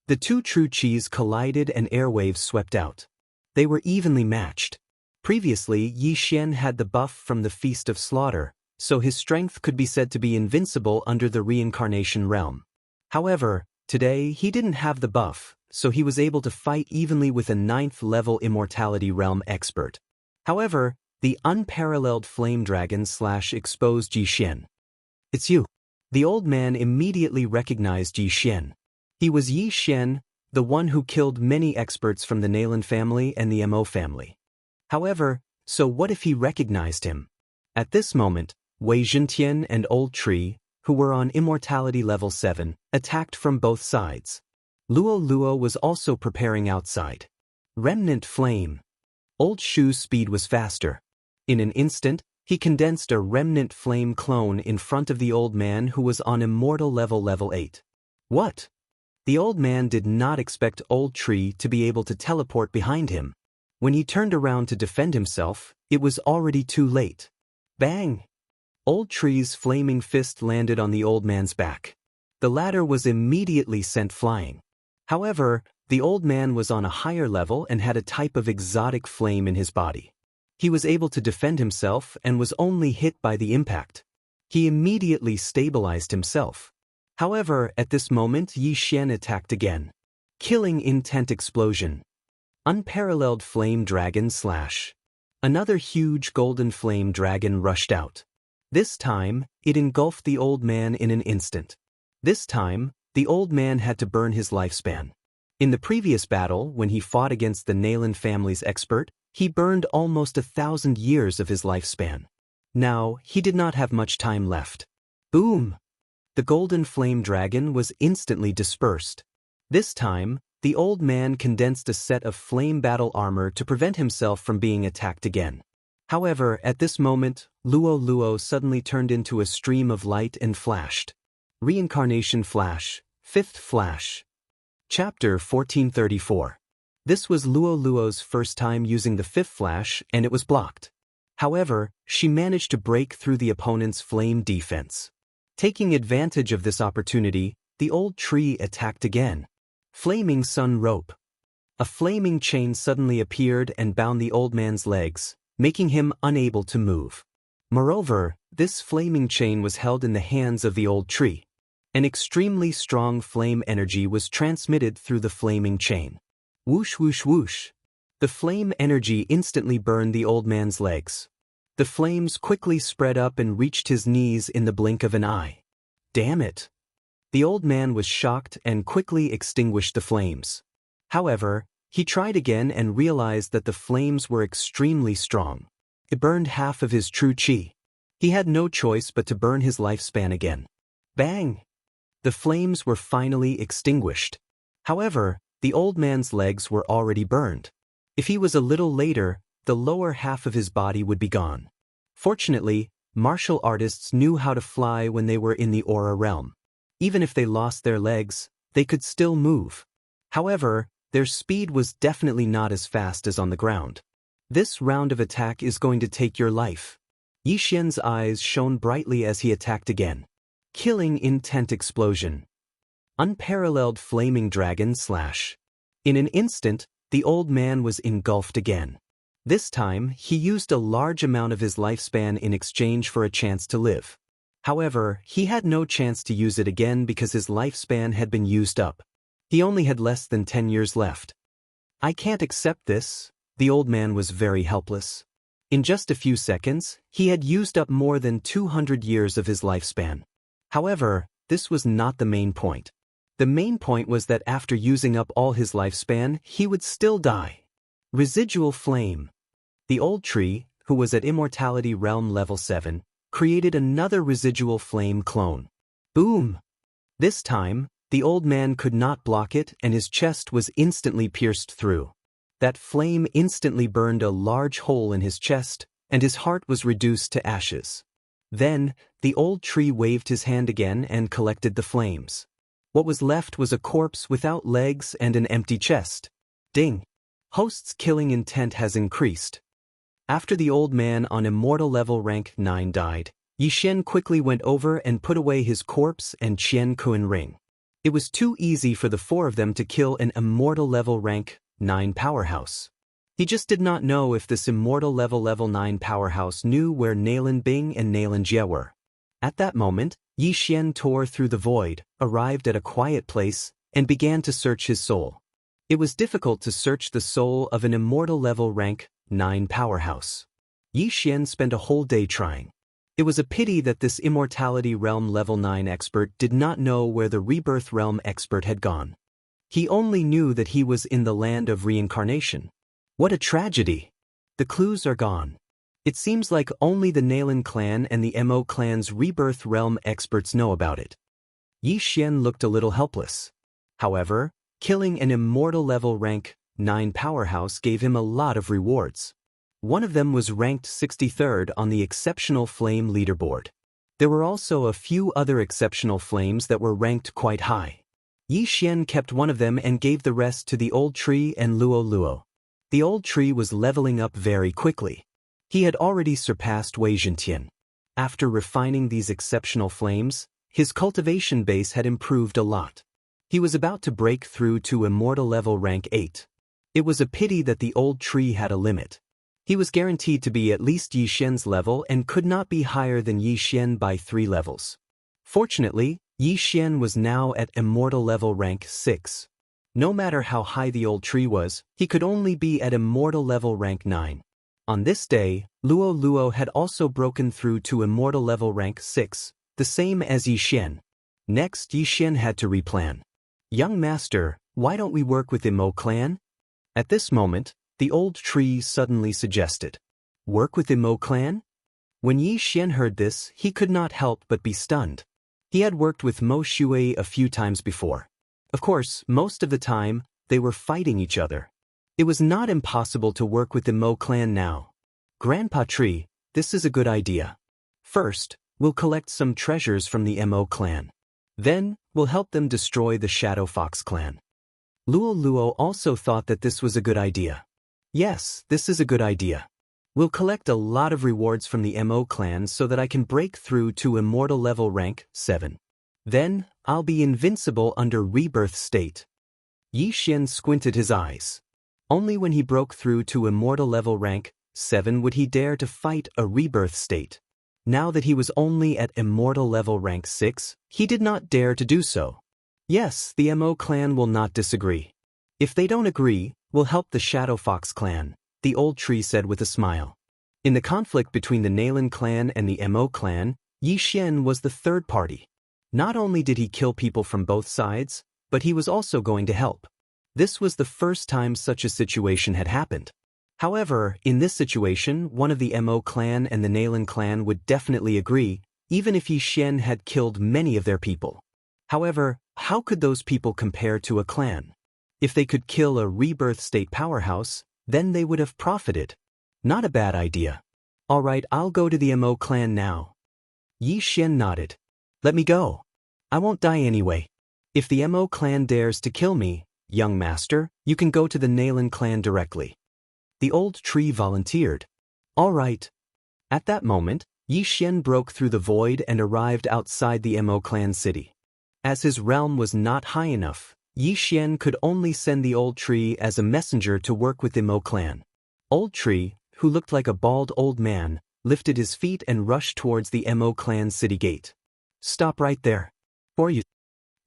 The two true chis collided and airwaves swept out. They were evenly matched. Previously, Yi Xian had the buff from the Feast of Slaughter, so his strength could be said to be invincible under the reincarnation realm. However, today he didn't have the buff, so he was able to fight evenly with a 9th level immortality realm expert. However, the unparalleled flame dragon slash exposed Yi Xian. It's you. The old man immediately recognized Yi Xian. He was Yi Xian, the one who killed many experts from the Nalan family and the Mo family. However, so what if he recognized him? At this moment, Wei Zhentian and Old Tree, who were on immortality level 7, attacked from both sides. Luo Luo was also preparing outside. Remnant flame. Old Shu's speed was faster. In an instant, he condensed a remnant flame clone in front of the old man who was on immortal level 8. What? The old man did not expect Old Tree to be able to teleport behind him. When he turned around to defend himself, it was already too late. Bang! Old Tree's flaming fist landed on the old man's back. The latter was immediately sent flying. However, the old man was on a higher level and had a type of exotic flame in his body. He was able to defend himself and was only hit by the impact. He immediately stabilized himself. However, at this moment Yi Xian attacked again. Killing intent explosion. Unparalleled flame dragon slash. Another huge golden flame dragon rushed out. This time, it engulfed the old man in an instant. This time, the old man had to burn his lifespan. In the previous battle, when he fought against the Nalan family's expert, he burned almost 1,000 years of his lifespan. Now, he did not have much time left. Boom! The golden flame dragon was instantly dispersed. This time, the old man condensed a set of flame battle armor to prevent himself from being attacked again. However, at this moment, Luo Luo suddenly turned into a stream of light and flashed. Reincarnation Flash, 5th Flash. Chapter 1434. This was Luo Luo's first time using the 5th Flash, and it was blocked. However, she managed to break through the opponent's flame defense. Taking advantage of this opportunity, the old tree attacked again. Flaming Sun Rope. A flaming chain suddenly appeared and bound the old man's legs, making him unable to move. Moreover, this flaming chain was held in the hands of the old tree. An extremely strong flame energy was transmitted through the flaming chain. Whoosh whoosh whoosh. The flame energy instantly burned the old man's legs. The flames quickly spread up and reached his knees in the blink of an eye. Damn it! The old man was shocked and quickly extinguished the flames. However, he tried again and realized that the flames were extremely strong. It burned half of his true chi. He had no choice but to burn his lifespan again. Bang! The flames were finally extinguished. However, the old man's legs were already burned. If he was a little later, the lower half of his body would be gone. Fortunately, martial artists knew how to fly when they were in the aura realm. Even if they lost their legs, they could still move. However, their speed was definitely not as fast as on the ground. This round of attack is going to take your life. Yi Xian's eyes shone brightly as he attacked again. Killing Intent Explosion. Unparalleled Flaming Dragon Slash. In an instant, the old man was engulfed again. This time, he used a large amount of his lifespan in exchange for a chance to live. However, he had no chance to use it again because his lifespan had been used up. He only had less than 10 years left. I can't accept this. The old man was very helpless. In just a few seconds, he had used up more than 200 years of his lifespan. However, this was not the main point. The main point was that after using up all his lifespan, he would still die. Residual Flame. The old tree, who was at Immortality Realm Level 7, created another Residual Flame clone. Boom! This time, the old man could not block it and his chest was instantly pierced through. That flame instantly burned a large hole in his chest, and his heart was reduced to ashes. Then, the old tree waved his hand again and collected the flames. What was left was a corpse without legs and an empty chest. Ding! Host's killing intent has increased. After the old man on Immortal Level Rank 9 died, Yi Xian quickly went over and put away his corpse and Qian Kuan ring. It was too easy for the four of them to kill an Immortal Level Rank 9 powerhouse. He just did not know if this Immortal Level 9 powerhouse knew where Nalan Bing and Nalan Jie were. At that moment, Yi Xian tore through the void, arrived at a quiet place, and began to search his soul. It was difficult to search the soul of an Immortal Level Rank 9 powerhouse. Yi Xian spent a whole day trying. It was a pity that this Immortality Realm Level 9 expert did not know where the Rebirth Realm expert had gone. He only knew that he was in the land of reincarnation. What a tragedy! The clues are gone. It seems like only the Nalan clan and the Mo clan's Rebirth Realm experts know about it. Yi Xian looked a little helpless. However, killing an Immortal Level Rank 9 powerhouse gave him a lot of rewards. One of them was ranked 63rd on the Exceptional Flame leaderboard. There were also a few other exceptional flames that were ranked quite high. Yi Xian kept one of them and gave the rest to the old tree and Luo Luo. The old tree was leveling up very quickly. He had already surpassed Wei Zhentian. After refining these exceptional flames, his cultivation base had improved a lot. He was about to break through to Immortal Level Rank 8. It was a pity that the old tree had a limit. He was guaranteed to be at least Yi Xian's level and could not be higher than Yi Xian by 3 levels. Fortunately, Yi Xian was now at Immortal Level Rank 6. No matter how high the old tree was, he could only be at Immortal Level Rank 9. On this day, Luo Luo had also broken through to Immortal Level Rank 6, the same as Yi Xian. Next, Yi Xian had to replan. Young Master, Why don't we work with the Mo clan? At this moment, the old tree suddenly suggested. Work with the Mo clan? When Yi Xian heard this, he could not help but be stunned. He had worked with Mo Shui a few times before. Of course, most of the time, they were fighting each other. It was not impossible to work with the Mo clan now. Grandpa Tree, this is a good idea. First, we'll collect some treasures from the Mo clan. Then, we'll help them destroy the Shadow Fox clan. Luo Luo also thought that this was a good idea. Yes, this is a good idea. We'll collect a lot of rewards from the Mo clan so that I can break through to immortal level rank 7. Then, I'll be invincible under rebirth state. Yi Xian squinted his eyes. Only when he broke through to immortal level rank 7 would he dare to fight a rebirth state. Now that he was only at immortal level rank 6, he did not dare to do so. Yes, the Mo clan will not disagree. If they don't agree, we'll help the Shadow Fox clan, the old tree said with a smile. In the conflict between the Nalan clan and the Mo clan, Yi Xian was the third party. Not only did he kill people from both sides, but he was also going to help. This was the first time such a situation had happened. However, in this situation, one of the Mo clan and the Nalan clan would definitely agree, even if Yi Xian had killed many of their people. However, how could those people compare to a clan? If they could kill a rebirth state powerhouse, then they would have profited. Not a bad idea. All right, I'll go to the Mo clan now. Yi Xian nodded. Let me go. I won't die anyway. If the Mo clan dares to kill me, young master, you can go to the Nalan clan directly. The old tree volunteered. All right. At that moment, Yi Xian broke through the void and arrived outside the Mo clan city. As his realm was not high enough, Yi Xian could only send the old tree as a messenger to work with the Mo clan. Old tree, who looked like a bald old man, lifted his feet and rushed towards the Mo clan city gate. Stop right there. For you.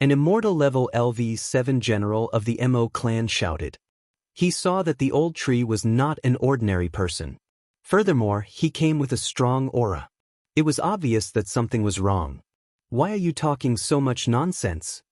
An immortal level LV7 general of the Mo clan shouted. He saw that the old tree was not an ordinary person. Furthermore, he came with a strong aura. It was obvious that something was wrong. Why are you talking so much nonsense?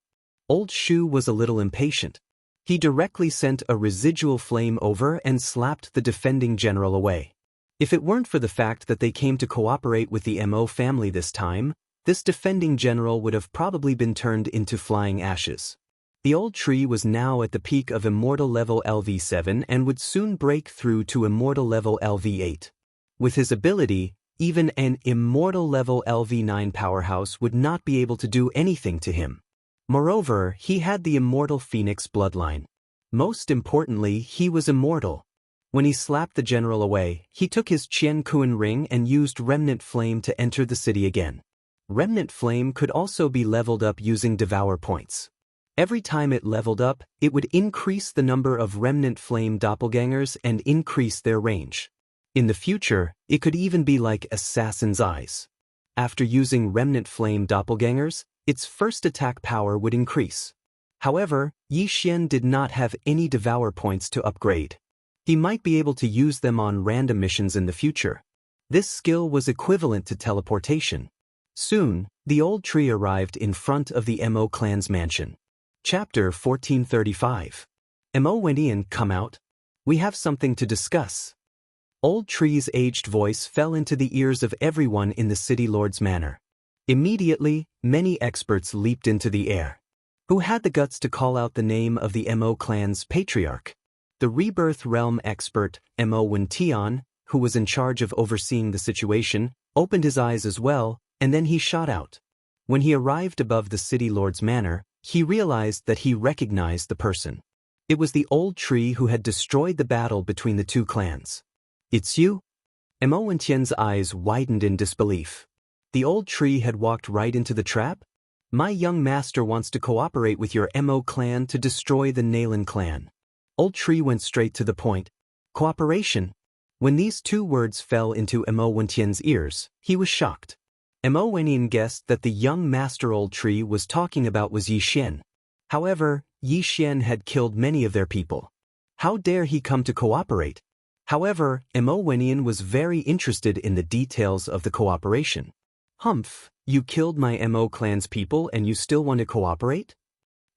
Old Shu was a little impatient. He directly sent a residual flame over and slapped the defending general away. If it weren't for the fact that they came to cooperate with the Mo family this time, this defending general would have probably been turned into flying ashes. The old tree was now at the peak of immortal level LV7 and would soon break through to immortal level LV8. With his ability, even an immortal level LV9 powerhouse would not be able to do anything to him. Moreover, he had the immortal phoenix bloodline. Most importantly, he was immortal. When he slapped the general away, he took his Qian Kuan ring and used Remnant Flame to enter the city again. Remnant Flame could also be leveled up using Devourer points. Every time it leveled up, it would increase the number of Remnant Flame doppelgangers and increase their range. In the future, it could even be like Assassin's Eyes. After using Remnant Flame doppelgangers, its first attack power would increase. However, Yi Xian did not have any Devour points to upgrade. He might be able to use them on random missions in the future. This skill was equivalent to teleportation. Soon, the old tree arrived in front of the Mo clan's mansion. Chapter 1435. Mo Wenian, come out. We have something to discuss. Old tree's aged voice fell into the ears of everyone in the city lord's manor. Immediately, many experts leaped into the air. Who had the guts to call out the name of the Mo clan's patriarch? The Rebirth Realm expert, Mo Wentian, who was in charge of overseeing the situation, opened his eyes as well, and then he shot out. When he arrived above the city lord's manor, he realized that he recognized the person. It was the old tree who had destroyed the battle between the two clans. It's you? Mo Wentian's eyes widened in disbelief. The old tree had walked right into the trap? My young master wants to cooperate with your Mo clan to destroy the Nalan clan. Old tree went straight to the point. Cooperation? When these two words fell into Mo Wentian's ears, he was shocked. Mo Wentian guessed that the young master old tree was talking about was Yi Xian. However, Yi Xian had killed many of their people. How dare he come to cooperate? However, Mo Wentian was very interested in the details of the cooperation. Humph, you killed my Mo clan's people and you still want to cooperate?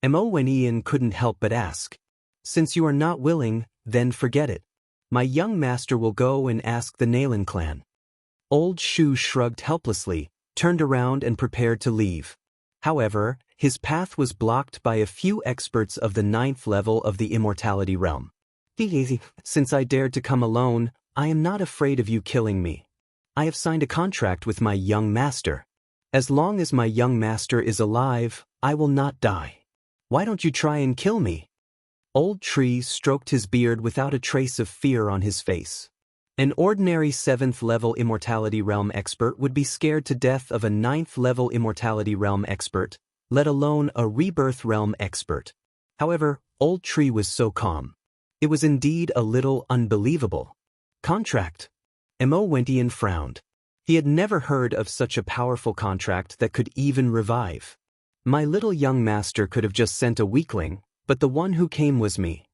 Mo Wen couldn't help but ask. Since you are not willing, then forget it. My young master will go and ask the Nalan clan. Old Shu shrugged helplessly, turned around and prepared to leave. However, his path was blocked by a few experts of the 9th level of the immortality realm. Since I dared to come alone, I am not afraid of you killing me. I have signed a contract with my young master. As long as my young master is alive, I will not die. Why don't you try and kill me? Old Tree stroked his beard without a trace of fear on his face. An ordinary 7th level immortality realm expert would be scared to death of a 9th level immortality realm expert, let alone a rebirth realm expert. However, Old Tree was so calm. It was indeed a little unbelievable. Contract. Mo Wen frowned. He had never heard of such a powerful contract that could even revive. My little young master could have just sent a weakling, but the one who came was me.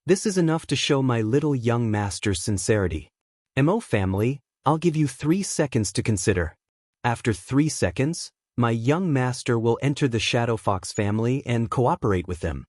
This is enough to show my little young master's sincerity. Mo family, I'll give you 3 seconds to consider. After 3 seconds, my young master will enter the Shadow Fox family and cooperate with them.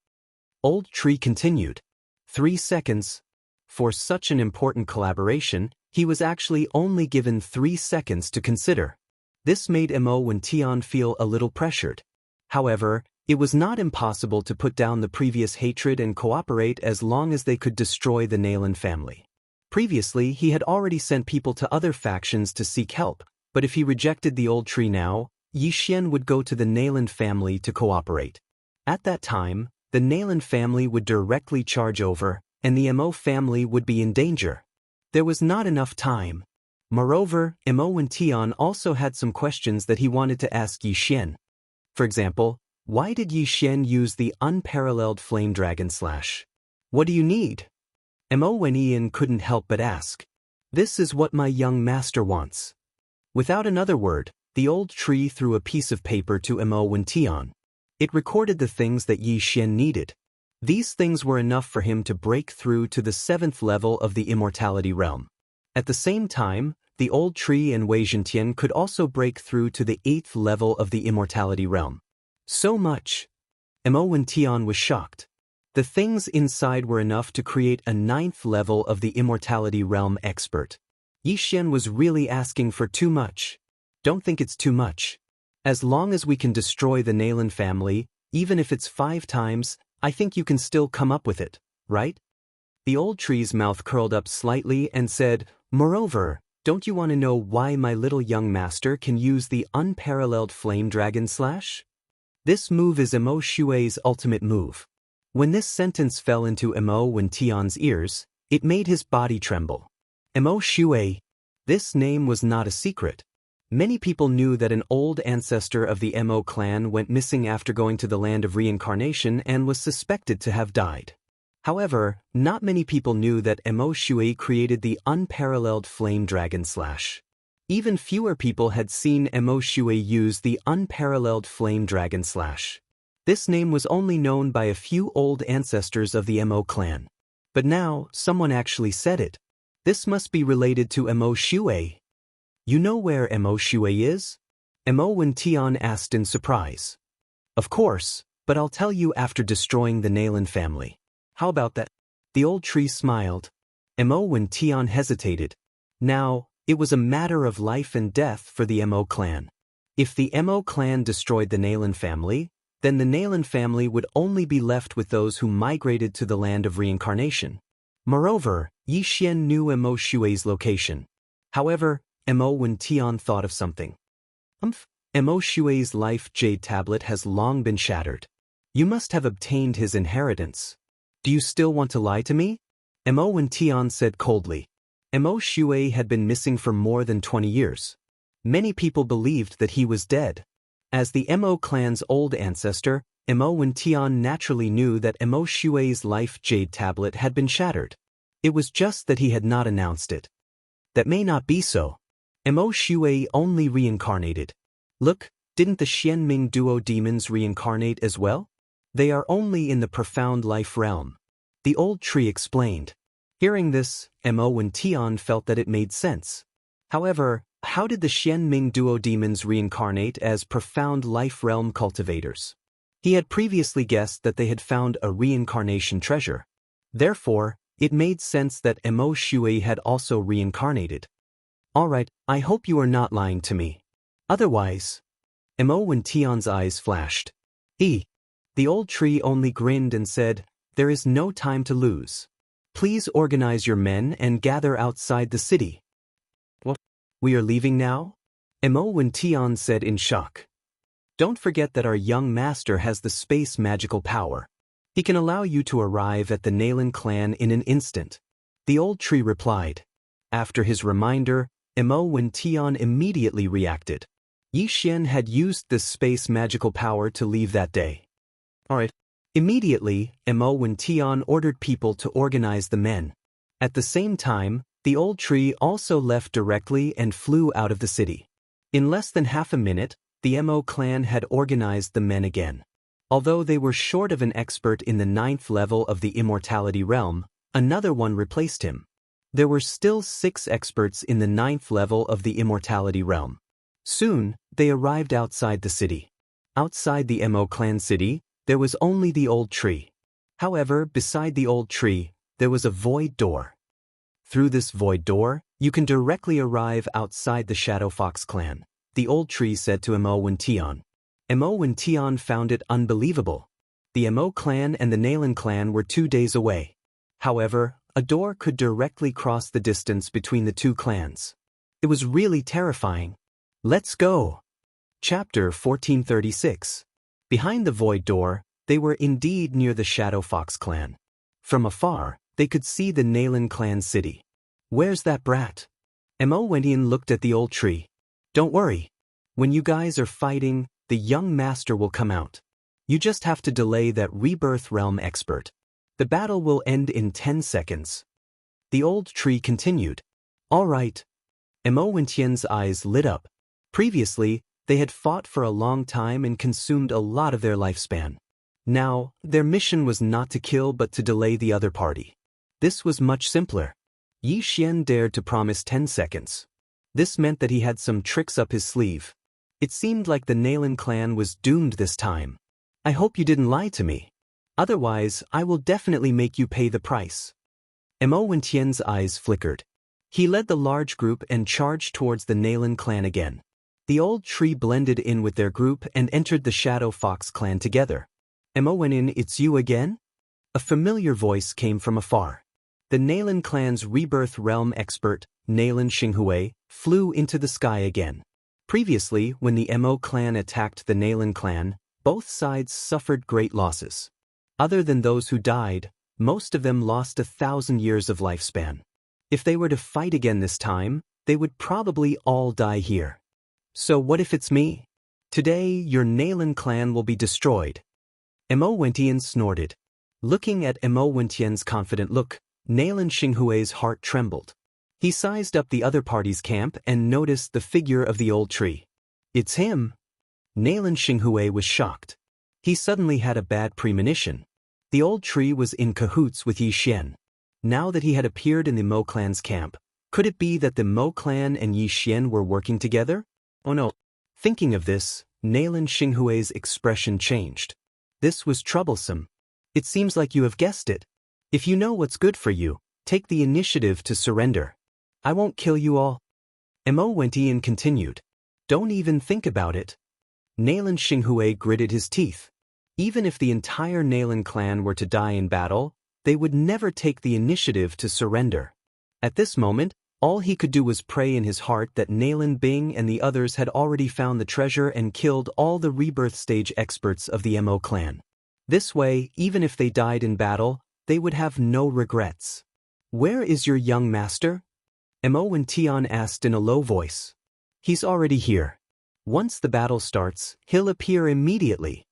Old Tree continued. 3 seconds. For such an important collaboration, he was actually only given 3 seconds to consider. This made Mo Wen feel a little pressured. However, it was not impossible to put down the previous hatred and cooperate as long as they could destroy the Nalan family. Previously, he had already sent people to other factions to seek help, but if he rejected the Old Tree now, Xian would go to the Nalan family to cooperate. At that time, the Nalan family would directly charge over, and the Mo family would be in danger. There was not enough time. Moreover, Mo Wen also had some questions that he wanted to ask Xian. For example, why did Xian use the unparalleled flame dragon slash? What do you need? Mo Wen couldn't help but ask. This is what my young master wants. Without another word, the Old Tree threw a piece of paper to Mo Wen. It recorded the things that Xian needed. These things were enough for him to break through to the 7th level of the immortality realm. At the same time, the Old Tree and Wei Zhentian could also break through to the 8th level of the immortality realm. So much. Mo Wen was shocked. The things inside were enough to create a 9th level of the immortality realm expert. Xian was really asking for too much. Don't think it's too much. As long as we can destroy the Nalan family, even if it's 5 times, I think you can still come up with it, right? The Old Tree's mouth curled up slightly and said, Moreover, don't you want to know why my little young master can use the unparalleled flame dragon slash? This move is Mo Shui's ultimate move. When this sentence fell into Mo Wen ears, it made his body tremble. Mo Shui. This name was not a secret. Many people knew that an old ancestor of the Mo clan went missing after going to the land of reincarnation and was suspected to have died. However, not many people knew that Mo Shui created the unparalleled flame dragon slash. Even fewer people had seen Mo Shui use the unparalleled flame dragon slash. This name was only known by a few old ancestors of the Mo clan. But now, someone actually said it. This must be related to Mo Shui. You know where Mo Shui is? Mo Wen asked in surprise. Of course, but I'll tell you after destroying the Nalan family. How about that? The Old Tree smiled. Mo Wen hesitated. Now, it was a matter of life and death for the Mo clan. If the Mo clan destroyed the Nalan family, then the Nalan family would only be left with those who migrated to the land of reincarnation. Moreover, Xian knew Mo Shui's location. However, Mo Wen thought of something. Mo Shui's life jade tablet has long been shattered. You must have obtained his inheritance. Do you still want to lie to me? Mo Wen said coldly. Mo Shui had been missing for more than 20 years. Many people believed that he was dead. As the Mo clan's old ancestor, Mo Wen naturally knew that Mo Shui's life jade tablet had been shattered. It was just that he had not announced it. That may not be so. Mo Shui only reincarnated. Look, didn't the Xianming duo demons reincarnate as well? They are only in the profound life realm. The Old Tree explained. Hearing this, Mo Wen felt that it made sense. However, how did the Xianming duo demons reincarnate as profound life realm cultivators? He had previously guessed that they had found a reincarnation treasure. Therefore, it made sense that Mo Shui had also reincarnated. Alright, I hope you are not lying to me. Otherwise, Mo Wentian's eyes flashed. The old tree only grinned and said, "There is no time to lose. Please organize your men and gather outside the city." "What? We are leaving now?" Mo Wentian said in shock. "Don't forget that our young master has the space magical power. He can allow you to arrive at the Nalan clan in an instant." The old tree replied. After his reminder, Mo Wentian immediately reacted. Yi Xian had used this space magical power to leave that day. Alright. Immediately, Mo Wentian ordered people to organize the men. At the same time, the old tree also left directly and flew out of the city. In less than half a minute, the Mo clan had organized the men again. Although they were short of an expert in the 9th level of the immortality realm, another one replaced him. There were still 6 experts in the 9th level of the immortality realm. Soon, they arrived outside the city. Outside the Mo clan city, there was only the old tree. However, beside the old tree, there was a void door. Through this void door, you can directly arrive outside the Shadow Fox clan, the old tree said to Mo Wentian. Mo Wentian found it unbelievable. The Mo clan and the Nalan clan were 2 days away. However, a door could directly cross the distance between the two clans. It was really terrifying. Let's go. Chapter 1436. Behind the void door, they were indeed near the Shadow Fox clan. From afar, they could see the Nalan clan city. Where's that brat? Mo Wentian looked at the old tree. Don't worry. When you guys are fighting, the young master will come out. You just have to delay that rebirth realm expert. The battle will end in 10 seconds. The old tree continued. All right. Mo Wentian's eyes lit up. Previously, they had fought for a long time and consumed a lot of their lifespan. Now, their mission was not to kill but to delay the other party. This was much simpler. Yi Xian dared to promise 10 seconds. This meant that he had some tricks up his sleeve. It seemed like the Nalan clan was doomed this time. I hope you didn't lie to me. Otherwise, I will definitely make you pay the price. Mo Wentian's eyes flickered. He led the large group and charged towards the Nalan clan again. The old tree blended in with their group and entered the Shadow Fox clan together. Mo Wentian, it's you again? A familiar voice came from afar. The Nalan clan's rebirth realm expert, Nalan Xinghui, flew into the sky again. Previously, when the Mo clan attacked the Nalan clan, both sides suffered great losses. Other than those who died, most of them lost 1,000 years of lifespan. If they were to fight again this time, they would probably all die here. So what if it's me? Today, your Nalan clan will be destroyed. Mo Wentian snorted. Looking at Mo Wentian's confident look, Nalan Xinghui's heart trembled. He sized up the other party's camp and noticed the figure of the old tree. It's him. Nalan Xinghui was shocked. He suddenly had a bad premonition. The old tree was in cahoots with Yi Xian. Now that he had appeared in the Mo clan's camp, could it be that the Mo clan and Yi Xian were working together? Oh no. Thinking of this, Nalan Xinghui's expression changed. This was troublesome. It seems like you have guessed it. If you know what's good for you, take the initiative to surrender. I won't kill you all. Mo Wentian continued. Don't even think about it. Nalan Xinghui gritted his teeth. Even if the entire Nalan clan were to die in battle, they would never take the initiative to surrender. At this moment, all he could do was pray in his heart that Nalan Bing and the others had already found the treasure and killed all the rebirth stage experts of the Mo clan. This way, even if they died in battle, they would have no regrets. Where is your young master? Mo Wentian asked in a low voice. He's already here. Once the battle starts, he'll appear immediately.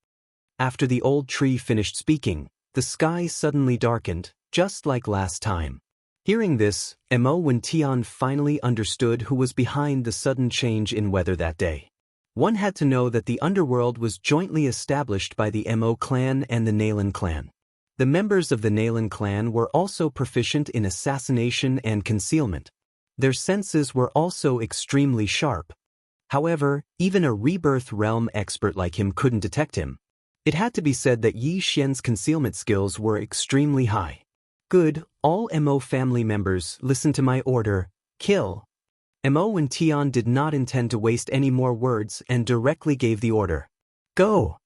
After the old tree finished speaking, the sky suddenly darkened, just like last time. Hearing this, Mo Wentian finally understood who was behind the sudden change in weather that day. One had to know that the underworld was jointly established by the Mo clan and the Nalan clan. The members of the Nalan clan were also proficient in assassination and concealment. Their senses were also extremely sharp. However, even a rebirth realm expert like him couldn't detect him. It had to be said that Yi Xian's concealment skills were extremely high. Good, all Mo family members, listen to my order, kill. Mo and Tian did not intend to waste any more words and directly gave the order. Go!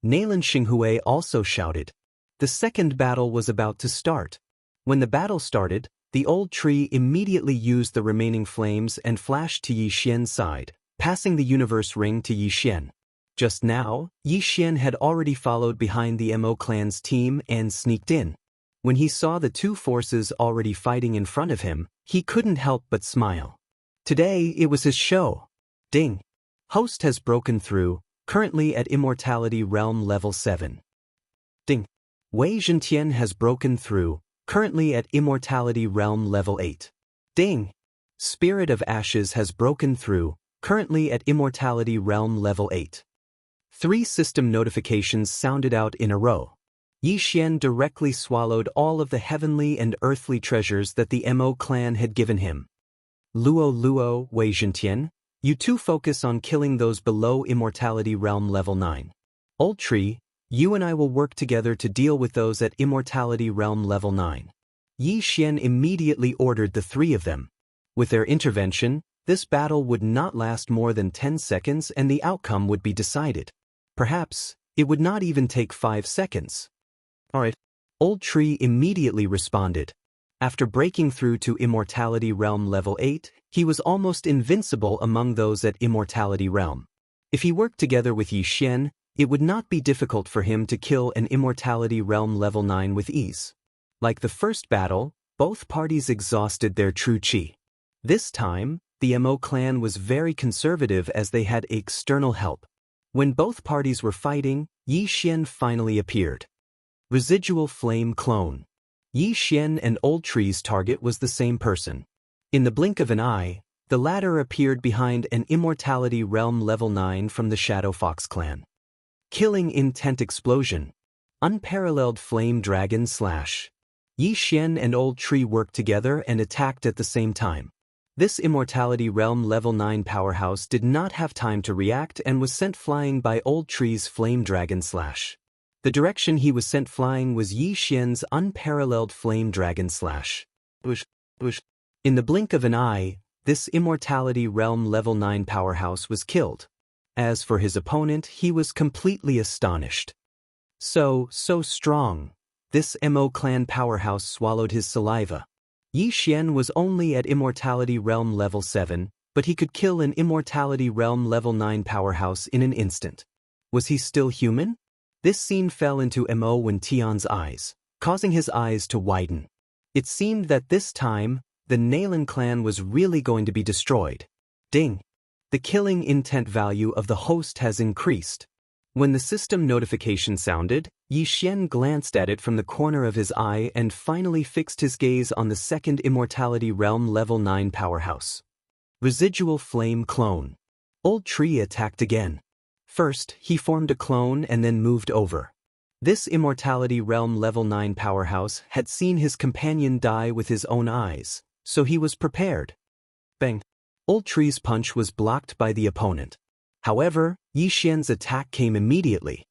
Nailan Xinghui also shouted. The second battle was about to start. When the battle started, the old tree immediately used the remaining flames and flashed to Yi Xian's side, passing the universe ring to Yi Xian. Just now, Yi Xian had already followed behind the Mo clan's team and sneaked in. When he saw the two forces already fighting in front of him, he couldn't help but smile. Today, it was his show. Ding! Host has broken through, currently at Immortality Realm Level 7. Ding! Wei Zhentian has broken through, currently at Immortality Realm Level 8. Ding! Spirit of Ashes has broken through, currently at Immortality Realm Level 8. 3 system notifications sounded out in a row. Yi Xian directly swallowed all of the heavenly and earthly treasures that the Mo clan had given him. Luo, Wei Zhentian, you two focus on killing those below Immortality Realm Level 9. Old Tree, you and I will work together to deal with those at Immortality Realm Level 9. Yi Xian immediately ordered the 3 of them. With their intervention, this battle would not last more than 10 seconds and the outcome would be decided. Perhaps, it would not even take 5 seconds. Alright. Old Tree immediately responded. After breaking through to Immortality Realm Level 8, he was almost invincible among those at Immortality Realm. If he worked together with Yi Xian, it would not be difficult for him to kill an Immortality Realm Level 9 with ease. Like the first battle, both parties exhausted their true chi. This time, the Mo clan was very conservative as they had external help. When both parties were fighting, Yi Xian finally appeared. Residual Flame Clone. Yi Xian and Old Tree's target was the same person. In the blink of an eye, the latter appeared behind an Immortality Realm Level 9 from the Shadow Fox clan. Killing Intent Explosion. Unparalleled Flame Dragon Slash. Yi Xian and Old Tree worked together and attacked at the same time. This Immortality Realm Level 9 powerhouse did not have time to react and was sent flying by Old Tree's Flame Dragon Slash. The direction he was sent flying was Yi Xian's unparalleled Flame Dragon Slash. In the blink of an eye, this Immortality Realm Level 9 powerhouse was killed. As for his opponent, he was completely astonished. So strong. This Mo clan powerhouse swallowed his saliva. Yi Xian was only at Immortality Realm Level 7, but he could kill an Immortality Realm Level 9 powerhouse in an instant. Was he still human? This scene fell into Mo Wen Tian's eyes, causing his eyes to widen. It seemed that this time, the Nailan clan was really going to be destroyed. Ding! The killing intent value of the host has increased. When the system notification sounded, Yi Xian glanced at it from the corner of his eye and finally fixed his gaze on the second Immortality Realm Level 9 powerhouse. Residual Flame Clone. Old Tree attacked again. First, he formed a clone and then moved over. This Immortality Realm Level 9 powerhouse had seen his companion die with his own eyes, so he was prepared. Bang! Old Tree's punch was blocked by the opponent. However, Yi Xian's attack came immediately.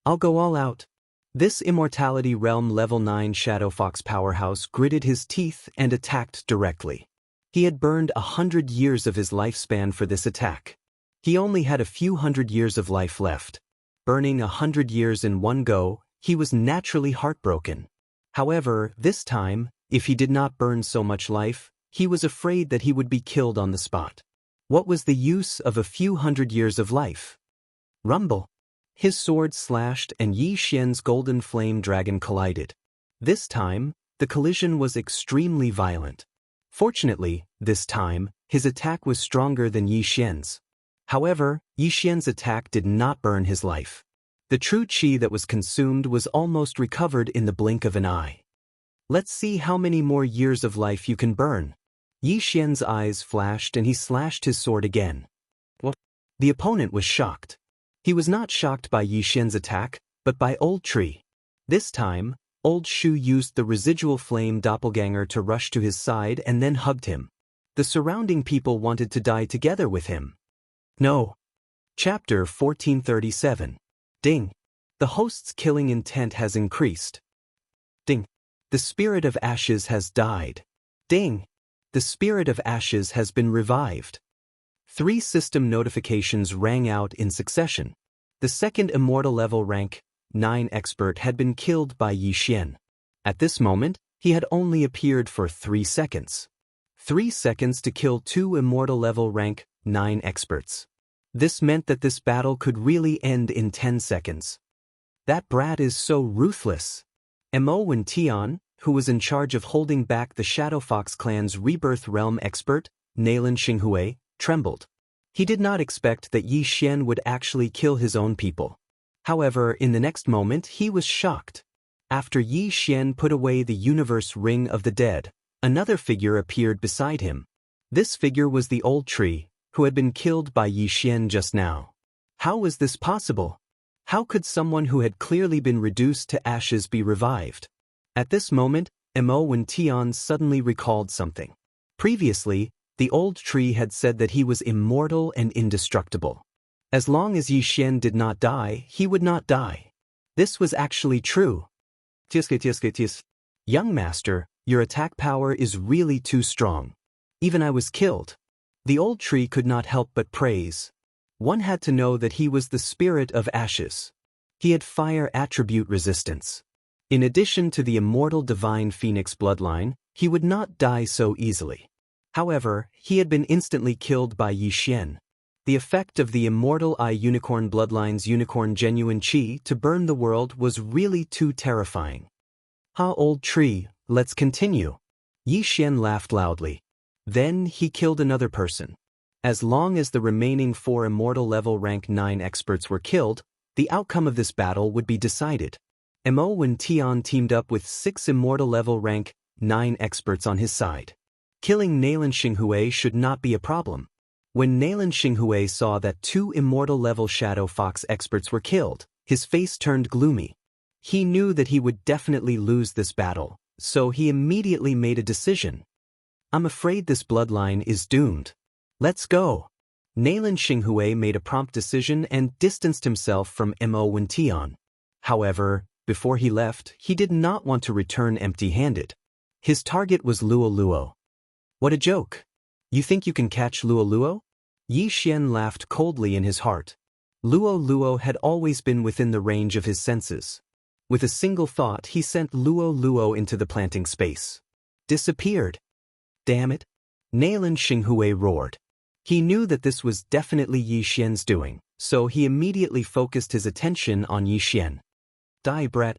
I'll go all out. This Immortality Realm Level 9 Shadow Fox powerhouse gritted his teeth and attacked directly. He had burned 100 years of his lifespan for this attack. He only had a few hundred years of life left. Burning 100 years in one go, he was naturally heartbroken. However, this time, if he did not burn so much life, he was afraid that he would be killed on the spot. What was the use of a few hundred years of life? Rumble! His sword slashed and Yi Xian's golden flame dragon collided. This time, the collision was extremely violent. Fortunately, this time, his attack was stronger than Yi Xian's. However, Yi Xian's attack did not burn his life. The true qi that was consumed was almost recovered in the blink of an eye. Let's see how many more years of life you can burn. Yi Xian's eyes flashed and he slashed his sword again. What? The opponent was shocked. He was not shocked by Yi Xian's attack, but by Old Tree. This time, Old Shu used the residual flame doppelganger to rush to his side and then hugged him. The surrounding people wanted to die together with him. No. Chapter 1437. Ding. The host's killing intent has increased. Ding. The spirit of ashes has died. Ding. The spirit of ashes has been revived. 3 system notifications rang out in succession. The second immortal level rank 9 expert had been killed by Yi Xian. At this moment, he had only appeared for 3 seconds. 3 seconds to kill 2 immortal level rank 9 experts. This meant that this battle could really end in 10 seconds. That brat is so ruthless. Mo Wentian, who was in charge of holding back the Shadow Fox clan's Rebirth Realm expert, Nalan Xinghui, trembled. He did not expect that Yi Xian would actually kill his own people. However, in the next moment he was shocked. After Yi Xian put away the universe ring of the dead, another figure appeared beside him. This figure was the old tree, who had been killed by Yi Xian just now. How was this possible? How could someone who had clearly been reduced to ashes be revived? At this moment, Mo Wentian suddenly recalled something. Previously, the old tree had said that he was immortal and indestructible. As long as Yi Xian did not die, he would not die. This was actually true. Young master, your attack power is really too strong. Even I was killed. The old tree could not help but praise. One had to know that he was the spirit of ashes. He had fire attribute resistance. In addition to the immortal divine phoenix bloodline, he would not die so easily. However, he had been instantly killed by Yi Xian. The effect of the immortal Eye Unicorn bloodline's unicorn genuine chi to burn the world was really too terrifying. Ha, old tree, let's continue. Yi Xian laughed loudly. Then he killed another person. As long as the remaining 4 immortal level rank 9 experts were killed, the outcome of this battle would be decided. Mo Wentian teamed up with 6 immortal level rank 9 experts on his side. Killing Nalan Xinghui should not be a problem. When Nalan Xinghui saw that 2 immortal level Shadow Fox experts were killed, his face turned gloomy. He knew that he would definitely lose this battle, so he immediately made a decision. I'm afraid this bloodline is doomed. Let's go. Nalan Xinghui made a prompt decision and distanced himself from Mo Wentian. However, before he left, he did not want to return empty-handed. His target was Luo Luo. What a joke. You think you can catch Luo Luo? Yi Xian laughed coldly in his heart. Luo Luo had always been within the range of his senses. With a single thought, he sent Luo Luo into the planting space. Disappeared. Damn it. Nalan Xinghui roared. He knew that this was definitely Yi Xian's doing, so he immediately focused his attention on Yi Xian. Die, brat.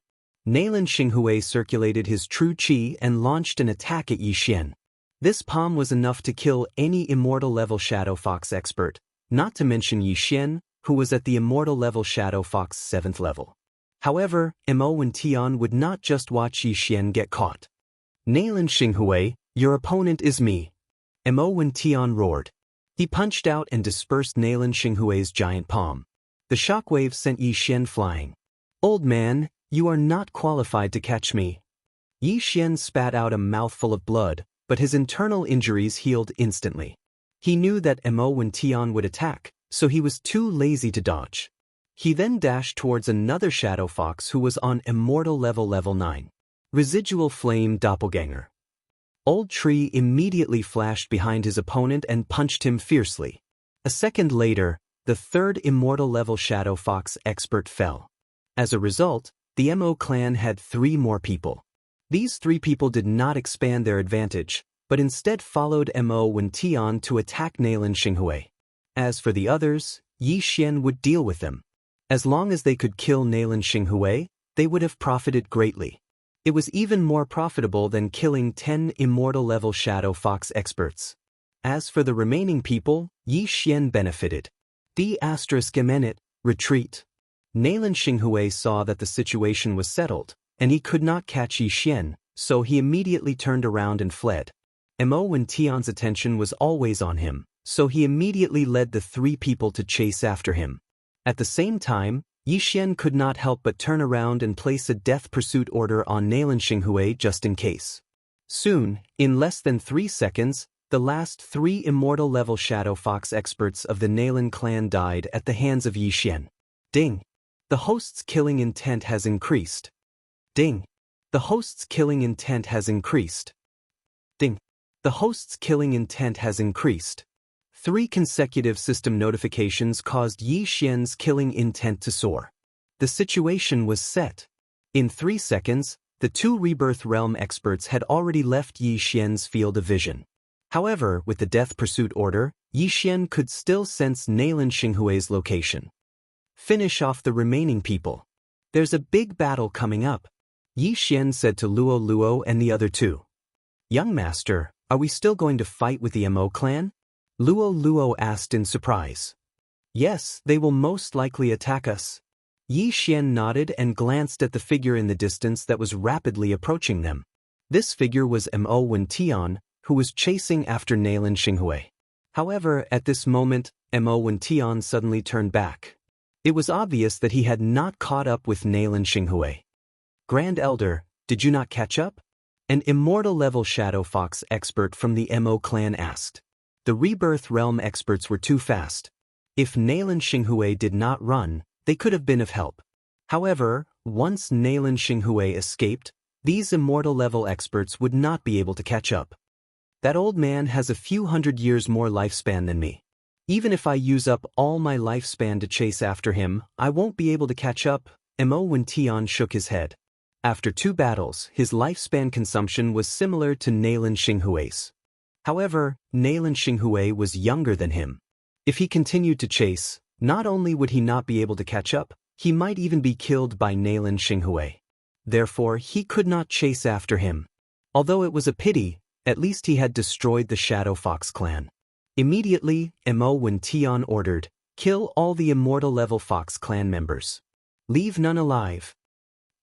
Nalan Xinghui circulated his true chi and launched an attack at Yi Xian. This palm was enough to kill any immortal level Shadow Fox expert, not to mention Yi Xian, who was at the immortal level Shadow Fox 7th level. However, Mo Wentian would not just watch Yi Xian get caught. Nalan Xinghui, your opponent is me. Mo Wentian roared. He punched out and dispersed Nalan Xinghui's giant palm. The shockwave sent Yi Xian flying. Old man, you are not qualified to catch me. Yi Xian spat out a mouthful of blood, but his internal injuries healed instantly. He knew that Mo Wentian would attack, so he was too lazy to dodge. He then dashed towards another Shadow Fox who was on immortal level 9. Residual Flame Doppelganger. Old Tree immediately flashed behind his opponent and punched him fiercely. A second later, the 3rd immortal level Shadow Fox expert fell. As a result, the Mo clan had 3 more people. These 3 people did not expand their advantage, but instead followed Mo Wentian to attack Nalan Xinghui. As for the others, Yi Xian would deal with them. As long as they could kill Nalan Xinghui, they would have profited greatly. It was even more profitable than killing 10 immortal level Shadow Fox experts. As for the remaining people, Yi Xian benefited. Retreat. Nalan Xinghui saw that the situation was settled, and he could not catch Yi Xian, so he immediately turned around and fled. Mo Wentian's attention was always on him, so he immediately led the 3 people to chase after him. At the same time, Yi Xian could not help but turn around and place a death pursuit order on Nalan Xinghui just in case. Soon, in less than 3 seconds, the last 3 immortal level Shadow Fox experts of the Nalan clan died at the hands of Yi Xian. Ding! The host's killing intent has increased. Ding. The host's killing intent has increased. Ding. The host's killing intent has increased. 3 consecutive system notifications caused Yi Xian's killing intent to soar. The situation was set. In 3 seconds, the 2 Rebirth Realm experts had already left Yi Xian's field of vision. However, with the death pursuit order, Yi Xian could still sense Nailin Xinghui's location. Finish off the remaining people. There's a big battle coming up, Yi Xian said to Luo Luo and the other 2. Young master, are we still going to fight with the Mo clan? Luo Luo asked in surprise. Yes, they will most likely attack us. Yi Xian nodded and glanced at the figure in the distance that was rapidly approaching them. This figure was Mo Wentian, who was chasing after Nailin Xinghui. However, at this moment, Mo Wentian suddenly turned back. It was obvious that he had not caught up with Nailin Xinghui. Grand Elder, did you not catch up? An immortal-level Shadow Fox expert from the Mo clan asked. The Rebirth Realm experts were too fast. If Nailin Xinghui did not run, they could have been of help. However, once Nailin Xinghui escaped, these immortal-level experts would not be able to catch up. That old man has a few hundred years more lifespan than me. Even if I use up all my lifespan to chase after him, I won't be able to catch up. Mo Wentian shook his head. After 2 battles, his lifespan consumption was similar to Nailin Xinghui's. However, Nailin Xinghui was younger than him. If he continued to chase, not only would he not be able to catch up, he might even be killed by Nailin Xinghui. Therefore, he could not chase after him. Although it was a pity, at least he had destroyed the Shadow Fox clan. Immediately, Mo Wentian ordered, kill all the immortal-level Fox clan members. Leave none alive.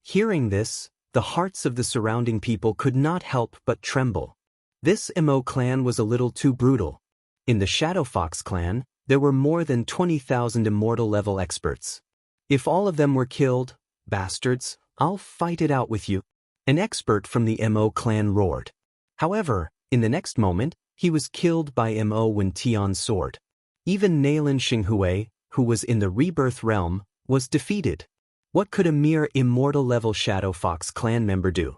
Hearing this, the hearts of the surrounding people could not help but tremble. This Mo clan was a little too brutal. In the Shadow Fox clan, there were more than 20,000 immortal-level experts. If all of them were killed, bastards, I'll fight it out with you. An expert from the Mo clan roared. However, in the next moment, he was killed by Mo Wentian's sword. Even Nailin Xinghui, who was in the Rebirth Realm, was defeated. What could a mere immortal-level Shadow Fox clan member do?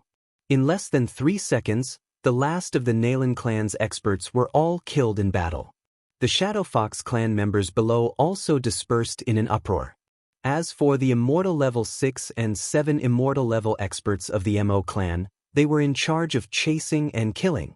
In less than 3 seconds, the last of the Nailin clan's experts were all killed in battle. The Shadow Fox clan members below also dispersed in an uproar. As for the immortal level 6 and 7 immortal level experts of the Mo clan, they were in charge of chasing and killing.